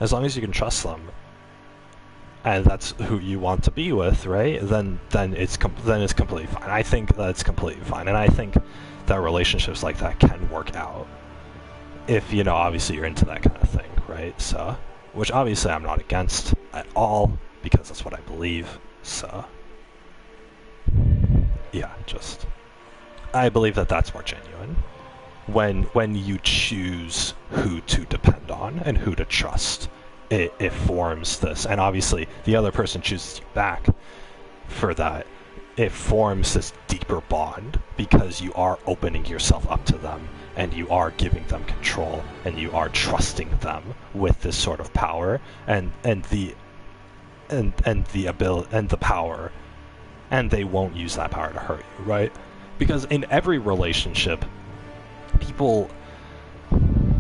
As long as you can trust them, and that's who you want to be with, right? Then it's completely fine. I think that's completely fine, and I think that relationships like that can work out if obviously you're into that kind of thing, right? So, which obviously I'm not against at all, because that's what I believe. So, yeah, I believe that that's more genuine when you choose who to depend on and who to trust. It forms this, and obviously the other person chooses you back for that. It forms this deeper bond because you are opening yourself up to them, and you are giving them control, and you are trusting them with this sort of power and the ability and the power, and they won't use that power to hurt you, right? Because in every relationship, people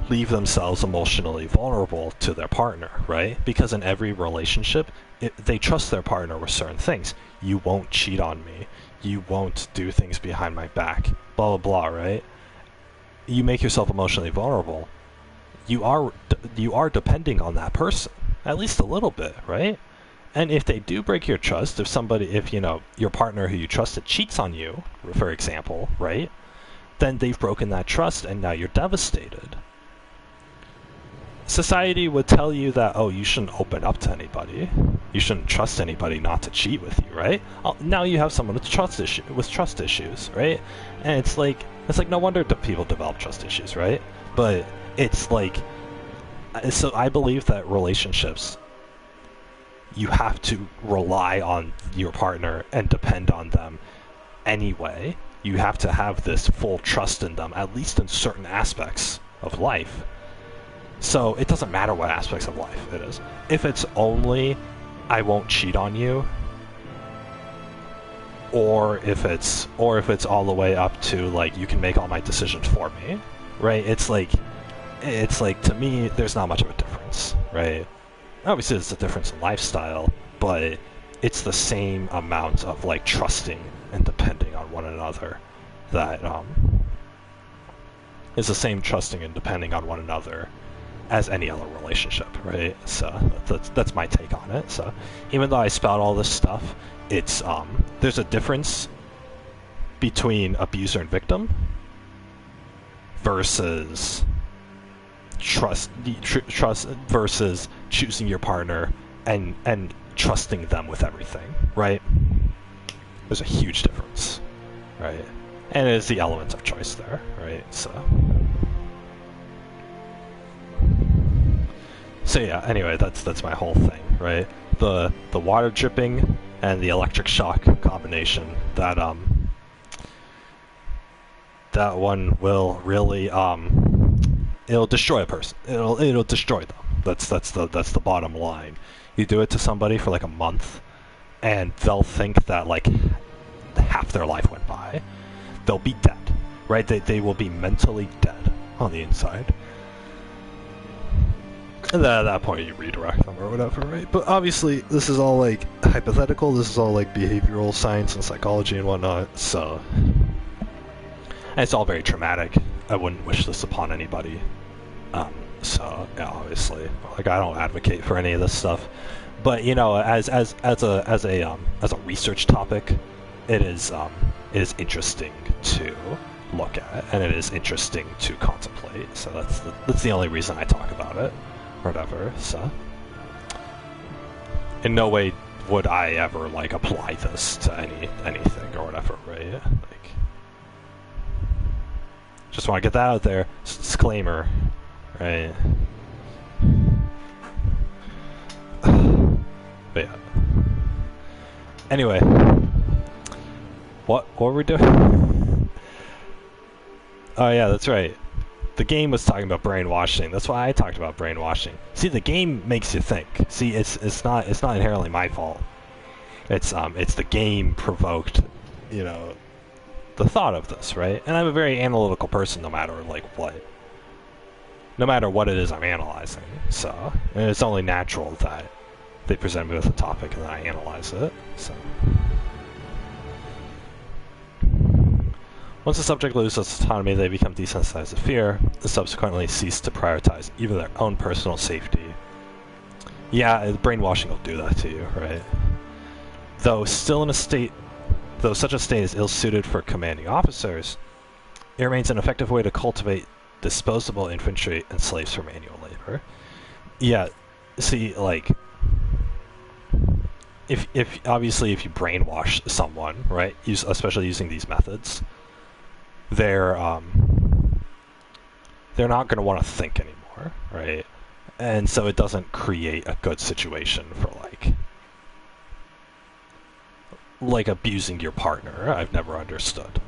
leave themselves emotionally vulnerable to their partner, right? Because in every relationship, they trust their partner with certain things. You won't cheat on me. You won't do things behind my back. Blah, blah, blah, right? You make yourself emotionally vulnerable. You are depending on that person, at least a little bit, right? And if they do break your trust, if your partner who you trusted cheats on you, for example, right? Then they've broken that trust, and now you're devastated. Society would tell you that, oh, you shouldn't open up to anybody. You shouldn't trust anybody not to cheat with you, right? Now you have someone with trust issues, right? And it's no wonder people develop trust issues, right? But so I believe that relationships, you have to rely on your partner and depend on them anyway. You have to have this full trust in them, at least in certain aspects of life. So it doesn't matter what aspects of life it is. If it's only, I won't cheat on you, or if it's all the way up to you can make all my decisions for me, right? It's like to me, there's not much of a difference, right? Obviously, there's a difference in lifestyle, but it's the same amount of like trusting and depending on one another that is the same trusting and depending on one another as any other relationship, right? So that's my take on it. So even though I spout all this stuff, it's there's a difference between abuser and victim versus trust versus choosing your partner and trusting them with everything, right? There's a huge difference, right? And it's the element of choice there, right? So yeah, anyway, that's my whole thing, right? The water dripping and the electric shock combination, that one will really it'll destroy a person. It'll destroy them. That's the bottom line. You do it to somebody for like a month and they'll think that like half their life went by. They'll be dead, right? They will be mentally dead on the inside. And then at that point you redirect them or whatever, right? But obviously this is all like hypothetical, this is all like behavioral science and psychology and whatnot, so... And it's all very traumatic. I wouldn't wish this upon anybody. So, yeah, obviously, like, I don't advocate for any of this stuff. But, you know, as a research topic, it is interesting to look at, and it is interesting to contemplate. So that's the only reason I talk about it. Or whatever, so. In no way would I ever, like, apply this to anything or whatever, right? Like, just want to get that out there. Disclaimer, right? But yeah. Anyway. What were we doing? Oh yeah, that's right. The game was talking about brainwashing. That's why I talked about brainwashing. See, the game makes you think. See, it's not inherently my fault. It's the game provoked, you know, the thought of this, right? And I'm a very analytical person, no matter like what. No matter what it is I'm analyzing. So, and it's only natural that they present me with a topic and then I analyze it. So. Once the subject loses autonomy, they become desensitized to fear, and subsequently cease to prioritize even their own personal safety. Yeah, brainwashing will do that to you, right? Though such a state is ill-suited for commanding officers, it remains an effective way to cultivate disposable infantry and slaves for manual labor. Yeah, see, like, if obviously if you brainwash someone, right, especially using these methods, they're not going to want to think anymore, right? And so it doesn't create a good situation for like abusing your partner. I've never understood,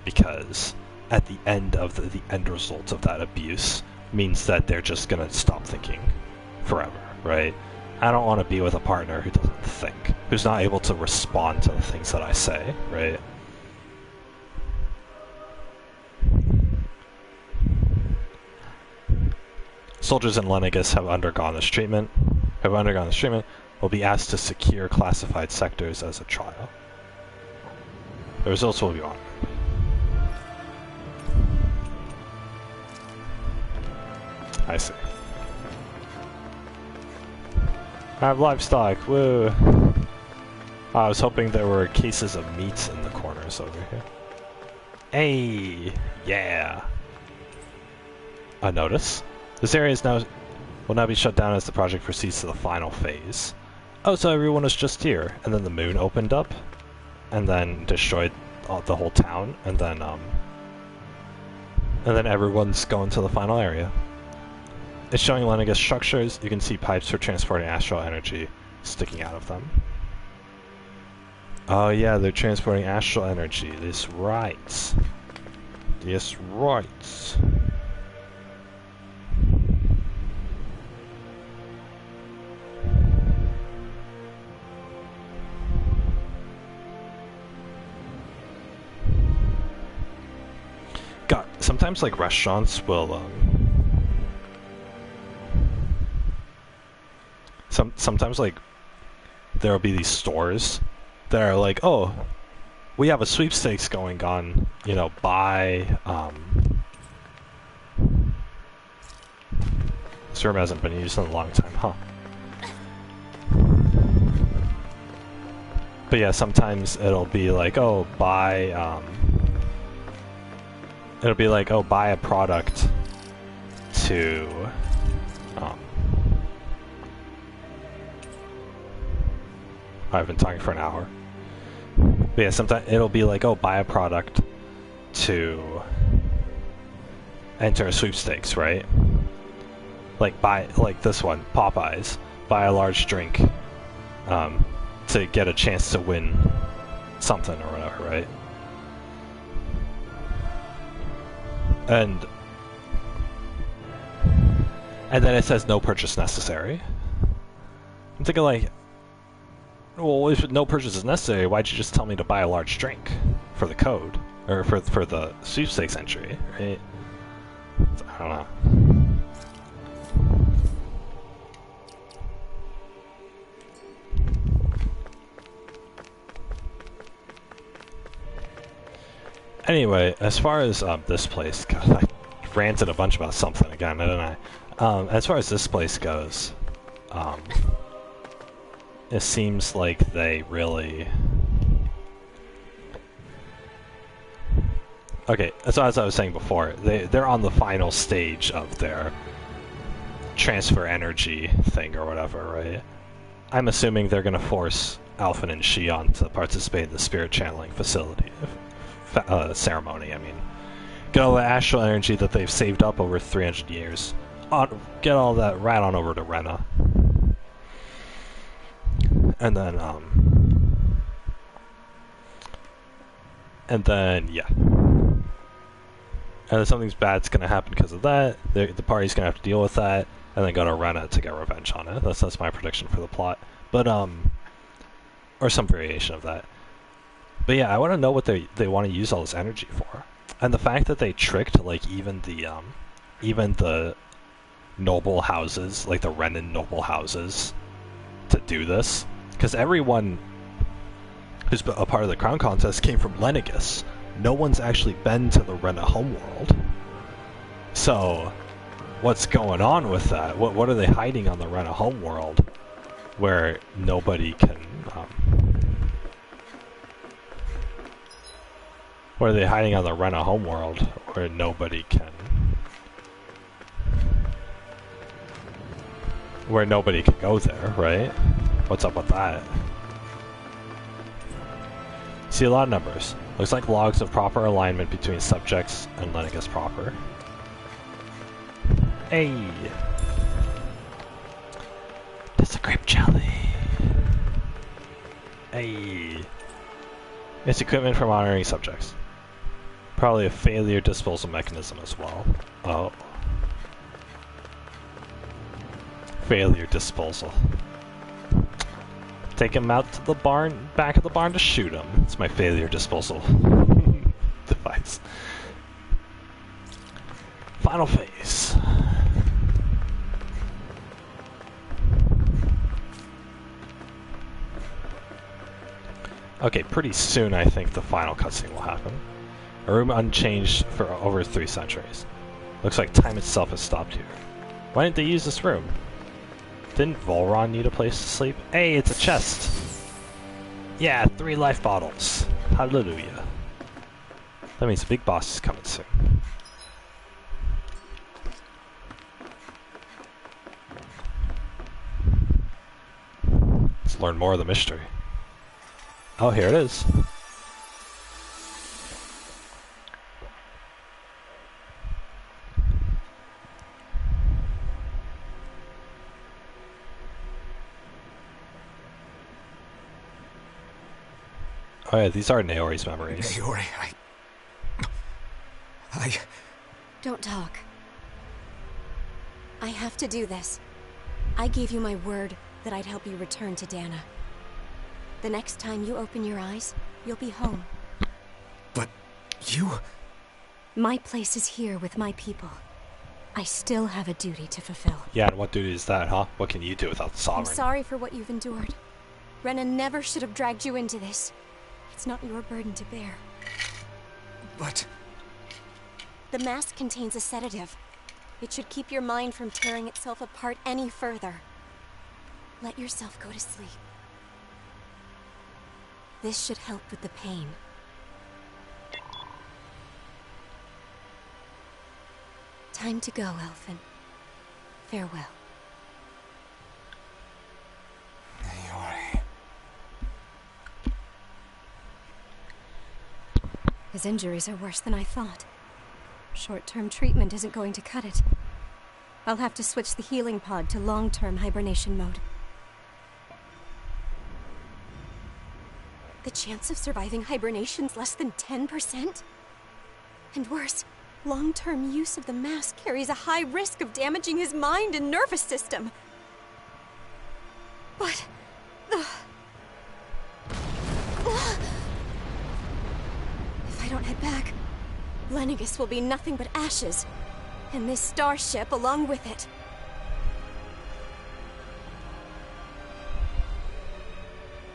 because at the end of the end result of that abuse means that they're just going to stop thinking forever, right? I don't want to be with a partner who doesn't think, who's not able to respond to the things that I say, right? Soldiers in Lenegus have undergone this treatment, will be asked to secure classified sectors as a trial. The results will be on. I see. I have livestock, woo! I was hoping there were cases of meats in the corners over here. Hey! Yeah! A notice? This area will now be shut down as the project proceeds to the final phase. Oh, so everyone was just here, and then the moon opened up, and then destroyed the whole town, and then everyone's going to the final area. It's showing Lenegus structures. You can see pipes for transporting astral energy sticking out of them. Oh yeah, they're transporting astral energy. This right. Yes, right. God, sometimes like restaurants will sometimes like there'll be these stores that are like, oh, we have a sweepstakes going on, you know, buy, this room hasn't been used in a long time, huh? But yeah, sometimes it'll be like, oh, buy, it'll be like, oh, buy a product to, I've been talking for an hour. But yeah, sometimes it'll be like, oh, buy a product to enter a sweepstakes, right? Like buy, like this one, Popeyes, buy a large drink, to get a chance to win something or whatever, right? And then it says no purchase necessary. I'm thinking like, well, if no purchase is necessary, why'd you just tell me to buy a large drink for the code? Or for the sweepstakes entry, right? I don't know. Anyway, as far as this place, God, I ranted a bunch about something again, didn't I? As far as this place goes, it seems like they really... Okay, so as I was saying before, they're on the final stage of their transfer energy thing or whatever, right? I'm assuming they're gonna force Alphen and Shion to participate in the spirit channeling facility ceremony. I mean, get all the astral energy that they've saved up over 300 years. Get all that right on over to Rena. And then, yeah. And then something's bad's gonna happen because of that. The party's gonna have to deal with that, and then go to Rena to get revenge on it. That's my prediction for the plot. But, or some variation of that. But yeah, I want to know what they want to use all this energy for. And the fact that they tricked, like, even the noble houses, like the Renan noble houses, to do this. Because everyone who's a part of the crown contest came from Lenegus. No one's actually been to the Rena homeworld. So, what's going on with that? What are they hiding on the Rena homeworld where nobody can... what are they hiding on the Rena homeworld where nobody can... where nobody can go there, right? What's up with that? See a lot of numbers. Looks like logs of proper alignment between subjects and Lenegus proper. Hey! That's a grape jelly! Hey! It's equipment for monitoring subjects. Probably a failure disposal mechanism as well. Oh. Failure disposal. Take him out to the barn, back of the barn to shoot him. It's my failure disposal device. Final phase. Okay, pretty soon I think the final cutscene will happen. A room unchanged for over 3 centuries. Looks like time itself has stopped here. Why didn't they use this room? Didn't Volron need a place to sleep? Hey, it's a chest! Yeah, 3 life bottles. Hallelujah. That means the big boss is coming soon. Let's learn more of the mystery. Oh, here it is. Oh yeah, these are Naori's memories. Naori, I... Don't talk. I have to do this. I gave you my word that I'd help you return to Dana. The next time you open your eyes, you'll be home. But you... My place is here with my people. I still have a duty to fulfill. Yeah, and what duty is that, huh? What can you do without the Sovereign? I'm sorry for what you've endured. Rena never should have dragged you into this. It's not your burden to bear. But... The mask contains a sedative. It should keep your mind from tearing itself apart any further. Let yourself go to sleep. This should help with the pain. Time to go, Elfin. Farewell. Naori. His injuries are worse than I thought. Short-term treatment isn't going to cut it. I'll have to switch the healing pod to long-term hibernation mode. The chance of surviving hibernation's less than 10%? And worse, long-term use of the mask carries a high risk of damaging his mind and nervous system. But... If I don't head back, Lenegis will be nothing but ashes, and this starship along with it.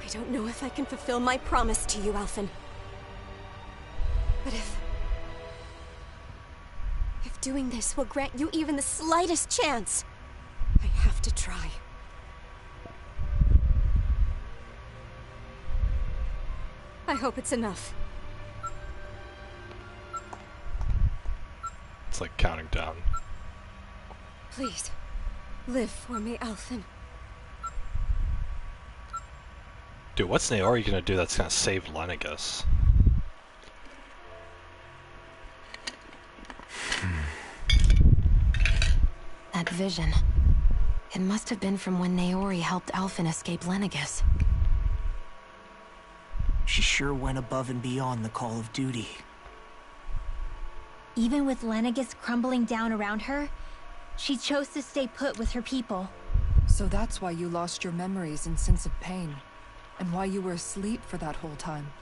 I don't know if I can fulfill my promise to you, Alphen. But if doing this will grant you even the slightest chance, I have to try. I hope it's enough. It's like counting down. Please, live for me, Alphen. Dude, what's Naori gonna do that's gonna save Lenegis? That vision. It must have been from when Naori helped Alphen escape Lenegis. She sure went above and beyond the call of duty. Even with Lenegis crumbling down around her, she chose to stay put with her people. So that's why you lost your memories and sense of pain, and why you were asleep for that whole time.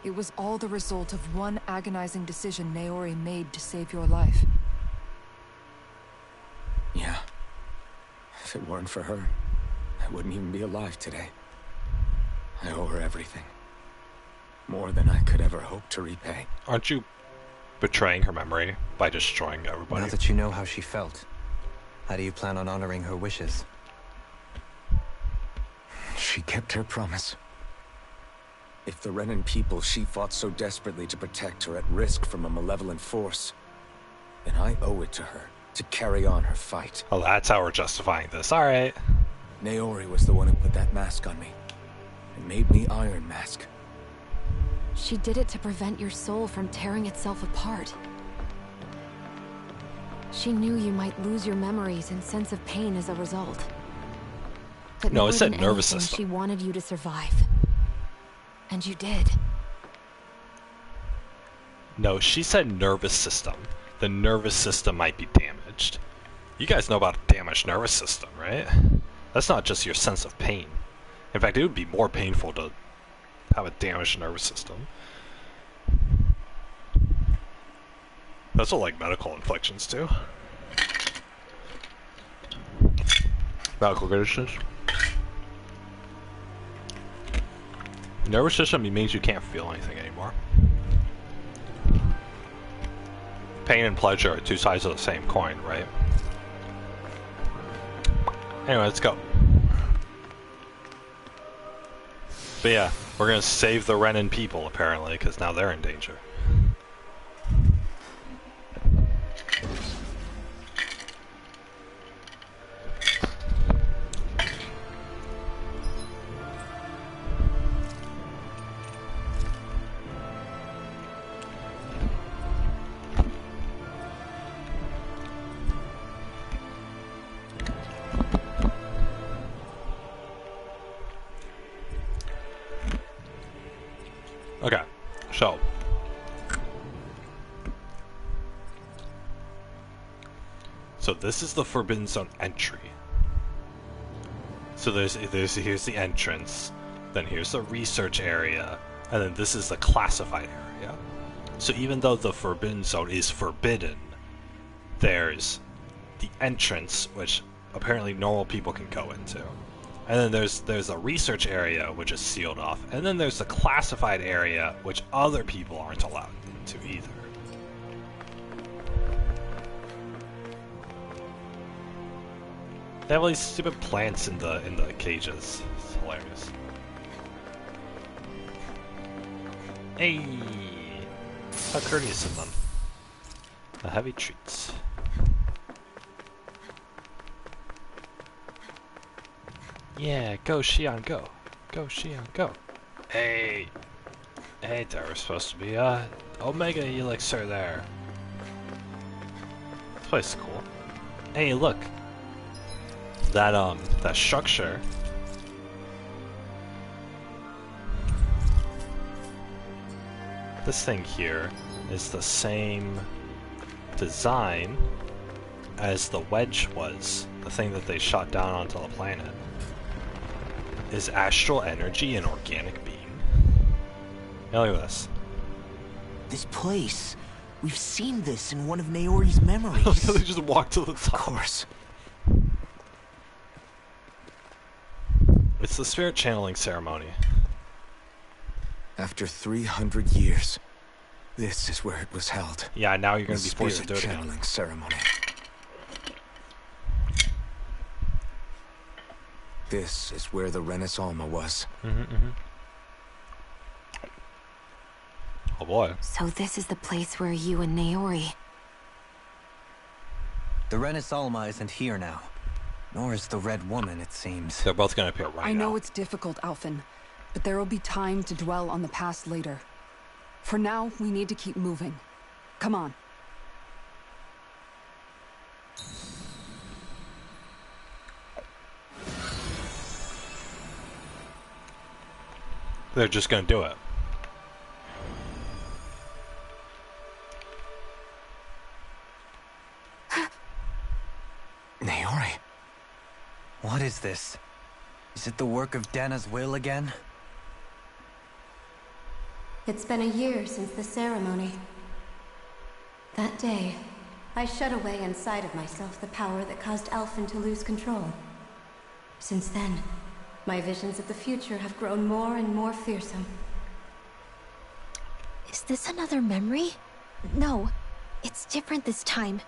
It was all the result of one agonizing decision Naori made to save your life. Yeah. If it weren't for her, I wouldn't even be alive today. I owe her everything. More than I could ever hope to repay. Aren't you betraying her memory by destroying everybody? Now that you know how she felt, how do you plan on honoring her wishes? She kept her promise. If the Renan people she fought so desperately to protect are at risk from a malevolent force, then I owe it to her to carry on her fight. Oh, that's how we're justifying this. Alright. Naori was the one who put that mask on me. And made me Iron Mask. She did it to prevent your soul from tearing itself apart. She knew you might lose your memories and sense of pain as a result. But no, it more said than nervous anything, system. She wanted you to survive. And you did. No, she said nervous system. The nervous system might be damaged. You guys know about a damaged nervous system, right? That's not just your sense of pain. In fact, it would be more painful to have a damaged nervous system. That's what, like, medical inflictions too. Medical conditions. Nervous system means you can't feel anything anymore. Pain and pleasure are two sides of the same coin, right? Anyway, let's go. But yeah, we're gonna save the Renan people, apparently, because now they're in danger. Okay, so this is the Forbidden Zone entry. So here's the entrance, then here's the research area, and then this is the classified area. So even though the Forbidden Zone is forbidden, there's the entrance, which apparently normal people can go into, And then there's a research area which is sealed off, and then there's the classified area which other people aren't allowed into either. They have all these stupid plants in the cages. It's hilarious. Hey, how courteous of them. The heavy treats. Yeah, go Xion, go. Go Xion, go. Hey. Hey, there was supposed to be Omega Elixir there. This place is cool. Hey, look. That structure. This thing here is the same design as the wedge was. The thing that they shot down onto the planet. Is astral energy an organic being? Yeah, look at this. This place. We've seen this in one of Naori's memories. They just walked to the top. Of course. It's the spirit channeling ceremony. After 300 years, this is where it was held. Yeah, now you're going to be forced to do The it spirit again. channeling ceremony. This is where the Renis Alma was. Oh boy. So this is the place where you and Naori... The Renis Alma isn't here now. Nor is the Red Woman, it seems. They're both gonna appear right now. I know it's difficult, Alphen, but there will be time to dwell on the past later. For now, we need to keep moving. Come on. They're just gonna do it. Naori. What is this? Is it the work of Dana's will again? It's been a year since the ceremony. That day, I shut away inside of myself the power that caused Alphen to lose control. Since then, my visions of the future have grown more and more fearsome. Is this another memory? No, it's different this time.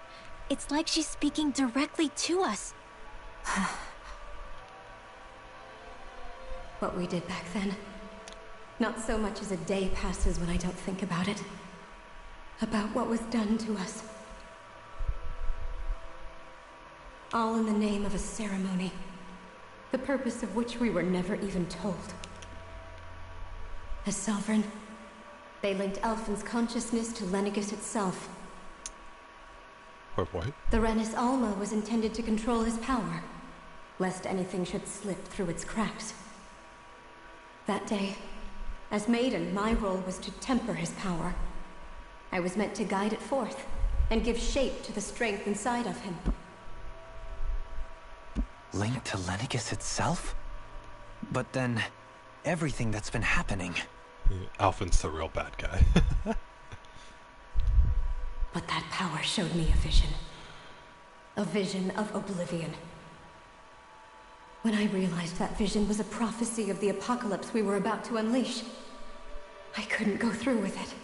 It's like she's speaking directly to us. What we did back then. Not so much as a day passes when I don't think about it. About what was done to us. All in the name of a ceremony. The purpose of which we were never even told. As Sovereign, they linked Alphen's consciousness to Lenegis itself. Wait, what? The Renis Alma was intended to control his power, lest anything should slip through its cracks. That day, as Maiden, my role was to temper his power. I was meant to guide it forth, and give shape to the strength inside of him. Linked to Lenegis itself? But then, everything that's been happening... Alphen's the real bad guy. But that power showed me a vision. A vision of oblivion. When I realized that vision was a prophecy of the apocalypse we were about to unleash, I couldn't go through with it.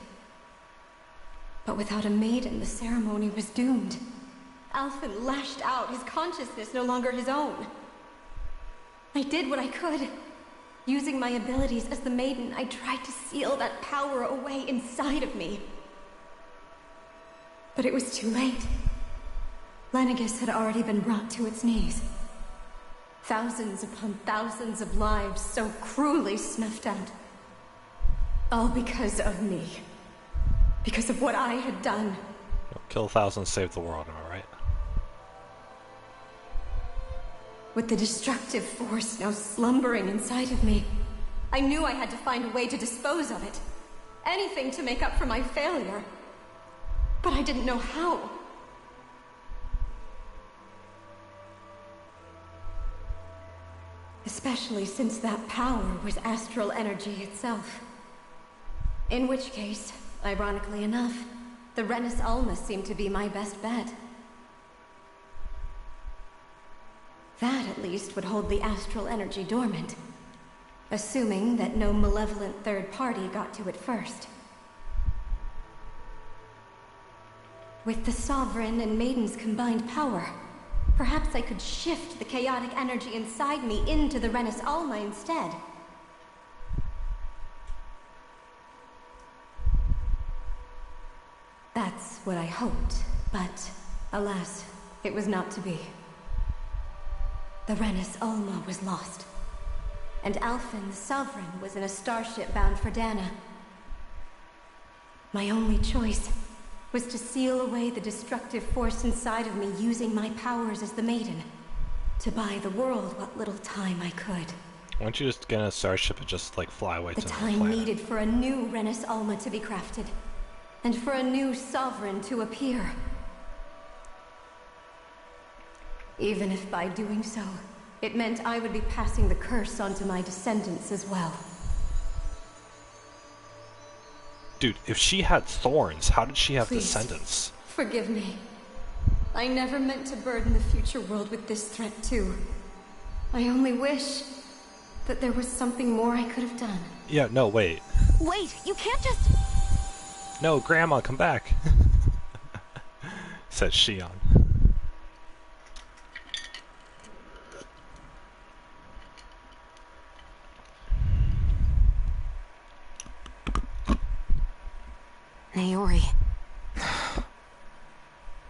But without a maiden, the ceremony was doomed. Alphen lashed out, his consciousness no longer his own. I did what I could. Using my abilities as the maiden, I tried to seal that power away inside of me. But it was too late. Lenegis had already been brought to its knees. Thousands upon thousands of lives so cruelly snuffed out. All because of me. Because of what I had done. Kill 1,000, save the world, am I right? With the destructive force now slumbering inside of me, I knew I had to find a way to dispose of it. Anything to make up for my failure. But I didn't know how. Especially since that power was astral energy itself. In which case, ironically enough, the Renis Alma seemed to be my best bet. That at least would hold the astral energy dormant. Assuming that no malevolent third party got to it first. With the Sovereign and Maiden's combined power, perhaps I could shift the chaotic energy inside me into the Renis Alma instead. That's what I hoped, but alas, it was not to be. The Renis Alma was lost, and Alphen, the Sovereign, was in a starship bound for Dana. My only choice was to seal away the destructive force inside of me using my powers as the Maiden, to buy the world what little time I could. Why don't you just get in a starship and just, like, fly away to The another time planet? needed for a new Renis Alma to be crafted, and for a new Sovereign to appear. Even if by doing so, it meant I would be passing the curse onto my descendants as well. Dude, if she had thorns, how did she have Please, descendants? Forgive me. I never meant to burden the future world with this threat too. I only wish that there was something more I could have done. Yeah, no, wait. Wait, you can't just... No, Grandma, come back. Says Shion. Naori.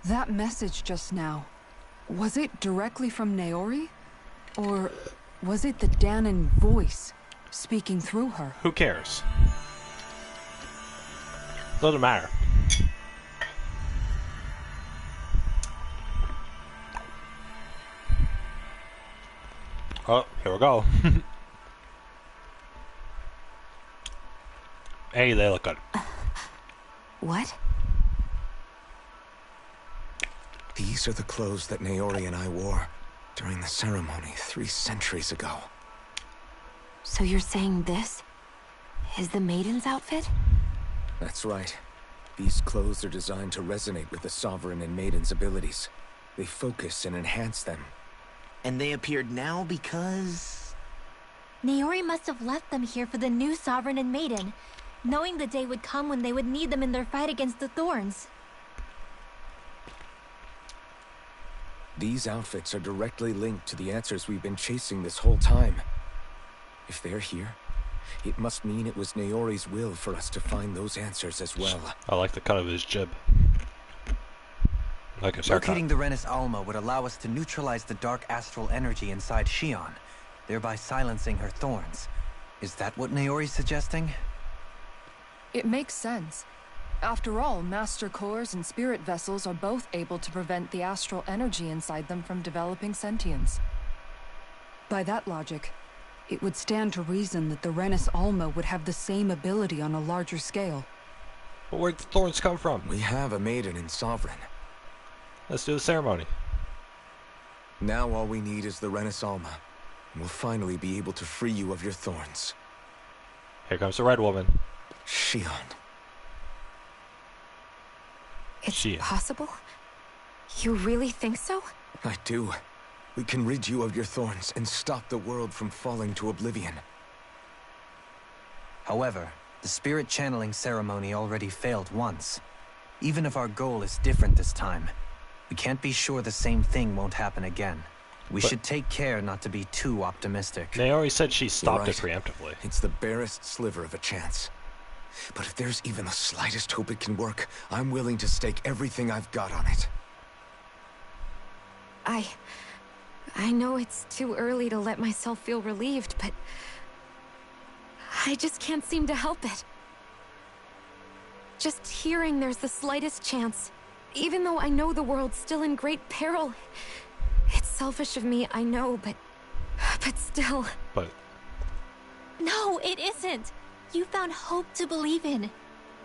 That message just now, was it directly from Naori? Or was it the Danon voice speaking through her? Who cares? Doesn't matter. Oh, here we go. Hey, they look good. What? These are the clothes that Naori and I wore during the ceremony 3 centuries ago. So you're saying this is the Maiden's outfit? That's right. These clothes are designed to resonate with the Sovereign and Maiden's abilities. They focus and enhance them. And they appeared now because... Naori must have left them here for the new Sovereign and Maiden, knowing the day would come when they would need them in their fight against the Thorns. These outfits are directly linked to the answers we've been chasing this whole time. If they're here, it must mean it was Naori's will for us to find those answers as well. I like the cut of his jib. Like his Locating haircut. the Renis Alma would allow us to neutralize the dark astral energy inside Shion, thereby silencing her thorns. Is that what Naori's suggesting? It makes sense. After all, Master Cores and Spirit Vessels are both able to prevent the astral energy inside them from developing sentience. By that logic, it would stand to reason that the Renis Alma would have the same ability on a larger scale. But where'd the thorns come from? We have a Maiden and Sovereign. Let's do the ceremony. Now all we need is the Renis Alma. And we'll finally be able to free you of your thorns. Here comes the red woman. Shion. It's Shion. possible? You really think so? I do. We can rid you of your thorns and stop the world from falling to oblivion. However, the spirit channeling ceremony already failed once. Even if our goal is different this time, we can't be sure the same thing won't happen again. We should take care not to be too optimistic. Naori said she stopped it You're right. preemptively. It's the barest sliver of a chance. But if there's even the slightest hope it can work, I'm willing to stake everything I've got on it. I know it's too early to let myself feel relieved, but I just can't seem to help it. Just hearing there's the slightest chance, even though I know the world's still in great peril. It's selfish of me, I know, but still. But No, it isn't. You found hope to believe in.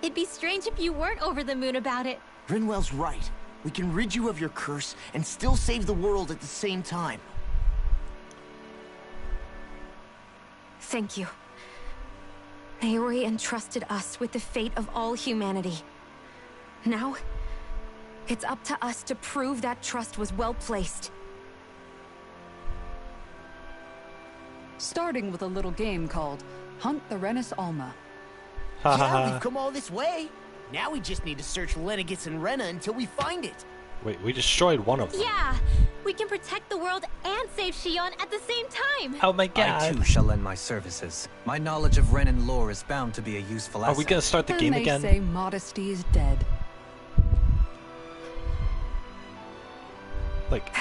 It'd be strange if you weren't over the moon about it. Rinwell's right. We can rid you of your curse and still save the world at the same time. Thank you. Naori entrusted us with the fate of all humanity. Now, it's up to us to prove that trust was well placed. starting with a little game called Hunt the Renus Alma. Yeah, we've come all this way. Now we just need to search Lenegis and Rena until we find it. Wait, we destroyed one of them. Yeah, we can protect the world and save Shion at the same time. Oh my I god. too shall lend my services. My knowledge of Renan lore is bound to be a useful asset. Are we gonna start the And game they again? say modesty is dead. Like,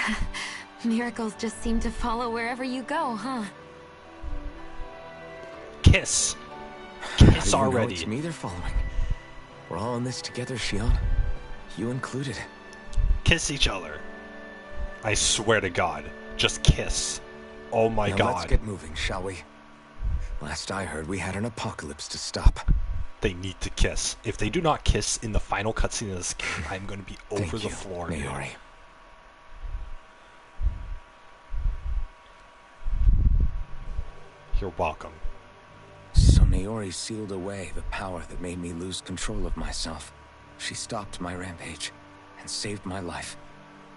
Miracles just seem to follow wherever you go, huh? kiss. How do Kiss you know already. it's me they're following? We're all in this together, Shion. You included. Kiss each other. I swear to God. Just kiss. Oh my Now god. let's get moving, shall we? Last I heard, we had an apocalypse to stop. They need to kiss. If they do not kiss in the final cutscene of this game, I'm going to be over Thank the you, floor. dude. Mayuri. You're welcome. So Naori sealed away the power that made me lose control of myself. She stopped my rampage and saved my life.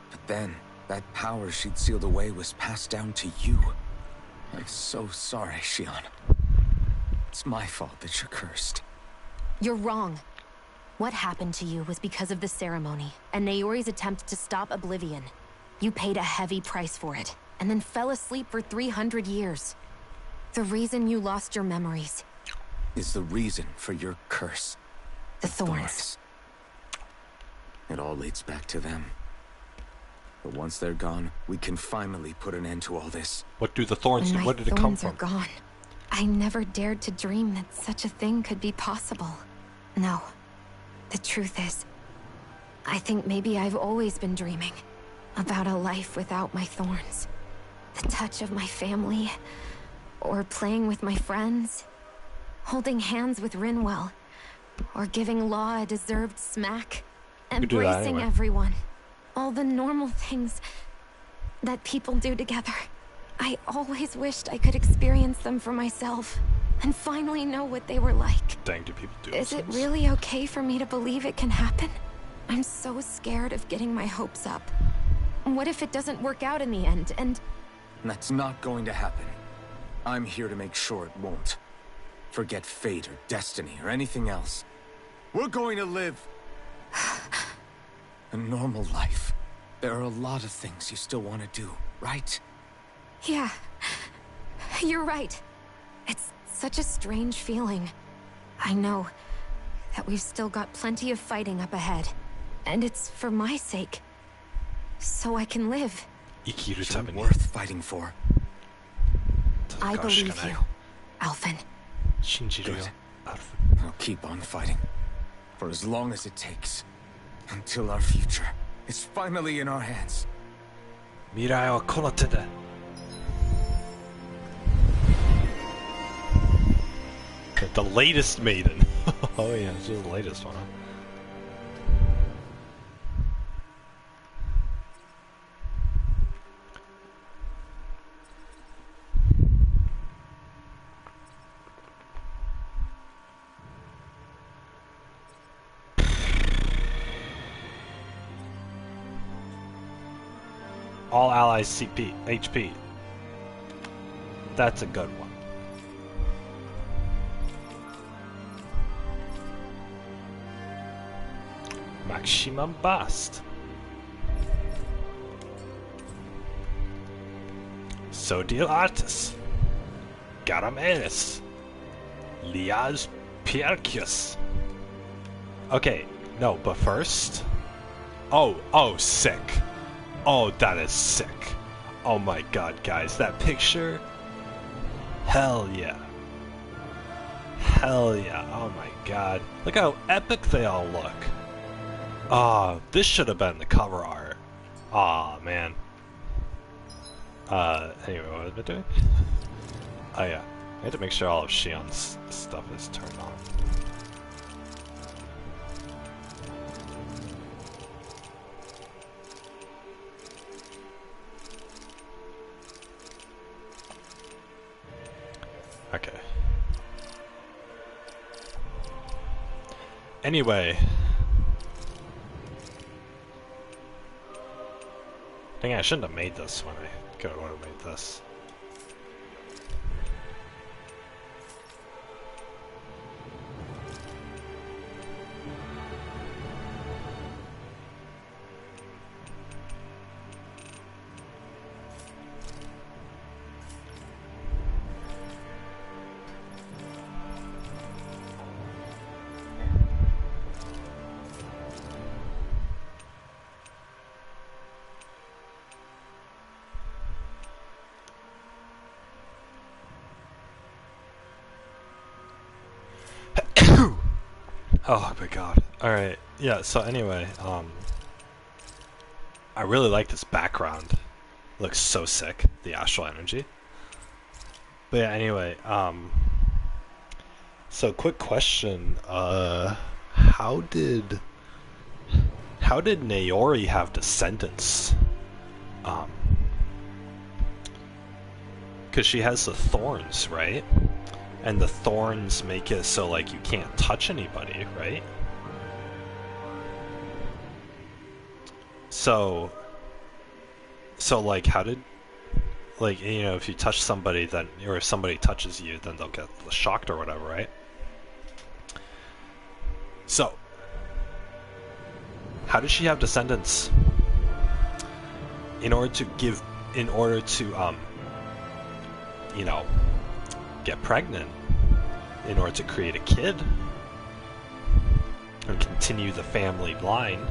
But then, that power she'd sealed away was passed down to you. I'm so sorry, Shion. It's my fault that you're cursed. You're wrong. What happened to you was because of the ceremony, and Naori's attempt to stop Oblivion. You paid a heavy price for it, and then fell asleep for 300 years. The reason you lost your memories. Is the reason for your curse. The thorns. It all leads back to them. But once they're gone, we can finally put an end to all this. What do the thorns do? When my Where did it come thorns are from? gone. I never dared to dream that such a thing could be possible. No. The truth is, I think maybe I've always been dreaming about a life without my thorns. The touch of my family, or playing with my friends, holding hands with Rinwell, or giving Law a deserved smack, could do that embracing anyway. everyone. All the normal things that people do together. I always wished I could experience them for myself and finally know what they were like. Dang, do people do Is those it things? really okay for me to believe it can happen? I'm so scared of getting my hopes up. What if it doesn't work out in the end, and... That's not going to happen. I'm here to make sure it won't. Forget fate or destiny or anything else. We're going to live a normal life. There are a lot of things you still want to do, right? Yeah, you're right. It's such a strange feeling. I know that we've still got plenty of fighting up ahead. And it's for my sake. So I can live. Ikiru You're 70. worth fighting for. I Gosh, believe can I- you, Alphen. Shinjiru. Good. I'll keep on fighting. For as long as it takes. Until our future is finally in our hands. Mirai wa kono te de. The latest maiden. Oh yeah, this is the latest one. Huh? All allies CP, HP. That's a good one. Maximum Bust. Sodial Artis. Garamelis. Liaz Piercius. Okay, no, but first... Oh, sick. Oh, that is sick. Oh my god, guys, that picture... Hell yeah. Hell yeah, oh my god. Look how epic they all look. Ah, this should have been the cover art. Aw, man. Anyway, what was I doing? Oh yeah, I had to make sure all of Shion's stuff is turned on. Okay. Anyway. Dang, I shouldn't have made this when I could have made this. Oh my god. Alright, yeah, so anyway, I really like this background. Looks so sick, the astral energy. But yeah, anyway, so quick question, how did Naori have descendants? Because she has the thorns, right? And the thorns make it so, like, you can't touch anybody, right? So like, how did, like, you know, if you touch somebody, then, or if somebody touches you, then they'll get shocked or whatever, right? So, how does she have descendants? In order to, you know, get pregnant, in order to create a kid, and continue the family line,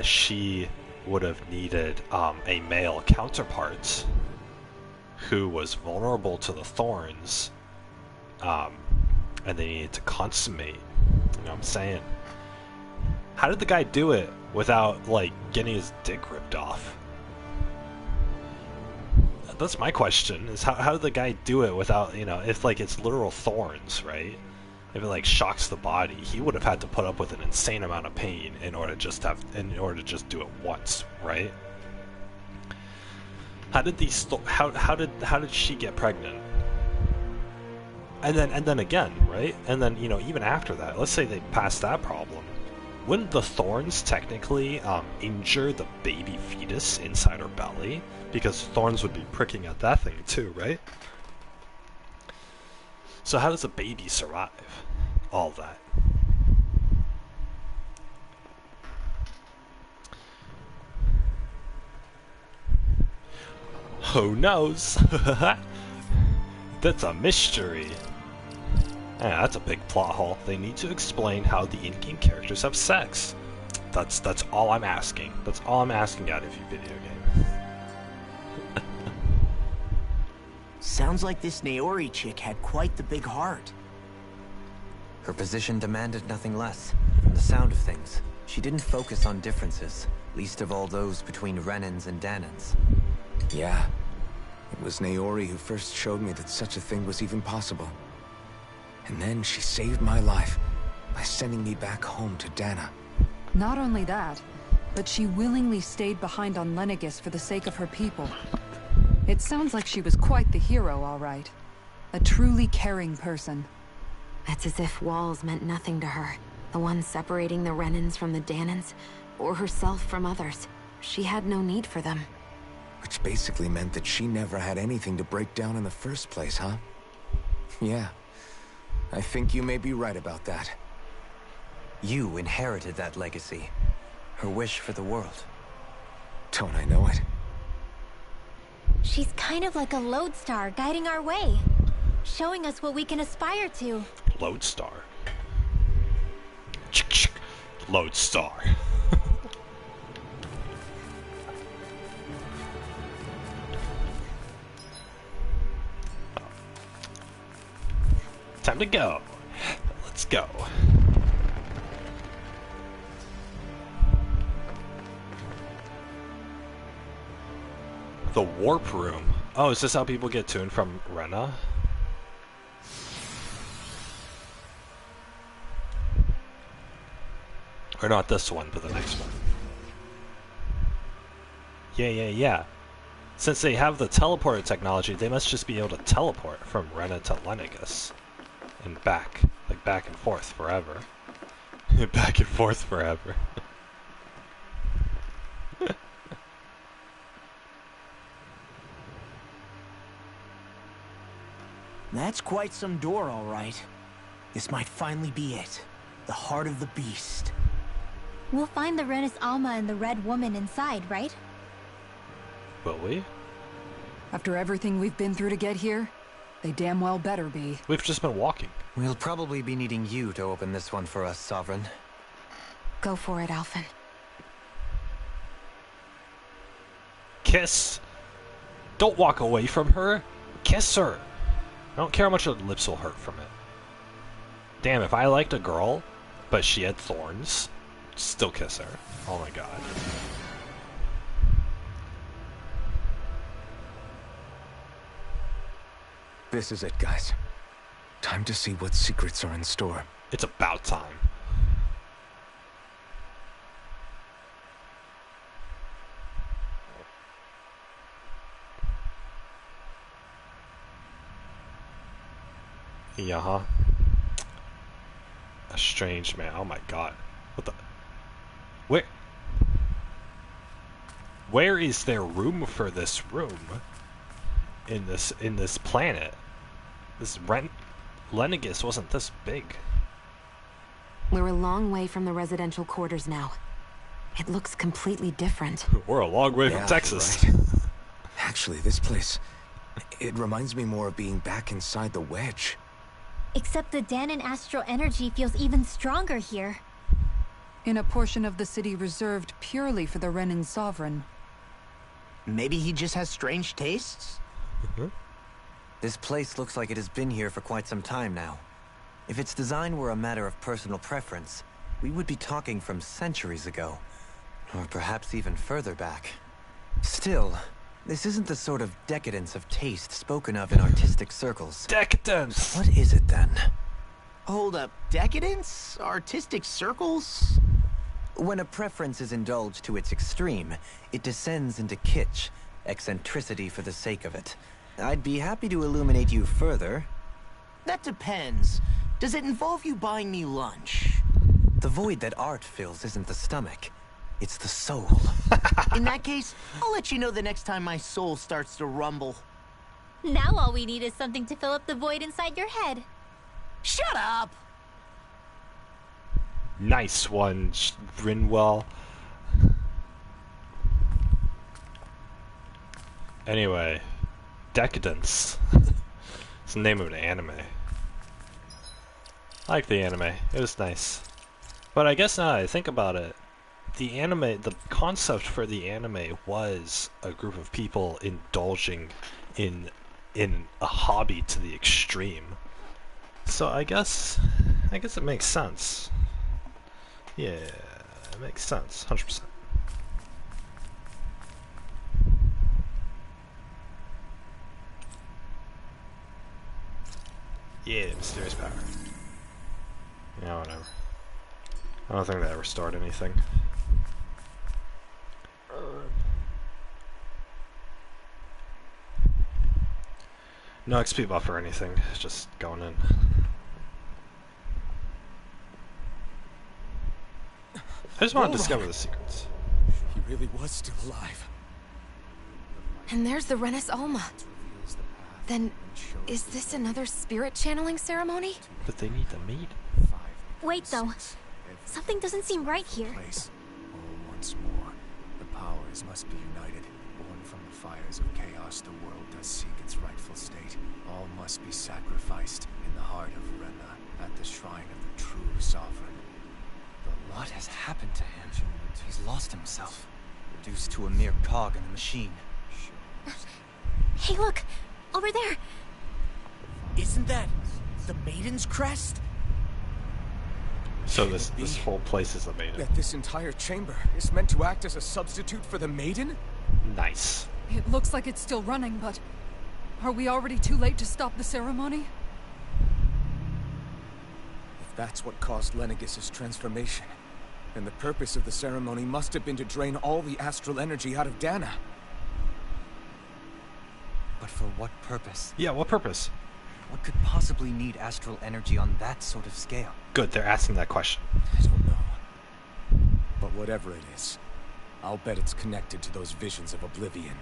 she would have needed a male counterpart who was vulnerable to the thorns, and they needed to consummate. You know what I'm saying? How did the guy do it without, like, getting his dick ripped off? That's my question, is how did the guy do it without, you know, if, like, it's literal thorns, right? If it, like, shocks the body, he would have had to put up with an insane amount of pain in order to just do it once, right? How did these how did she get pregnant? And then again, right? And then, you know, even after that, let's say they passed that problem, wouldn't the thorns technically injure the baby fetus inside her belly? Because thorns would be pricking at that thing too, right? So how does a baby survive all that? Who knows? That's a mystery. Yeah, that's a big plot hole. They need to explain how the in-game characters have sex. That's all I'm asking. That's all I'm asking out of you, video game. Sounds like this Naori chick had quite the big heart. Her position demanded nothing less. From the sound of things, she didn't focus on differences, least of all those between Renans and Danans. Yeah. It was Naori who first showed me that such a thing was even possible. And then she saved my life by sending me back home to Dana. Not only that, but she willingly stayed behind on Lenegis for the sake of her people. It sounds like she was quite the hero, all right. A truly caring person. It's as if walls meant nothing to her. The ones separating the Renans from the Danans, or herself from others. She had no need for them. Which basically meant that she never had anything to break down in the first place, huh? Yeah. I think you may be right about that. You inherited that legacy. Her wish for the world. Don't I know it? She's kind of like a lodestar guiding our way. Showing us what we can aspire to. Lodestar. Lodestar. Time to go. Let's go. The warp room. Oh, is this how people get to and from Rena? Or not this one, but the next one. Yeah. Since they have the teleporter technology, they must just be able to teleport from Rena to Lenegis. And back. Like back and forth forever. Back and forth forever. That's quite some door, all right. This might finally be it. The heart of the beast. We'll find the Renis Alma and the Red Woman inside, right? Will we? After everything we've been through to get here, they damn well better be. We've just been walking. We'll probably be needing you to open this one for us, Sovereign. Go for it, Alphen. Kiss! Don't walk away from her! Kiss her! I don't care how much her lips will hurt from it. Damn, if I liked a girl, but she had thorns, still kiss her. Oh my god. This is it, guys. Time to see what secrets are in store. It's about time. Yeah. A strange man. Oh my god. What the? Where is there room for this room? In this planet? This Lenegis wasn't this big. We're a long way from the residential quarters now. It looks completely different. We're a long way from Texas. Right. Actually, this place, it reminds me more of being back inside the wedge. Except the Danon astral energy feels even stronger here. In a portion of the city reserved purely for the Renin Sovereign. Maybe he just has strange tastes? This place looks like it has been here for quite some time now. If its design were a matter of personal preference, we would be talking from centuries ago. Or perhaps even further back. Still, this isn't the sort of decadence of taste spoken of in artistic circles. Decadence! What is it then? Hold up, decadence? Artistic circles? When a preference is indulged to its extreme, it descends into kitsch, eccentricity for the sake of it. I'd be happy to illuminate you further. That depends. Does it involve you buying me lunch? The void that art fills isn't the stomach, it's the soul. In that case, I'll let you know the next time my soul starts to rumble. Now all we need is something to fill up the void inside your head. Shut up! Nice one, Rinwell. Anyway, Decadence. It's the name of an anime. I like the anime. It was nice. But I guess now that I think about it, the concept for the anime was a group of people indulging in a hobby to the extreme. So I guess it makes sense. Yeah, it makes sense, 100%. Yeah, mysterious power. Yeah, whatever. I don't think they ever start anything. No XP buff or anything, it's just going in. I just want to discover the secrets. He really was still alive. And there's the Renis Alma. Then, is this another spirit channeling ceremony? But they need to meet. Wait though, something doesn't seem right here. Oh, once more, the powers must be united. Born from the fires of chaos, the world does seek its rightful state. All must be sacrificed in the heart of Rena, at the shrine of the true sovereign. What has happened to him? He's lost himself, reduced to a mere cog in the machine. Hey look, over there! Isn't that the Maiden's crest? So this whole place is a maiden. That this entire chamber is meant to act as a substitute for the Maiden? Nice. It looks like it's still running, but are we already too late to stop the ceremony? If that's what caused Lenegis' transformation, then the purpose of the ceremony must have been to drain all the astral energy out of Dana. But for what purpose? Yeah, what purpose? What could possibly need astral energy on that sort of scale? Good, they're asking that question. I don't know. But whatever it is, I'll bet it's connected to those visions of oblivion.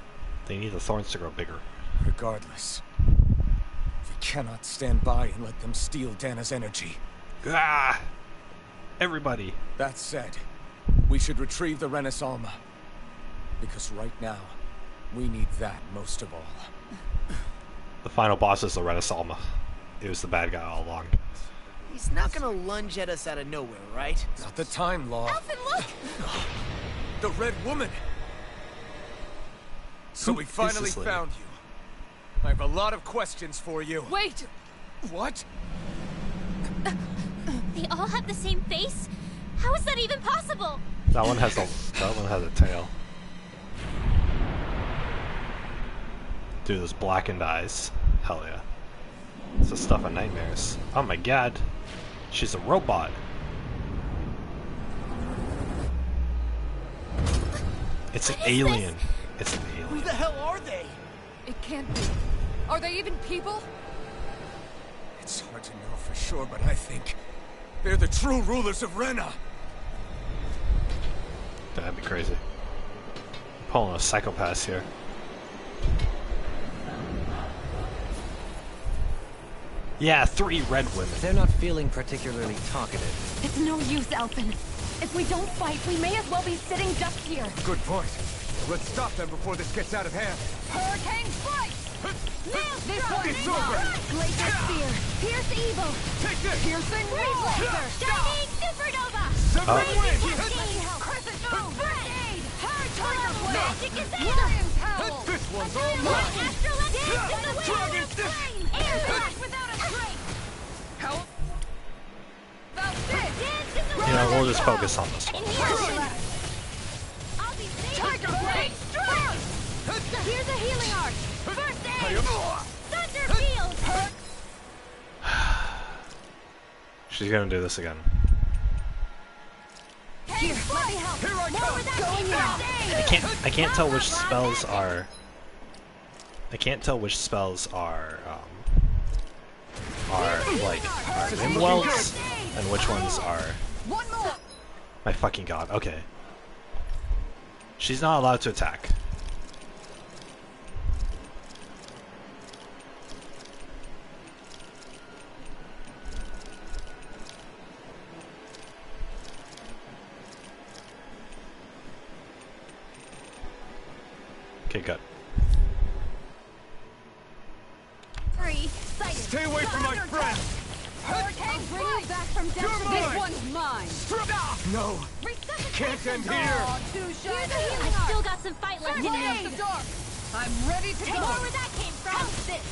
They need the thorns to grow bigger. Regardless, we cannot stand by and let them steal Dana's energy. Ah! Everybody. That said, we should retrieve the Renis Alma. Because right now, we need that most of all. The final boss is the Renis Alma. It was the bad guy all along. He's not gonna lunge at us out of nowhere, right? Not the time, Law. Alvin, look! The Red Woman! So we finally lady? found you. I have a lot of questions for you. Wait! What? They all have the same face? How is that even possible? That one has a tail. Dude, those blackened eyes. Hell yeah. It's the stuff of nightmares. Oh my god. She's a robot. It's an alien. It's an alien. Who the hell are they? It can't be. Are they even people? It's hard to know for sure, but I think they're the true rulers of Rena. That'd be crazy. Pulling a psychopath here. Yeah, 3 red women. They're not feeling particularly talkative. It's no use, Elfin. If we don't fight, we may as well be sitting ducks here. Good point. Let's stop them before this gets out of hand. Hurricane Strike! This one is over! Laser Spear! Pierce Evil! Take this! Piercing Freeze Wall! Laser! Shining Supernova! Severin Wind! Crescent Moon! First Aid! Tiger Blade! Magic is Lion's Howl! This one's all mine! Astral Dance in the Dragon wind! Stick! Air Slash without a break! How about this? Dance in the You know, wind! we'll just focus on this one. Inhalation! I'll be saving Tiger Blade! Strike! Here's a healing arc! First Aid! Thunder Field! She's gonna do this again. Here, let me help! Here I come! I can't tell which spells are. I can't tell which spells are limb welts and which ones are. One more! My fucking god. Okay. She's not allowed to attack. Okay, good. Stay away from my friend! Hurricane bring you back from death. You're This mine. one's mine. No! Can't end here! Aw, too shy. I still got some fight left in Light me. up the dark. I'm ready to Take go. more where that came from. This.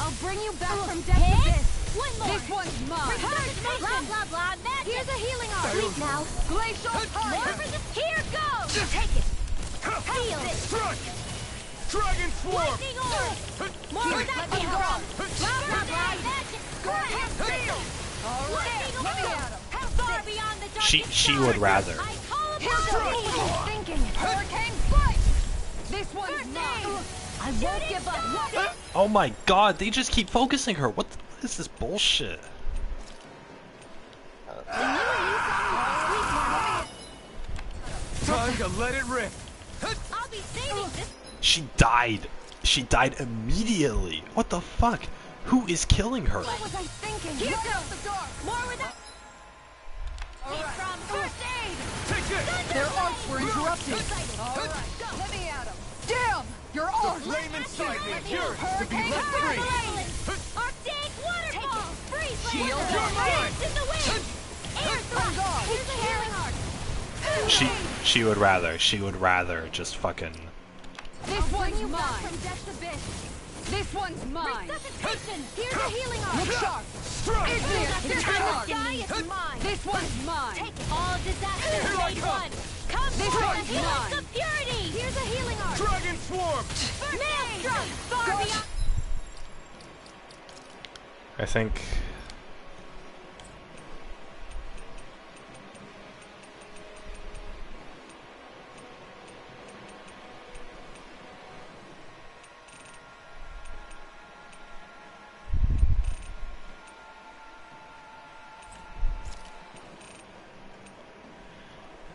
I'll bring you back from death to this. One more. This one's mine. Blah blah blah. Magic. Here's a healing arc. Sleep now. Glacial More fire. for the. Here goes. Take it. Feel this. Strike! Dragon Swarm! Lightning orb. More where that came from. Blah blah blah. Magic. Scorpion field. All right. Lightning Let me orb. at him. Far beyond the darkest She stars. would rather. I call Here's upon the thee. thinking. Hurricane Strike. This one's First mine. aid. I won't give up. Oh my god, they just keep focusing her. What is this bullshit? Time to let it rip! I'll be saving this. She died. She died immediately. What the fuck? Who is killing her? What was I thinking? Here Light goes. up the dark. More where that came from. First aid. Take this! Their arcs were interrupted. All right. Let me at 'em. Damn! Your arms. Flame inside me! Yours to be Hurricane let free! Arctic waterfall. Freeze like Shield water. your mind. Dance in the wind. Air thrust. Here's a healing arc. She would rather just fucking. This one's Bring you back mine. from death's abyss. This one's mine. Resuscitation. Here's a healing arc. Look sharp. Strike! Igneous This Discard. sky is mine. This one's mine. Take it. All disasters Here I made come. one. Come This for the one's healings mine. of purity. Here's a healing arc. Dragon Swarm! Maelstrom. Far beyond. I think.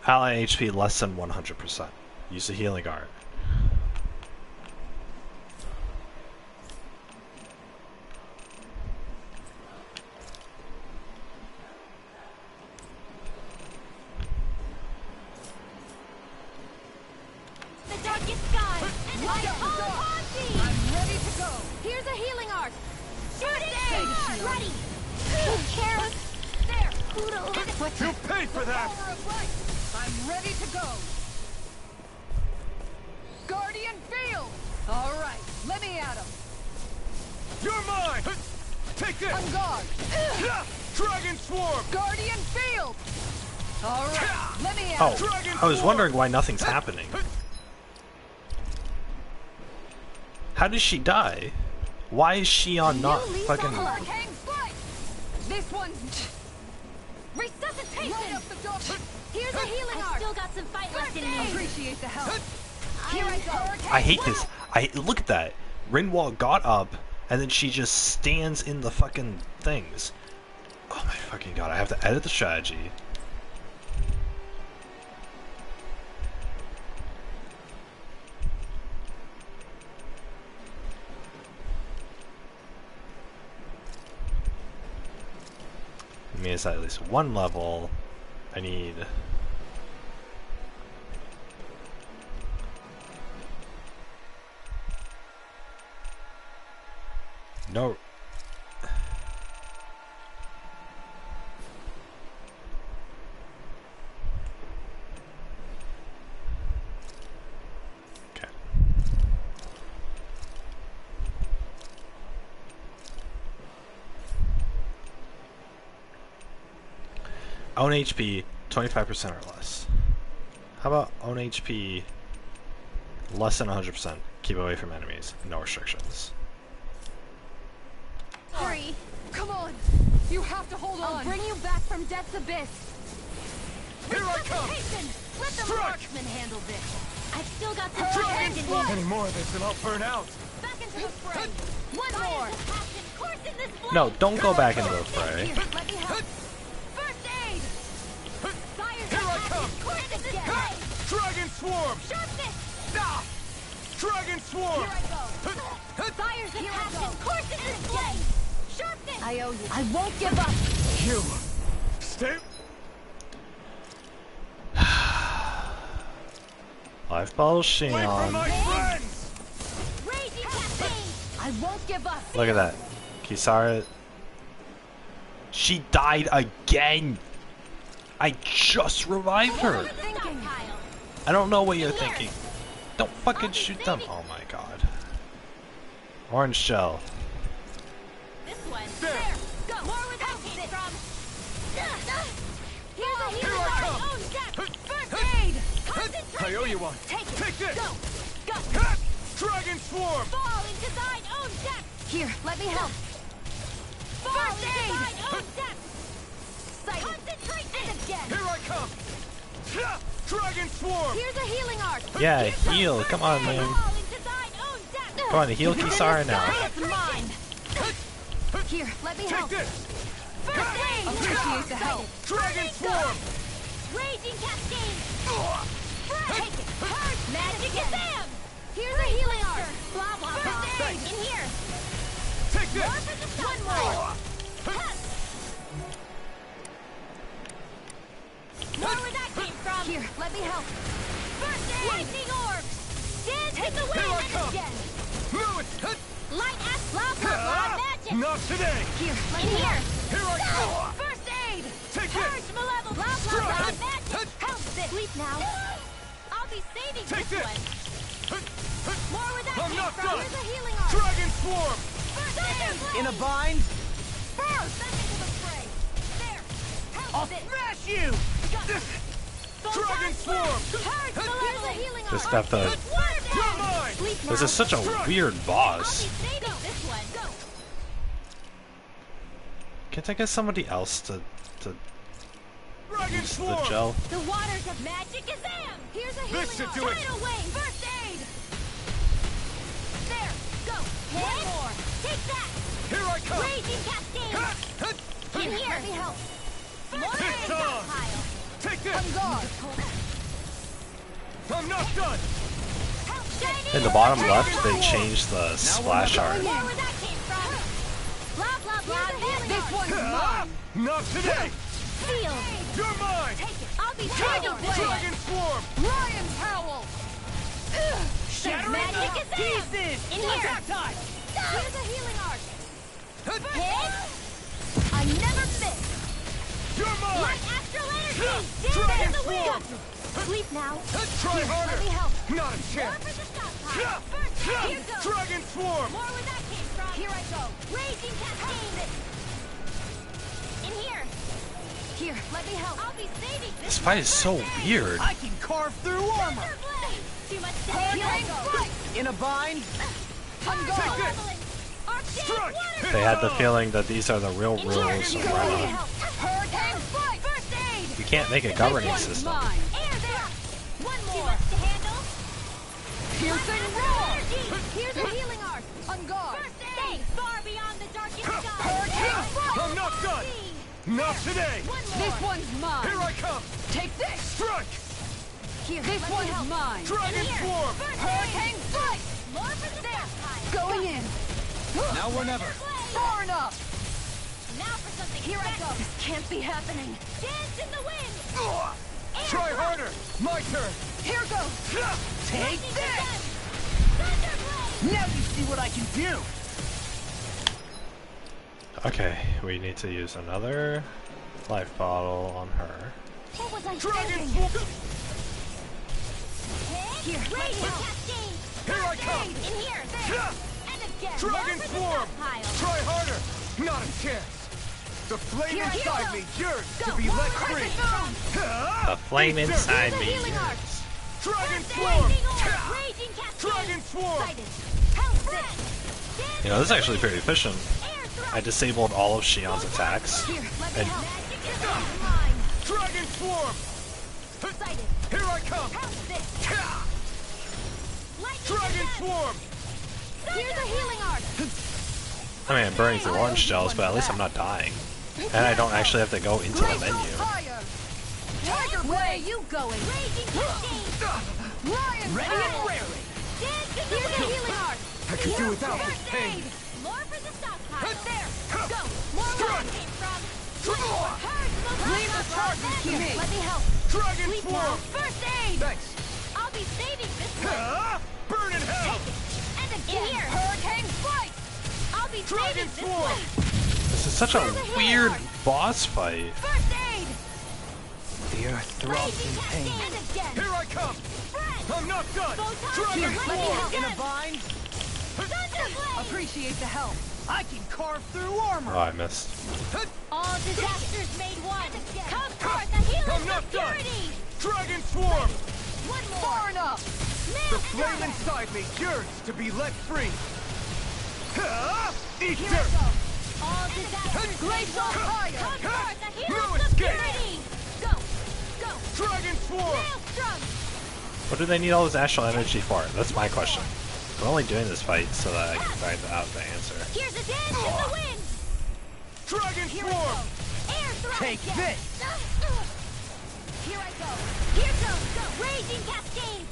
Ally HP less than 100%. Use the healing art. The darkest sky. And light all upon thee. I'm ready to go. Here's a healing arc. Shooting Stage star. shield. Ready. Who cares? There. Poodle. You pay for that! Power of light. I'm ready to go. Guardian field. All right. Let me at 'em. You're mine! Take this! On guard! Dragon Swarm! Guardian Field! Alright, let me Oh, out! I was wondering why nothing's happening. How did she die? Why is she on not fucking... Hurricane Strike! This one's... Resuscitation! Right up the door! Here's a healing arc! Still got some fight left in me. Appreciate the help. Here I go. I hate this. Look at that. Rinwall got up, and then she just stands in the fucking things. Oh my fucking god, I have to edit the strategy. I mean, it's at least one level. I need... No. Okay. Own HP 25% or less. How about own HP less than 100%? Keep away from enemies. No restrictions. Hurry! Come on! You have to hold on! I'll bring you back from Death's Abyss! Here I come! Let the Strike! marksman handle this! I've still got some Dragon fight left in Swarm! me! Any more of this and I'll burn out! Back into the fray! One more! Course in this blade! No, don't go back into the fray. Here, let me help! First aid! Fire's Here I come! Course in this blade! Dragon Swarm! Sharpness! Ah! Dragon Swarm! Here I go! Fire's in action! Course in this blade! Sharpness! I owe you. I won't give up! You! Stay... Life ball Wait for Shion. my friends! Raging Cascade! I won't give up! Look at that. Kisara. She died again! I just revived her! I don't know what you're thinking. Don't fucking shoot them. Oh my god. Orange shell. This one. There! Go! More where that came from! Here's a healing art! Own depth! First aid! Concentrate! I owe you one! Take it! Take this! Go! Go! Dragon Swarm! Fall into thine own depth! Here, let me help! Fall into thine own depth! Sight! Concentrate! And again! Here I come! Dragon Swarm! Here's a healing art! Yeah, heal. Come on, man. Fall into thine own depth! Come on, heal Kisara now. It's mine! Here, let me help! Take this! First aid! Appreciate the help. Dragon Swarm! Raging Cascade! Take it! Purge! Magic Kazam! Here's a healing art! Blah, blah, blah! First aid! In here! Take this! More for the one more! More where that came from! Here, let me help! First aid! Lightning orbs! Dance in the Here I wind! come! Again! Move it! Light ass blah, blah, blah! Magic! Not today! Here, let me help! Here I go! First aid! Take Purge it! malevolent! Blah, blah, blah! Magic! Help this! Sleep now! I'll be saving Take this this! one! More where that I'm came not from! done! Here's a healing art! Dragon Swarm! First aid! In a bind? First! Back into the fray! There! Help I'll this! smash you! Dragon Swarm! Purge malevolent! Healing Just art! have to. You're mine! Sleep now! This is such a weird I'll boss. be saving this one! Go! Can't I get somebody else to Dragon use the Swarm! gel? The waters of magic Kazam! Here's a healing This should art! do it. Tidal wave! First aid! There! Go! One more! Take that! Here I come! Raging Cascade! In here! Let me help! First aid! It's on! Stockpile! Take this! On guard! I'm not done! In the bottom left, they changed the splash art. More where that came from! Blah, blah, blah! Healing This art! one's mine! Not today! Seal! You're mine! Take it! I'll be saving this one! Dragon Swarm! Lion's Howl! Shattering magic Kazam! Pieces! In here! Attack time! Here's a healing art! Hit! I never miss! You're mine! Light astral energy! Dragon Dance in the Swarm! wind! Sleep now! Try harder! Let me help! Not a More chance! for the stockpile! First aid! Here goes! Dragon Swarm! More where that came from! Here I go. Raging cascade. In here. Here, let me help. I'll be saving This fight is so weird. I can carve through armor. Too much to handle. In a bind. On guard. Strike. They had the feeling that these are the real rules of Rena. Hurricane fight. First aid. You can't make a governing system. Air there. One more. Too much to handle. Piercing roar. Here's a healing arc. On guard. First aid. Far beyond the darkest sky. Hurricane fight. I'm not done. Not today. One more. This one's mine. Here I come. Take this. Strike. Here, This let me one's help. mine. Dragon swarm. First Hurricane aid. fight. More for the pile. Going in. Now or never. Far enough. Now for something. Here I go. This can't be happening. Dance in the wind. Try harder. My turn. Here goes. Take this. Thunderblade. Now you see what I can do. Okay, we need to use another life bottle on her. What was I Dragon thinking? swarm. Here, radiant cascade. Here I come. In here, there. And again. Dragon More for the swarm. stockpile. Try harder. Not a chance. The flame Here, inside go. me yearns Go. to be More let crescent free. moon. The flame inside Here's a me. healing arc. Dragon First swarm. aid. Raging cascade. Dragon swarm. Sighted. Help this. You know, this is actually pretty efficient. Air thrust. I disabled all of Shion's attacks. Here, let me And help. Magic is on mine. Dragon swarm. Sighted. Here I come. Help this. Lightning Dragon defense. swarm. Here's a healing arc. I mean, I'm burning through orange shells, but at least I'm not dying. And I don't actually have to go into the menu. Fire. Tiger Where are blade. you going? Raging cascade. Lion Ready fire. and raring. Dance in the wind. Healing arc. I could do without this First pain. aid. More for the stockpile. There. Go. More where I came from. Herd smoke. Leave the charges to me. Let me help. Dragon Sleep swarm. now. First aid. Thanks. I'll be saving this one. Burn in hell. And again. In here. Hurricane fight. I'll be Dragon saving this swarm. one. This is such a weird boss fight. First aid. The earth throbs Raging in pain. cascade. And again. Here I come. Friend. I'm not done. Photon. Dragon Here, let me swarm. help. In a bind. Thunderblade. Appreciate the help. I can carve through armor. Oh, I missed. All disasters made one. Come forth, a healing I'm not of done. purity. Dragon swarm. One more. Far enough. The flame inside me yearns to be let free. Eat Here I dirt. go. All disasters made Glacial one. fire. Come forth, a No healing of escape. purity. Go. Go. Dragon swarm. Maelstrom. What do they need all this astral energy for? That's my question. I'm only doing this fight so that I can find out the answer. Here's a dance in the wind. Dragon Here I swarm. go. Air thrust. Take again. this. Here I go. Here goes. Go. Raging cascade.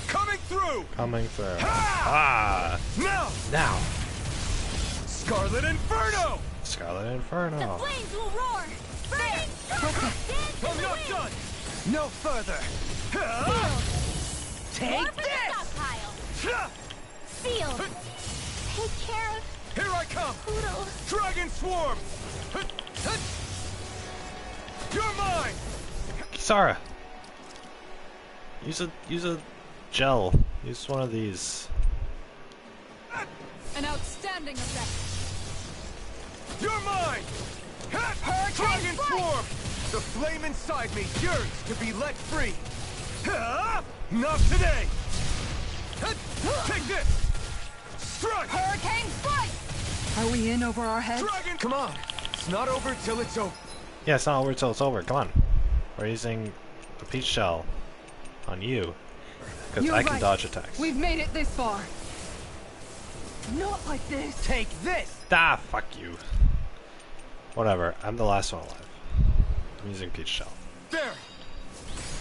Coming through. Coming through. Ha! Ah! Now. Now! Scarlet Inferno. Scarlet The Inferno. flames will roar. Burning. Dance in I'm the not wind. done. No further. Sealed. Take More for the this. stockpile. Sealed. Take care of Here I come. Poodle. Dragon swarm. You're mine. Kisara! Use a gel. Use one of these. An outstanding effect. You're mine. Dragon swarm. The flame inside me yearns to be let free. Not today. Take this. Strike. Hurricane fight. Are we in over our heads? Dragon. Come on. It's not over till it's over. Yeah, it's not over till it's over. Come on. We're using the peach shell on you. Because You're I can right. dodge attacks. We've made it this far. Not like this. Take this. Ah, fuck you. Whatever. I'm the last one alive. I'm using peach shell. There.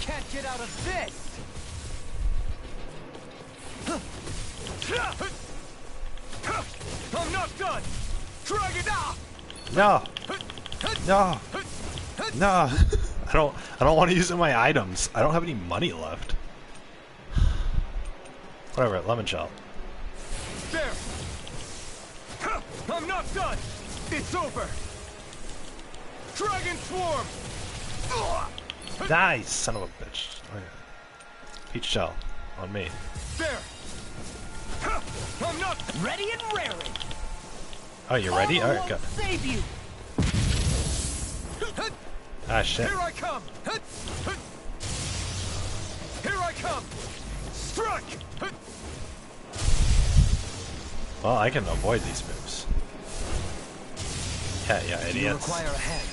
Can't get out of this. I'm not done. Dragon. No! No! No! I don't want to use my items. I don't have any money left. Whatever, lemon shell. There. I'm not done. It's over. Dragon swarm. Nice, son of a bitch. Okay. Peach shell on me. There. I'm not ready and raring. Oh, you ready? All right, go. Save you. Ah, shit. Here I come. Here I come. Strike. Well, I can avoid these moves. Yeah, yeah, idiots. You require a hand.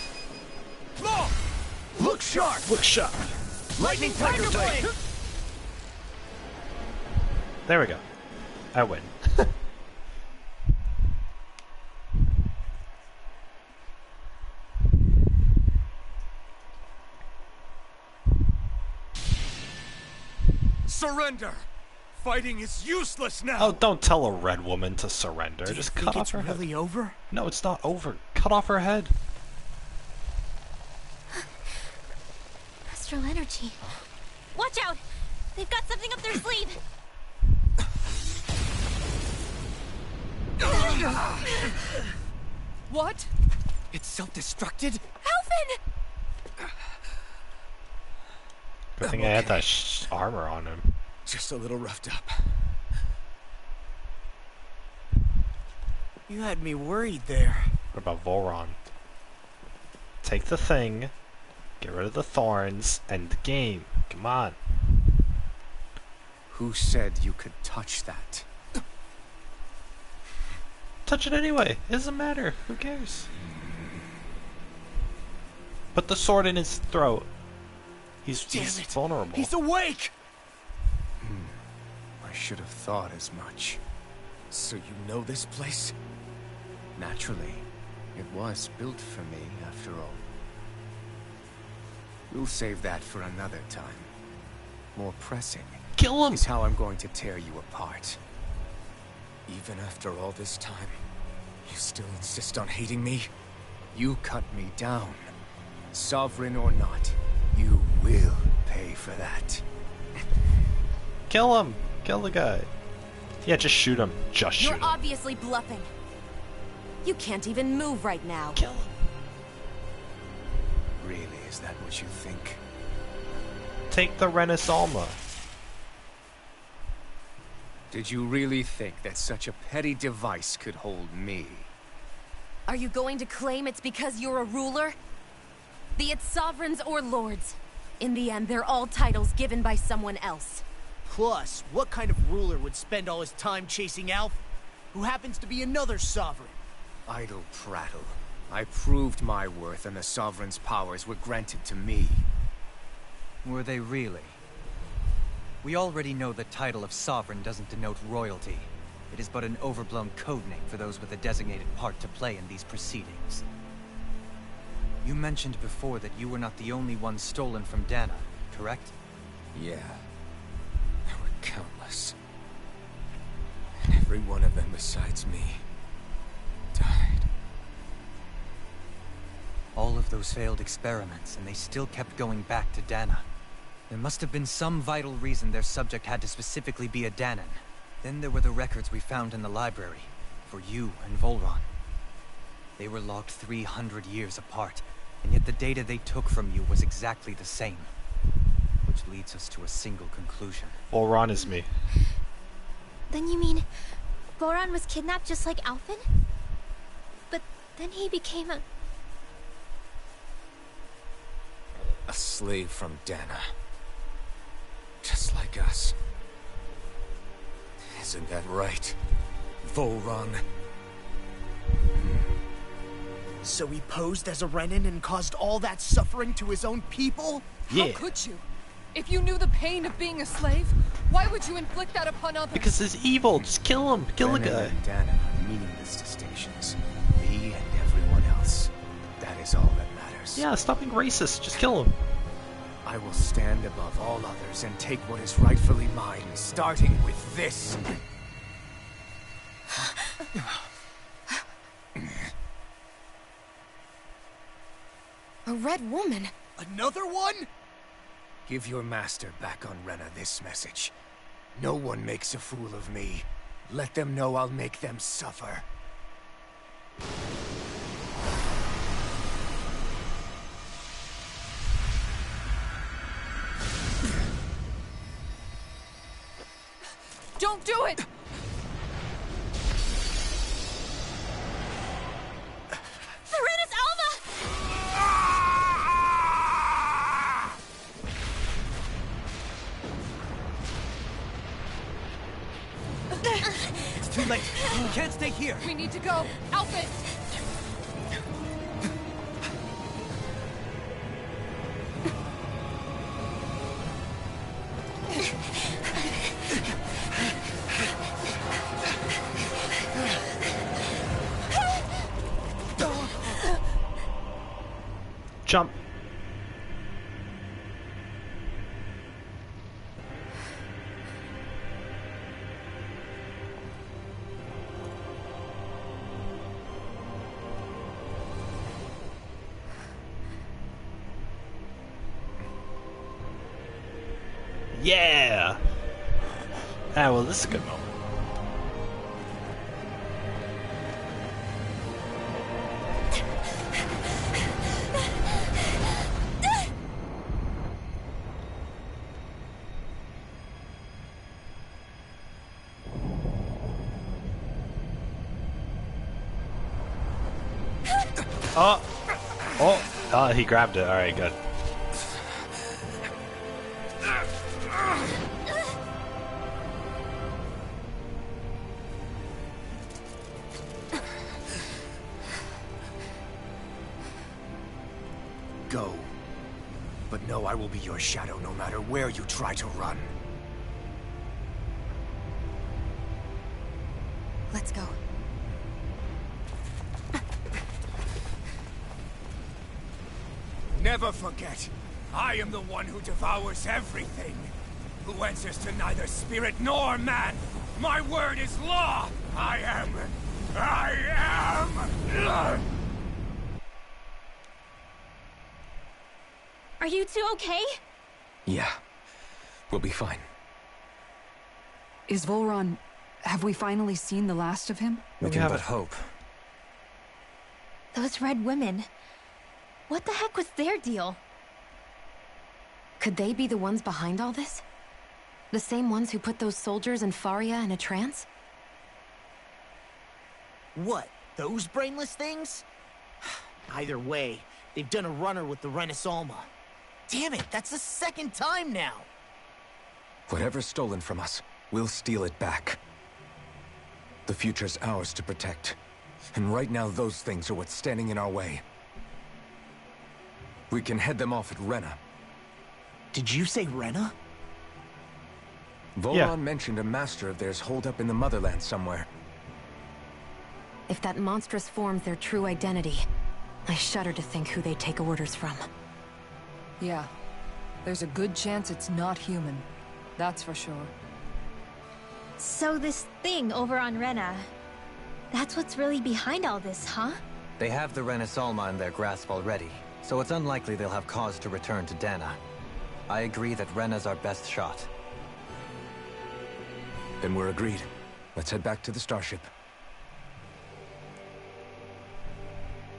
Law! Look sharp! Look sharp! Lightning Tiger Blade! There we go. I win. Surrender! Fighting is useless now! Oh, don't tell a red woman to surrender. Do you Just think cut off it's her really head. over? No, it's not over. Cut off her head. Astral energy. Watch out! They've got something up their sleeve! What? It's self-destructed? Alvin! Good thing I had that armor on him. Just a little roughed up. You had me worried there. What about Volron? Take the thing, get rid of the thorns, end the game. Come on. Who said you could touch that? Touch it anyway. It doesn't matter. Who cares? Put the sword in his throat. He's vulnerable. He's awake! I should have thought as much. So you know this place? Naturally. It was built for me, after all. We'll save that for another time. More pressing. Kill him! Is how I'm going to tear you apart. Even after all this time, you still insist on hating me? You cut me down. Sovereign or not, you will pay for that. Kill him! Kill the guy. Yeah, just shoot him. Just shoot You're him. obviously bluffing. You can't even move right now. Kill him. Really, is that what you think? Take the Renaissance. Did you really think that such a petty device could hold me? Are you going to claim it's because you're a ruler? Be it sovereigns or lords. In the end, they're all titles given by someone else. Plus, what kind of ruler would spend all his time chasing Alf, who happens to be another sovereign? Idle prattle. I proved my worth and the Sovereign's powers were granted to me. Were they really? We already know the title of Sovereign doesn't denote royalty. It is but an overblown codename for those with a designated part to play in these proceedings. You mentioned before that you were not the only one stolen from Dana, correct? Yeah. There were countless. And every one of them besides me died. All of those failed experiments, and they still kept going back to Dana. There must have been some vital reason their subject had to specifically be a Danan. Then there were the records we found in the library, for you and Volron. They were logged 300 years apart, and yet the data they took from you was exactly the same. Which leads us to a single conclusion. Volron is me. Then you mean Boran was kidnapped just like Alphen? But then he became a... A slave from Dana. Just like us. Isn't that right, Volron? So he posed as a Renin and caused all that suffering to his own people? How could you? If you knew the pain of being a slave, why would you inflict that upon others? Because he's evil. Just kill him. Kill the Renin guy. and Dana are meaningless distinctions. Me and everyone else. That is all that matters. Yeah, stop being racist. Just kill him. I will stand above all others and take what is rightfully mine, starting with this. A red woman? Another one? Give your master back on Rena this message. No one makes a fool of me. Let them know I'll make them suffer. Don't do it! too late. We can't stay here. We need to go. Alphys! Jump. Yeah! Ah, well, this is a good moment. Oh! Oh! Oh, he grabbed it. Alright, good. Go. But know I will be your shadow no matter where you try to run. Let's go. Never forget, I am the one who devours everything. Who answers to neither spirit nor man. My word is law. I am. Are you two okay? Yeah. We'll be fine. Is Volron... Have we finally seen the last of him? We can but hope. Those red women. What the heck was their deal? Could they be the ones behind all this? The same ones who put those soldiers and Faria in a trance? What? Those brainless things? Either way, they've done a runner with the Renaissalma. Damn it, that's the second time now! Whatever's stolen from us, we'll steal it back. The future's ours to protect. And right now, those things are what's standing in our way. We can head them off at Rena. Did you say Rena? Volron mentioned a master of theirs holed up in the motherland somewhere. If that monstrous form's their true identity, I shudder to think who they take orders from. Yeah. There's a good chance it's not human. That's for sure. So this thing over on Rena, that's what's really behind all this, huh? They have the Renaissalma in their grasp already, so it's unlikely they'll have cause to return to Dana. I agree that Rena's our best shot. Then we're agreed. Let's head back to the starship.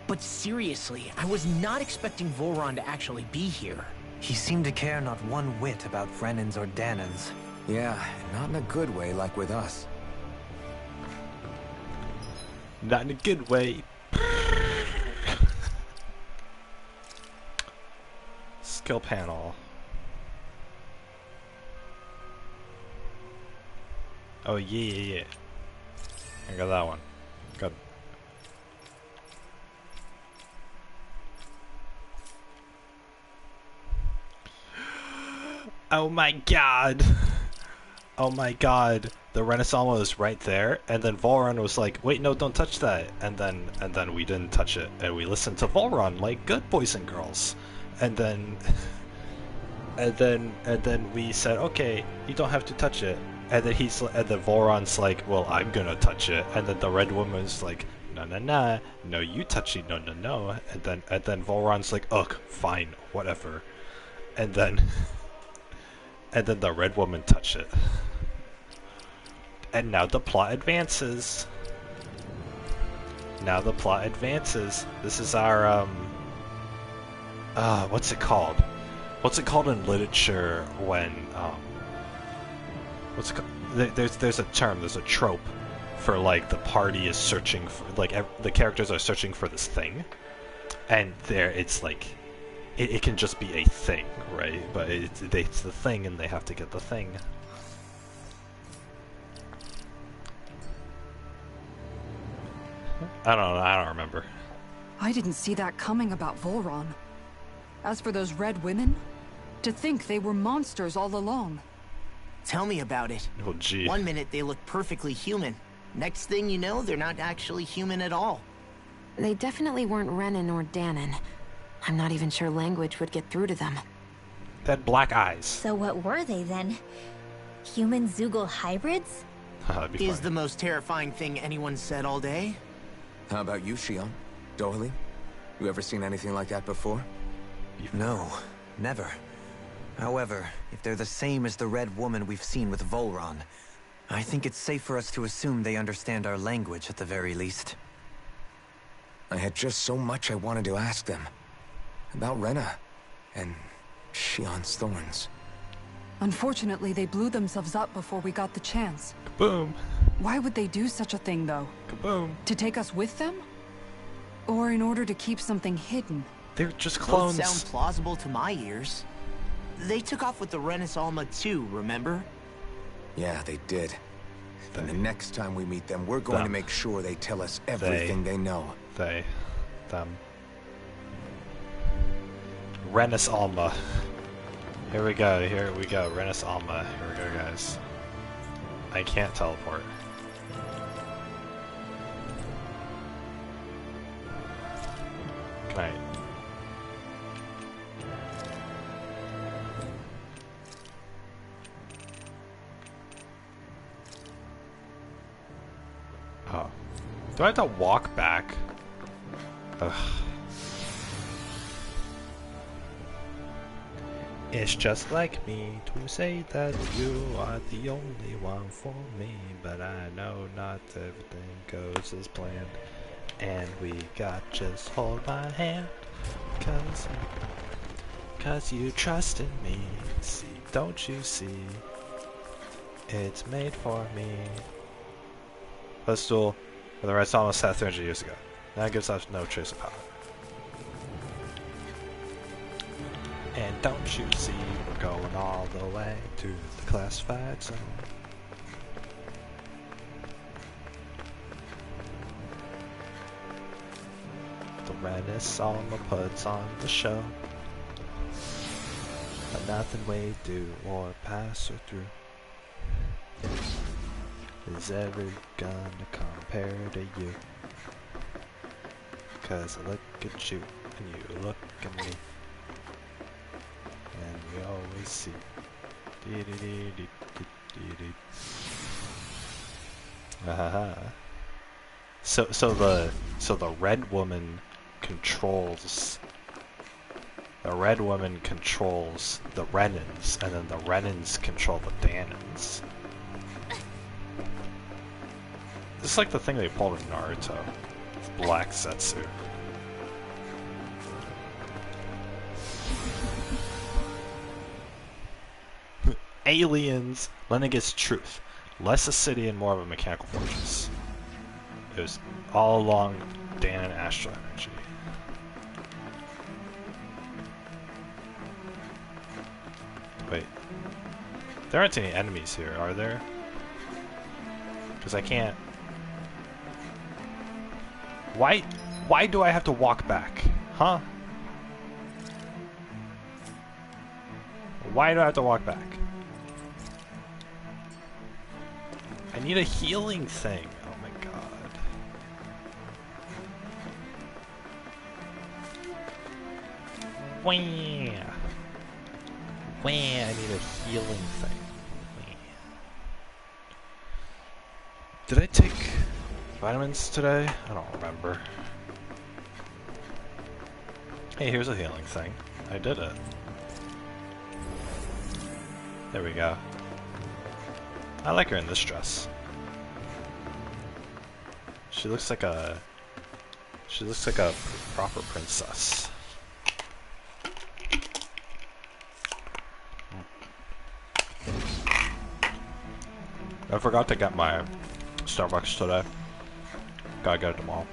But seriously, I was not expecting Volron to actually be here. He seemed to care not one whit about Renans or Danans. Yeah, not in a good way like with us. Not in a good way. Skill panel. Oh, yeah. I got that one. Good. Oh my god! Oh my god! The Renaissance was right there, and then Volron was like, "Wait, no, don't touch that." And then we didn't touch it, and we listened to Volron like good boys and girls. And then we said, "Okay, you don't have to touch it." And then Volron's like, "Well, I'm gonna touch it." And then the red woman's like, "No, you touch it, no." And then Volron's like, "Ugh, fine, whatever." And then the red woman touched it. And now the plot advances. This is our what's it called? What's it called in literature when what's it called? There's a term, there's a trope for like the party is searching for, like the characters are searching for this thing, and it's like it can just be a thing, right? But it's the thing, and they have to get the thing. I don't know. I don't remember. I didn't see that coming about Volron. As for those red women, to think they were monsters all along. Tell me about it. Oh, gee. One minute they look perfectly human. Next thing you know, they're not actually human at all. They definitely weren't Renan or Danon. I'm not even sure language would get through to them. They had black eyes. So what were they then? Human Zoogle hybrids? That'd be Is funny. the most terrifying thing anyone's said all day. How about you, Shion? Doherty? You ever seen anything like that before? No, never. However, if they're the same as the Red Woman we've seen with Volron, I think it's safe for us to assume they understand our language at the very least. I had just so much I wanted to ask them. About Rena, and Shion's thorns. Unfortunately, they blew themselves up before we got the chance. Kaboom. Why would they do such a thing, though? Kaboom. To take us with them? Or in order to keep something hidden? They're just clones. Both sound plausible to my ears. They took off with the Renis Alma too, remember? Yeah, they did. And the next time we meet them, we're going to make sure they tell us everything they know. Them. Renis Alma. Here we go, Renis Alma. Here we go, guys. I can't teleport. Can I? Oh. Do I have to walk back? Ugh. It's just like me to say that you are the only one for me, but I know not everything goes as planned. And we got just hold my hand, cause you trust in me. See, don't you see? It's made for me. Let's duel for the rest almost set 300 years ago. That gives us no trace of power. And don't you see, we're going all the way to the classified zone. The Renis Alma puts on the show, but nothing we do or pass her through is ever gonna compare to you. Cause I look at you and you look at me, and we always see. So the red woman controls. The red woman controls the Renans, and then the Renans control the Danons. It's like the thing they pulled in Naruto. Black Setsu. Aliens. Lenin gets truth. Less a city and more of a mechanical fortress. It was all along Danon Astral Energy. Wait. There aren't any enemies here, are there? Because I can't... Why do I have to walk back? Huh? Why do I have to walk back? I need a healing thing. Oh my god. Wah. Wah, I need a healing thing. Wah. Did I take vitamins today? I don't remember. Hey, here's a healing thing. I did it. There we go. I like her in this dress. She looks like a proper princess. I forgot to get my Starbucks today. Gotta get it tomorrow.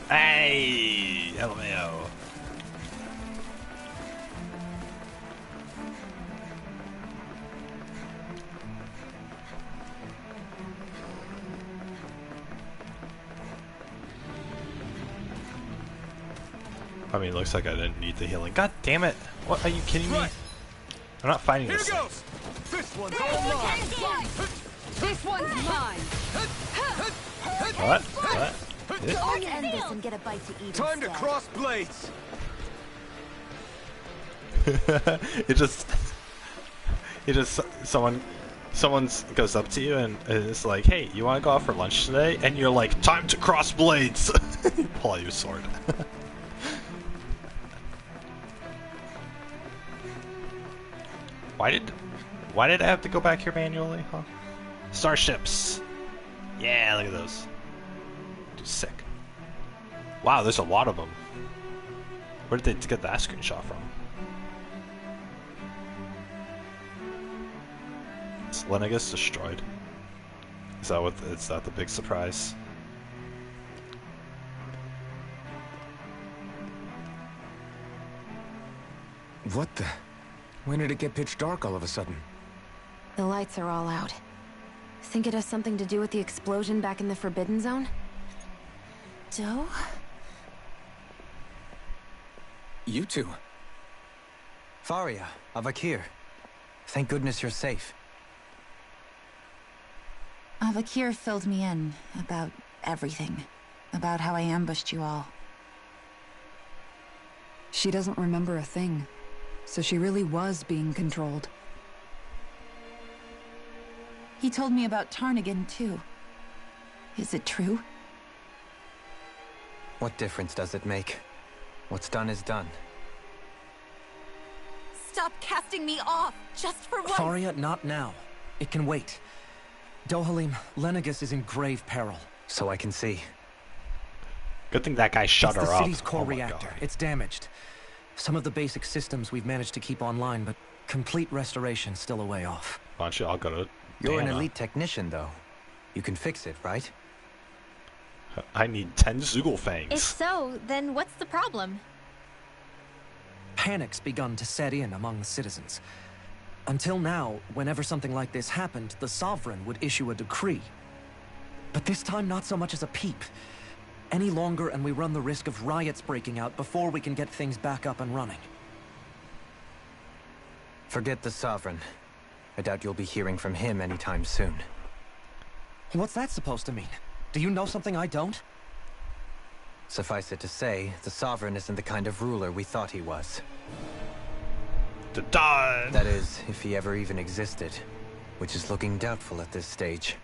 Hey, LMAO. I mean, it looks like I didn't need the healing. God damn it! What, are you kidding me? I'm not fighting this thing. This one's all mine. This one's mine. What? I'll end this and get a bite to eat. Time to cross blades. someone goes up to you and is like, hey, you want to go out for lunch today? And you're like, time to cross blades. You pull out your sword. Why did I have to go back here manually, huh? Starships. Yeah, look at those. Dude, sick. Wow, there's a lot of them. Where did they get that screenshot from? Is Lennigus destroyed? Is that the big surprise? What the? When did it get pitch dark all of a sudden? The lights are all out. Think it has something to do with the explosion back in the Forbidden Zone? Doe? You two. Faria, Avakir. Thank goodness you're safe. Avakir filled me in about everything. About how I ambushed you all. She doesn't remember a thing. So she really was being controlled. He told me about Tarnigan, too. Is it true? What difference does it make? What's done is done. Stop casting me off, just for once! Faria, not now. It can wait. Dohalim, Lennigus is in grave peril. So I can see. Good thing that guy shut her up. It's the city's core Oh my reactor. God. It's damaged. Some of the basic systems we've managed to keep online, but complete restoration's still a way off. Why don't you all go to You're an Dana? elite technician, though. You can fix it, right? I need 10 Zugelfangs. If so, then what's the problem? Panic's begun to set in among the citizens. Until now, whenever something like this happened, the Sovereign would issue a decree. But this time, not so much as a peep. Any longer and we run the risk of riots breaking out before we can get things back up and running. Forget the Sovereign. I doubt you'll be hearing from him anytime soon. What's that supposed to mean? Do you know something I don't? Suffice it to say, the Sovereign isn't the kind of ruler we thought he was. Done. That is, if he ever even existed, which is looking doubtful at this stage.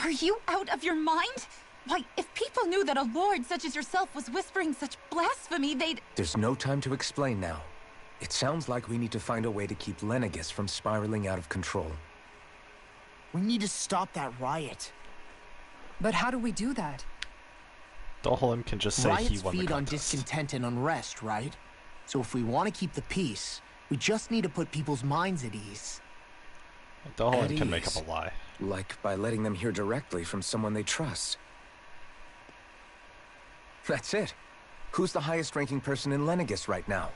Are you out of your mind? Why, if people knew that a lord such as yourself was whispering such blasphemy, they'd... There's no time to explain now. It sounds like we need to find a way to keep Lennigus from spiraling out of control. We need to stop that riot. But how do we do that? Dohalim can just say he Riots won the feed on contest. discontent and unrest, right? So if we want to keep the peace, we just need to put people's minds at ease. Dohalim can make up a lie. Like by letting them hear directly from someone they trust. That's it. Who's the highest-ranking person in Lennigus right now?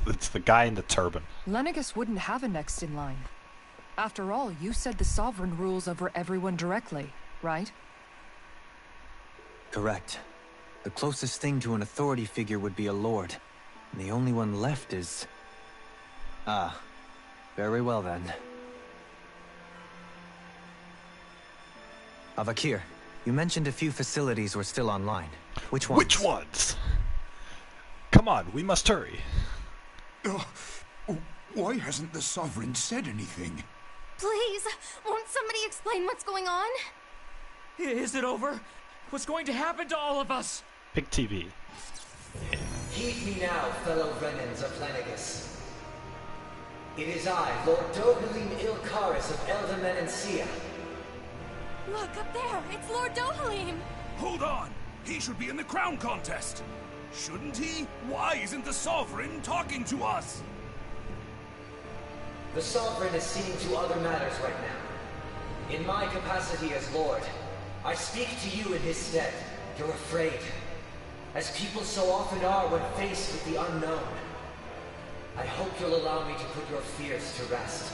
it's the guy in the turban. Lennigus wouldn't have a next in line. After all, you said the Sovereign rules over everyone directly, right? Correct. The closest thing to an authority figure would be a lord. And the only one left is... Ah. Very well then. Avakir, you mentioned a few facilities were still online. Which ones? Which ones? Come on, we must hurry. Why hasn't the Sovereign said anything? Please, won't somebody explain what's going on? Is it over? What's going to happen to all of us? Big TV. Heed me now, fellow Renans of Lennigus. It is I, Lord Dohalim Ilkaris of Eldermen and Sia. Look, up there! It's Lord Dohalim! Hold on! He should be in the crown contest! Shouldn't he? Why isn't the Sovereign talking to us? The Sovereign is seeing to other matters right now. In my capacity as Lord, I speak to you in his stead. You're afraid. As people so often are when faced with the unknown. I hope you'll allow me to put your fears to rest.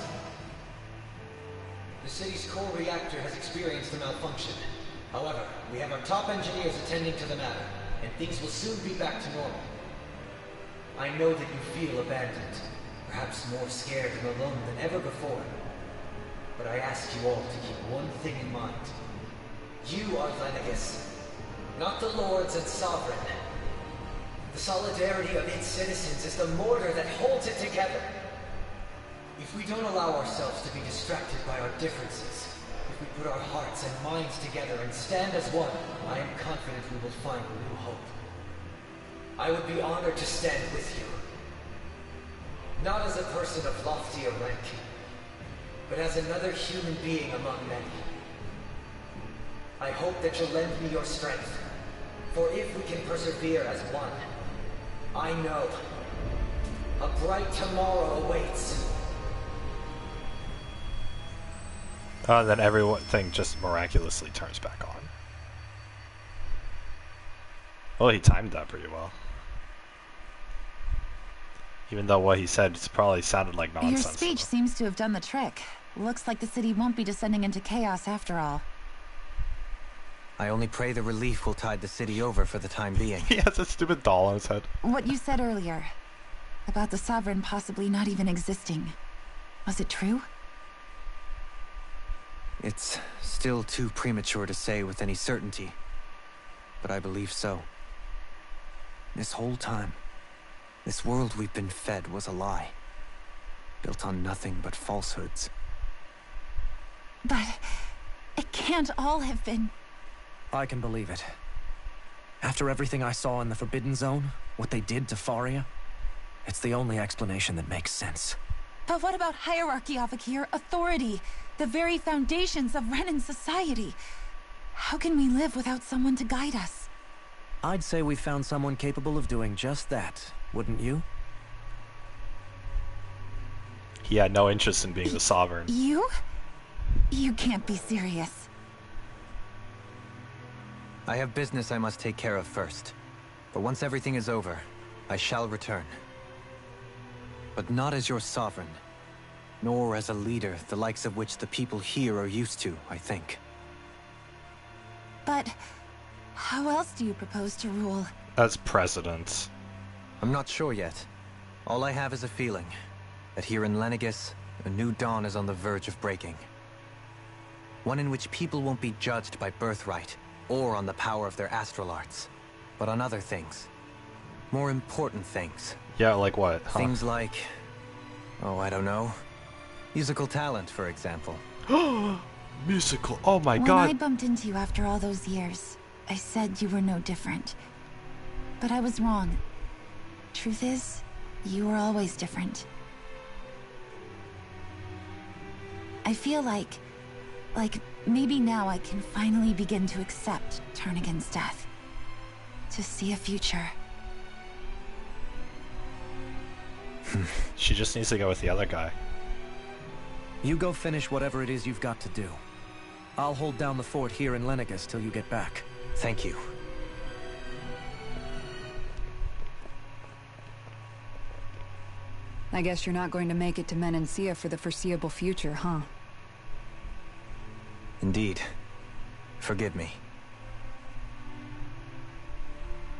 The city's core reactor has experienced a malfunction. However, we have our top engineers attending to the matter, and things will soon be back to normal. I know that you feel abandoned, perhaps more scared and alone than ever before. But I ask you all to keep one thing in mind. You are Lenegis, not the lords and sovereign. The solidarity of its citizens is the mortar that holds it together. If we don't allow ourselves to be distracted by our differences, if we put our hearts and minds together and stand as one, I am confident we will find a new hope. I would be honored to stand with you. Not as a person of loftier rank, but as another human being among many. I hope that you'll lend me your strength, for if we can persevere as one, I know a bright tomorrow awaits. And then everything just miraculously turns back on. Well, he timed that pretty well. Even though what he said probably sounded like nonsense. Your speech seems to have done the trick. Looks like the city won't be descending into chaos after all. I only pray the relief will tide the city over for the time being. He has a stupid doll on his head. What you said earlier, about the Sovereign possibly not even existing, was it true? It's still too premature to say with any certainty, but I believe so. This whole time, this world we've been fed was a lie, built on nothing but falsehoods. But it can't all have been... I can believe it. After everything I saw in the Forbidden Zone, what they did to Faria, it's the only explanation that makes sense. But what about hierarchy, Avakir? Authority? The very foundations of Renan society? How can we live without someone to guide us? I'd say we found someone capable of doing just that, wouldn't you? He had no interest in being the Sovereign. You? You can't be serious. I have business I must take care of first. But once everything is over, I shall return. But not as your sovereign, nor as a leader the likes of which the people here are used to, I think. But how else do you propose to rule? As president. I'm not sure yet. All I have is a feeling that here in Lenegis, a new dawn is on the verge of breaking. One in which people won't be judged by birthright, or on the power of their astral arts, but on other things. More important things. Yeah, like what? Huh? Things like... oh, I don't know. Musical talent, for example. Musical, oh my When god! I bumped into you after all those years, I said you were no different. But I was wrong. Truth is, you were always different. I feel like maybe now I can finally begin to accept Tarnigan's death. To see a future. She just needs to go with the other guy. You go finish whatever it is you've got to do. I'll hold down the fort here in Lenegis till you get back. Thank you. I guess you're not going to make it to Menancia for the foreseeable future, huh? Indeed. Forgive me.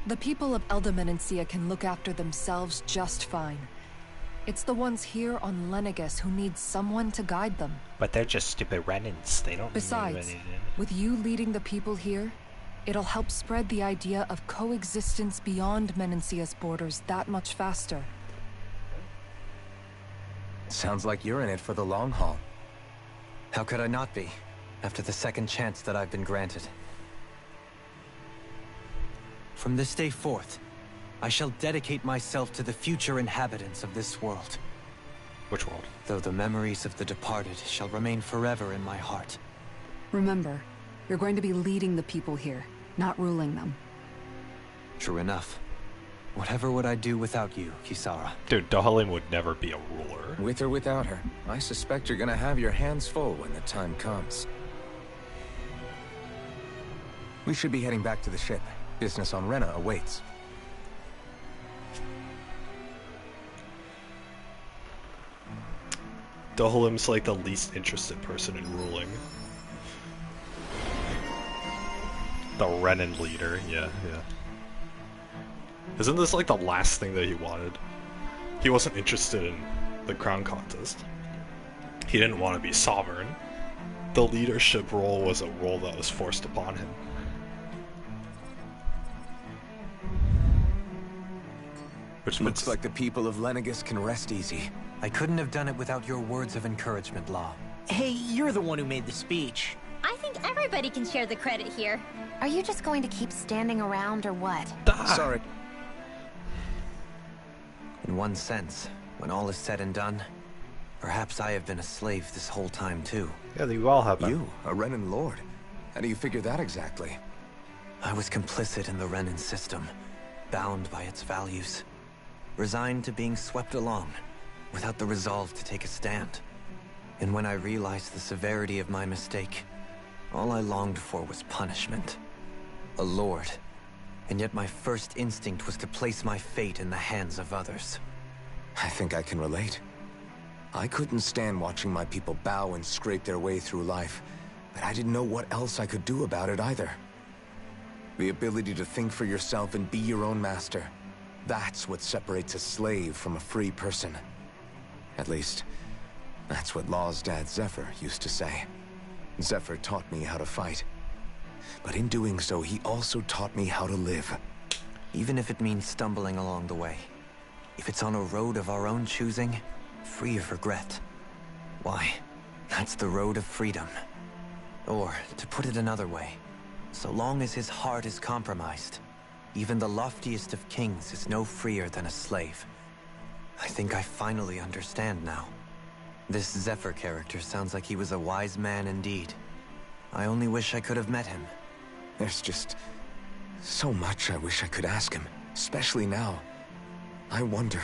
The people of Elda Menancia can look after themselves just fine. It's the ones here on Lenegis who need someone to guide them. But they're just stupid Renans. They don't Besides, know anything. with you leading the people here, it'll help spread the idea of coexistence beyond Menancia's borders that much faster. Sounds like you're in it for the long haul. How could I not be, after the second chance that I've been granted? From this day forth, I shall dedicate myself to the future inhabitants of this world. Which world? Though the memories of the departed shall remain forever in my heart. Remember, you're going to be leading the people here, not ruling them. True enough. Whatever would I do without you, Kisara? Dude, Dohalim would never be a ruler. With or without her, I suspect you're gonna have your hands full when the time comes. We should be heading back to the ship. Business on Rena awaits. Dohalim's like the least interested person in ruling. The Renan leader, yeah. Isn't this like the last thing that he wanted? He wasn't interested in the crown contest. He didn't want to be sovereign. The leadership role was a role that was forced upon him. Which looks like the people of Lenegus can rest easy. I couldn't have done it without your words of encouragement, Law. Hey, you're the one who made the speech. I think everybody can share the credit here. Are you just going to keep standing around or what? Sorry. In one sense, when all is said and done, perhaps I have been a slave this whole time too. Yeah, you all have been. You, a Renan Lord. How do you figure that exactly? I was complicit in the Renan system, bound by its values, resigned to being swept along, without the resolve to take a stand. And when I realized the severity of my mistake, all I longed for was punishment. A lord. And yet my first instinct was to place my fate in the hands of others. I think I can relate. I couldn't stand watching my people bow and scrape their way through life, but I didn't know what else I could do about it either. The ability to think for yourself and be your own master. That's what separates a slave from a free person. At least, that's what Law's dad Zephyr used to say. Zephyr taught me how to fight. But in doing so, he also taught me how to live. Even if it means stumbling along the way. If it's on a road of our own choosing, free of regret. Why, that's the road of freedom. Or, to put it another way, so long as his heart is compromised, even the loftiest of kings is no freer than a slave. I think I finally understand now. This Zephyr character sounds like he was a wise man indeed. I only wish I could have met him. There's just so much I wish I could ask him, especially now. I wonder,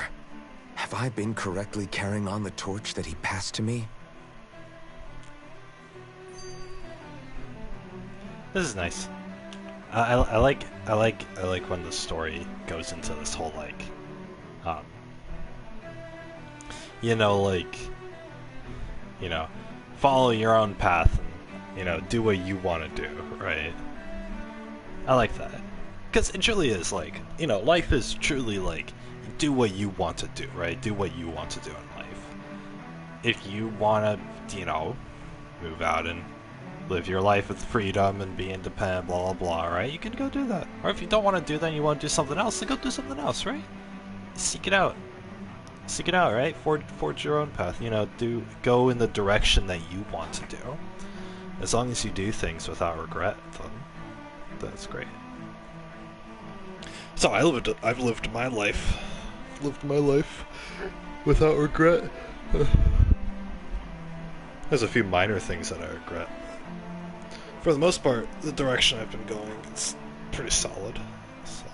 have I been correctly carrying on the torch that he passed to me? This is nice. I like when the story goes into this whole like, follow your own path and do what you want to do, right? I like that because it truly is like life is truly like do what you want to do, right? Do what you want to do in life. If you want to, move out and live your life with freedom and be independent, blah, blah, blah, right? You can go do that. Or if you don't want to do that and you want to do something else, then go do something else, right? Seek it out. Seek it out, right? Forge your own path. Go in the direction that you want to do. As long as you do things without regret, then that's great. So I've lived my life. Without regret. There's a few minor things that I regret. For the most part, the direction I've been going is pretty solid. So.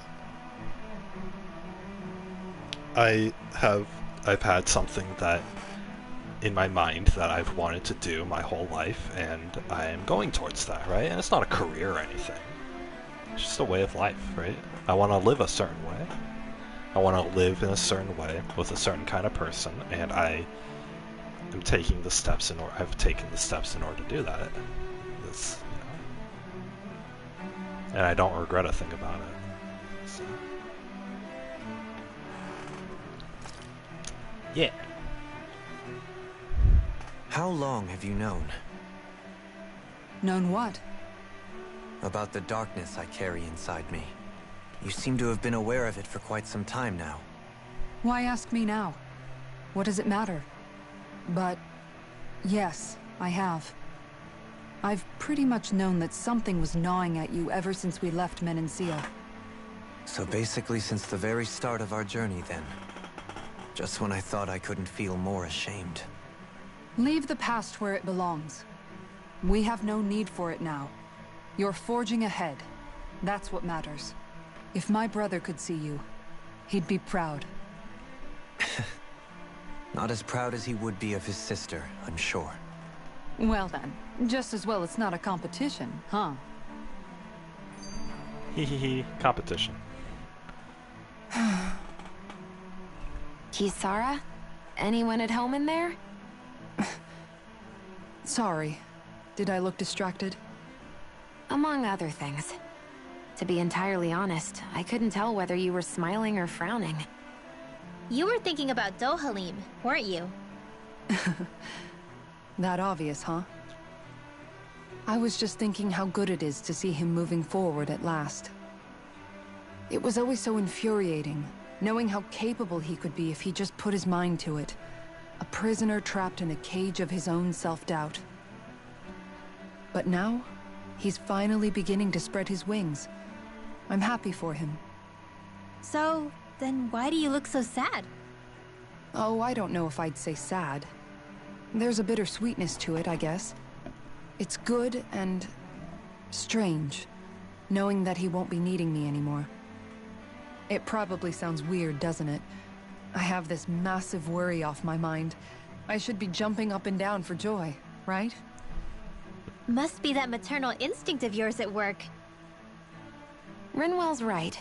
I've had something that in my mind that I've wanted to do my whole life, and I am going towards that, right? And it's not a career or anything. It's just a way of life, right? I want to live a certain way. I want to live in a certain way with a certain kind of person, and I am taking the steps I've taken the steps in order to do that. That's, and I don't regret a thing about it. So. Yeah. How long have you known? Known what? About the darkness I carry inside me. You seem to have been aware of it for quite some time now. Why ask me now? What does it matter? But yes, I have. I've pretty much known that something was gnawing at you ever since we left Menancia. So basically since the very start of our journey then. Just when I thought I couldn't feel more ashamed. Leave the past where it belongs. We have no need for it now. You're forging ahead. That's what matters. If my brother could see you, he'd be proud. Not as proud as he would be of his sister, I'm sure. Well then, just as well it's not a competition, huh? Hehehe, competition. Kisara? Anyone at home in there? Sorry. Did I look distracted? Among other things. To be entirely honest, I couldn't tell whether you were smiling or frowning. You were thinking about Dohalim, weren't you? That obvious, huh? I was just thinking how good it is to see him moving forward at last. It was always so infuriating, knowing how capable he could be if he just put his mind to it. A prisoner trapped in a cage of his own self-doubt. But now, he's finally beginning to spread his wings. I'm happy for him. So, then why do you look so sad? Oh, I don't know if I'd say sad. There's a bittersweetness to it, I guess. It's good and strange, knowing that he won't be needing me anymore. It probably sounds weird, doesn't it? I have this massive worry off my mind. I should be jumping up and down for joy, right? Must be that maternal instinct of yours at work. Rinwell's right.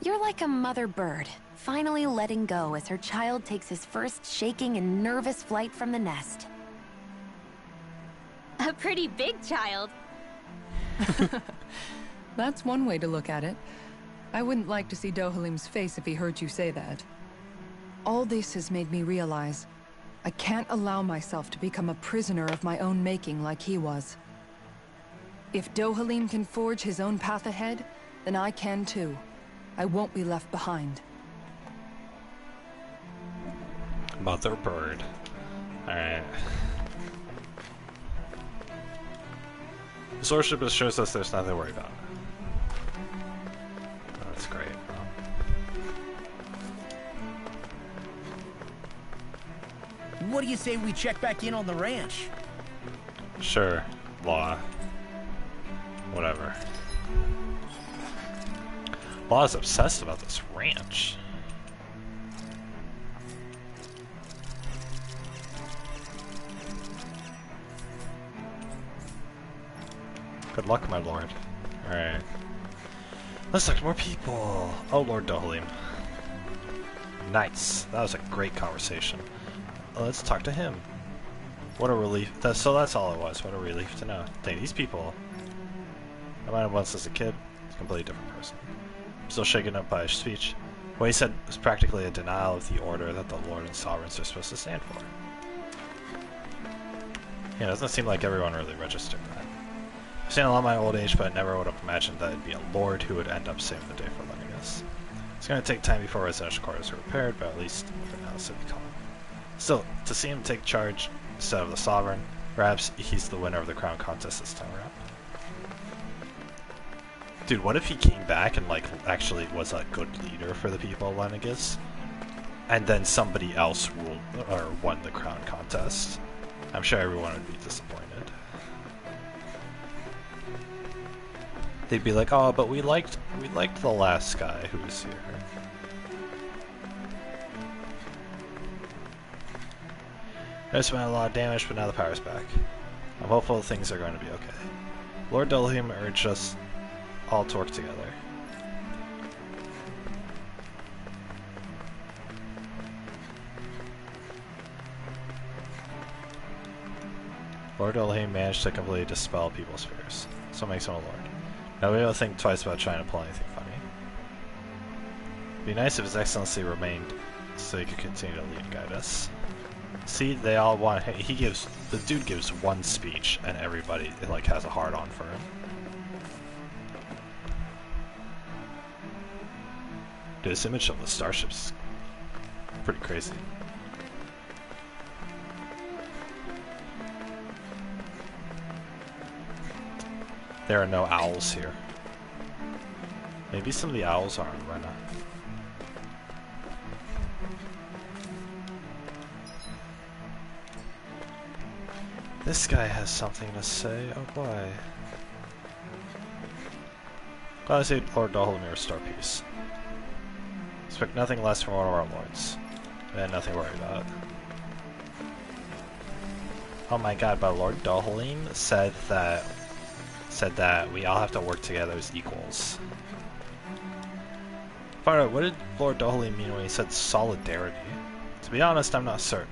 You're like a mother bird, finally letting go as her child takes his first shaking and nervous flight from the nest. A pretty big child. That's one way to look at it. I wouldn't like to see Dohalim's face if he heard you say that. All this has made me realize I can't allow myself to become a prisoner of my own making like he was. If Dohalim can forge his own path ahead, then I can too. I won't be left behind. Mother bird. Alright. The Swordship just shows us there's nothing to worry about. Oh, that's great. What do you say we check back in on the ranch? Sure. Law. Whatever. Law's obsessed about this ranch. Good luck, my lord. Alright. Let's talk to more people. Oh, Lord Dohalim. Nice. That was a great conversation. Let's talk to him. What a relief. So that's all it was. What a relief to know. Dang, these people. I met him once as a kid. He's a completely different person. I'm still shaken up by his speech. What he said was practically a denial of the order that the Lord and Sovereigns are supposed to stand for. Yeah, it doesn't seem like everyone really registered that. I've seen a lot in my old age, but I never would have imagined that it'd be a Lord who would end up saving the day for Lennigus. It's going to take time before residential quarters are repaired, but at least for now this will be calm. Still, to see him take charge instead of the Sovereign, perhaps he's the winner of the crown contest this time around. Dude, what if he came back and, like, actually was a good leader for the people of Lennigus, and then somebody else ruled or won the crown contest? I'm sure everyone would be disappointed. They'd be like, "Oh, but we liked the last guy who was here." There's been a lot of damage, but now the power's back. I'm hopeful things are going to be okay. Lord Dohalim urged us all to work together. Lord Dohalim managed to completely dispel people's fears, so it makes him a lord. Now we don't think twice about trying to pull anything funny. It'd be nice if His Excellency remained so he could continue to lead and guide us. See, they all want. The dude gives one speech, and everybody like has a hard on for him. Dude, this image of the starship's pretty crazy. There are no owls here. Maybe some of the owls are on Rena. This guy has something to say. Oh boy. Glad I see Lord Dohalim restore peace. Expect nothing less from one of our lords. And nothing to worry about. Oh my god, but Lord Dohalim said that we all have to work together as equals. Find out, what did Lord Dohalim mean when he said solidarity? To be honest, I'm not certain.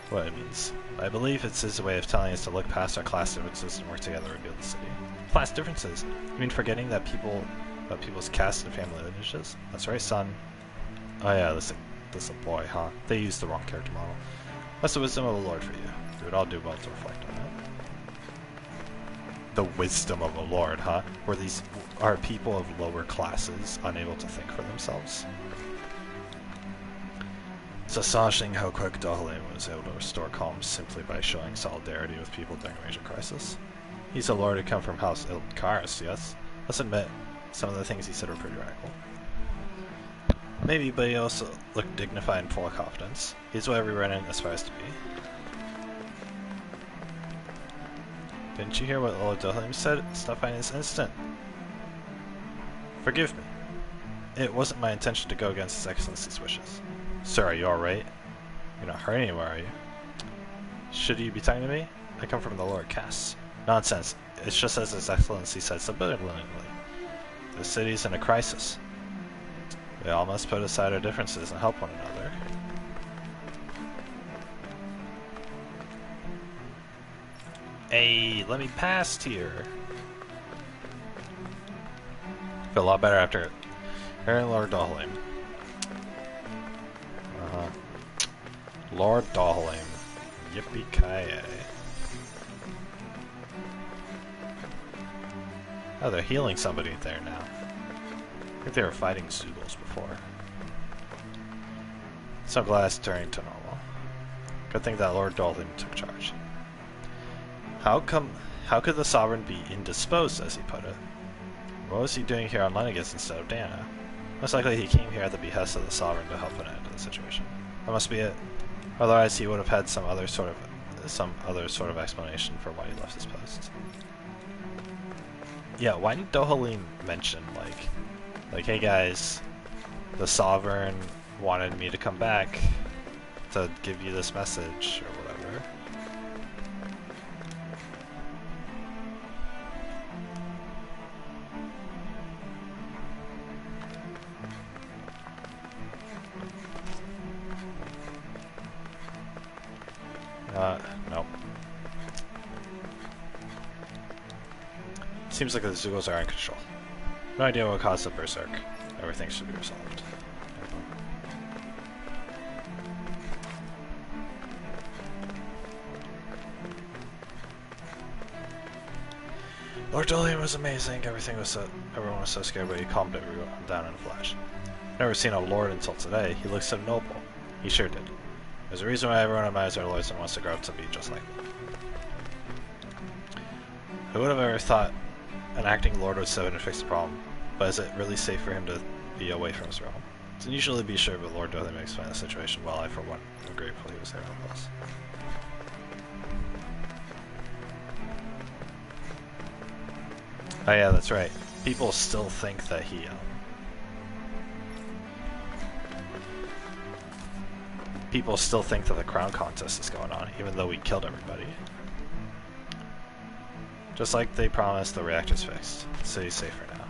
what it means. I believe it's his way of telling us to look past our class differences and work together to rebuild the city. Class differences? You mean forgetting that people's caste and family lineages? That's right, son. Oh yeah, this a boy, huh? They used the wrong character model. That's the wisdom of the Lord for you. We would all do well to reflect on that. The wisdom of a lord, huh? Where these are people of lower classes unable to think for themselves? It's astonishing how quick Dahlem was able to restore calm simply by showing solidarity with people during a major crisis. He's a lord who come from House Ilkaris, yes? Let's admit, some of the things he said were pretty radical. Maybe, but he also looked dignified and full of confidence. He's what every Renan aspires to be. Didn't you hear what Lord Dahlem said? Stop by this instant. Forgive me. It wasn't my intention to go against His Excellency's wishes. Sir, are you alright? You're not hurt anywhere, are you? Should you be talking to me? I come from the Lord Cass. Nonsense. It's just as His Excellency said subliminally. The city's in a crisis. We all must put aside our differences and help one another. Hey, let me past here. Feel a lot better after hearing Lord Dahlem. Lord Dahlem. Yippee-ki-yay. Oh, they're healing somebody there now. I think they were fighting Zoogles before. So glad it's turning to normal. Good thing that Lord Dahlem took charge. How could the Sovereign be indisposed, as he put it? What was he doing here on Lenegis instead of Dana? Most likely he came here at the behest of the Sovereign to help put an end to the situation. That must be it. Otherwise he would have had some other sort of explanation for why he left his post. Yeah, why didn't Dahlem mention, like, hey guys, the Sovereign wanted me to come back to give you this message, or whatever. Nope. Seems like the Zoogles are in control. No idea what caused the berserk. Everything should be resolved. Lord Dahlem was amazing. Everyone was so scared, but he calmed everyone down in a flash. Never seen a lord until today. He looked so noble. He sure did. There's a reason why everyone admires our lords and wants to grow up to be just like them. Who would have ever thought an acting lord would step in and fix the problem? But is it really safe for him to be away from his realm? To usually be sure, but Lord Dahlem explained the situation well. I, for one, am grateful he was there to help us. Oh yeah, that's right. People still think that he, people still think that the crown contest is going on, even though we killed everybody. Just like they promised, the reactor's fixed. The city's safer now.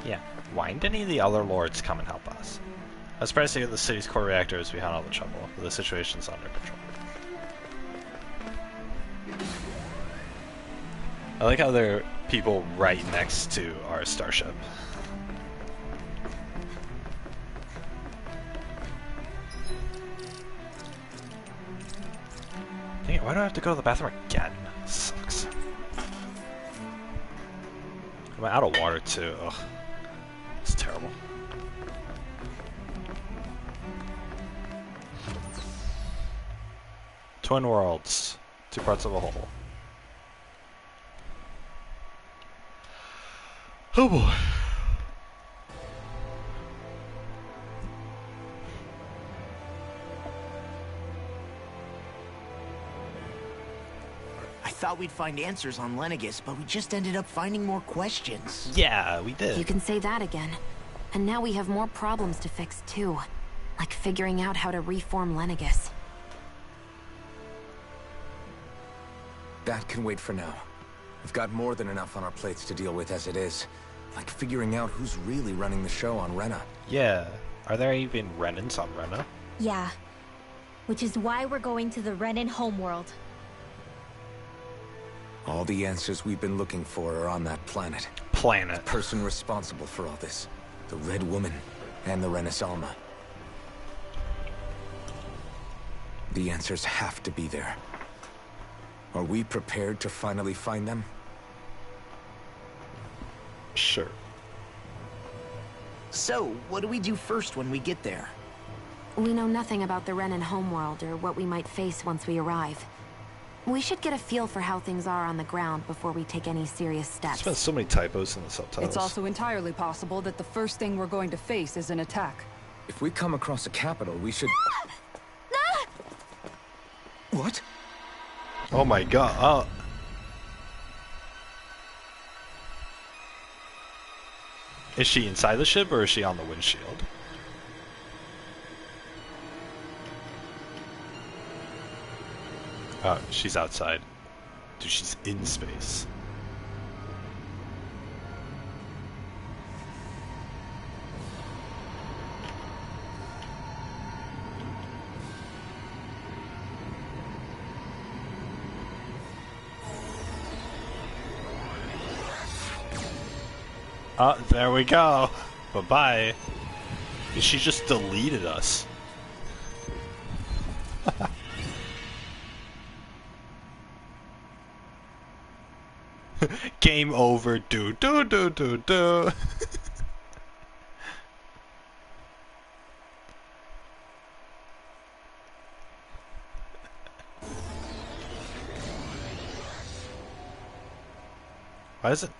Yeah, why didn't any of the other lords come and help us? I was surprised to hear the city's core reactor is behind all the trouble, but the situation's under control. I like how there are people right next to our starship. Dang it, why do I have to go to the bathroom again? This sucks. I'm out of water too. Ugh. It's terrible. Twin worlds. Two parts of a whole. Oh boy. I thought we'd find answers on Lenegis, but we just ended up finding more questions. Yeah, we did. You can say that again. And now we have more problems to fix, too. Like figuring out how to reform Lenegis. That can wait for now. We've got more than enough on our plates to deal with as it is. Like figuring out who's really running the show on Rena. Yeah. Are there even Renans on Rena? Yeah. Which is why we're going to the Renan homeworld. All the answers we've been looking for are on that planet. Planet. The person responsible for all this. The Red Woman and the Renaissalma. The answers have to be there. Are we prepared to finally find them? Sure. So, what do we do first when we get there? We know nothing about the Renan homeworld or what we might face once we arrive. We should get a feel for how things are on the ground before we take any serious steps. There's been so many typos in the subtitles. It's also entirely possible that the first thing we're going to face is an attack. If we come across a capital, we should... What? Oh my god. Oh. Is she inside the ship or is she on the windshield? Oh, she's outside. Dude, she's in space. There we go. Bye-bye. She just deleted us. Game over. Do.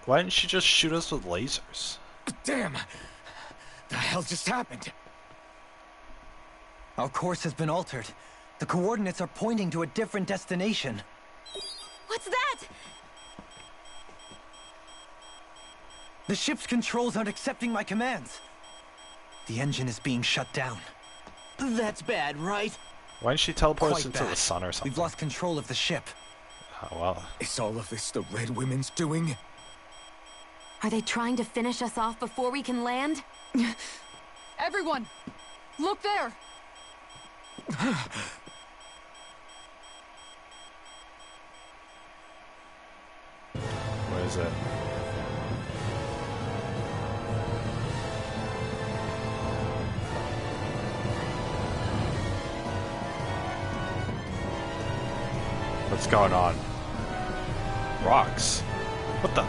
Why didn't she just shoot us with lasers? Damn! The hell just happened? Our course has been altered. The coordinates are pointing to a different destination. What's that? The ship's controls aren't accepting my commands. The engine is being shut down. That's bad, right? Why didn't she teleport us Quite into bad. the sun or something? We've lost control of the ship. Oh, well. Is all of this the Red Women's doing? Are they trying to finish us off before we can land? Everyone! Look there! Where is it? What's going on? Rocks. What the?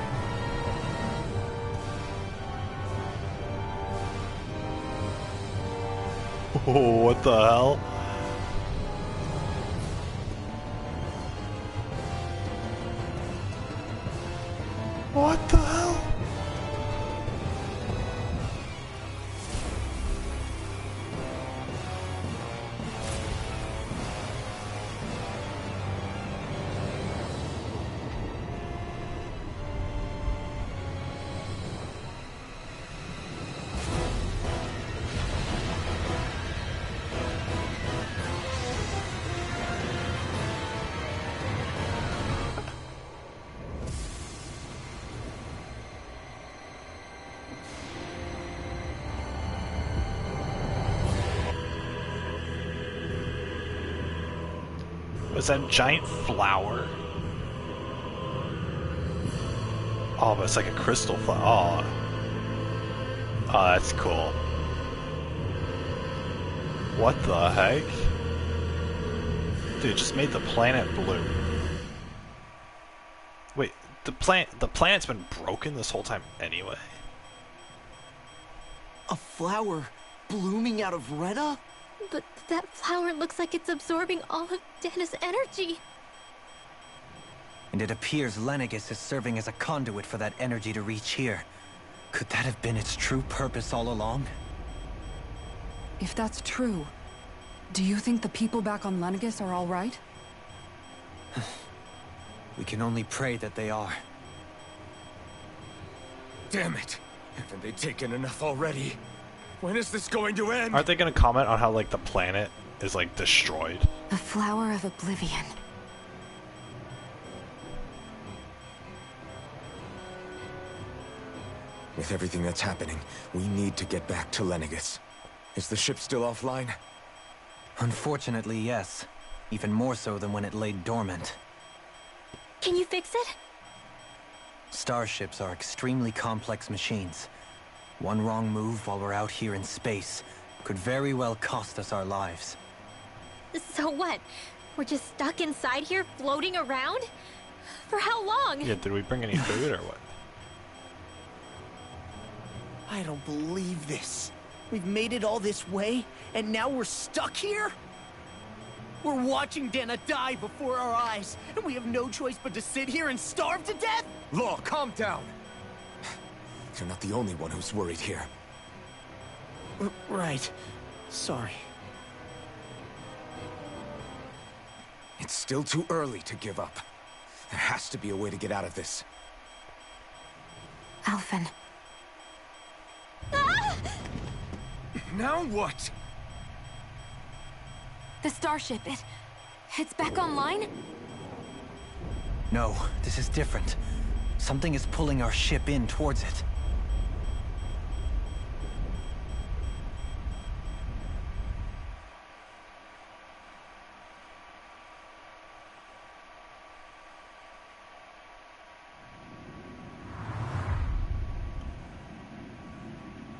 Oh, what the hell? What the hell? Was that a giant flower? Oh, but it's like a crystal flower. Oh. Oh, that's cool. What the heck? Dude, it just made the planet blue. Wait, the planet's been broken this whole time anyway? A flower blooming out of Rena? But that flower looks like it's absorbing all of Dana's energy. And it appears Lenegis is serving as a conduit for that energy to reach here. Could that have been its true purpose all along? If that's true, do you think the people back on Lenegis are all right? We can only pray that they are. Damn it! Haven't they taken enough already? When is this going to end? Aren't they going to comment on how, like, the planet is, like, destroyed? The flower of oblivion. With everything that's happening, we need to get back to Lenegis. Is the ship still offline? Unfortunately, yes. Even more so than when it lay dormant. Can you fix it? Starships are extremely complex machines. One wrong move while we're out here in space could very well cost us our lives. So what? We're just stuck inside here, floating around? For how long? Yeah, did we bring any food or what? I don't believe this. We've made it all this way, and now we're stuck here? We're watching Dana die before our eyes, and we have no choice but to sit here and starve to death? Law, calm down. You're not the only one who's worried here. Right. Sorry. It's still too early to give up. There has to be a way to get out of this. Alphen. Now what? The starship, it's back online? No, this is different. Something is pulling our ship in towards it.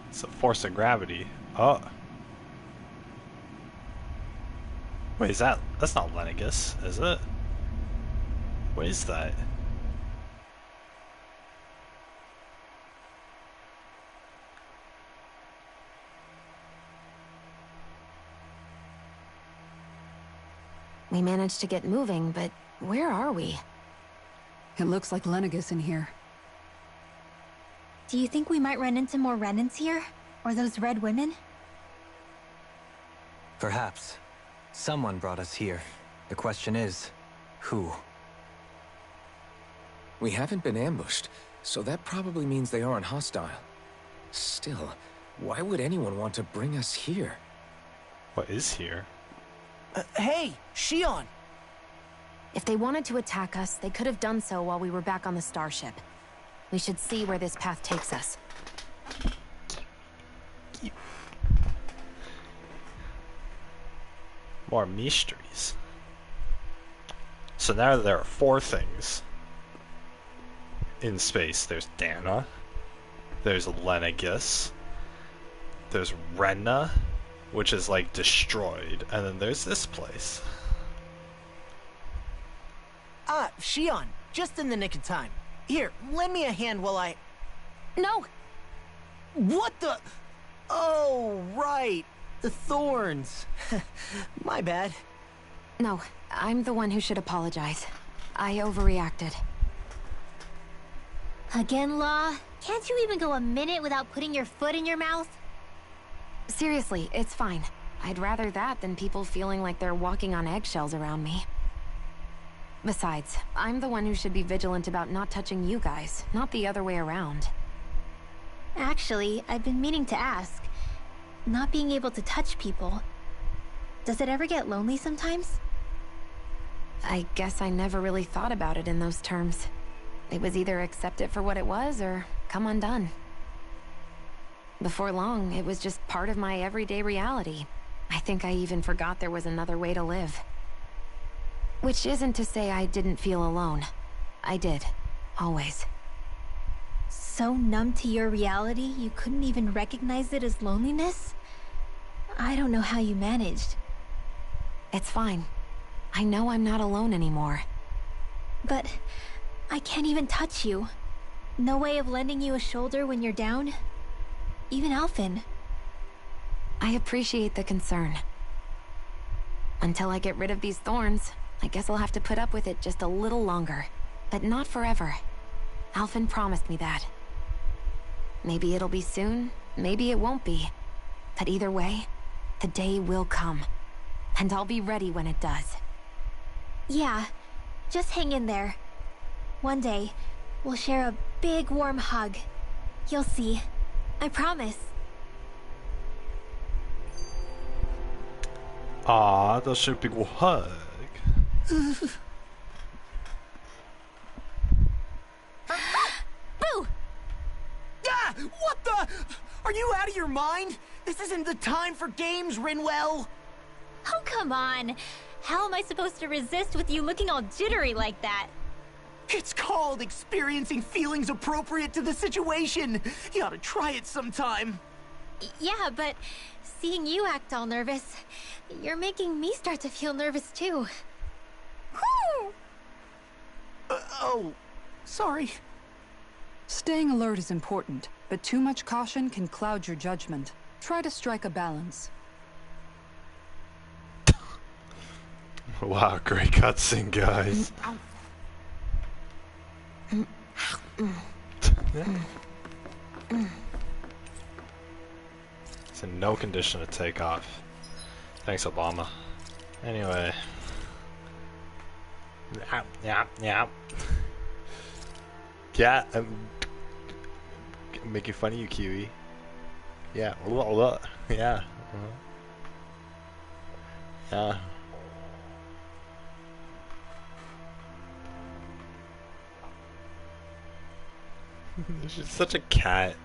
It's a force of gravity. Oh. Wait, that's not Lenegis, is it? What is that? We managed to get moving, but where are we? It looks like Lenegis in here. Do you think we might run into more remnants here? Or those red women? Perhaps. Someone brought us here. The question is, who? We haven't been ambushed, so that probably means they aren't hostile. Still, why would anyone want to bring us here? What is here? Hey, Shion! If they wanted to attack us, they could have done so while we were back on the starship. We should see where this path takes us. More mysteries. So now there are 4 things in space. There's Dana, there's Lenegis, there's Rena, which is like destroyed, and then there's this place. Shion, just in the nick of time. Here, lend me a hand while I... No! What the... Oh, right. The thorns. My bad. No, I'm the one who should apologize. I overreacted. Again, Law? Can't you even go a minute without putting your foot in your mouth? Seriously, it's fine. I'd rather that than people feeling like they're walking on eggshells around me. Besides, I'm the one who should be vigilant about not touching you guys, not the other way around. Actually, I've been meaning to ask. Not being able to touch people, does it ever get lonely sometimes? I guess I never really thought about it in those terms. It was either accept it for what it was, or come undone. Before long, it was just part of my everyday reality. I think I even forgot there was another way to live. Which isn't to say I didn't feel alone. I did. Always. So numb to your reality, you couldn't even recognize it as loneliness? I don't know how you managed. It's fine. I know I'm not alone anymore. But I can't even touch you. No way of lending you a shoulder when you're down? Even Alphen. I appreciate the concern. Until I get rid of these thorns, I guess I'll have to put up with it just a little longer. But not forever. Alphen promised me that. Maybe it'll be soon, maybe it won't be. But either way, the day will come. And I'll be ready when it does. Yeah, just hang in there. One day, we'll share a big warm hug. You'll see. I promise. Aw, they'll share a big hug. Boo! Ah! What the? Are you out of your mind? This isn't the time for games, Rinwell. Oh, come on. How am I supposed to resist with you looking all jittery like that? It's called experiencing feelings appropriate to the situation. You ought to try it sometime. Yeah, but seeing you act all nervous, you're making me start to feel nervous too. Whew! Oh, sorry. Staying alert is important, but too much caution can cloud your judgment. Try to strike a balance. Wow, great cutscene, guys. It's in no condition to take off. Thanks, Obama. Anyway. Yeah. Yeah, I'm making fun of you, Kiwi. Yeah. Yeah. Yeah. She's such a cat.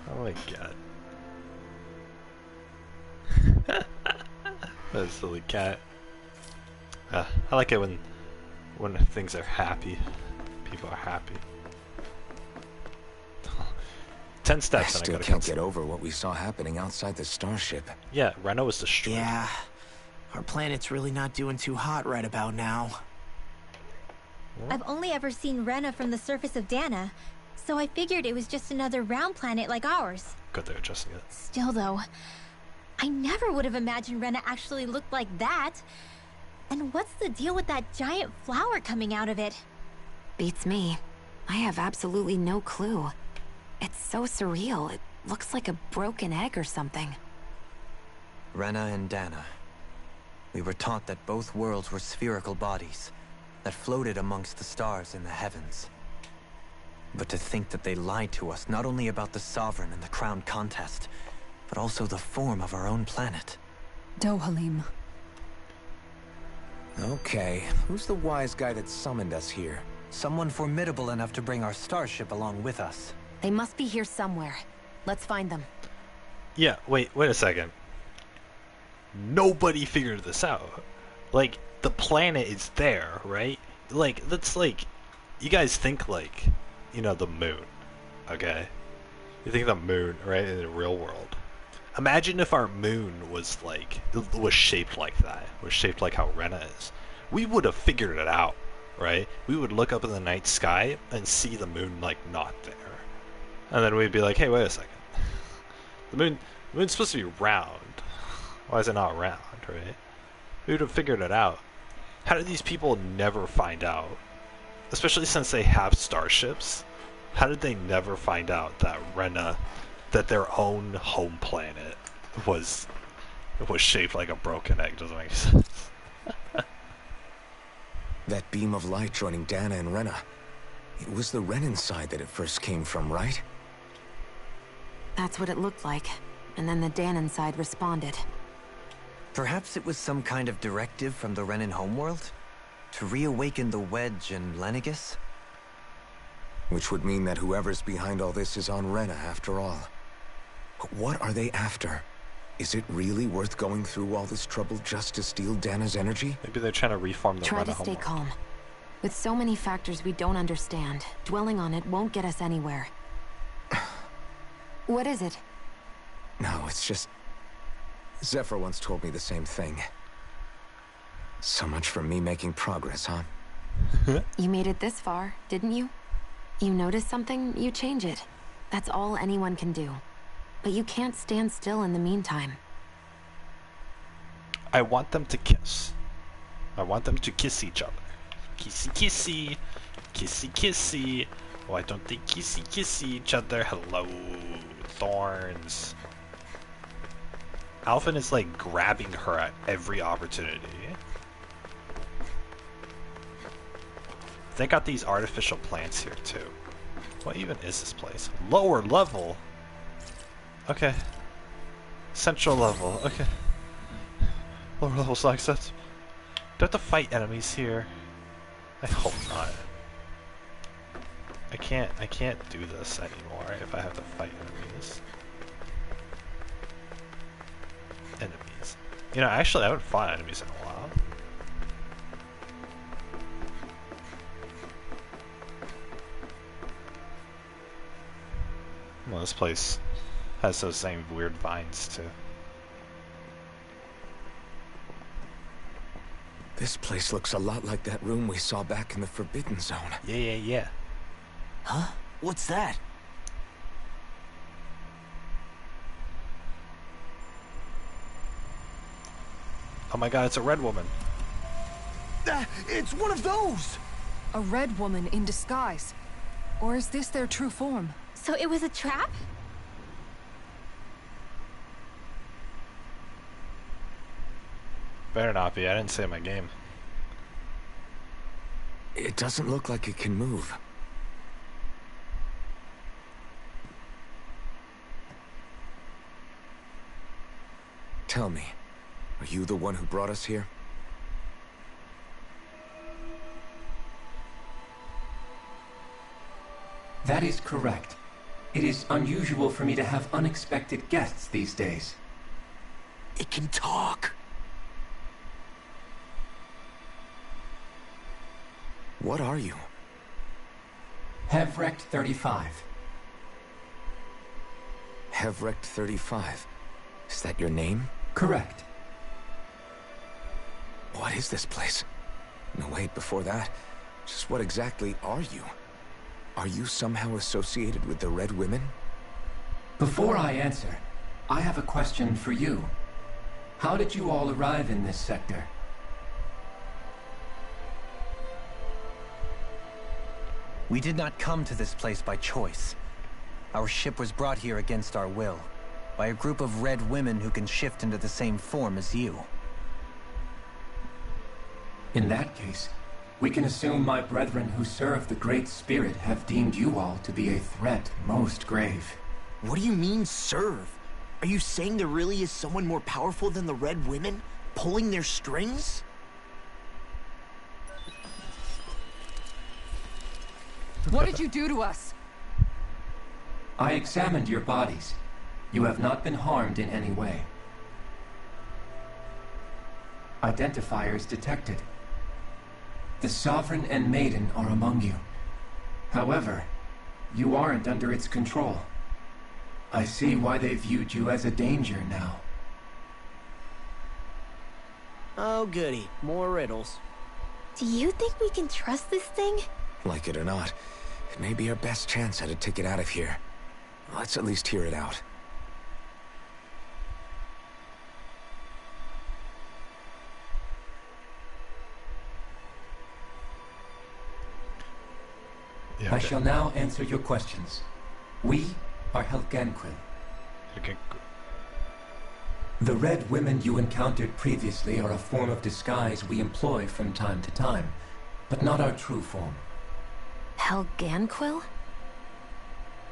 Oh my god. That a silly cat. I like it when things are happy. People are happy. 10 steps I and I still gotta can't get over what we saw happening outside the starship. Yeah, Rena was destroyed. Yeah. Our planet's really not doing too hot right about now. I've only ever seen Rena from the surface of Dana, so I figured it was just another round planet like ours. Good, they're adjusting it. Still though, I never would have imagined Rena actually looked like that. And what's the deal with that giant flower coming out of it? Beats me. I have absolutely no clue. It's so surreal. It looks like a broken egg or something. Rena and Dana. We were taught that both worlds were spherical bodies that floated amongst the stars in the heavens. But to think that they lied to us not only about the Sovereign and the Crown contest, but also the form of our own planet. Dohalim. Okay, who's the wise guy that summoned us here? Someone formidable enough to bring our starship along with us. They must be here somewhere. Let's find them. Yeah, wait a second. Nobody figured this out. Like, the planet is there, right? Like, that's like, you guys think like, you know, the moon, okay? You think the moon, right, in the real world. Imagine if our moon was like, was shaped like that, was shaped like how Rena is. We would have figured it out, right? We would look up in the night sky and see the moon like not there. And then we'd be like, hey, wait a second. The moon's supposed to be round. Why is it not round, right? We would have figured it out. How did these people never find out? Especially since they have starships. How did they never find out that Rena, that their own home planet was shaped like a broken egg? Doesn't make sense. That beam of light joining Dana and Rena. It was the Renan side that it first came from, right? That's what it looked like. And then the Danon side responded. Perhaps it was some kind of directive from the Renan homeworld? To reawaken the Wedge and Lenegis? Which would mean that whoever's behind all this is on Rena after all. But what are they after? Is it really worth going through all this trouble just to steal Dana's energy? Maybe they're trying to reform the Try Rena to stay homeworld. calm. With so many factors we don't understand, dwelling on it won't get us anywhere. What is it? No, it's just... Zephyr once told me the same thing. So much for me making progress, huh? You made it this far, didn't you? You notice something, you change it. That's all anyone can do. But you can't stand still in the meantime. I want them to kiss. I want them to kiss each other. Kissy kissy. Kissy kissy. Why don't they kissy kissy each other? Hello, thorns. Alphen is like grabbing her at every opportunity. They got these artificial plants here too. What even is this place? Lower level? Okay. Central level, okay. Lower level sucks. Do I have to fight enemies here? I hope not. I can't do this anymore if I have to fight enemies. You know, actually I haven't fought enemies in a while. Well, this place has those same weird vines too. This place looks a lot like that room we saw back in the Forbidden Zone. Yeah. Huh? What's that? Oh my god, it's a red woman. It's one of those! A red woman in disguise. Or is this their true form? So it was a trap? Better not be, I didn't save my game. It doesn't look like it can move. Tell me, are you the one who brought us here? That is correct. It is unusual for me to have unexpected guests these days. It can talk. What are you? Hevrect 35. Hevrect 35. Is that your name? Correct. What is this place? No, wait, before that, just what exactly are you? Are you somehow associated with the Red Women? Before I answer, I have a question for you. How did you all arrive in this sector? We did not come to this place by choice. Our ship was brought here against our will, by a group of red women who can shift into the same form as you. In that case, we can assume my brethren who serve the Great Spirit have deemed you all to be a threat most grave. What do you mean, serve? Are you saying there really is someone more powerful than the red women, pulling their strings? What did you do to us? I examined your bodies. You have not been harmed in any way. Identifiers detected. The Sovereign and Maiden are among you. However, you aren't under its control. I see why they viewed you as a danger now. Oh goody, more riddles. Do you think we can trust this thing? Like it or not, it may be our best chance at a ticket out of here. Let's at least hear it out. Yeah, I okay. shall now answer your questions. We are Helganquil. The red women you encountered previously are a form of disguise we employ from time to time, but not our true form. Helganquil?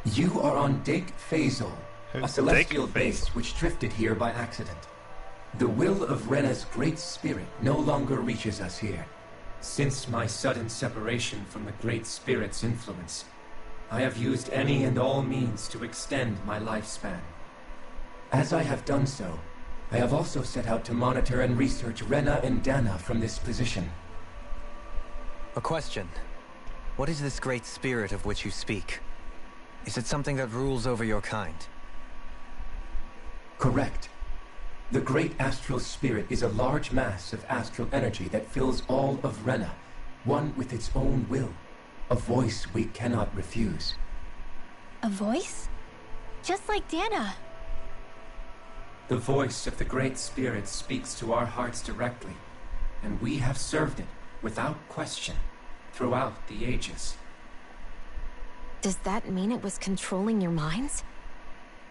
You are on Dake Phasol, a celestial Dake base which drifted here by accident. The will of Rena's great spirit no longer reaches us here. Since my sudden separation from the Great Spirit's influence, I have used any and all means to extend my lifespan. As I have done so, I have also set out to monitor and research Rena and Dana from this position. A question. What is this great spirit of which you speak? Is it something that rules over your kind? Correct. The Great Astral Spirit is a large mass of astral energy that fills all of Rena, one with its own will, a voice we cannot refuse. A voice? Just like Dana. The voice of the Great Spirit speaks to our hearts directly, and we have served it without question throughout the ages. Does that mean it was controlling your minds?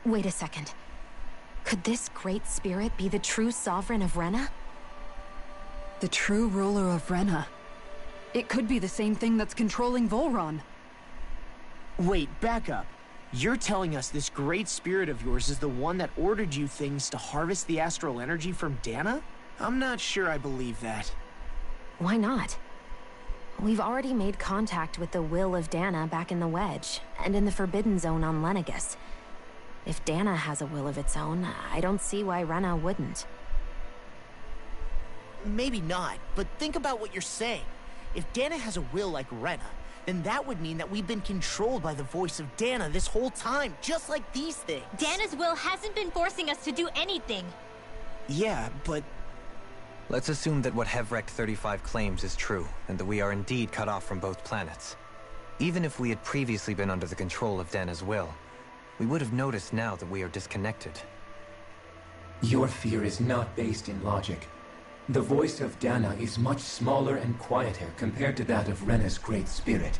Wait a second. Could this great spirit be the true sovereign of Rena? The true ruler of Rena. It could be the same thing that's controlling Volron. Wait, back up. You're telling us this great spirit of yours is the one that ordered you things to harvest the astral energy from Dana? I'm not sure I believe that. Why not? We've already made contact with the will of Dana back in the Wedge, and in the Forbidden Zone on Lenegus. If Dana has a will of its own, I don't see why Rena wouldn't. Maybe not, but think about what you're saying. If Dana has a will like Rena, then that would mean that we've been controlled by the voice of Dana this whole time, just like these things. Dana's will hasn't been forcing us to do anything. Yeah, but... Let's assume that what Hevrect 35 claims is true, and that we are indeed cut off from both planets. Even if we had previously been under the control of Dana's will, we would have noticed now that we are disconnected. Your fear is not based in logic. The voice of Dana is much smaller and quieter compared to that of Rena's great spirit.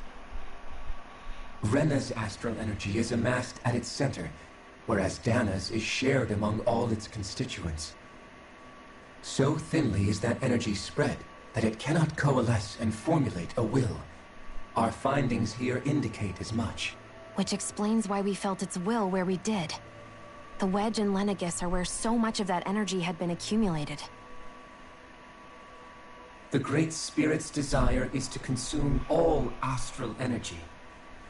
Rena's astral energy is amassed at its center, whereas Dana's is shared among all its constituents. So thinly is that energy spread that it cannot coalesce and formulate a will. Our findings here indicate as much. Which explains why we felt its will where we did. The Wedge and Lenegus are where so much of that energy had been accumulated. The Great Spirit's desire is to consume all astral energy,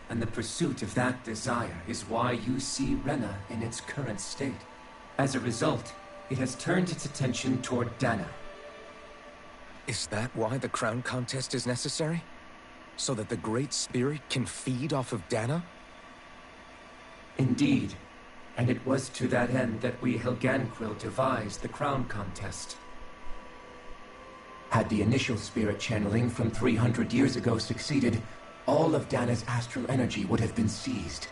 and the pursuit of that desire is why you see Rena in its current state. As a result, it has turned its attention toward Dana. Is that why the crown contest is necessary? So that the Great Spirit can feed off of Dana? Indeed, and it was to that end that we Helganquil devised the crown contest. Had the initial spirit channeling from 300 years ago succeeded, all of Dana's astral energy would have been seized.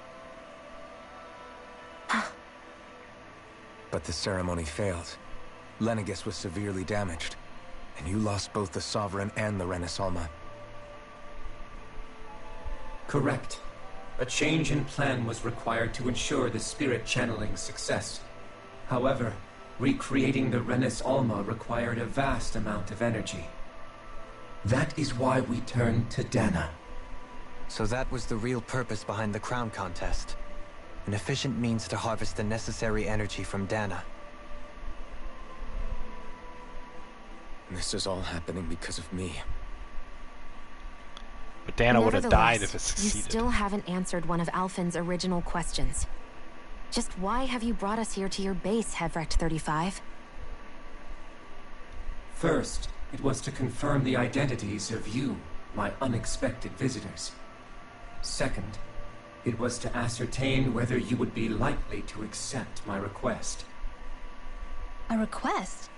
But the ceremony failed. Lenegus was severely damaged, and you lost both the Sovereign and the Renasalma. Correct. A change in plan was required to ensure the spirit channeling success. However, recreating the Renis Alma required a vast amount of energy. That is why we turned to Dana. So that was the real purpose behind the crown contest. An efficient means to harvest the necessary energy from Dana. This is all happening because of me. But Dana would have died if it succeeded. You still haven't answered one of Alphen's original questions. Just why have you brought us here to your base, Hevrect 35? First, it was to confirm the identities of you, my unexpected visitors. Second, it was to ascertain whether you would be likely to accept my request. A request?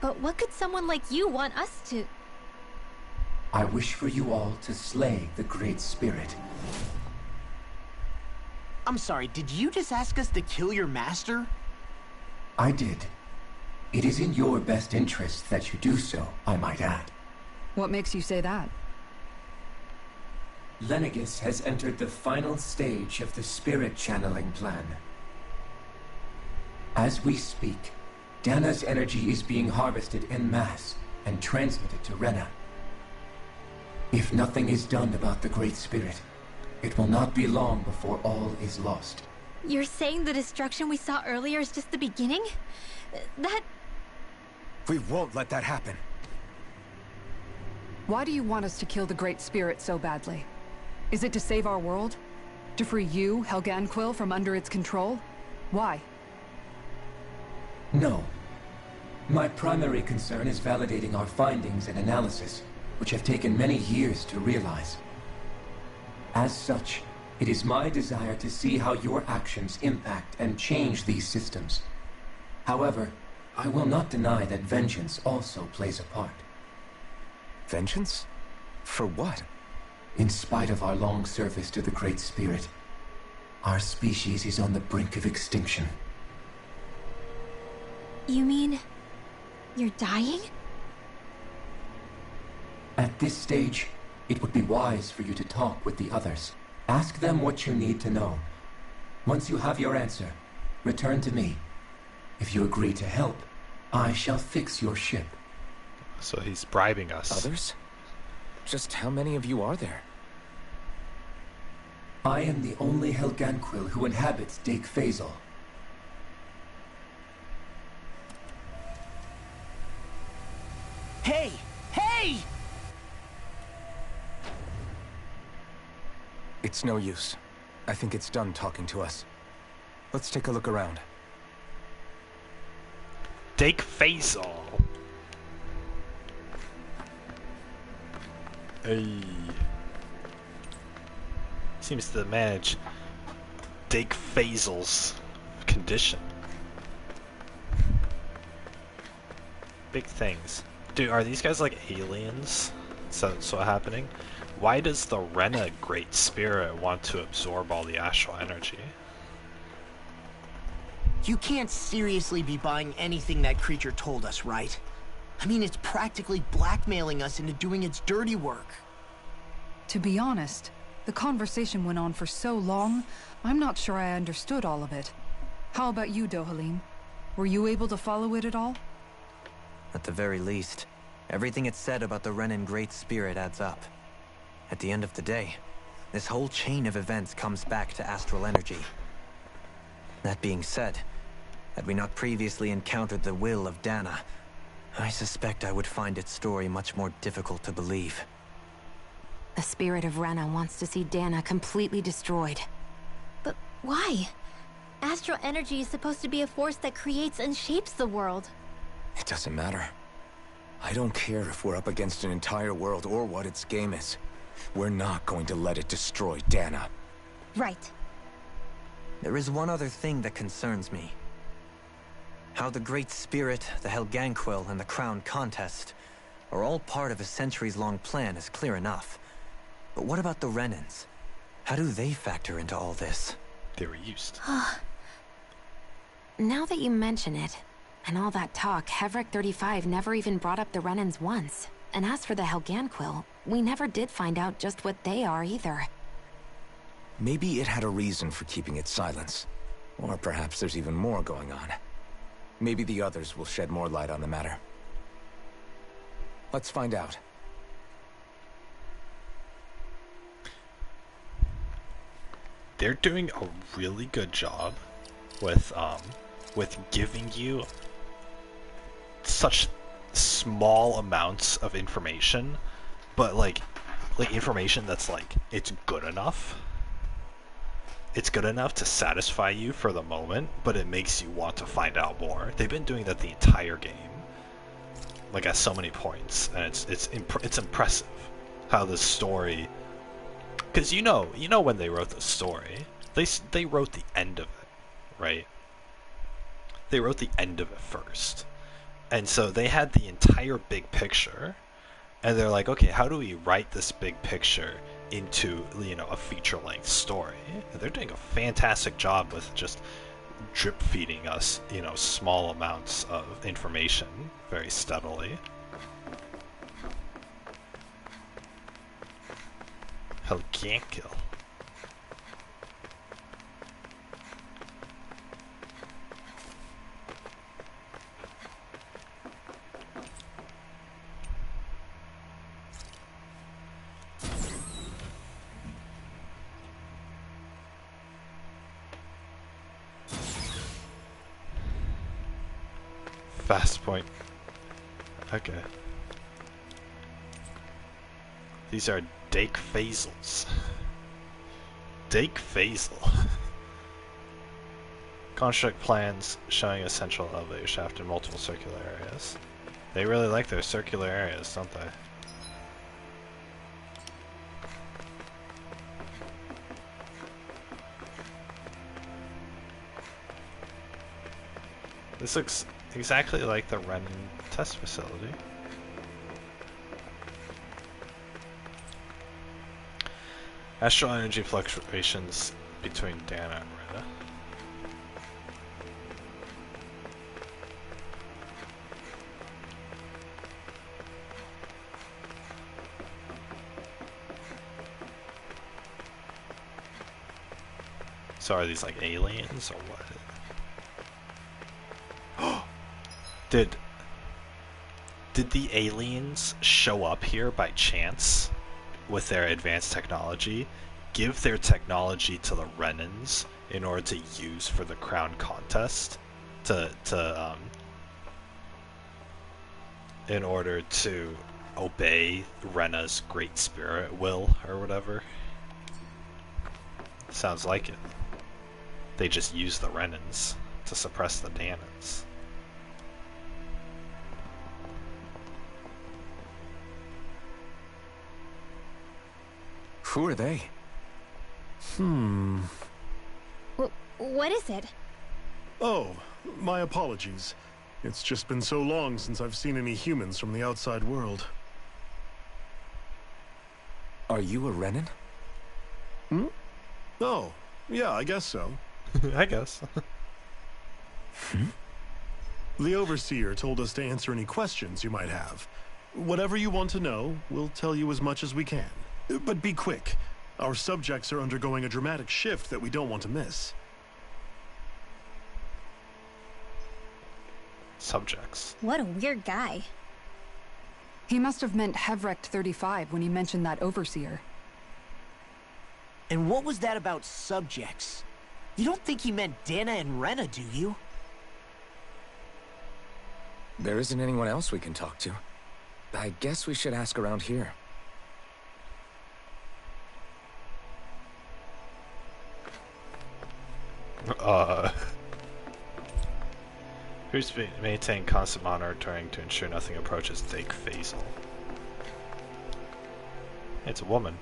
But what could someone like you want us to... I wish for you all to slay the Great Spirit. I'm sorry, did you just ask us to kill your master? I did. It is in your best interest that you do so, I might add. What makes you say that? Lenegus has entered the final stage of the spirit channeling plan. As we speak, Dana's energy is being harvested en masse and transmitted to Rena. If nothing is done about the Great Spirit, it will not be long before all is lost. You're saying the destruction we saw earlier is just the beginning? That... We won't let that happen. Why do you want us to kill the Great Spirit so badly? Is it to save our world? To free you, Helganquil, from under its control? Why? No. My primary concern is validating our findings and analysis, which have taken many years to realize. As such, it is my desire to see how your actions impact and change these systems. However, I will not deny that vengeance also plays a part. Vengeance? For what? In spite of our long service to the Great Spirit, our species is on the brink of extinction. You mean... you're dying? At this stage, it would be wise for you to talk with the others. Ask them what you need to know. Once you have your answer, return to me. If you agree to help, I shall fix your ship. So he's bribing us. Others? Just how many of you are there? I am the only Helganquil who inhabits Dake Faisal. Hey! Hey! It's no use. I think it's done talking to us. Let's take a look around. Dake Faisal. Hey. Seems to manage Dake Faisal's condition. Big things. Dude, are these guys like aliens? So happening? Why does the Rena Great Spirit want to absorb all the astral energy? You can't seriously be buying anything that creature told us, right? I mean, it's practically blackmailing us into doing its dirty work. To be honest, the conversation went on for so long, I'm not sure I understood all of it. How about you, Dohalim? Were you able to follow it at all? At the very least, everything it said about the Renan Great Spirit adds up. At the end of the day, this whole chain of events comes back to astral energy. That being said, had we not previously encountered the will of Dana, I suspect I would find its story much more difficult to believe. The spirit of Rena wants to see Dana completely destroyed. But why? Astral energy is supposed to be a force that creates and shapes the world. It doesn't matter. I don't care if we're up against an entire world or what its game is. We're not going to let it destroy Dana. Right. There is one other thing that concerns me. How the Great Spirit, the Helganquil, and the Crown Contest are all part of a centuries-long plan is clear enough. But what about the Renans? How do they factor into all this? They were used. Now that you mention it, and all that talk, Hevric 35 never even brought up the Renans once. And as for the Helganquil, we never did find out just what they are either. Maybe it had a reason for keeping its silence. Or perhaps there's even more going on. Maybe the others will shed more light on the matter. Let's find out. They're doing a really good job with giving you such small amounts of information, but like information that's like it's good enough. It's good enough to satisfy you for the moment, but it makes you want to find out more. They've been doing that the entire game, like at so many points, and it's impressive how the story. Because you know when they wrote the story, they wrote the end of it, right? They wrote the end of it first, and so they had the entire big picture, and they're like, okay, how do we write this big picture into a feature-length story? And they're doing a fantastic job with just drip feeding us small amounts of information very steadily. Helganquil. Fast point. Okay. These are Dake Faisals. Dake Faisal. Construct plans showing a central elevator shaft in multiple circular areas. They really like their circular areas, don't they? This looks exactly like the Renan test facility. Astral energy fluctuations between Dana and Rena. So are these like aliens or what? Did the aliens show up here by chance? with their advanced technology, give their technology to the Renans in order to use for the crown contest, in order to obey Rena's great spirit will or whatever. Sounds like it. They just use the Renans to suppress the Danans. Who are they? What is it? Oh, my apologies. It's just been so long since I've seen any humans from the outside world. Are you a Renan? Oh, yeah, I guess so. I guess. The Overseer told us to answer any questions you might have. Whatever you want to know, we'll tell you as much as we can. But be quick. Our subjects are undergoing a dramatic shift that we don't want to miss. Subjects. What a weird guy. He must have meant Hevrecht 35 when he mentioned that Overseer. And what was that about subjects? You don't think he meant Dana and Rena, do you? There isn't anyone else we can talk to. I guess we should ask around here. Who's maintain constant monitoring to ensure nothing approaches Dig Faisal? It's a woman.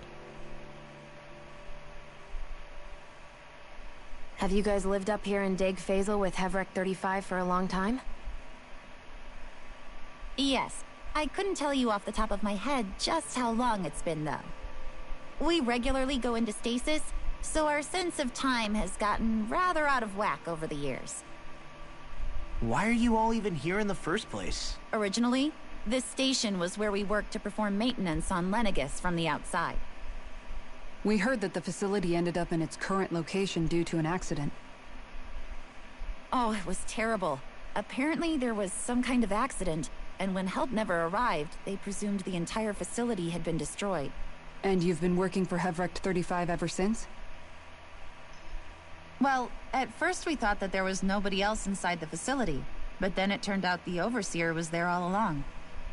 Have you guys lived up here in Dig Faisal with Hevrecht 35 for a long time? Yes. I couldn't tell you off the top of my head just how long it's been, though. We regularly go into stasis, so our sense of time has gotten rather out of whack over the years. Why are you all even here in the first place? Originally, this station was where we worked to perform maintenance on Lenegus from the outside. We heard that the facility ended up in its current location due to an accident. Oh, it was terrible. Apparently there was some kind of accident, and when help never arrived, they presumed the entire facility had been destroyed. And you've been working for Hevrecht 35 ever since? Well, at first we thought that there was nobody else inside the facility, but then it turned out the Overseer was there all along.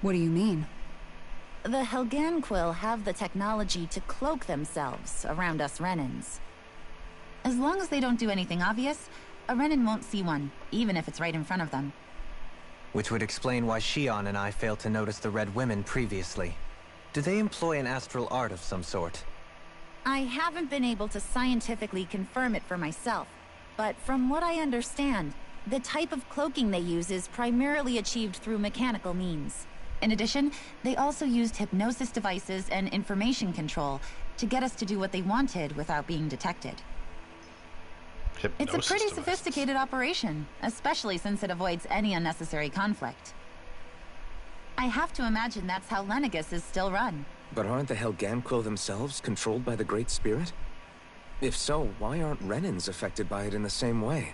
What do you mean? The Helganquill have the technology to cloak themselves around us Renans. As long as they don't do anything obvious, a Renan won't see one, even if it's right in front of them. Which would explain why Shion and I failed to notice the Red Women previously. Do they employ an astral art of some sort? I haven't been able to scientifically confirm it for myself, but from what I understand, the type of cloaking they use is primarily achieved through mechanical means. In addition, they also used hypnosis devices and information control to get us to do what they wanted without being detected. It's a pretty sophisticated operation, especially since it avoids any unnecessary conflict. I have to imagine that's how Lenegus is still run. But aren't the Helganquill themselves controlled by the Great Spirit? If so, why aren't Renans affected by it in the same way?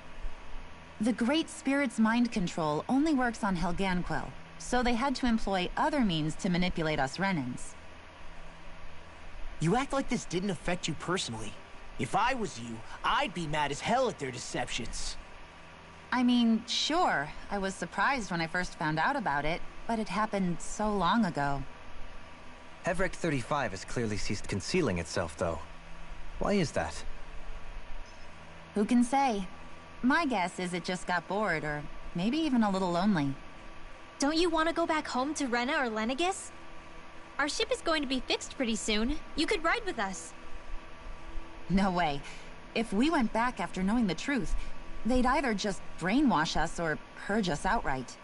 The Great Spirit's mind control only works on Helganquill, so they had to employ other means to manipulate us Renans. You act like this didn't affect you personally. If I was you, I'd be mad as hell at their deceptions. I mean, sure, I was surprised when I first found out about it, but it happened so long ago. Hevrecht 35 has clearly ceased concealing itself, though. Why is that? Who can say? My guess is it just got bored, or maybe even a little lonely. Don't you want to go back home to Rena or Lenegus? Our ship is going to be fixed pretty soon. You could ride with us. No way. If we went back after knowing the truth, they'd either just brainwash us or purge us outright.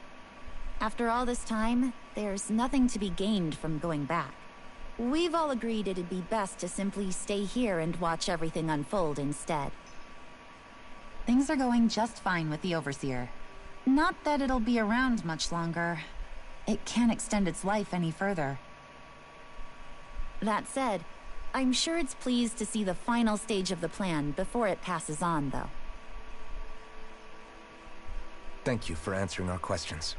After all this time, there's nothing to be gained from going back. We've all agreed it'd be best to simply stay here and watch everything unfold instead. Things are going just fine with the Overseer. Not that it'll be around much longer. It can't extend its life any further. That said, I'm sure it's pleased to see the final stage of the plan before it passes on, though. Thank you for answering our questions.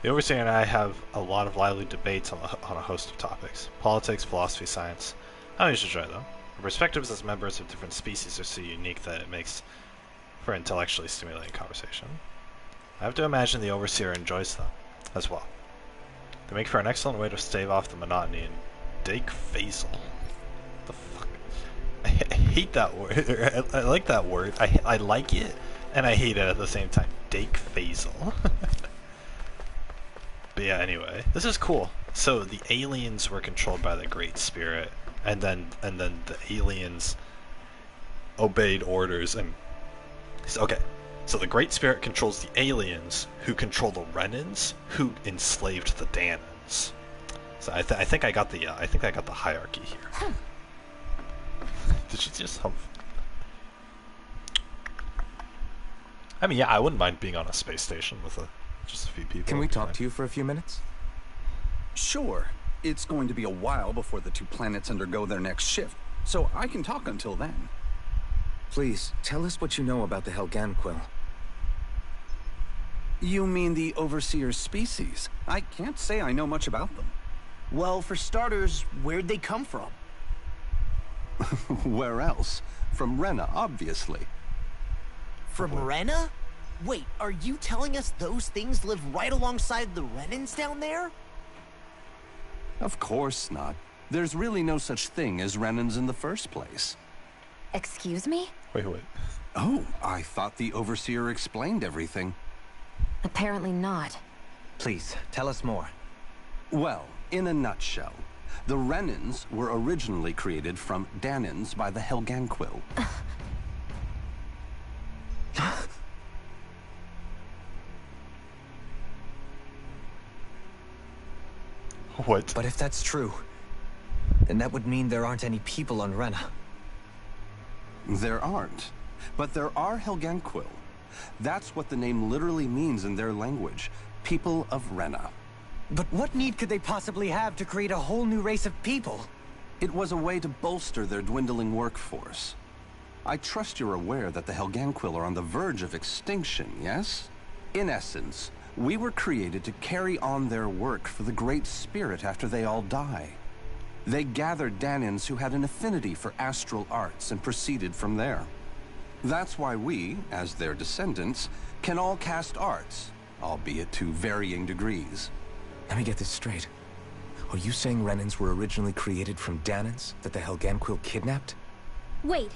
The Overseer and I have a lot of lively debates on a host of topics. Politics, philosophy, science. I usually try though. Our perspectives as members of different species are so unique that it makes for intellectually stimulating conversation. I have to imagine the Overseer enjoys them as well. They make for an excellent way to stave off the monotony and Dake Phasal. The fuck? I hate that word. I like that word. I like it, and I hate it at the same time. Dake Phasal. But yeah, anyway, this is cool. So the aliens were controlled by the Great Spirit, and then the aliens obeyed orders and okay. So the Great Spirit controls the aliens, who control the Renans, who enslaved the Danans. So I think I got the hierarchy here. Did you just hump? I mean, yeah, I wouldn't mind being on a space station with just a few people. Can we talk to you for a few minutes? Sure. It's going to be a while before the two planets undergo their next shift, so I can talk until then. Please, tell us what you know about the Helganquil. You mean the Overseer species? I can't say I know much about them. Well, for starters, where'd they come from? Where else? From Rena, obviously. From Rena? Wait, are you telling us those things live right alongside the Renans down there? Of course not. There's really no such thing as Renans in the first place. Excuse me? Wait. Oh, I thought the Overseer explained everything. Apparently not. Please, tell us more. Well, in a nutshell, the Renans were originally created from Danans by the Helganquil. What? But if that's true, then that would mean there aren't any people on Rena. There aren't. But there are Helganquil. That's what the name literally means in their language. People of Rena. But what need could they possibly have to create a whole new race of people? It was a way to bolster their dwindling workforce. I trust you're aware that the Helganquil are on the verge of extinction, yes? In essence, we were created to carry on their work for the Great Spirit after they all die. They gathered Danans who had an affinity for astral arts and proceeded from there. That's why we, as their descendants, can all cast arts, albeit to varying degrees. Let me get this straight. Are you saying Renans were originally created from Danans that the Helganquil kidnapped? Wait,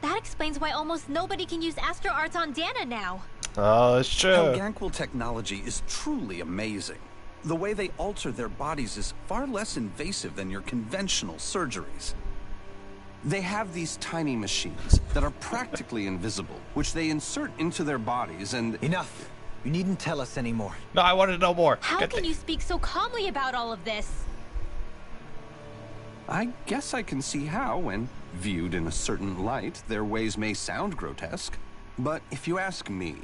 that explains why almost nobody can use astro arts on Dana now. Oh, it's true. Helganquil technology is truly amazing. The way they alter their bodies is far less invasive than your conventional surgeries. They have these tiny machines that are practically invisible, which they insert into their bodies and... Enough! You needn't tell us anymore. No, I want to know more. How can you speak so calmly about all of this? I guess I can see how, when viewed in a certain light, their ways may sound grotesque. But if you ask me,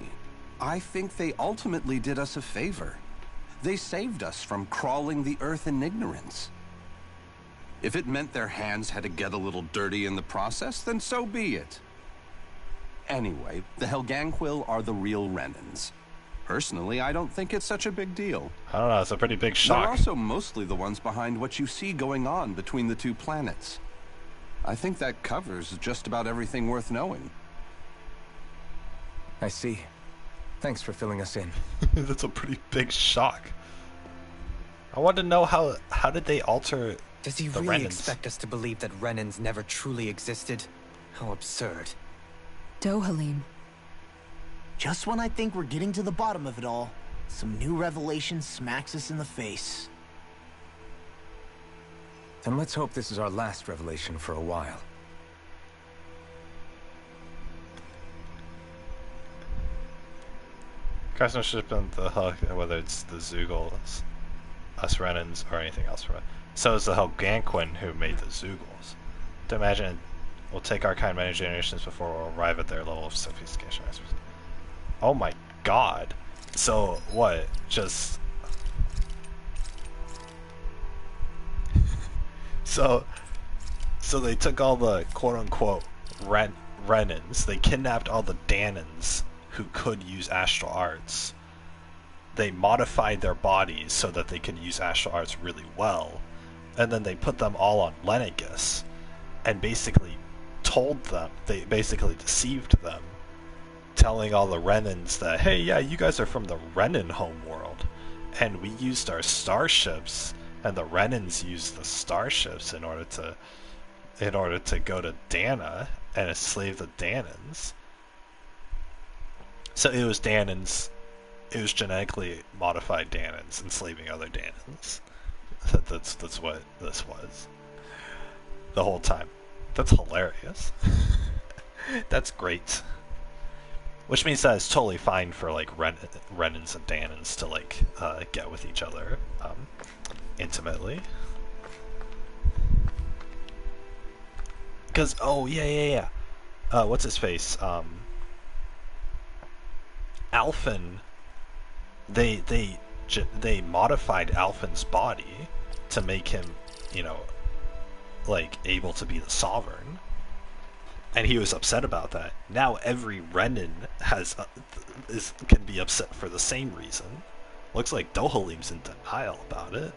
I think they ultimately did us a favor. They saved us from crawling the earth in ignorance. If it meant their hands had to get a little dirty in the process, then so be it. Anyway, the Helganquil are the real Renans. Personally, I don't think it's such a big deal. I don't know, it's a pretty big shock. They're also mostly the ones behind what you see going on between the two planets. I think that covers just about everything worth knowing. I see. Thanks for filling us in. That's a pretty big shock. I want to know how did they alter Does he the really Renans? expect us to believe that Renans never truly existed? How absurd. Dohalim. Just when I think we're getting to the bottom of it all, some new revelation smacks us in the face. Then let's hope this is our last revelation for a while. Craftsmanship and the whether it's the Zeugles, us Renans, or anything else. So it's the Helganquin who made the Zeugles. To imagine, it will take our kind many generations before we'll arrive at their level of sophistication. Oh my god. So, what? Just... So they took all the quote-unquote Renans, they kidnapped all the Danans who could use astral arts. they modified their bodies so that they can use astral arts really well, and then they put them all on Lenegis, and basically they basically deceived them, telling all the Renans that, hey, yeah, you guys are from the Renan homeworld, and we used our starships, and the Renans used the starships in order to go to Dana and enslave the Danans. So it was genetically modified Danans enslaving other Danans. That's what this was. The whole time. That's hilarious. That's great. Which means that it's totally fine for like Renans and Danans to like get with each other intimately. Because what's his face? Alphen. They modified Alphen's body to make him, like able to be the sovereign. And he was upset about that. Now every Renan can be upset for the same reason. Looks like Dohalim's in denial about it.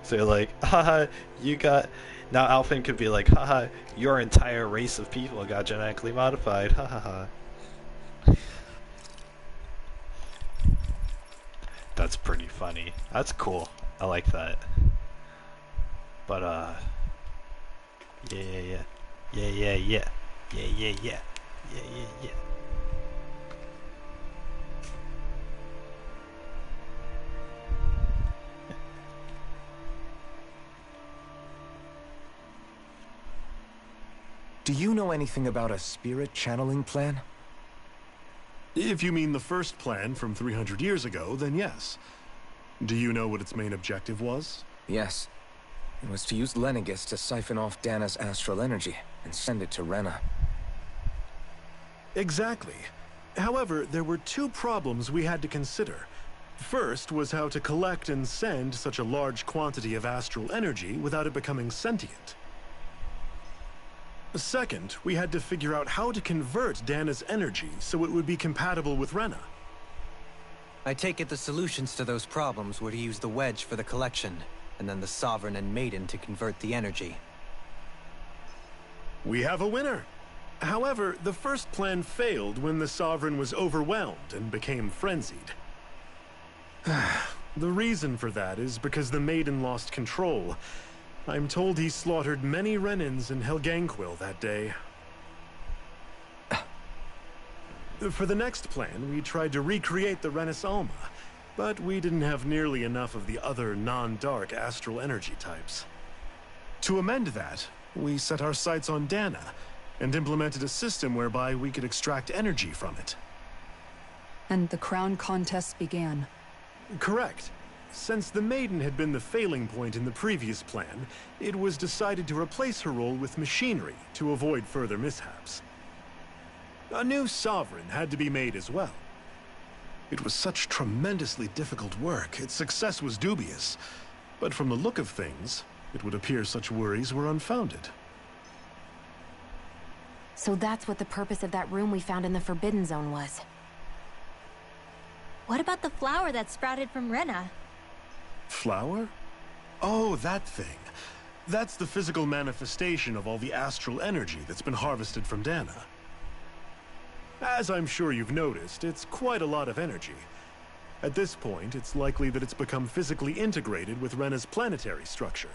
So you're like, haha, you got... Now Alphen could be like, haha, your entire race of people got genetically modified, haha. That's pretty funny. That's cool. I like that. But, yeah. Do you know anything about a spirit channeling plan? If you mean the first plan from 300 years ago, then yes. Do you know what its main objective was? Yes. It was to use Lenegis to siphon off Dana's astral energy and send it to Rena. Exactly. However, there were two problems we had to consider. First was how to collect and send such a large quantity of astral energy without it becoming sentient. Second, we had to figure out how to convert Dana's energy so it would be compatible with Rena. I take it the solutions to those problems were to use the wedge for the collection, and then the Sovereign and Maiden to convert the energy. We have a winner. However, the first plan failed when the Sovereign was overwhelmed and became frenzied. The reason for that is because the Maiden lost control. I'm told he slaughtered many Renans in Helganquil that day. For the next plan, we tried to recreate the Renis Alma, but we didn't have nearly enough of the other non-dark astral energy types. To amend that, we set our sights on Dana, and implemented a system whereby we could extract energy from it. And the crown contest began. Correct. Since the Maiden had been the failing point in the previous plan, it was decided to replace her role with machinery to avoid further mishaps. A new Sovereign had to be made as well. It was such tremendously difficult work, its success was dubious. But from the look of things, it would appear such worries were unfounded. So that's what the purpose of that room we found in the Forbidden Zone was. What about the flower that sprouted from Rena? Flower? Oh, that thing. That's the physical manifestation of all the astral energy that's been harvested from Dana. As I'm sure you've noticed, it's quite a lot of energy. At this point, it's likely that it's become physically integrated with Rena's planetary structure.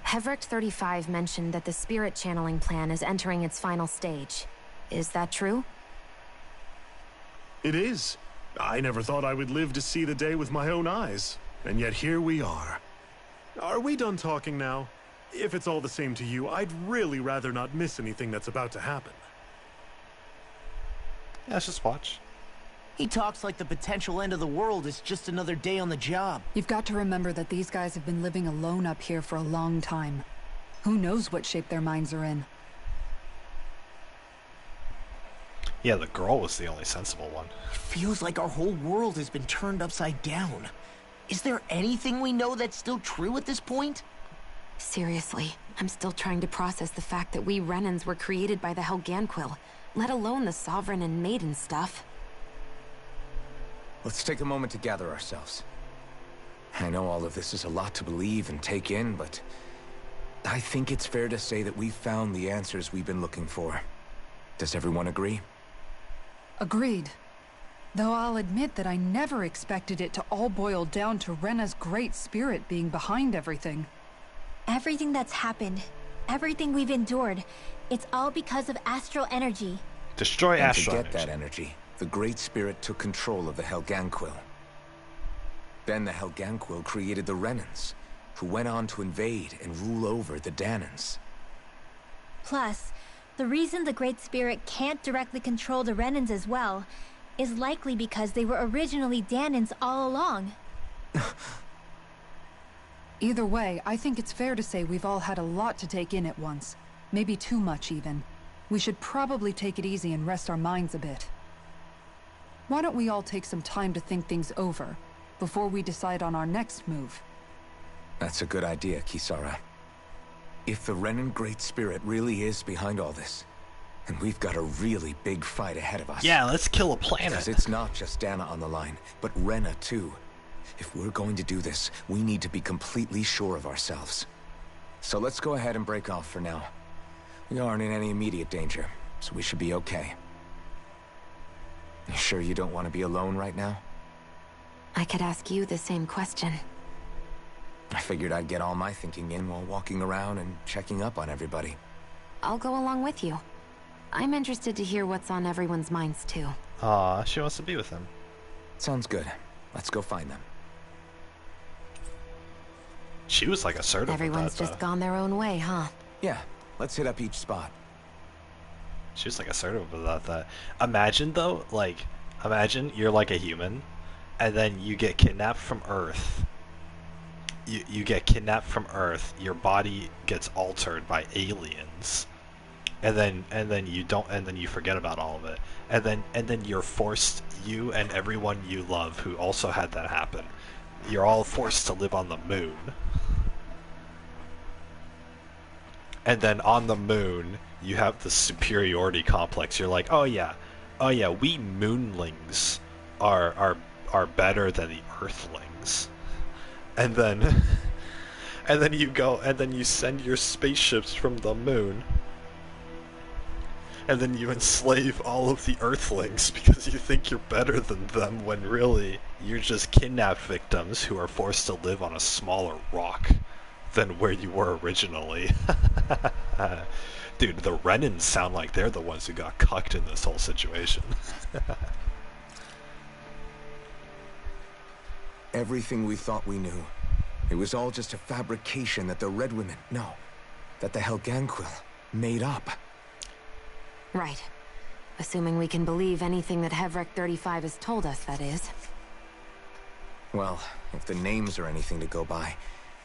Hevricht 35 mentioned that the spirit channeling plan is entering its final stage. Is that true? It is. I never thought I would live to see the day with my own eyes, and yet here we are. Are we done talking now? If it's all the same to you, I'd really rather not miss anything that's about to happen. Yeah, let's just watch. He talks like the potential end of the world is just another day on the job. You've got to remember that these guys have been living alone up here for a long time. Who knows what shape their minds are in? Yeah, the girl was the only sensible one. It feels like our whole world has been turned upside down. Is there anything we know that's still true at this point? Seriously, I'm still trying to process the fact that we Renans were created by the Helganquil, let alone the Sovereign and Maiden stuff. Let's take a moment to gather ourselves. I know all of this is a lot to believe and take in, but I think it's fair to say that we've found the answers we've been looking for. Does everyone agree? Agreed. Though I'll admit that I never expected it to all boil down to Rena's great spirit being behind everything. Everything that's happened, everything we've endured, it's all because of astral energy. Destroy and astral to get energy. that energy, the Great Spirit took control of the Helganquil. Then the Helganquil created the Renans, who went on to invade and rule over the Danans. Plus, the reason the Great Spirit can't directly control the Renans as well is likely because they were originally Danans all along. Either way, I think it's fair to say we've all had a lot to take in at once. Maybe too much, even. We should probably take it easy and rest our minds a bit. Why don't we all take some time to think things over, before we decide on our next move? That's a good idea, Kisara. If the Renan Great Spirit really is behind all this, then we've got a really big fight ahead of us. Yeah, let's kill a planet. Because it's not just Dana on the line, but Rena too. If we're going to do this, we need to be completely sure of ourselves. So let's go ahead and break off for now. We aren't in any immediate danger, so we should be okay. You sure you don't want to be alone right now? I could ask you the same question. I figured I'd get all my thinking in while walking around and checking up on everybody. I'll go along with you. I'm interested to hear what's on everyone's minds too. Aw, she wants to be with him. Sounds good. Let's go find them. She was like assertive. Everyone's just gone their own way, huh? Yeah, let's hit up each spot. She was like assertive about that. Imagine though, like, imagine you're like a human, and then you get kidnapped from Earth. You get kidnapped from Earth. Your body gets altered by aliens, and then you forget about all of it, and then you're forced, you and everyone you love who also had that happen, you're all forced to live on the moon. And then on the moon, you have the superiority complex. You're like, oh yeah, we moonlings are better than the Earthlings. And then you go, and then you send your spaceships from the moon, and then you enslave all of the Earthlings because you think you're better than them, when really you're just kidnapped victims who are forced to live on a smaller rock than where you were originally. Dude, the Renans sound like they're the ones who got cucked in this whole situation. Everything we thought we knew, it was all just a fabrication that the Red Women, that the Helganquil made up. Right. Assuming we can believe anything that Hevrek 35 has told us, that is. Well, if the names are anything to go by,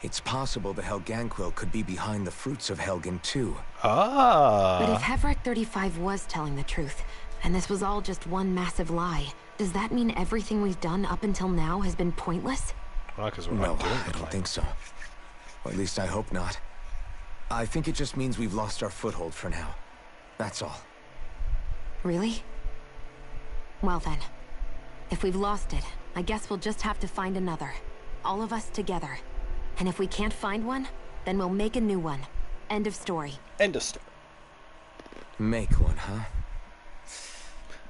it's possible the Helganquil could be behind the fruits of Helgen too. But if Hevrek 35 was telling the truth, and this was all just one massive lie, does that mean everything we've done up until now has been pointless? Well, 'cause we're No, not doing I don't think so. Or at least I hope not. I think it just means we've lost our foothold for now. That's all. Really? Well then, if we've lost it, I guess we'll just have to find another. All of us together. And if we can't find one, then we'll make a new one. End of story. End of story. Make one, huh?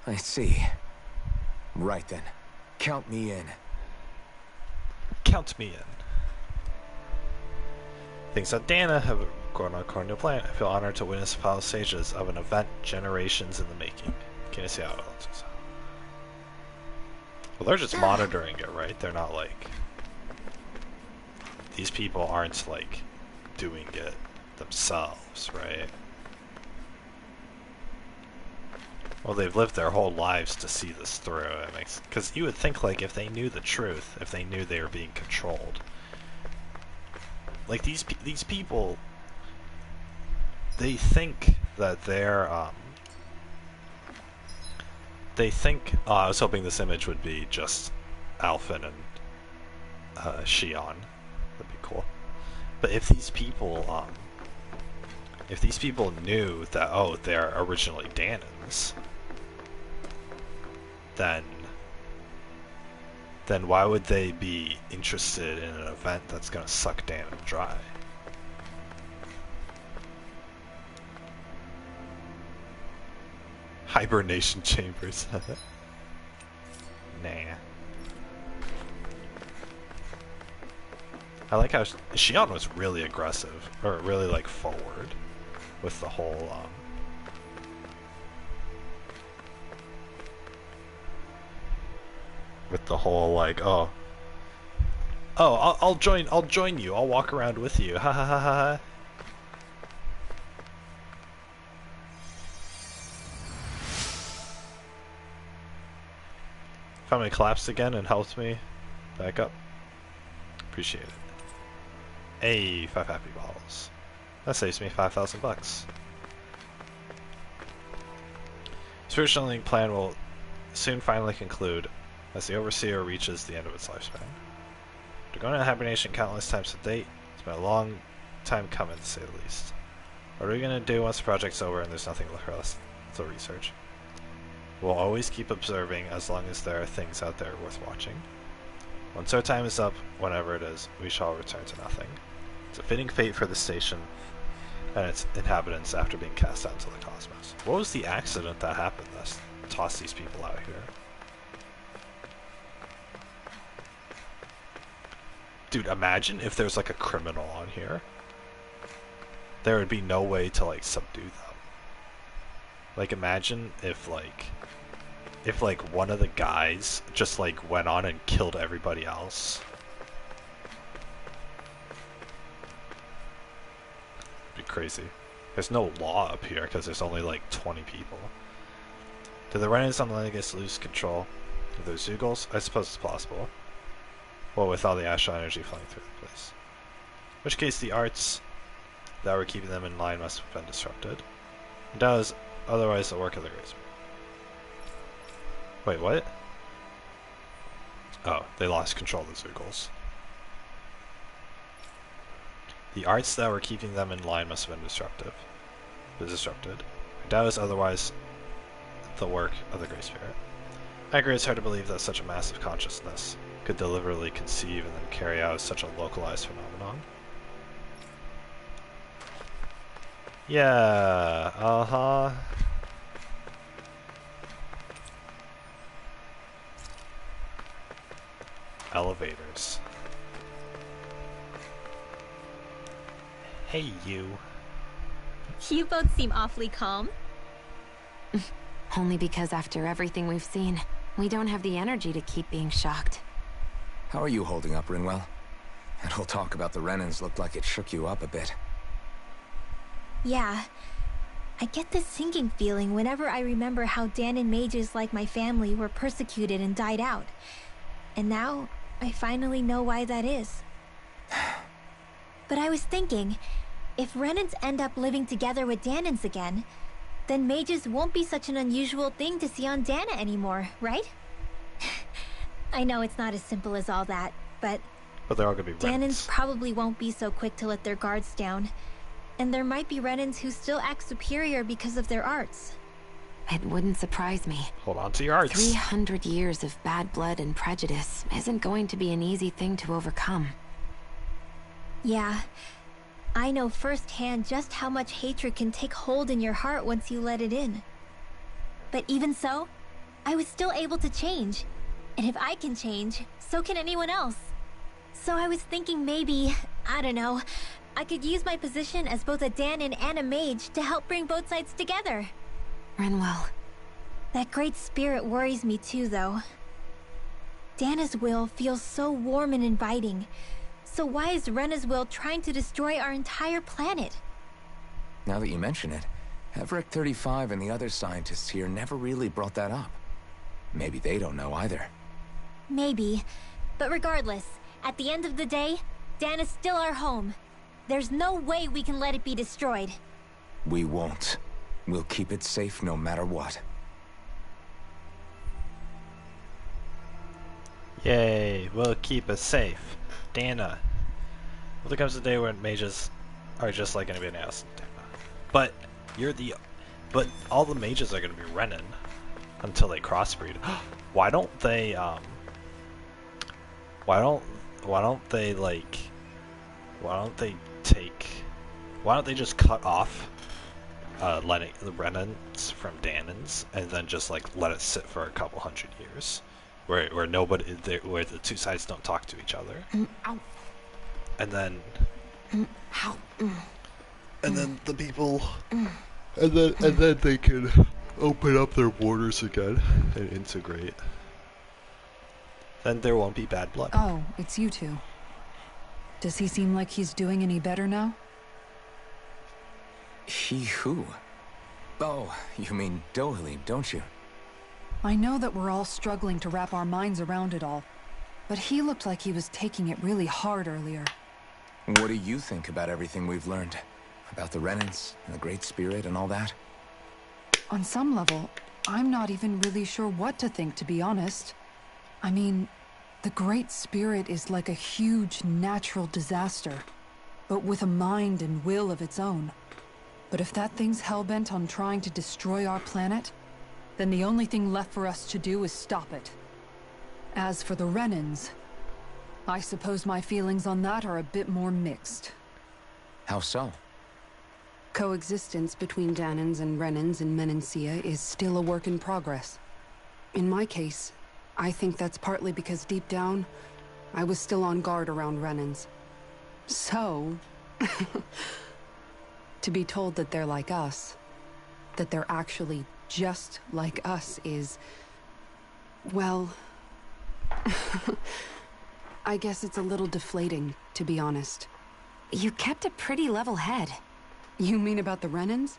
I see. Right then. Count me in. Count me in. Things at Dana have gone according to plan. I feel honored to witness the final stages of an event generations in the making. Can you see how it looks? Well, they're just monitoring it, right? They're not like... These people aren't like doing it themselves, right? Well, they've lived their whole lives to see this through. It makes, because you would think, like, if they knew the truth, if they knew they were being controlled, like these people, they think that they're they think. I was hoping this image would be just Alphen and Shion. That'd be cool. But if these people knew that, oh, they're originally Danans, then then why would they be interested in an event that's gonna suck Dana dry? Hibernation chambers. Nah. I like how Xion was really aggressive, or really like forward with the whole like, oh, I'll join you. I'll walk around with you. Ha ha ha ha ha. Finally collapsed again and helped me back up. Appreciate it. Hey, 5 happy balls. That saves me $5,000. Spiritual Link plan will soon finally conclude as the Overseer reaches the end of its lifespan. After going into hibernation countless times to date, it's been a long time coming to say the least. What are we going to do once the project's over and there's nothing left for us to research? We'll always keep observing as long as there are things out there worth watching. Once our time is up, whenever it is, we shall return to nothing. It's a fitting fate for the station and its inhabitants after being cast out into the cosmos. What was the accident that happened that tossed these people out here? Dude, imagine if there's like a criminal on here. There would be no way to like subdue them. Like imagine if one of the guys just like went on and killed everybody else. It'd be crazy. There's no law up here because there's only like 20 people. Do the Renans on Lenegus lose control of their Zeugles? I suppose it's possible. Well, with all the astral energy flowing through the place. In which case the arts that were keeping them in line must have been disrupted. It does, otherwise the work of the Great Spirit. Wait, what? Oh, they lost control of the Zeugles. The arts that were keeping them in line must have been disrupted. I doubt it's otherwise the work of the Great Spirit. I agree it's hard to believe that such a massive consciousness could deliberately conceive and then carry out such a localized phenomenon. Yeah, uh-huh. Elevators. Hey, you. You both seem awfully calm. Only because after everything we've seen, we don't have the energy to keep being shocked. How are you holding up, Rinwell? That whole talk about the Renans looked like it shook you up a bit. Yeah. I get this sinking feeling whenever I remember how Dan and mages like my family were persecuted and died out. And now, I finally know why that is. But I was thinking, if Renans end up living together with Danans again, then mages won't be such an unusual thing to see on Dana anymore, right? I know it's not as simple as all that, but they're all gonna be Danans probably won't be so quick to let their guards down. And there might be Renans who still act superior because of their arts. It wouldn't surprise me. Hold on to your arts. 300 years of bad blood and prejudice isn't going to be an easy thing to overcome. Yeah. I know firsthand just how much hatred can take hold in your heart once you let it in. But even so, I was still able to change. And if I can change, so can anyone else. So I was thinking maybe, I don't know, I could use my position as both a Danan and a mage to help bring both sides together. Rinwell. That great spirit worries me too, though. Dana's will feels so warm and inviting. So why is Rena's will trying to destroy our entire planet? Now that you mention it, Everett 35 and the other scientists here never really brought that up. Maybe they don't know either. Maybe. But regardless, at the end of the day, Dan is still our home. There's no way we can let it be destroyed. We won't. We'll keep it safe no matter what. Yay, we'll keep it safe. Dana. Well, there comes a day when mages are just like anybody else. But but all the mages are gonna be Renan until they crossbreed. Why don't they Why don't they like? Why don't they take? Why don't they just cut off letting the Renans from Danans and then just like let it sit for a couple hundred years, where nobody where the two sides don't talk to each other, and then the people, and then they can open up their borders again and integrate. Then there won't be bad blood. Oh, it's you two. Does he seem like he's doing any better now? He who? Oh, you mean Dohalim, don't you? I know that we're all struggling to wrap our minds around it all, but he looked like he was taking it really hard earlier. What do you think about everything we've learned? About the Renans and the Great Spirit and all that? On some level, I'm not even really sure what to think, to be honest. I mean, the Great Spirit is like a huge natural disaster, but with a mind and will of its own. But if that thing's hellbent on trying to destroy our planet, then the only thing left for us to do is stop it. As for the Renans, I suppose my feelings on that are a bit more mixed. How so? Coexistence between Danans and Renans in Menancia is still a work in progress. In my case, I think that's partly because deep down, I was still on guard around Renans. So, to be told that they're like us, that they're actually just like us is, well, I guess it's a little deflating, to be honest. You kept a pretty level head. You mean about the Renans?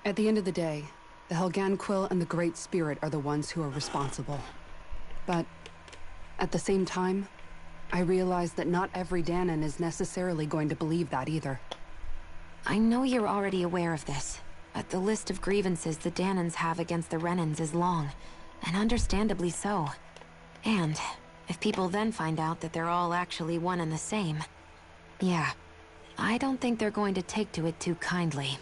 At the end of the day, the Helganquil and the Great Spirit are the ones who are responsible. But at the same time, I realize that not every Danan is necessarily going to believe that either. I know you're already aware of this, but the list of grievances the Danans have against the Renans is long, and understandably so. And if people then find out that they're all actually one and the same, yeah, I don't think they're going to take to it too kindly.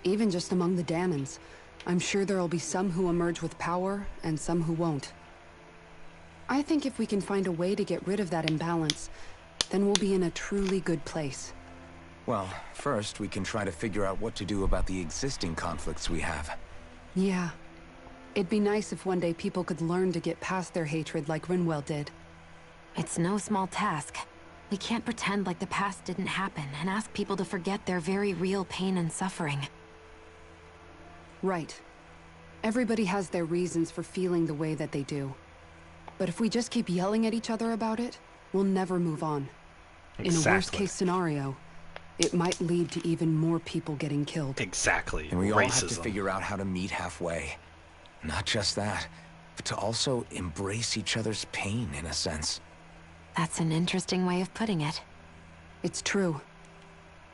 Even just among the Danans, I'm sure there'll be some who emerge with power and some who won't. I think if we can find a way to get rid of that imbalance, then we'll be in a truly good place. Well, first we can try to figure out what to do about the existing conflicts we have. Yeah. It'd be nice if one day people could learn to get past their hatred like Rinwell did. It's no small task. We can't pretend like the past didn't happen and ask people to forget their very real pain and suffering. Right. Everybody has their reasons for feeling the way that they do. But if we just keep yelling at each other about it, we'll never move on. Exactly. In a worst-case scenario, it might lead to even more people getting killed. Exactly. And we all have to figure out how to meet halfway. Not just that, but to also embrace each other's pain, in a sense. That's an interesting way of putting it. It's true.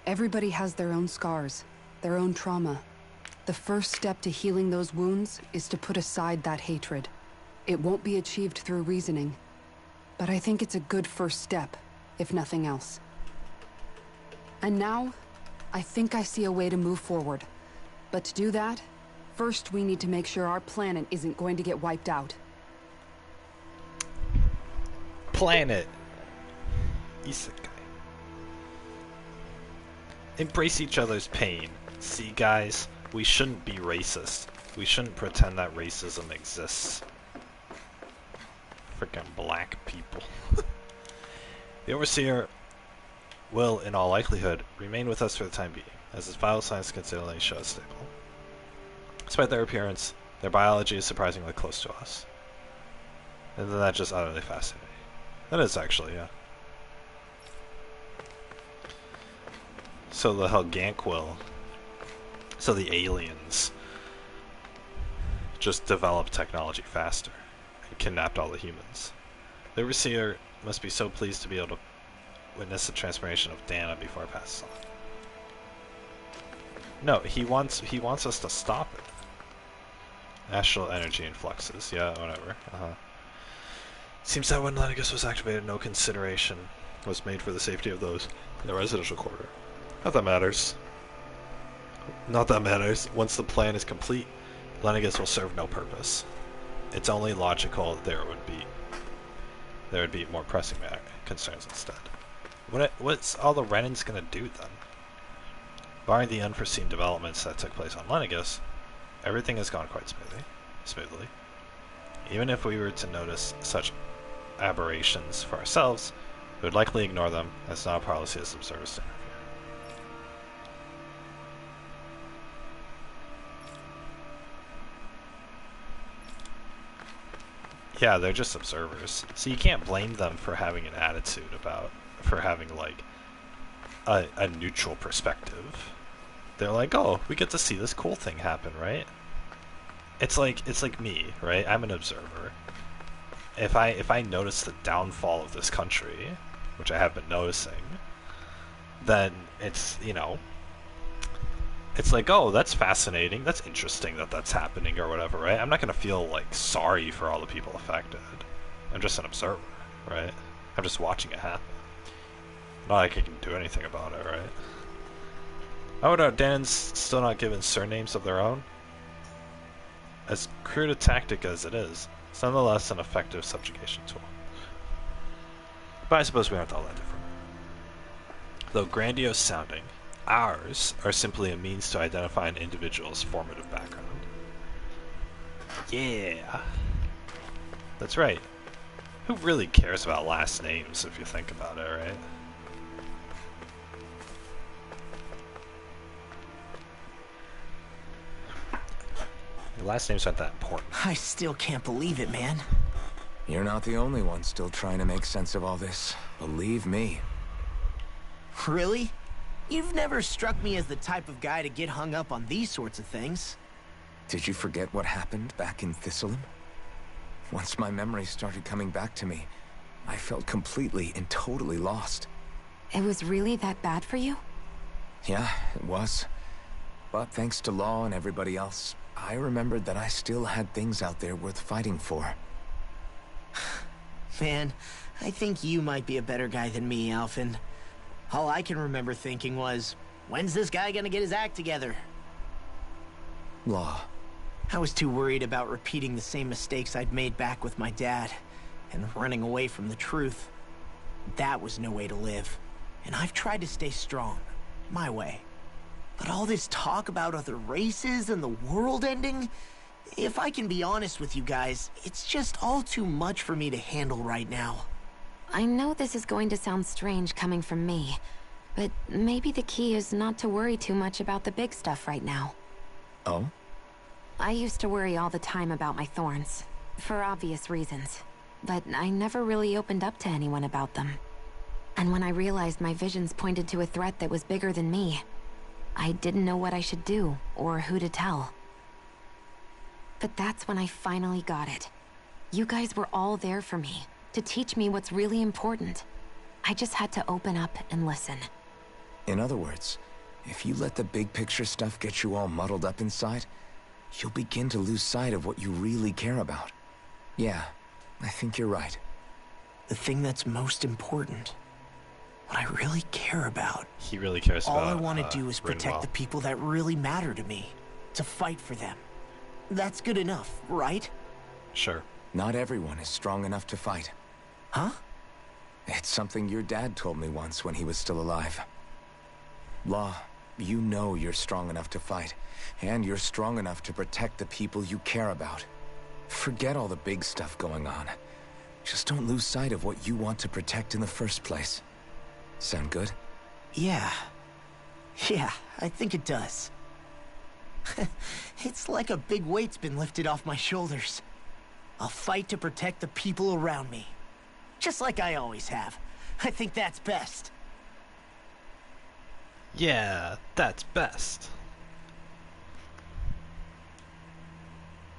Everybody has their own scars, their own trauma. The first step to healing those wounds is to put aside that hatred. It won't be achieved through reasoning, but I think it's a good first step, if nothing else. And now, I think I see a way to move forward. But to do that, first we need to make sure our planet isn't going to get wiped out. Planet. Isekai. Embrace each other's pain. See, guys, we shouldn't be racist. We shouldn't pretend that racism exists. Freaking black people. The Overseer will, in all likelihood, remain with us for the time being, as his vital signs consistently show stable. Despite their appearance, their biology is surprisingly close to us. Isn't that just utterly fascinating? That is actually, yeah. So the Helganquil, so the aliens, just developed technology faster and kidnapped all the humans. The Overseer must be so pleased to be able to witness the transformation of Dana before it passes on. No, he wants us to stop it. Astral energy influxes, yeah, whatever. Seems that when Lenegus was activated, no consideration was made for the safety of those in the residential quarter. Not that matters. Not that matters. Once the plan is complete, Lenegus will serve no purpose. It's only logical there would be. there would be more pressing concerns instead. What's all the Renans gonna do then? Barring the unforeseen developments that took place on Lenegus, everything has gone quite smoothly. Even if we were to notice such aberrations for ourselves, we would likely ignore them, as not a policy as observers to interfere. Yeah, they're just observers. So you can't blame them for having an attitude for having, like, a neutral perspective. They're like, oh, we get to see this cool thing happen, right? It's like me, right? I'm an observer. If I notice the downfall of this country, which I have been noticing, then it's, you know, it's like, oh, that's fascinating, that's interesting that that's happening or whatever, right? I'm not gonna feel like sorry for all the people affected. I'm just an observer, right? I'm just watching it happen. Not like I can do anything about it, right? Oh no, Dan's still not given surnames of their own? As crude a tactic as it is, it's nonetheless an effective subjugation tool. But I suppose we aren't all that different. Though grandiose sounding, ours are simply a means to identify an individual's formative background. Yeah. That's right. Who really cares about last names if you think about it, right? Your last names aren't that important. I still can't believe it, man. You're not the only one still trying to make sense of all this. Believe me. Really? You've never struck me as the type of guy to get hung up on these sorts of things. Did you forget what happened back in Thistleum? Once my memories started coming back to me, I felt completely and totally lost. It was really that bad for you? Yeah, it was. But thanks to Law and everybody else, I remembered that I still had things out there worth fighting for. Man, I think you might be a better guy than me, Alphen. All I can remember thinking was, when's this guy gonna get his act together? Law. I was too worried about repeating the same mistakes I'd made back with my dad, and running away from the truth. That was no way to live, and I've tried to stay strong, my way. But all this talk about other races and the world ending, if I can be honest with you guys, it's just all too much for me to handle right now. I know this is going to sound strange coming from me, but maybe the key is not to worry too much about the big stuff right now. Oh? I used to worry all the time about my thorns, for obvious reasons, but I never really opened up to anyone about them. And when I realized my visions pointed to a threat that was bigger than me, I didn't know what I should do, or who to tell. But that's when I finally got it. You guys were all there for me, to teach me what's really important. I just had to open up and listen. In other words, if you let the big picture stuff get you all muddled up inside, you'll begin to lose sight of what you really care about. Yeah, I think you're right. The thing that's most important. What I really care about. He really cares about all I want to do is protect Rinwell. the people that really matter to me. To fight for them. That's good enough, right? Sure. Not everyone is strong enough to fight. Huh? It's something your dad told me once when he was still alive. Law, you know you're strong enough to fight, and you're strong enough to protect the people you care about. Forget all the big stuff going on. Just don't lose sight of what you want to protect in the first place. Sound good? Yeah. Yeah, I think it does. It's like a big weight's been lifted off my shoulders. I'll fight to protect the people around me. Just like I always have. I think that's best. Yeah, that's best.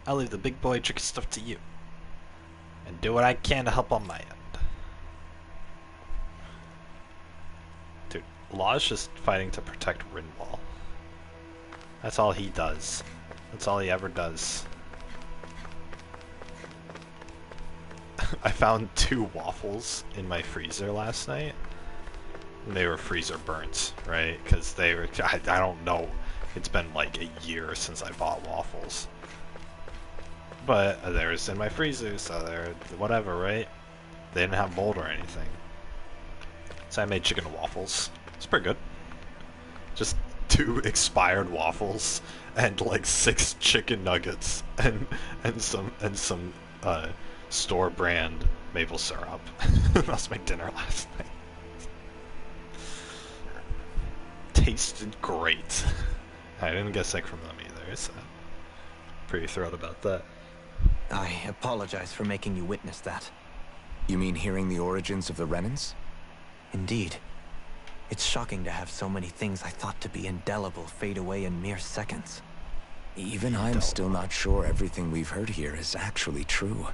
I'll leave the big boy tricky stuff to you. And do what I can to help on my end. Dude, Law's just fighting to protect Rinwell. That's all he does. That's all he ever does. I found 2 waffles in my freezer last night. And they were freezer burnt, right? Because they were, I don't know. It's been like a year since I bought waffles. But they're in my freezer, so they're whatever, right? They didn't have mold or anything. So I made chicken and waffles. It's pretty good. Just 2 expired waffles and like 6 chicken nuggets and some store brand maple syrup. That was my dinner last night. Tasted great. I didn't get sick from them either, so pretty thrilled about that. I apologize for making you witness that. You mean hearing the origins of the Renans? Indeed. It's shocking to have so many things I thought to be indelible fade away in mere seconds. Even I'm still not sure everything we've heard here is actually true.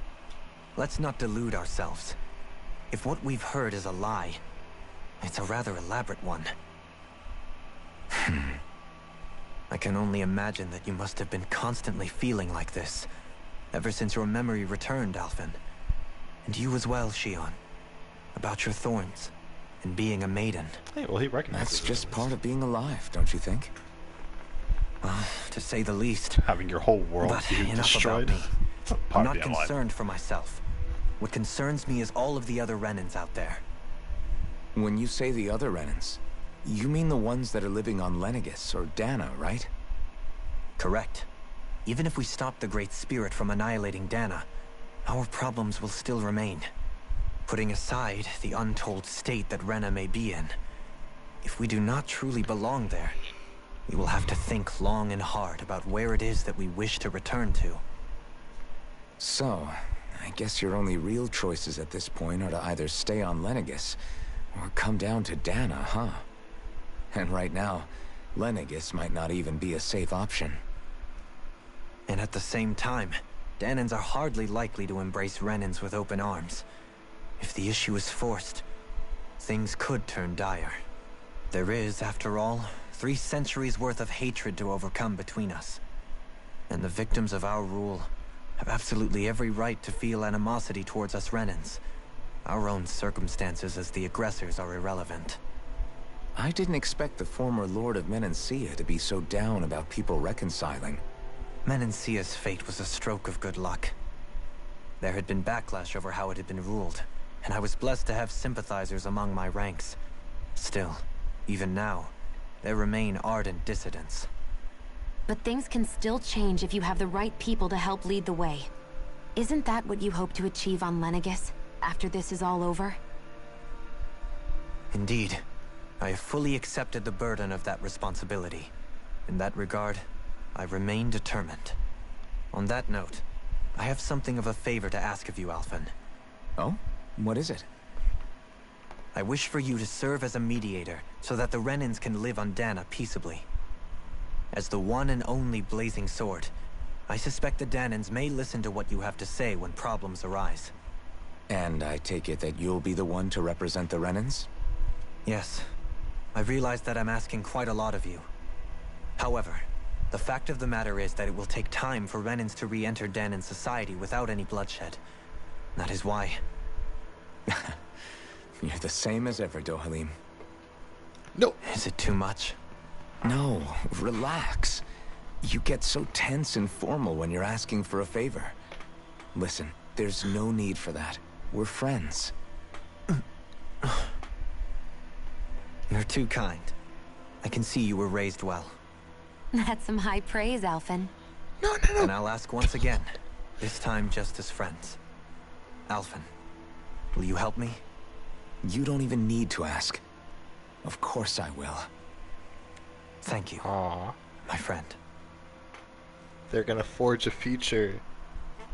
Let's not delude ourselves. If what we've heard is a lie, it's a rather elaborate one. I can only imagine that you must have been constantly feeling like this, ever since your memory returned, Alphen. And you as well, Shion. About your thorns, and being a maiden. Hey, well, he recognizes That's just part of being alive, don't you think? Well, to say the least. Having your whole world But be enough destroyed. about me. I'm not being alive. concerned for myself. What concerns me is all of the other Renans out there. When you say the other Renans, you mean the ones that are living on Lenegis or Dana, right? Correct. Even if we stop the Great Spirit from annihilating Dana, our problems will still remain. Putting aside the untold state that Rena may be in, if we do not truly belong there, we will have to think long and hard about where it is that we wish to return to. So, I guess your only real choices at this point are to either stay on Lenegis or come down to Dana, huh? And right now, Lenegis might not even be a safe option. And at the same time, Danans are hardly likely to embrace Renans with open arms. If the issue is forced, things could turn dire. There is, after all, 3 centuries worth of hatred to overcome between us. And the victims of our rule have absolutely every right to feel animosity towards us Renans. Our own circumstances as the aggressors are irrelevant. I didn't expect the former Lord of Menancia to be so down about people reconciling. Menancia's fate was a stroke of good luck. There had been backlash over how it had been ruled, and I was blessed to have sympathizers among my ranks. Still, even now, there remain ardent dissidents. But things can still change if you have the right people to help lead the way. Isn't that what you hope to achieve on Lenegis, after this is all over? Indeed. I have fully accepted the burden of that responsibility. In that regard, I remain determined. On that note, I have something of a favor to ask of you, Alphen. Oh? What is it? I wish for you to serve as a mediator so that the Renans can live on Dana peaceably. As the one and only Blazing Sword, I suspect the Danans may listen to what you have to say when problems arise. And I take it that you'll be the one to represent the Renans? Yes. I realize that I'm asking quite a lot of you. However, the fact of the matter is that it will take time for Renans to re-enter Danan society without any bloodshed. That is why... You're the same as ever, Dohalim. No. Is it too much? No, relax. You get so tense and formal when you're asking for a favor. Listen, there's no need for that. We're friends. You're too kind. I can see you were raised well. That's some high praise, Alphen. No. And I'll ask once again, this time just as friends. Alphen, will you help me? You don't even need to ask. Of course I will. Thank you, Aww. my friend. They're gonna forge a future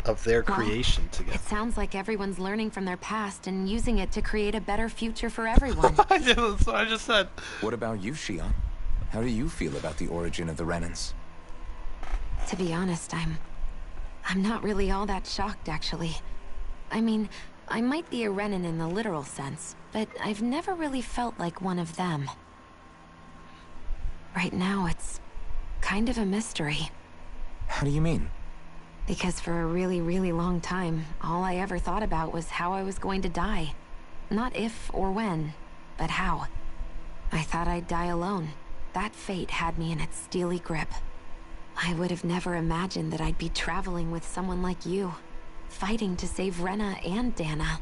of their creation together. It sounds like everyone's learning from their past and using it to create a better future for everyone. Yeah, that's what I just said. What about you, Shion? How do you feel about the origin of the Renans? To be honest, I'm not really all that shocked, actually. I mean, I might be a Renan in the literal sense, but I've never really felt like one of them. Right now, it's kind of a mystery. How do you mean? Because for a really, really long time, all I ever thought about was how I was going to die. Not if or when, but how. I thought I'd die alone. That fate had me in its steely grip. I would have never imagined that I'd be traveling with someone like you, fighting to save Rena and Dana.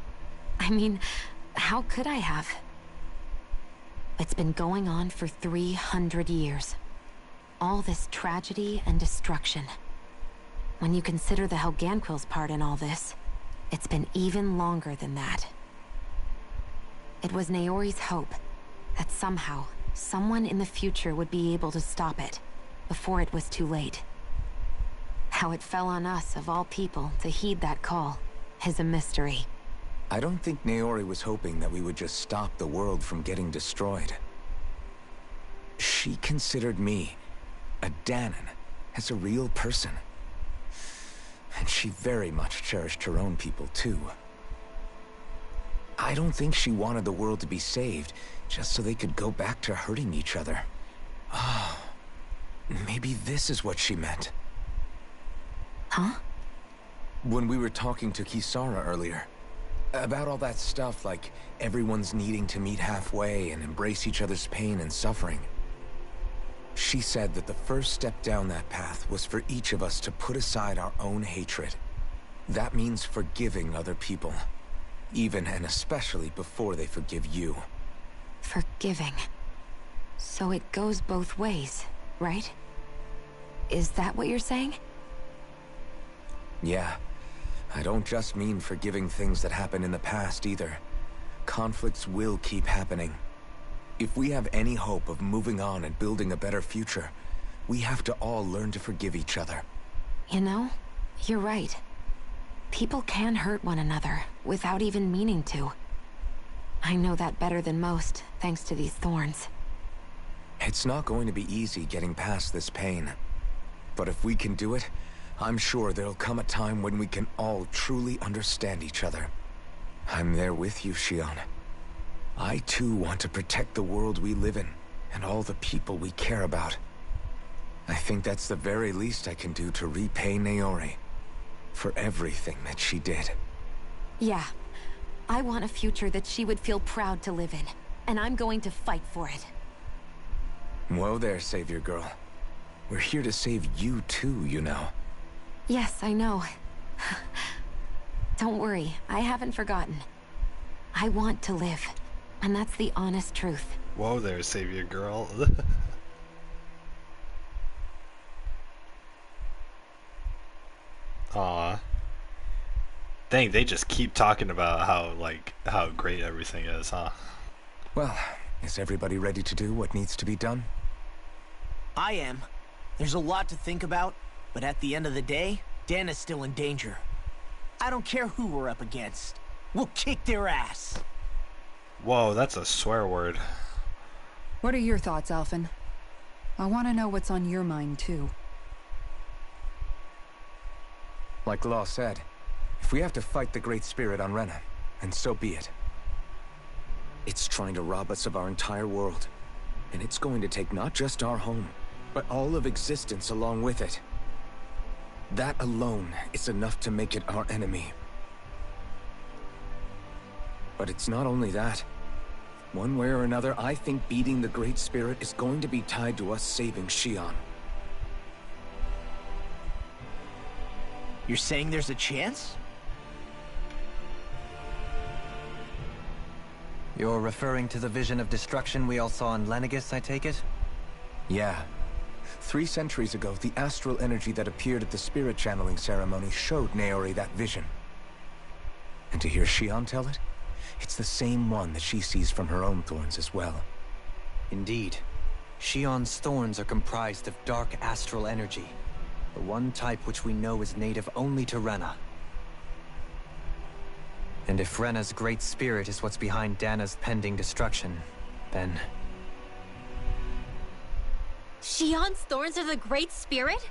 I mean, how could I have? It's been going on for 300 years. All this tragedy and destruction. When you consider the Helganquil's part in all this, it's been even longer than that. It was Naori's hope that somehow, someone in the future would be able to stop it, before it was too late. How it fell on us, of all people, to heed that call, is a mystery. I don't think Naori was hoping that we would just stop the world from getting destroyed. She considered me, a Danon, as a real person. And she very much cherished her own people, too. I don't think she wanted the world to be saved, just so they could go back to hurting each other. Oh, maybe this is what she meant. Huh? When we were talking to Kisara earlier, about all that stuff like everyone's needing to meet halfway and embrace each other's pain and suffering. She said that the first step down that path was for each of us to put aside our own hatred. That means forgiving other people, even and especially before they forgive you. Forgiving. So it goes both ways, right? Is that what you're saying? Yeah. I don't just mean forgiving things that happened in the past either. Conflicts will keep happening. If we have any hope of moving on and building a better future, we have to all learn to forgive each other. You know, you're right. People can hurt one another without even meaning to. I know that better than most, thanks to these thorns. It's not going to be easy getting past this pain. But if we can do it, I'm sure there'll come a time when we can all truly understand each other. I'm there with you, Shion. I too want to protect the world we live in, and all the people we care about. I think that's the very least I can do to repay Naori for everything that she did. Yeah. I want a future that she would feel proud to live in, and I'm going to fight for it. Whoa there, Savior Girl. We're here to save you too, you know. Yes, I know. Don't worry, I haven't forgotten. I want to live, and that's the honest truth. Whoa there, Savior Girl. Aw. Dang, they just keep talking about how great everything is, huh? Well, is everybody ready to do what needs to be done? I am. There's a lot to think about, but at the end of the day, Dan is still in danger. I don't care who we're up against. We'll kick their ass. Whoa, that's a swear word. What are your thoughts, Alphen? I want to know what's on your mind, too. Like Law said, if we have to fight the Great Spirit on Rena, then so be it. It's trying to rob us of our entire world. And it's going to take not just our home, but all of existence along with it. That alone is enough to make it our enemy. But it's not only that. One way or another, I think beating the Great Spirit is going to be tied to us saving Shion. You're saying there's a chance? You're referring to the vision of destruction we all saw in Lenegis, I take it? Yeah. 3 centuries ago, the astral energy that appeared at the spirit channeling ceremony showed Naori that vision. And to hear Shion tell it, it's the same one that she sees from her own thorns as well. Indeed. Shion's thorns are comprised of dark astral energy, the one type which we know is native only to Rena. And if Rena's great spirit is what's behind Dana's pending destruction, then... Shion's thorns are the Great Spirit?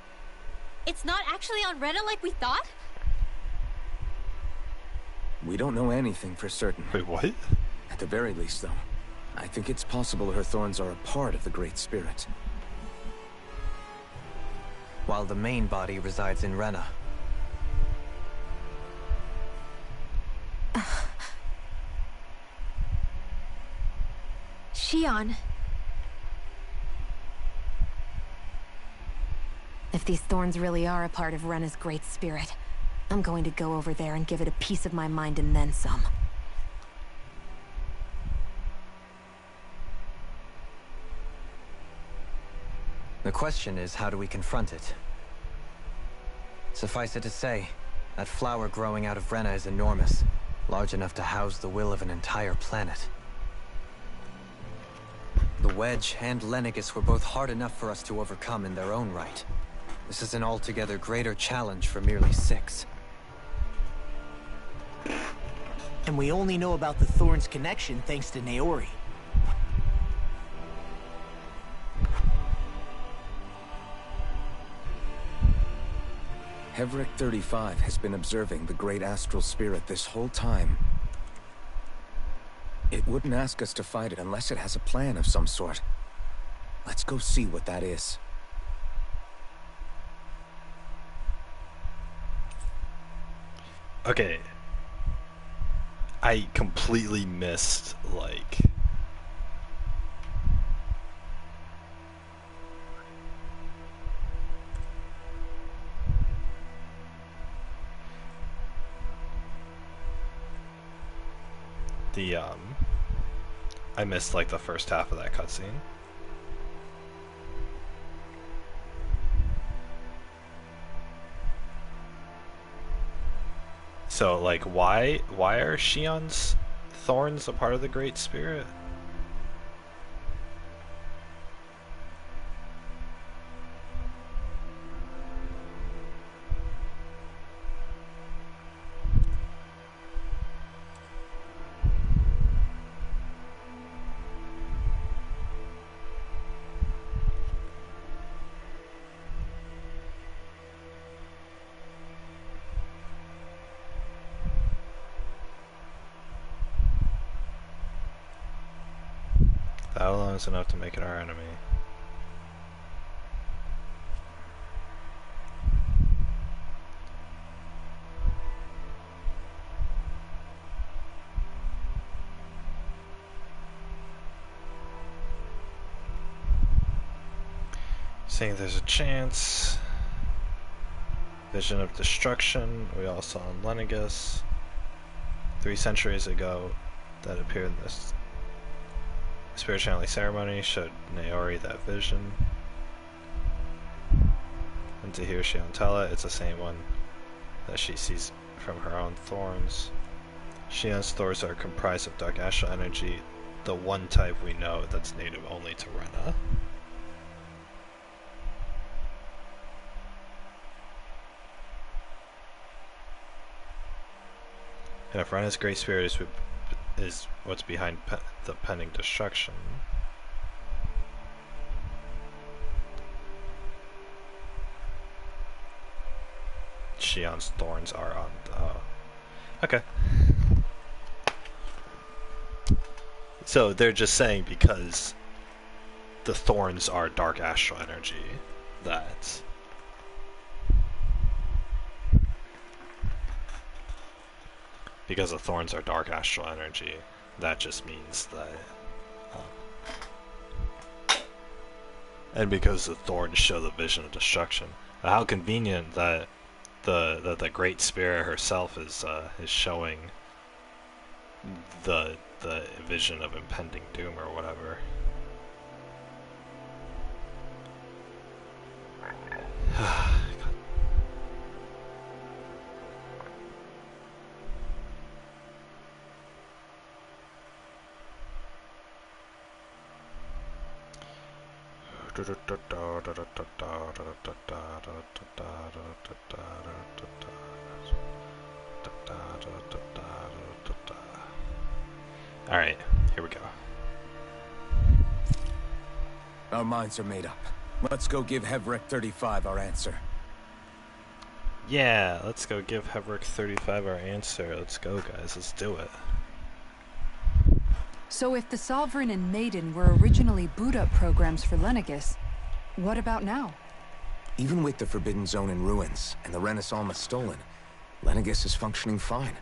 It's not actually on Rena like we thought? We don't know anything for certain. Wait, what? At the very least, though, I think it's possible her thorns are a part of the Great Spirit. While the main body resides in Rena. Shion. If these thorns really are a part of Rena's great spirit, I'm going to go over there and give it a piece of my mind and then some. The question is, how do we confront it? Suffice it to say, that flower growing out of Rena is enormous, large enough to house the will of an entire planet. The Wedge and Lenegis were both hard enough for us to overcome in their own right. This is an altogether greater challenge for merely 6. And we only know about the Thorn's connection thanks to Naori. Hevric 35 has been observing the great astral spirit this whole time. It wouldn't ask us to fight it unless it has a plan of some sort. Let's go see what that is. Okay. I completely missed, like... I missed, like, the first half of that cutscene. So, like, why are Shion's thorns a part of the Great Spirit? That alone is enough to make it our enemy. Saying there's a chance. Vision of destruction we all saw in Lenegis 3 centuries ago that appeared in this spirit channeling ceremony showed Naori that vision. And to hear Shion tell it, it's the same one that she sees from her own thorns. Shion's thorns are comprised of dark astral energy, the one type we know that's native only to Rena. And if Rena's great spirit is what's behind the pending destruction, Shion's thorns are on. Okay. So they're just saying because the thorns are dark astral energy that. Because the thorns are dark astral energy, that just means that... and because the thorns show the vision of destruction. How convenient that the Great Spirit herself is showing the vision of impending doom or whatever. Alright, here we go. Our minds are made up. Let's go give Hevric 35 our answer. Yeah, let's go give Hevric 35 our answer. Let's go, guys. Let's do it. So if the Sovereign and Maiden were originally boot-up programs for Lenegis, what about now? Even with the Forbidden Zone in ruins and the Renaissance stolen, Lenegis is functioning fine.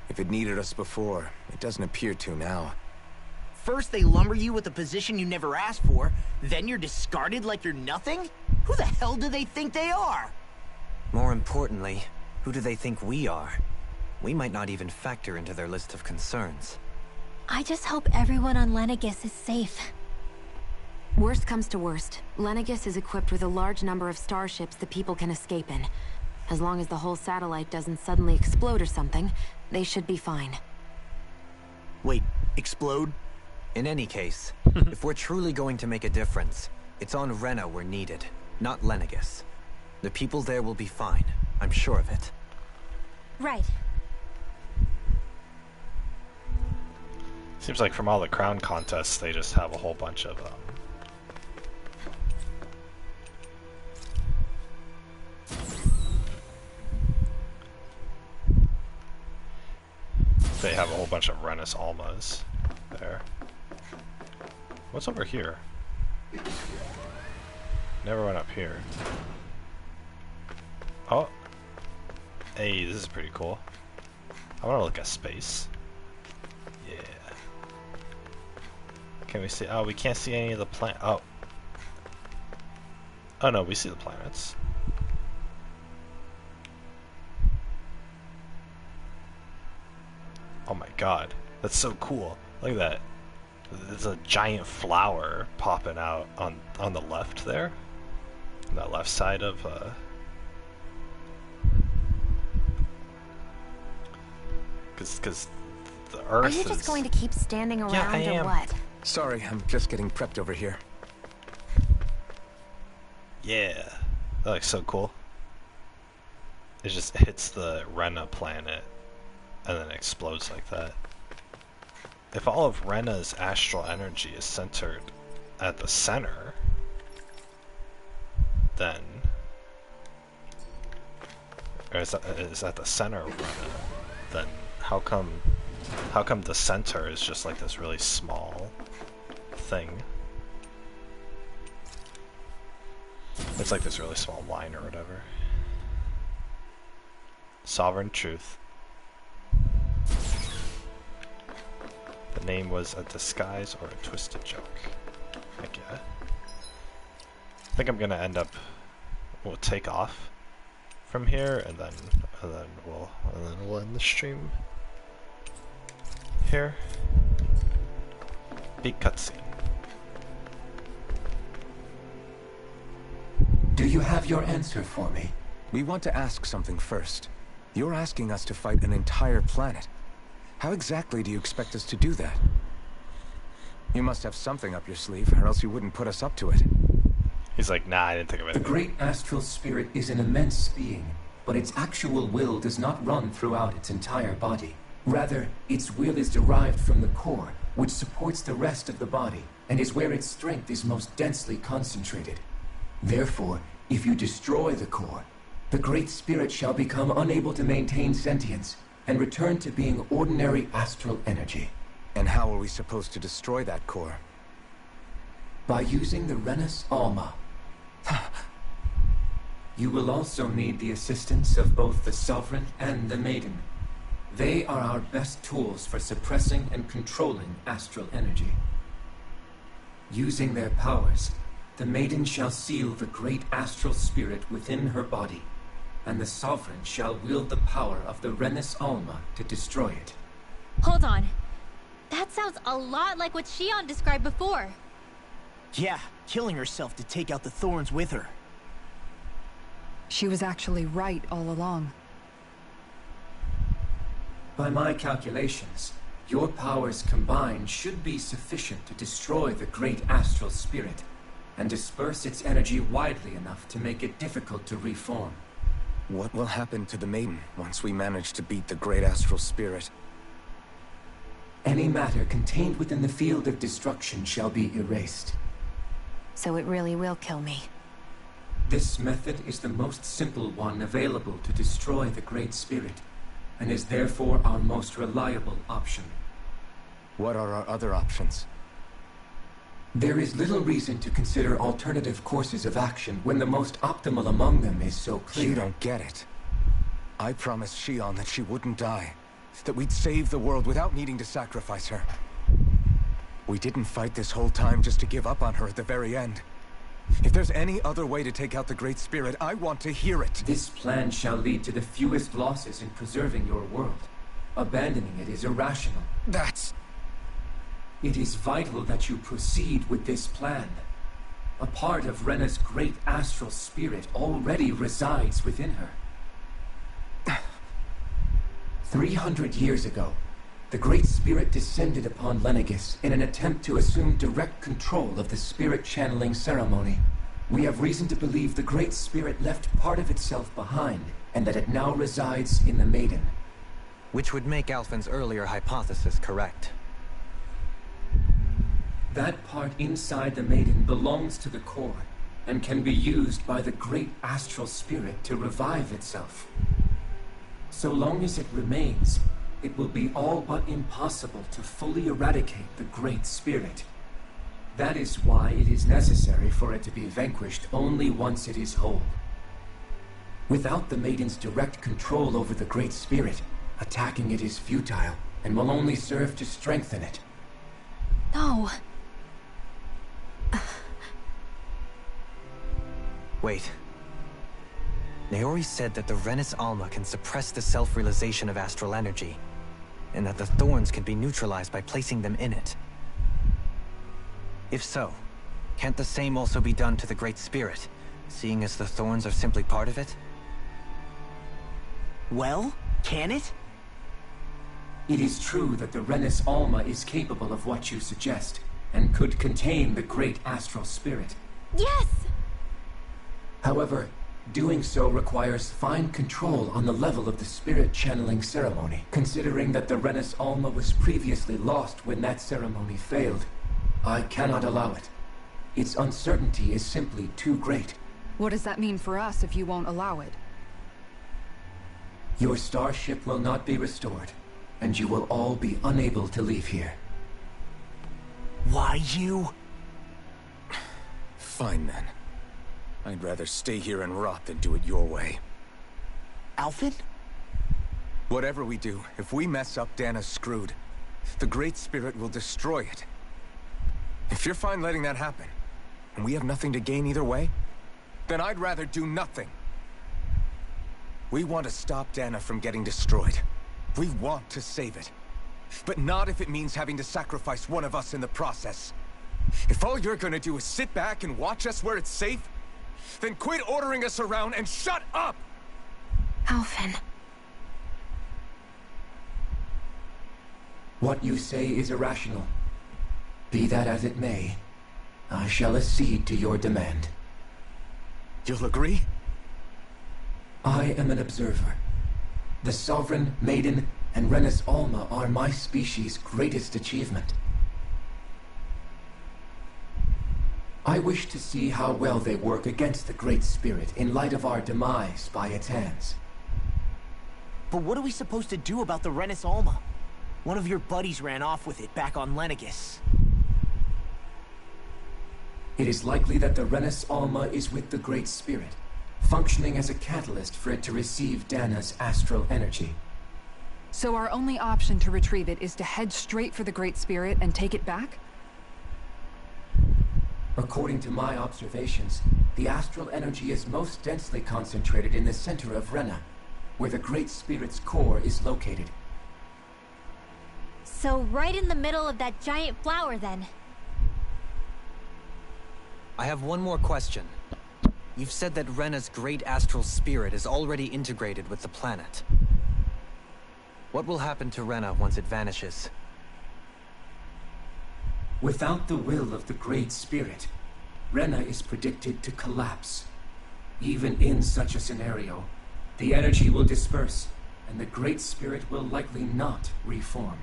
If it needed us before, it doesn't appear to now. First they lumber you with a position you never asked for, then you're discarded like you're nothing? Who the hell do they think they are? More importantly, who do they think we are? We might not even factor into their list of concerns. I just hope everyone on Lenegis is safe. Worst comes to worst, Lenegis is equipped with a large number of starships the people can escape in. As long as the whole satellite doesn't suddenly explode or something, they should be fine. Wait, explode? In any case, if we're truly going to make a difference, it's on Rena we're needed, not Lenegis. The people there will be fine, I'm sure of it. Right. Seems like from all the crown contests, they just have a whole bunch of they have a whole bunch of Renus Almas there. What's over here? Never went up here. Oh. Hey, this is pretty cool. I want to look at space. Yeah. Can we see? Oh, we can't see any of the planet. Oh. Oh no, we see the planets. Oh my god, that's so cool. Look at that. There's a giant flower popping out on the left there. On that left side of because the Earth is... Are you just going to keep standing around or what? Sorry, I'm just getting prepped over here. Yeah, that looks so cool. It just hits the Rena planet and then explodes like that. If all of Rena's astral energy is centered at the center, then... Or is at the center of Rena, then how come the center is just like this really small thing? It's like this really small line or whatever. Sovereign Truth. The name was a disguise or a twisted joke. Heck yeah. I think I'm gonna end up... We'll take off from here and then we'll end the stream here. Big cutscene. Do you have your answer for me? We want to ask something first. You're asking us to fight an entire planet. How exactly do you expect us to do that? You must have something up your sleeve, or else you wouldn't put us up to it. He's like, nah, I didn't think of it. The great astral spirit is an immense being, but its actual will does not run throughout its entire body. Rather, its will is derived from the core, which supports the rest of the body, and is where its strength is most densely concentrated. Therefore, if you destroy the core, the Great Spirit shall become unable to maintain sentience, and return to being ordinary astral energy. And how are we supposed to destroy that core? By using the Renus Alma. You will also need the assistance of both the Sovereign and the Maiden. They are our best tools for suppressing and controlling astral energy. Using their powers, the Maiden shall seal the great astral spirit within her body, and the Sovereign shall wield the power of the Renus Alma to destroy it. Hold on. That sounds a lot like what Shion described before. Yeah, killing herself to take out the thorns with her. She was actually right all along. By my calculations, your powers combined should be sufficient to destroy the great astral spirit and disperse its energy widely enough to make it difficult to reform. What will happen to the Maiden once we manage to beat the great astral spirit? Any matter contained within the field of destruction shall be erased. So it really will kill me. This method is the most simple one available to destroy the Great Spirit, and is therefore our most reliable option. What are our other options? There is little reason to consider alternative courses of action when the most optimal among them is so clear. You don't get it. I promised Shion that she wouldn't die, that we'd save the world without needing to sacrifice her. We didn't fight this whole time just to give up on her at the very end. If there's any other way to take out the Great Spirit, I want to hear it. This plan shall lead to the fewest losses in preserving your world. Abandoning it is irrational. That's... It is vital that you proceed with this plan. A part of Rena's great astral spirit already resides within her. 300 years ago, the Great Spirit descended upon Lenegis in an attempt to assume direct control of the spirit channeling ceremony. We have reason to believe the Great Spirit left part of itself behind, and that it now resides in the Maiden. Which would make Alphen's earlier hypothesis correct. That part inside the Maiden belongs to the core, and can be used by the great astral spirit to revive itself. So long as it remains, it will be all but impossible to fully eradicate the Great Spirit. That is why it is necessary for it to be vanquished only once it is whole. Without the Maiden's direct control over the Great Spirit, attacking it is futile, and will only serve to strengthen it. No. Wait. Naori said that the Renis Alma can suppress the self-realization of astral energy, and that the thorns can be neutralized by placing them in it. If so, can't the same also be done to the Great Spirit, seeing as the thorns are simply part of it? Well, can it? It is true that the Renis Alma is capable of what you suggest, and could contain the great astral spirit. Yes! However, doing so requires fine control on the level of the spirit channeling ceremony, considering that the Renis Alma was previously lost when that ceremony failed. I cannot allow it. Its uncertainty is simply too great. What does that mean for us if you won't allow it? Your starship will not be restored, and you will all be unable to leave here. Why you? Fine then. I'd rather stay here and rot than do it your way. Alphen? Whatever we do, if we mess up, Dana's screwed. The Great Spirit will destroy it. If you're fine letting that happen, and we have nothing to gain either way, then I'd rather do nothing. We want to stop Dana from getting destroyed. We want to save it. But not if it means having to sacrifice one of us in the process. If all you're gonna do is sit back and watch us where it's safe, then quit ordering us around and shut up! Alphen. What you say is irrational. Be that as it may, I shall accede to your demand. You'll agree? I am an observer. The Sovereign, Maiden, and Renis Alma are my species' greatest achievement. I wish to see how well they work against the Great Spirit in light of our demise by its hands. But what are we supposed to do about the Renis Alma? One of your buddies ran off with it back on Lenegis. It is likely that the Renis Alma is with the Great Spirit, functioning as a catalyst for it to receive Dana's astral energy. So our only option to retrieve it is to head straight for the Great Spirit and take it back? According to my observations, the astral energy is most densely concentrated in the center of Rena, where the Great Spirit's core is located. So right in the middle of that giant flower, then. I have one more question. You've said that Rena's great astral spirit is already integrated with the planet. What will happen to Rena once it vanishes? Without the will of the Great Spirit, Rena is predicted to collapse. Even in such a scenario, the energy will disperse, and the Great Spirit will likely not reform.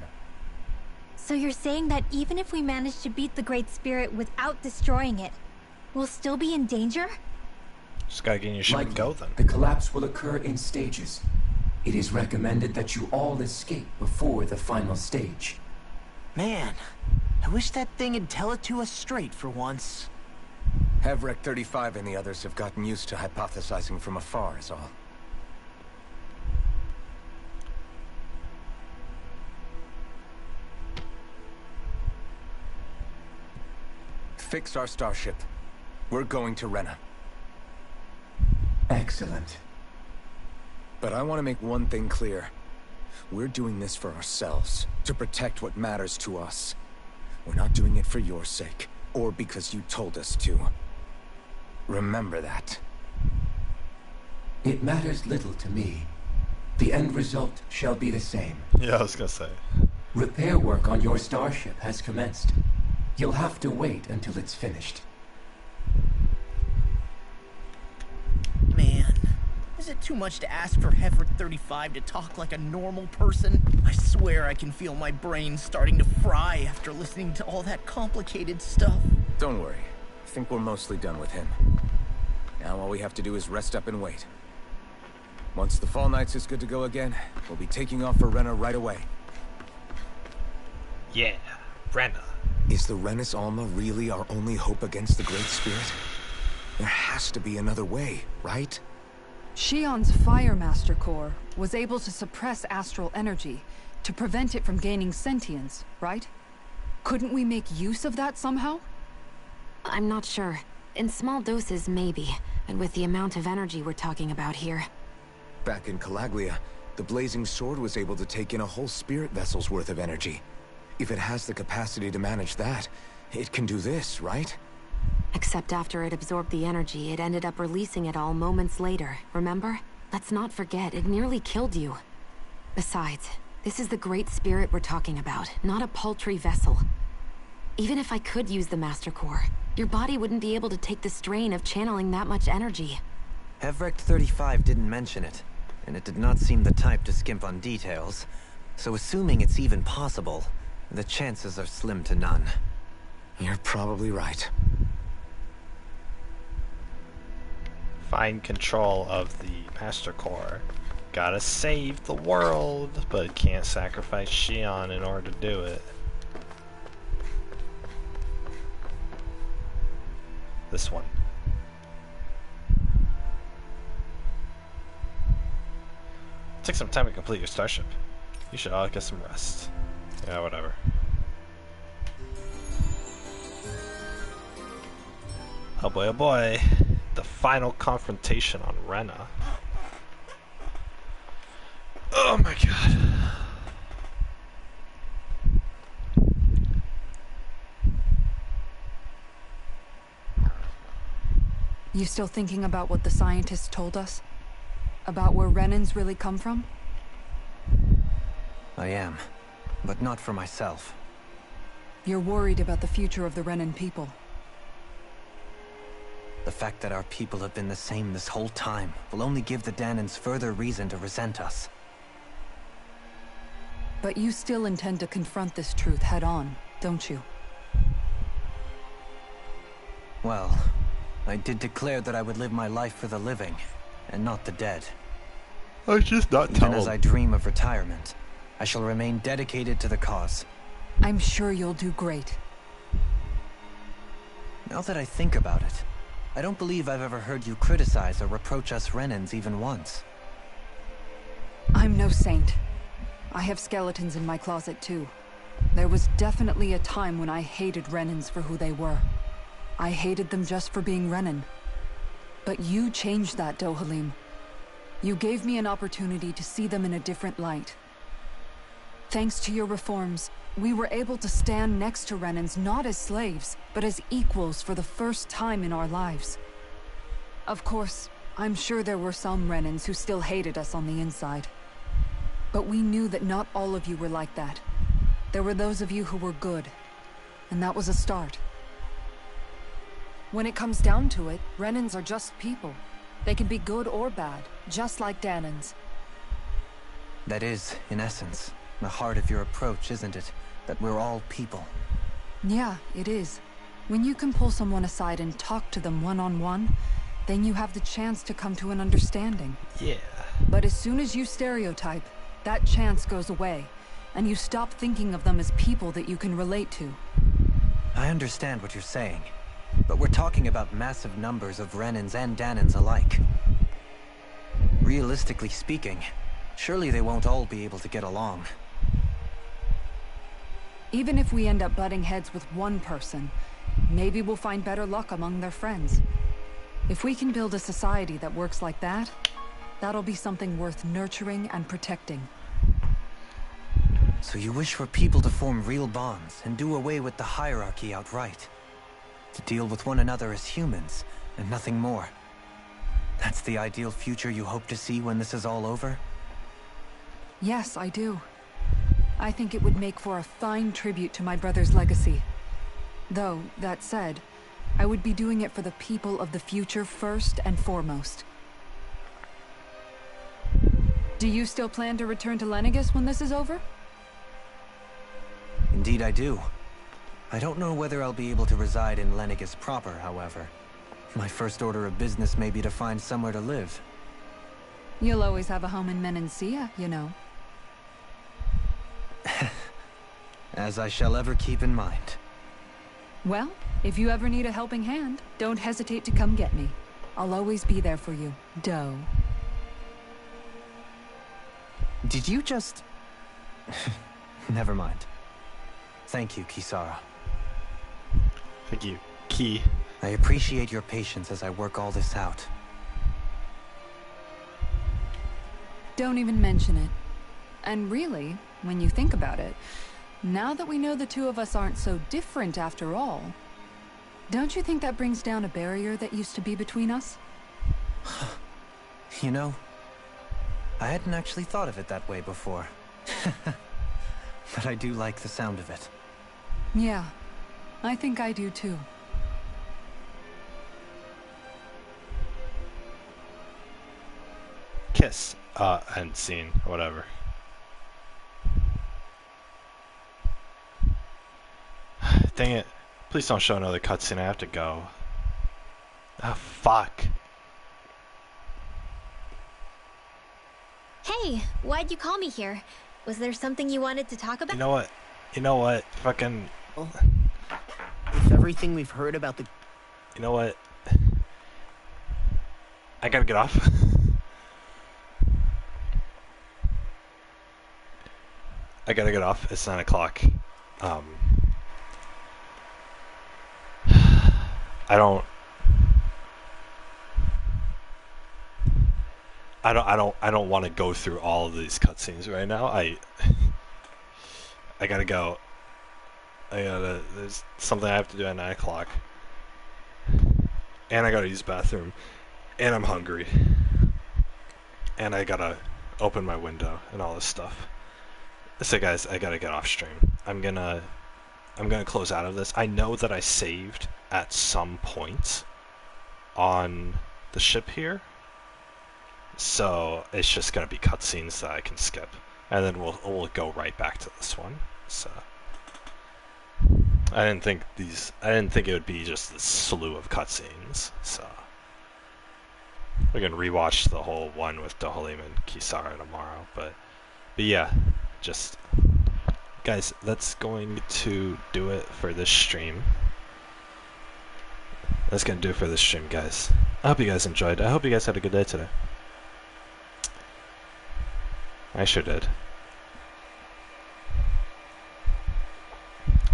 So you're saying that even if we manage to beat the Great Spirit without destroying it, we'll still be in danger? Just gotta get in your ship and go then. The collapse will occur in stages. It is recommended that you all escape before the final stage. Man, I wish that thing would tell it to us straight for once. Havrek 35 and the others have gotten used to hypothesizing from afar is all. Fix our starship. We're going to Rena. Excellent. But I want to make one thing clear. We're doing this for ourselves, to protect what matters to us. We're not doing it for your sake, or because you told us to. Remember that. It matters little to me. The end result shall be the same. Yeah, I was gonna say. Repair work on your starship has commenced. You'll have to wait until it's finished. Man, is it too much to ask for Hefric 35 to talk like a normal person? I swear I can feel my brain starting to fry after listening to all that complicated stuff. Don't worry. I think we're mostly done with him. Now all we have to do is rest up and wait. Once the Fall Knights is good to go again, we'll be taking off for Renna right away. Yeah, Renna. Is the Rennis Alma really our only hope against the Great Spirit? There has to be another way, right? Shion's Fire Master Core was able to suppress astral energy to prevent it from gaining sentience, right? Couldn't we make use of that somehow? I'm not sure. In small doses, maybe. And with the amount of energy we're talking about here. Back in Calaglia, the Blazing Sword was able to take in a whole spirit vessel's worth of energy. If it has the capacity to manage that, it can do this, right? Except after it absorbed the energy, it ended up releasing it all moments later, remember? Let's not forget, it nearly killed you. Besides, this is the Great Spirit we're talking about, not a paltry vessel. Even if I could use the Master Core, your body wouldn't be able to take the strain of channeling that much energy. Hevrect 35 didn't mention it, and it did not seem the type to skimp on details. So assuming it's even possible, the chances are slim to none. You're probably right. Find control of the Master Core. Gotta save the world, but can't sacrifice Shion in order to do it. This one. Take some time to complete your starship. You should all get some rest. Yeah, whatever. Oh boy, oh boy. The final confrontation on Renna. Oh my god. You still thinking about what the scientists told us? About where Renans really come from? I am, but not for myself. You're worried about the future of the Renan people. The fact that our people have been the same this whole time will only give the Danans further reason to resent us. But you still intend to confront this truth head-on, don't you? Well, I did declare that I would live my life for the living, and not the dead. I was just not Even as I dream of retirement, I shall remain dedicated to the cause. I'm sure you'll do great. Now that I think about it, I don't believe I've ever heard you criticize or reproach us Renans even once. I'm no saint. I have skeletons in my closet too. There was definitely a time when I hated Renans for who they were. I hated them just for being Renan. But you changed that, Dohalim. You gave me an opportunity to see them in a different light. Thanks to your reforms, we were able to stand next to Renans not as slaves, but as equals for the first time in our lives. Of course, I'm sure there were some Renans who still hated us on the inside. But we knew that not all of you were like that. There were those of you who were good, and that was a start. When it comes down to it, Renans are just people. They can be good or bad, just like Danans. That is, in essence, the heart of your approach, isn't it? That we're all people. Yeah, it is. When you can pull someone aside and talk to them one-on-one, then you have the chance to come to an understanding. Yeah. But as soon as you stereotype, that chance goes away, and you stop thinking of them as people that you can relate to. I understand what you're saying, but we're talking about massive numbers of Renans and Danans alike. Realistically speaking, surely they won't all be able to get along. Even if we end up butting heads with one person, maybe we'll find better luck among their friends. If we can build a society that works like that, that'll be something worth nurturing and protecting. So you wish for people to form real bonds and do away with the hierarchy outright? To deal with one another as humans, and nothing more. That's the ideal future you hope to see when this is all over? Yes, I do. I think it would make for a fine tribute to my brother's legacy. Though, that said, I would be doing it for the people of the future first and foremost. Do you still plan to return to Lenegis when this is over? Indeed I do. I don't know whether I'll be able to reside in Lenegis proper, however. My first order of business may be to find somewhere to live. You'll always have a home in Menancia, you know. As I shall ever keep in mind. Well, if you ever need a helping hand, don't hesitate to come get me. I'll always be there for you, Doe. Did you just... Never mind. Thank you, Kisara. Thank you, Ki. I appreciate your patience as I work all this out. Don't even mention it. And really, when you think about it, now that we know the two of us aren't so different after all, don't you think that brings down a barrier that used to be between us? You know, I hadn't actually thought of it that way before. But I do like the sound of it. Yeah, I think I do too. Kiss. End scene. Whatever. Dang it. Please don't show another cutscene. I have to go. Ah, fuck. Hey, why'd you call me here? Was there something you wanted to talk about? You know what? You know what? Fucking... With everything we've heard about the... You know what? I gotta get off. I gotta get off. It's 9 o'clock. I don't want to go through all of these cutscenes right now. I gotta go. There's something I have to do at 9 o'clock. And I gotta use the bathroom. And I'm hungry. And I gotta open my window and all this stuff. So guys, I gotta get off stream. I'm gonna close out of this. I know that I saved at some point on the ship here. So it's just gonna be cutscenes that I can skip. And then we'll go right back to this one. So I didn't think it would be just this slew of cutscenes. So we're gonna rewatch the whole one with Dohalim and Kisara tomorrow. But yeah, just guys, that's going to do it for this stream. That's gonna do it for this stream, guys. I hope you guys enjoyed. I hope you guys had a good day today. I sure did.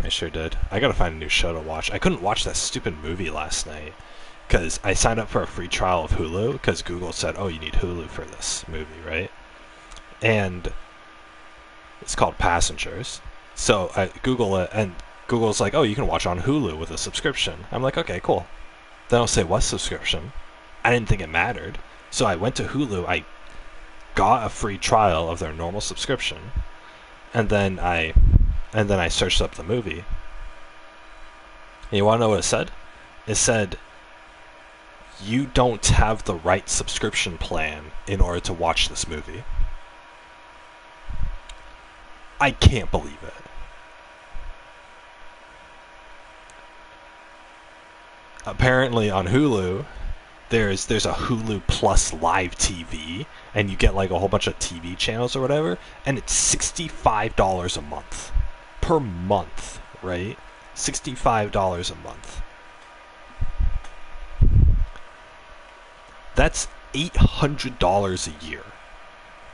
I sure did. I gotta find a new show to watch. I couldn't watch that stupid movie last night because I signed up for a free trial of Hulu because Google said, oh, you need Hulu for this movie, right? And it's called Passengers. So I Google it, and Google's like, oh, you can watch on Hulu with a subscription. I'm like, okay, cool. They don't say what subscription. I didn't think it mattered. So I went to Hulu, I got a free trial of their normal subscription, and then I searched up the movie. And you wanna know what it said? It said, you don't have the right subscription plan in order to watch this movie. I can't believe it. Apparently on Hulu, there's a Hulu Plus Live TV, and you get like a whole bunch of TV channels or whatever, and it's $65 a month. Per month, right? $65 a month. That's $800 a year.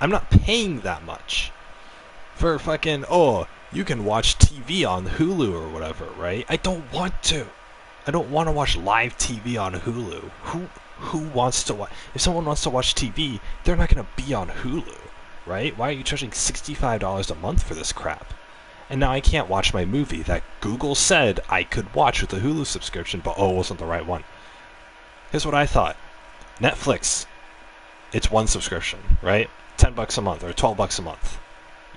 I'm not paying that much for fucking, oh, you can watch TV on Hulu or whatever, right? I don't want to. I don't want to watch live TV on Hulu. Who wants to watch? If someone wants to watch TV, they're not going to be on Hulu, right? Why are you charging $65 a month for this crap? And now I can't watch my movie that Google said I could watch with the Hulu subscription, but oh, it wasn't the right one. Here's what I thought. Netflix, it's one subscription, right? $10 a month or $12 a month.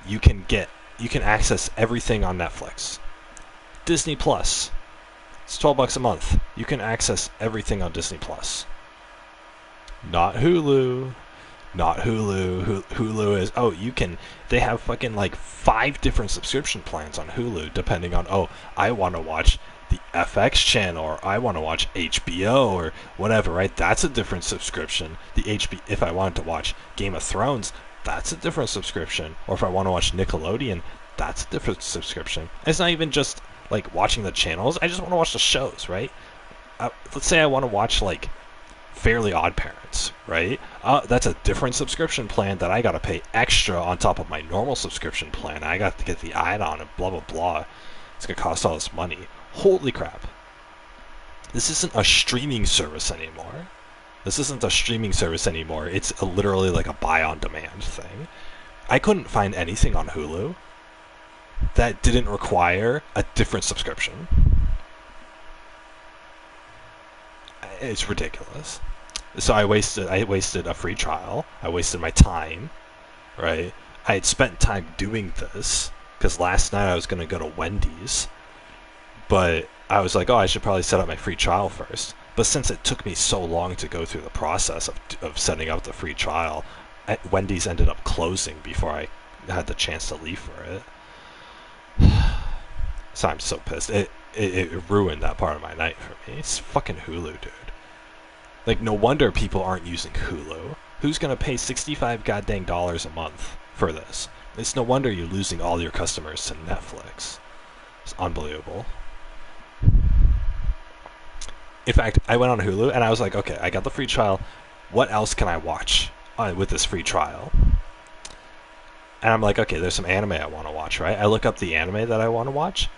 You can access everything on Netflix. Disney Plus, it's $12 a month. You can access everything on Disney Plus. Not Hulu. Not Hulu. Hulu is, they have fucking like 5 different subscription plans on Hulu depending on, I want to watch the FX channel, or I want to watch HBO or whatever, right? That's a different subscription. If I wanted to watch Game of Thrones, that's a different subscription. Or if I want to watch Nickelodeon, that's a different subscription. It's not even just like watching the channels. I just want to watch the shows, right? Let's say I want to watch like Fairly Odd Parents, right? That's a different subscription plan that I gotta pay extra on top of my normal subscription plan. I got to get the add-on and blah blah blah. It's gonna cost all this money. Holy crap. This isn't a streaming service anymore. It's literally like a buy-on-demand thing. I couldn't find anything on Hulu that didn't require a different subscription. It's ridiculous. So I wasted a free trial. I wasted my time, right? I had spent time doing this because last night I was going to go to Wendy's, but I was like, I should probably set up my free trial first. But since it took me so long to go through the process of setting up the free trial, Wendy's ended up closing before I had the chance to leave for it. So I'm so pissed. It ruined that part of my night for me. It's fucking Hulu, dude. Like, no wonder people aren't using Hulu. Who's gonna pay $65 goddamn dollars a month for this? It's no wonder you're losing all your customers to Netflix. It's unbelievable. In fact, I went on Hulu and I was like, okay, I got the free trial. What else can I watch with this free trial? And I'm like, okay, there's some anime I want to watch, right? I look up the anime that I want to watch.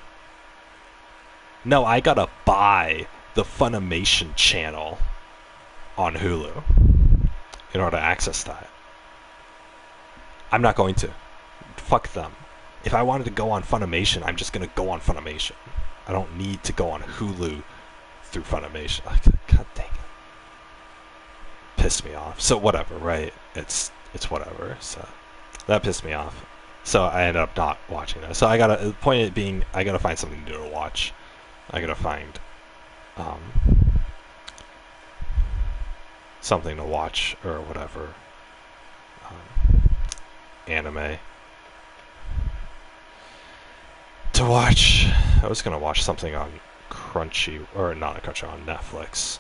No, I gotta buy the Funimation channel on Hulu in order to access that. I'm not going to. Fuck them. If I wanted to go on Funimation, I'm just going to go on Funimation. I don't need to go on Hulu through Funimation. God dang it. Pissed me off. So whatever, right? It's whatever. So that pissed me off. So I ended up not watching that. So the point of it being, I gotta find something new to watch. I gotta find something to watch or whatever. Anime to watch. I was gonna watch something on Crunchy, or not on Crunchy, on Netflix.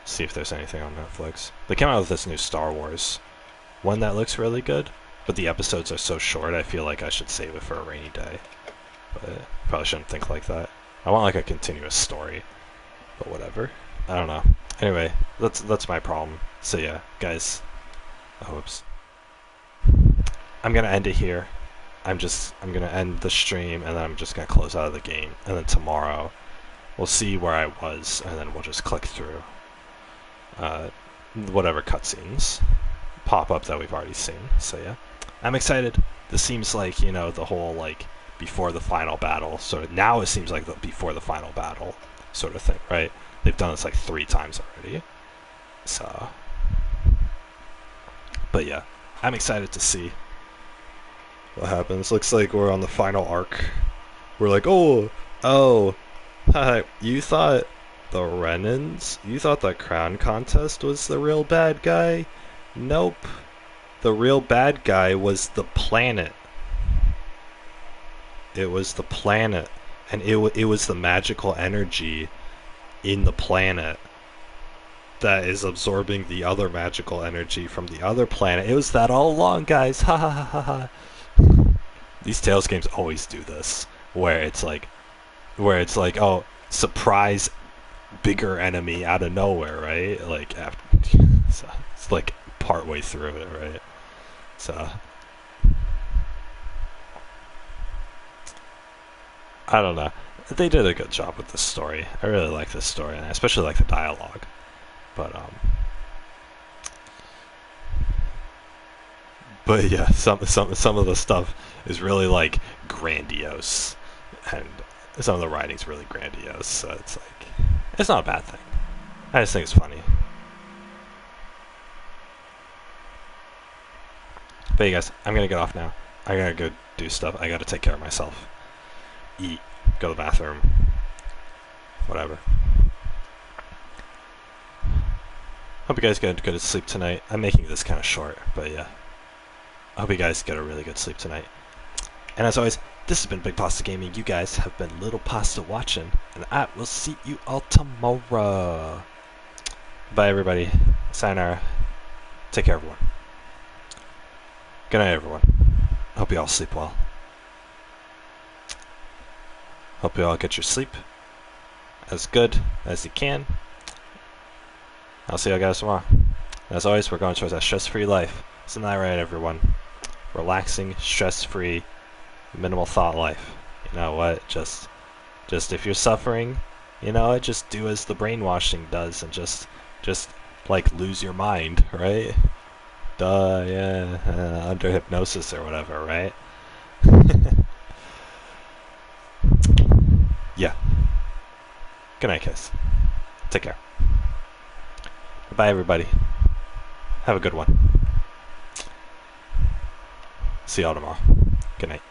See if there's anything on Netflix. They came out with this new Star Wars one that looks really good, but the episodes are so short I feel like I should save it for a rainy day. But probably shouldn't think like that. I want like a continuous story, but whatever. I don't know. Anyway, that's my problem. So yeah, guys. Oops. I'm gonna end it here. I'm gonna end the stream and then I'm just gonna close out of the game. And then tomorrow we'll see where I was and then we'll just click through whatever cutscenes pop up that we've already seen. So yeah. I'm excited. This seems like, the whole like before the final battle sort of, now it seems like the before the final battle sort of thing, right? They've done this like 3 times already. So but yeah, I'm excited to see what happens. Looks like we're on the final arc. We're like, you thought the Renans? You thought the crown contest was the real bad guy? Nope. The real bad guy was the planet. It was the planet. And it was the magical energy in the planet that is absorbing the other magical energy from the other planet. It was that all along, guys. Ha ha ha ha ha. These Tales games always do this, where it's like, surprise bigger enemy out of nowhere, right? Like so it's like part way through it, right? So I don't know. They did a good job with this story. I really like this story, and I especially like the dialogue. But yeah, some of the stuff is really like grandiose, and some of the writing's really grandiose. So it's like, it's not a bad thing. I just think it's funny. But you guys, I'm gonna get off now. I gotta go do stuff. I gotta take care of myself. Eat. Go to the bathroom. Whatever. Hope you guys get good sleep tonight. I'm making this kind of short, but yeah. I hope you guys get a really good sleep tonight. And as always, this has been Big Pasta Gaming. You guys have been Little Pasta watching, and I will see you all tomorrow. Bye, everybody. Sayonara. Take care, everyone. Good night, everyone. Hope you all sleep well. Hope you all get your sleep as good as you can. I'll see you guys tomorrow. As always, we're going towards that stress-free life. Isn't that right, everyone? Relaxing, stress-free, minimal thought life. You know what? Just if you're suffering, you know, just do as the brainwashing does and just like lose your mind, right? Duh, yeah, under hypnosis or whatever, right? Yeah. Good night, guys. Take care. Bye, everybody. Have a good one. See y'all tomorrow. Good night.